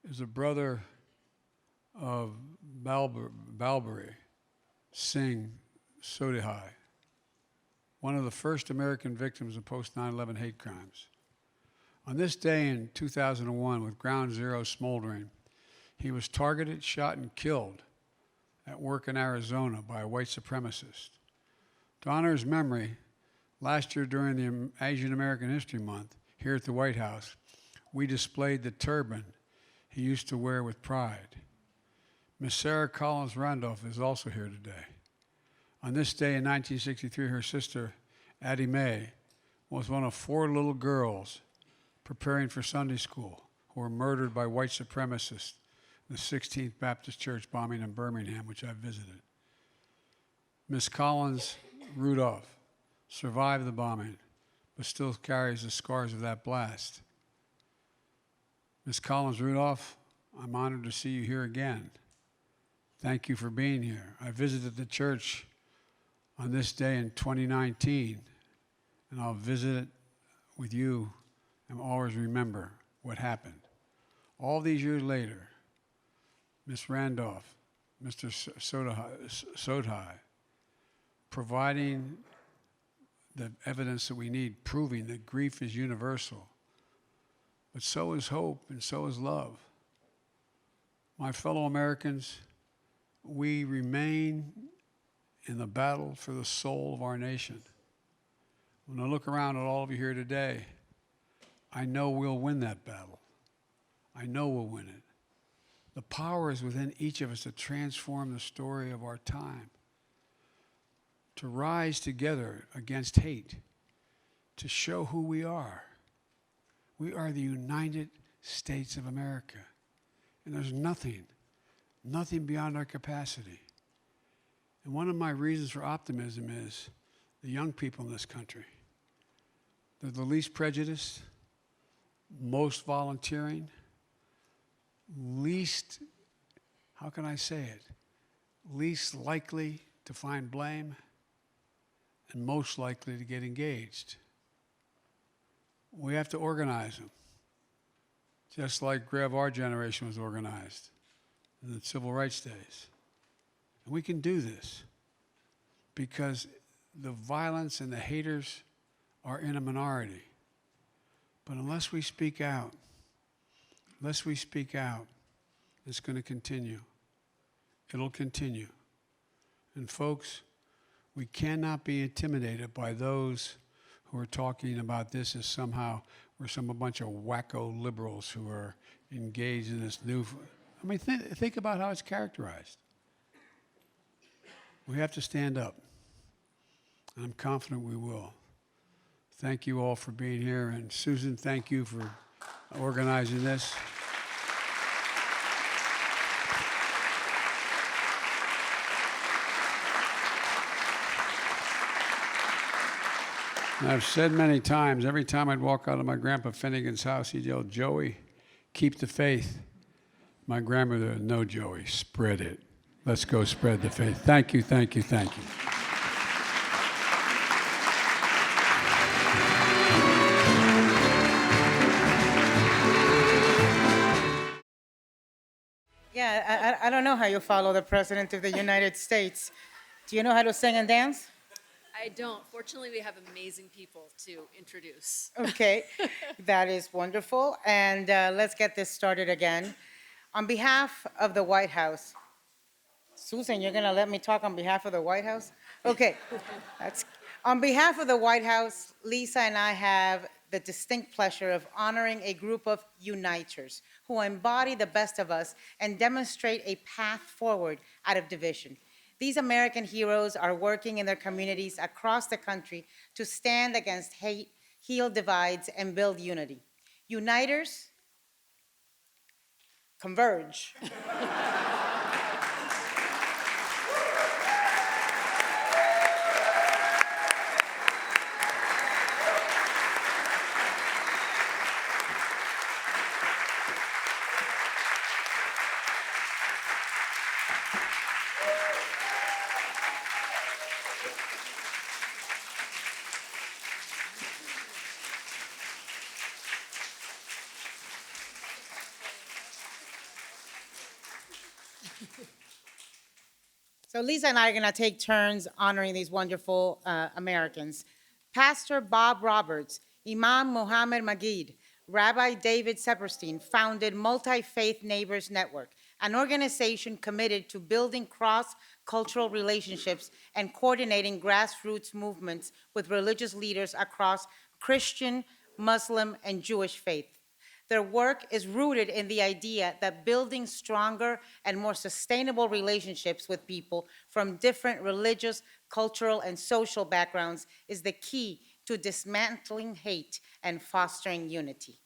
is a brother of Balburi Singh Sodihai, one of the first American victims of post 9/11 hate crimes. On this day in 2001, with Ground Zero smoldering, he was targeted, shot, and killed at work in Arizona by a white supremacist. To honor his memory, last year during the Asian American History Month, here at the White House, we displayed the turban he used to wear with pride. Miss Sarah Collins Randolph is also here today. On this day in 1963, her sister, Addie Mae, was one of 4 little girls preparing for Sunday school who were murdered by white supremacists in the 16th Baptist Church bombing in Birmingham, which I visited. Miss Collins Rudolph survived the bombing, but still carries the scars of that blast. Miss Collins Rudolph, I'm honored to see you here again. Thank you for being here. I visited the church on this day in 2019, and I'll visit it with you and always remember what happened. All these years later, Miss Randolph, Mr. Sodhai, providing the evidence that we need, proving that grief is universal, but so is hope and so is love. My fellow Americans, we remain in the battle for the soul of our nation. When I look around at all of you here today, I know we'll win that battle. I know we'll win it. The power is within each of us to transform the story of our time, to rise together against hate, to show who we are. We are the United States of America, and there's nothing beyond our capacity. And one of my reasons for optimism is the young people in this country. They're the least prejudiced, most volunteering, least, how can I say it, least likely to find blame, and most likely to get engaged. We have to organize them, just like our generation was organized in the civil rights days. And we can do this because the violence and the haters are in a minority. But unless we speak out, it's going to continue. It'll continue. And folks, we cannot be intimidated by those who are talking about this as somehow we're a bunch of wacko liberals who are engaged in this new. I mean, think about how it's characterized. We have to stand up. And I'm confident we will. Thank you all for being here. And Susan, thank you for organizing this. And I've said many times, every time I'd walk out of my Grandpa Finnegan's house, he'd yell, "Joey, keep the faith." My grandmother, "No, Joey, spread it. Let's go spread the faith." Thank you, thank you, thank you. Yeah, I don't know how you follow the President of the United States. Do you know how to sing and dance? I don't. Fortunately, we have amazing people to introduce. Okay, that is wonderful. And let's get this started again. On behalf of the White House, Susan, you're going to let me talk on behalf of the White House? Okay. On behalf of the White House, Lisa and I have the distinct pleasure of honoring a group of uniters who embody the best of us and demonstrate a path forward out of division. These American heroes are working in their communities across the country to stand against hate, heal divides, and build unity. Uniters converge. So Lisa and I are going to take turns honoring these wonderful Americans. Pastor Bob Roberts, Imam Muhammad Magid, Rabbi David Sepperstein founded Multi-Faith Neighbors Network, an organization committed to building cross-cultural relationships and coordinating grassroots movements with religious leaders across Christian, Muslim, and Jewish faith. Their work is rooted in the idea that building stronger and more sustainable relationships with people from different religious, cultural, and social backgrounds is the key to dismantling hate and fostering unity.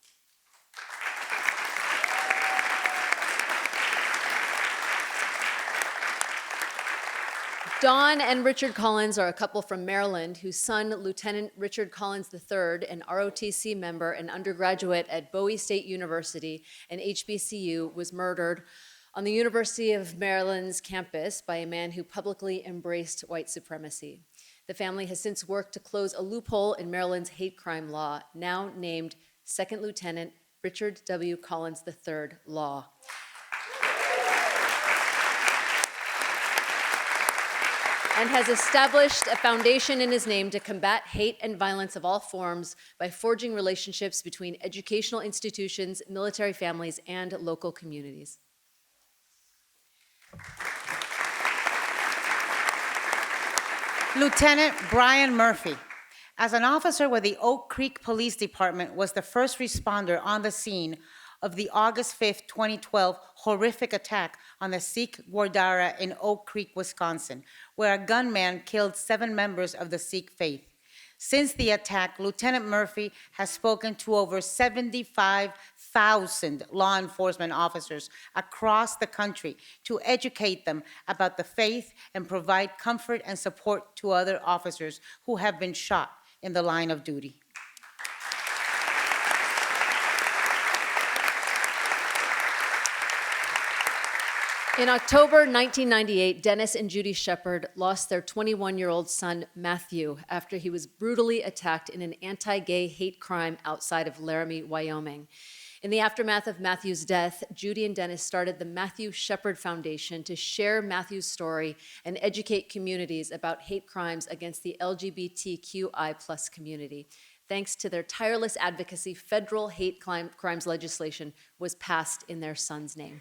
Dawn and Richard Collins are a couple from Maryland whose son, Lieutenant Richard Collins III, an ROTC member and undergraduate at Bowie State University and HBCU, was murdered on the University of Maryland's campus by a man who publicly embraced white supremacy. The family has since worked to close a loophole in Maryland's hate crime law, now named Second Lieutenant Richard W. Collins III Law. And has established a foundation in his name to combat hate and violence of all forms by forging relationships between educational institutions, military families, and local communities. Lieutenant Brian Murphy, as an officer with the Oak Creek Police Department, was the first responder on the scene of the August 5th, 2012 horrific attack on the Sikh Gurdwara in Oak Creek, Wisconsin, where a gunman killed 7 members of the Sikh faith. Since the attack, Lieutenant Murphy has spoken to over 75,000 law enforcement officers across the country to educate them about the faith and provide comfort and support to other officers who have been shot in the line of duty. In October 1998, Dennis and Judy Shepard lost their 21-year-old son, Matthew, after he was brutally attacked in an anti-gay hate crime outside of Laramie, Wyoming. In the aftermath of Matthew's death, Judy and Dennis started the Matthew Shepard Foundation to share Matthew's story and educate communities about hate crimes against the LGBTQI+ community. Thanks to their tireless advocacy, federal hate crimes legislation was passed in their son's name.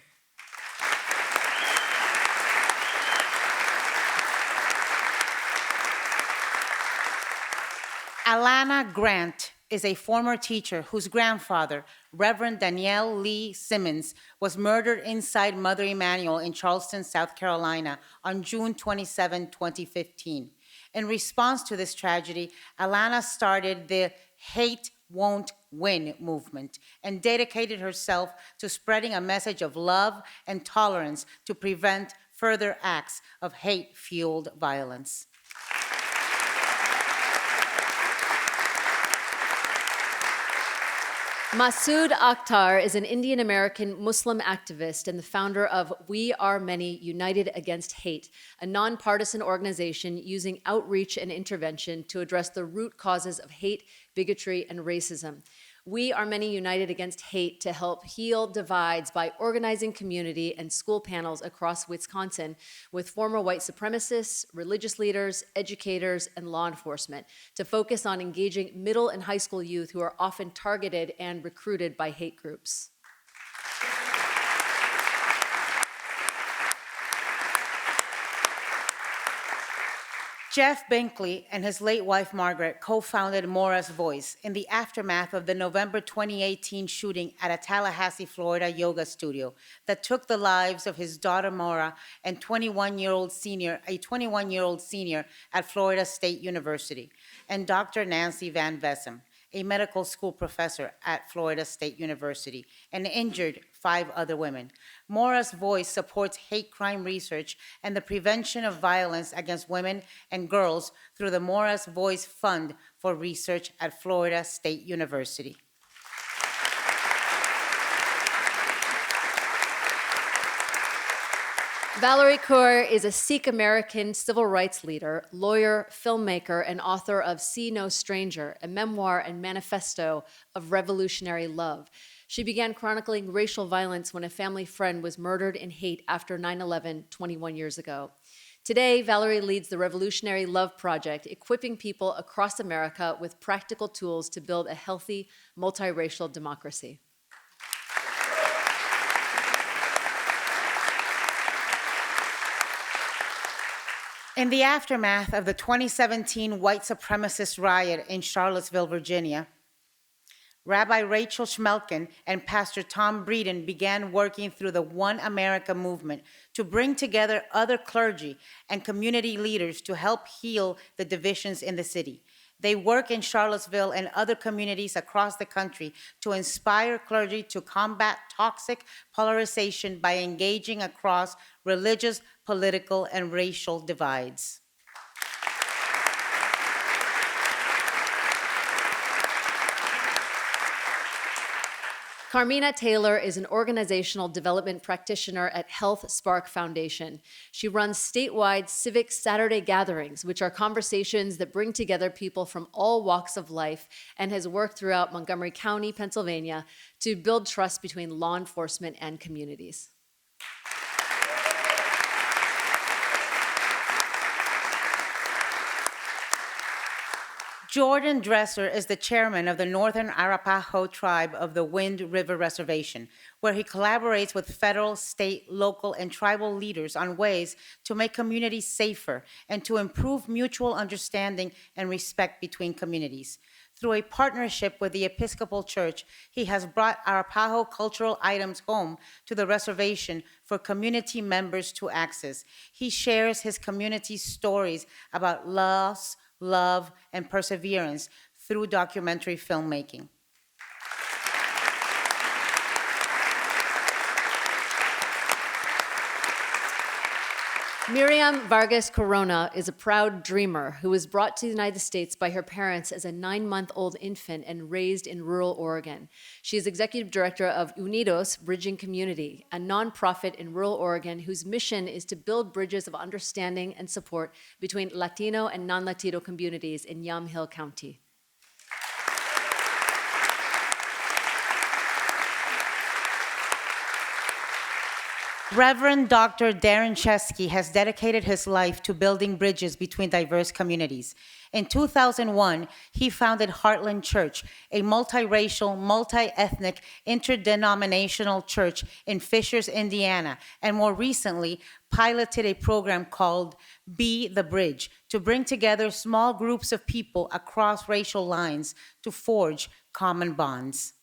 Alana Grant is a former teacher whose grandfather, Reverend Danielle Lee Simmons, was murdered inside Mother Emanuel in Charleston, South Carolina on June 27, 2015. In response to this tragedy, Alana started the Hate Won't Win movement and dedicated herself to spreading a message of love and tolerance to prevent further acts of hate-fueled violence. Masood Akhtar is an Indian-American Muslim activist and the founder of We Are Many United Against Hate, a nonpartisan organization using outreach and intervention to address the root causes of hate, bigotry, and racism. We Are Many United Against Hate to help heal divides by organizing community and school panels across Wisconsin with former white supremacists, religious leaders, educators, and law enforcement to focus on engaging middle and high school youth who are often targeted and recruited by hate groups. Jeff Binkley and his late wife, Margaret, co-founded Mora's Voice in the aftermath of the November 2018 shooting at a Tallahassee, Florida yoga studio that took the lives of his daughter, Mora, and a 21-year-old senior at Florida State University, and Dr. Nancy Van Vessem, a medical school professor at Florida State University, and injured 5 other women. Mora's Voice supports hate crime research and the prevention of violence against women and girls through the Mora's Voice Fund for Research at Florida State University. Valerie Kaur is a Sikh-American civil rights leader, lawyer, filmmaker, and author of See No Stranger, a memoir and manifesto of revolutionary love. She began chronicling racial violence when a family friend was murdered in hate after 9/11 21 years ago. Today, Valerie leads the Revolutionary Love Project, equipping people across America with practical tools to build a healthy, multiracial democracy. In the aftermath of the 2017 white supremacist riot in Charlottesville, Virginia, Rabbi Rachel Schmelkin and Pastor Tom Breeden began working through the One America movement to bring together other clergy and community leaders to help heal the divisions in the city. They work in Charlottesville and other communities across the country to inspire clergy to combat toxic polarization by engaging across religious, political, and racial divides. Carmina Taylor is an organizational development practitioner at Health Spark Foundation. She runs statewide civic Saturday gatherings, which are conversations that bring together people from all walks of life, and has worked throughout Montgomery County, Pennsylvania, to build trust between law enforcement and communities. Jordan Dresser is the chairman of the Northern Arapaho Tribe of the Wind River Reservation, where he collaborates with federal, state, local, and tribal leaders on ways to make communities safer and to improve mutual understanding and respect between communities. Through a partnership with the Episcopal Church, he has brought Arapaho cultural items home to the reservation for community members to access. He shares his community's stories about loss, love, and perseverance through documentary filmmaking. Miriam Vargas Corona is a proud dreamer who was brought to the United States by her parents as a 9-month-old infant and raised in rural Oregon. She is executive director of Unidos Bridging Community, a nonprofit in rural Oregon whose mission is to build bridges of understanding and support between Latino and non-Latino communities in Yamhill County. Reverend Dr. Darren Chesky has dedicated his life to building bridges between diverse communities. In 2001, he founded Heartland Church, a multiracial, multi-ethnic, interdenominational church in Fishers, Indiana, and more recently, piloted a program called Be the Bridge to bring together small groups of people across racial lines to forge common bonds.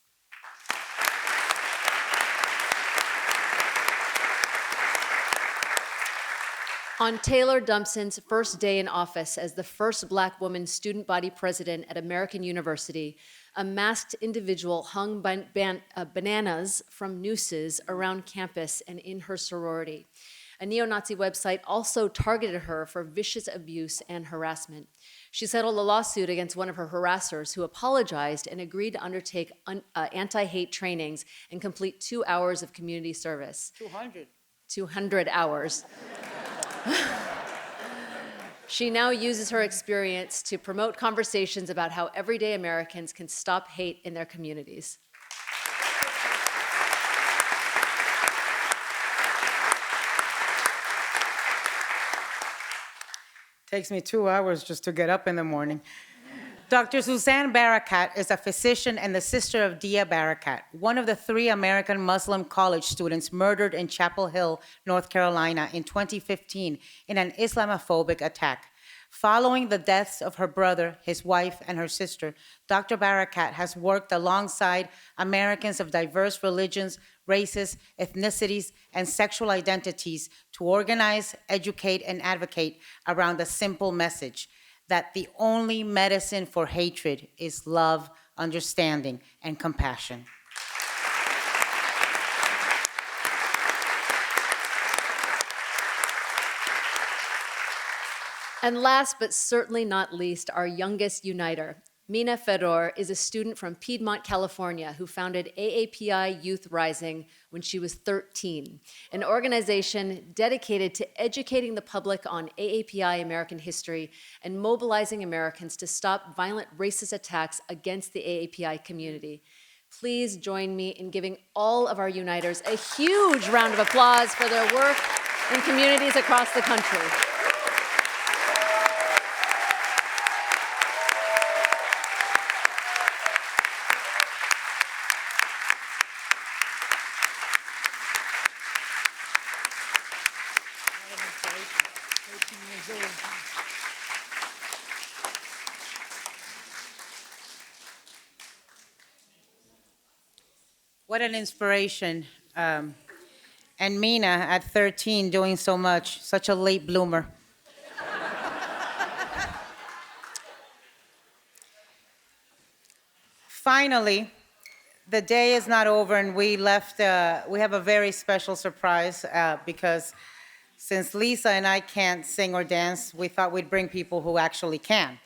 On Taylor Dumpson's first day in office as the first Black woman student body president at American University, a masked individual hung bananas from nooses around campus and in her sorority. A neo-Nazi website also targeted her for vicious abuse and harassment. She settled a lawsuit against one of her harassers who apologized and agreed to undertake anti-hate trainings and complete 2 hours of community service. 200 hours. She now uses her experience to promote conversations about how everyday Americans can stop hate in their communities. Takes me 2 hours just to get up in the morning. Dr. Suzanne Barakat is a physician and the sister of Dia Barakat, one of the 3 American Muslim college students murdered in Chapel Hill, North Carolina in 2015 in an Islamophobic attack. Following the deaths of her brother, his wife, and her sister, Dr. Barakat has worked alongside Americans of diverse religions, races, ethnicities, and sexual identities to organize, educate, and advocate around a simple message: that the only medicine for hatred is love, understanding, and compassion. And last but certainly not least, our youngest uniter. Mina Fedor is a student from Piedmont, California, who founded AAPI Youth Rising when she was 13, an organization dedicated to educating the public on AAPI American history and mobilizing Americans to stop violent racist attacks against the AAPI community. Please join me in giving all of our uniters a huge round of applause for their work in communities across the country. What an inspiration. And Mina, at 13, doing so much, such a late bloomer. Finally, the day is not over, and we have a very special surprise because since Lisa and I can't sing or dance, we thought we'd bring people who actually can.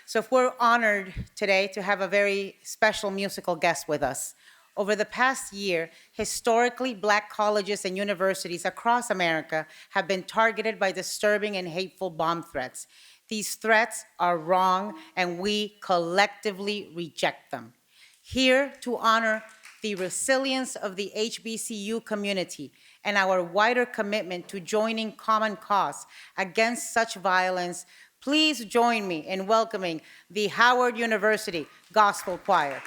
So we're honored today to have a very special musical guest with us. Over the past year, historically Black colleges and universities across America have been targeted by disturbing and hateful bomb threats. These threats are wrong, and we collectively reject them. Here to honor the resilience of the HBCU community and our wider commitment to joining common cause against such violence, please join me in welcoming the Howard University Gospel Choir.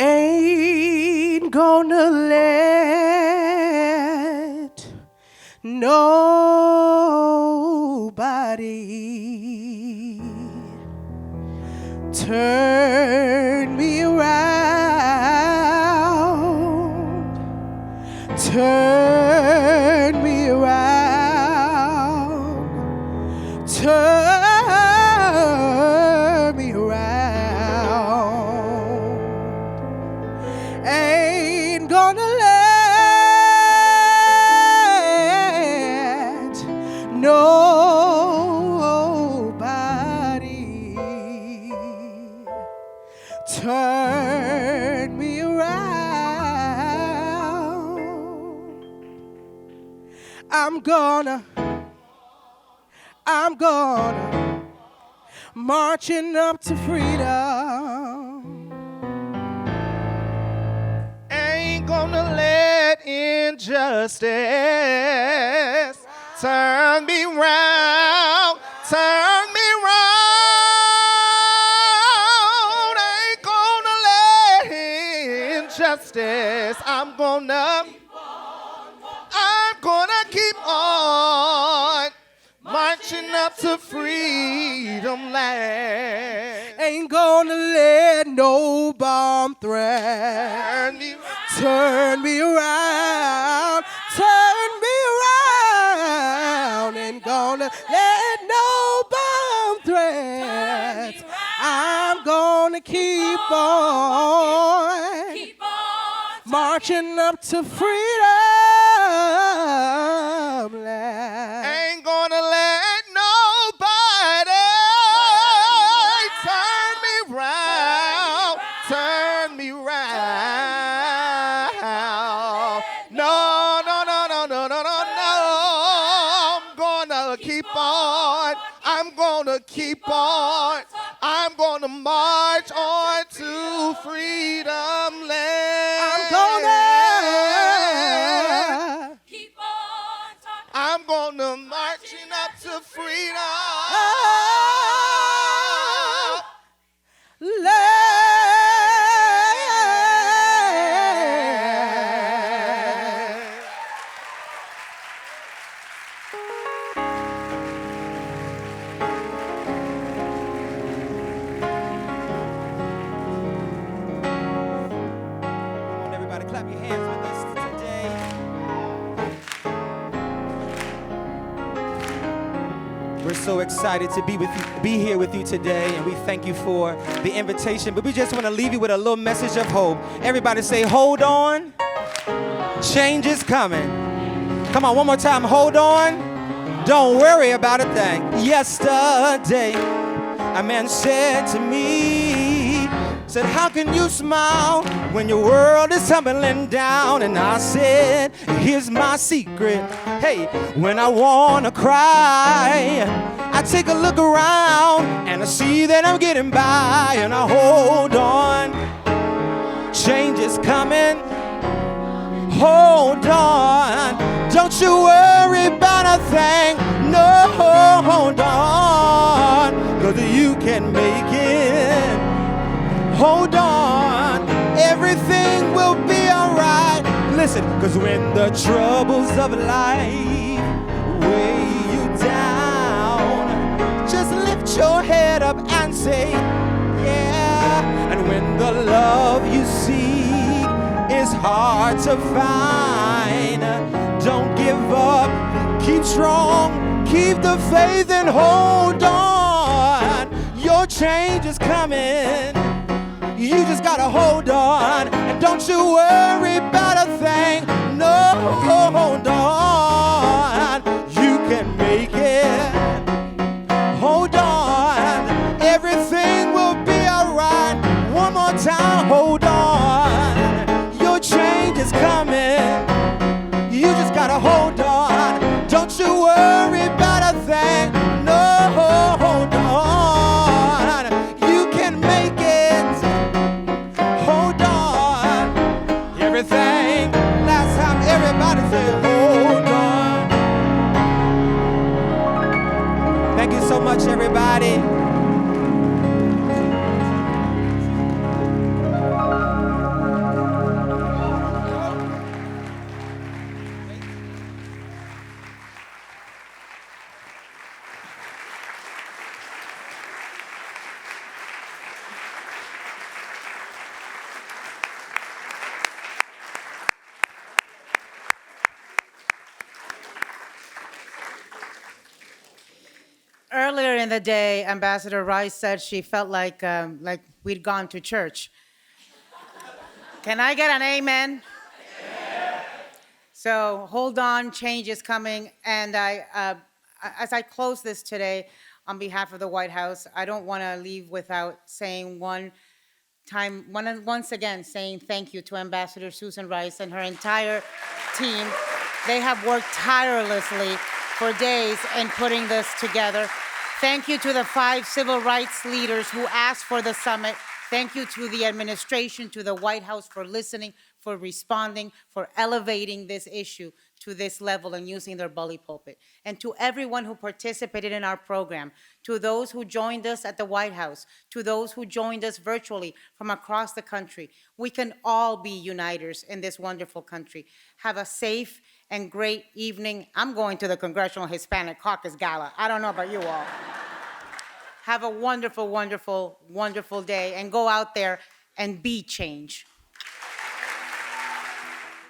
Ain't gonna let nobody turn me around, turn me around, turn me around. turn me around. I'm gonna marching up to freedom. Ain't gonna let injustice turn me round, turn me round. Ain't gonna let injustice. I'm gonna keep on marching up to freedom land. Ain't gonna let no bomb threat turn me around, turn me around. Ain't gonna let no bomb threats. I'm gonna keep on marching up to freedom land. Ain't gonna let nobody turn me round, turn me round. No, no, no, no, no, no, no, no. I'm gonna keep on. I'm gonna keep on. I'm gonna march on to freedom land. I'm gonna I'm gonna marching up to freedom. Come on, everybody, clap your hands with us today. We're so excited to be here with you today, and we thank you for the invitation. But we just want to leave you with a little message of hope. Everybody say, hold on. Change is coming. Come on, one more time. Hold on. Don't worry about a thing. Yesterday, a man said to me, said, how can you smile when your world is tumbling down? And I said, here's my secret. Hey, when I wanna cry, I take a look around and I see that I'm getting by, and I hold on. Change is coming. Hold on. Don't you worry about a thing. No, hold on. 'Cause you can make it. Hold on, everything will be alright. Listen, 'cause when the troubles of life weigh you down, just lift your head up and say, yeah. And when the love you seek is hard to find, don't give up, keep strong, keep the faith and hold on. Your change is coming. You just gotta hold on, and don't you worry about a thing. No, hold on, you can make it. Hold on, everything will be alright. One more time, hold on. Your change is coming. You just gotta hold on. Don't you worry about a thing. No, hold on, you can make it. Everything. Last time everybody said, hold on. Thank you so much, everybody. Earlier in the day, Ambassador Rice said she felt like we'd gone to church. Can I get an amen? Yeah. So hold on, change is coming. And as I close this today, on behalf of the White House, I don't want to leave without saying one time, once again, saying thank you to Ambassador Susan Rice and her entire team. They have worked tirelessly for days in putting this together. Thank you to the 5 civil rights leaders who asked for the summit. Thank you to the administration, to the White House for listening, for responding, for elevating this issue to this level and using their bully pulpit. And to everyone who participated in our program, to those who joined us at the White House, to those who joined us virtually from across the country, we can all be uniters in this wonderful country. Have a safe and great evening. I'm going to the Congressional Hispanic Caucus Gala. I don't know about you all. Have a wonderful, wonderful, wonderful day, and go out there and be change.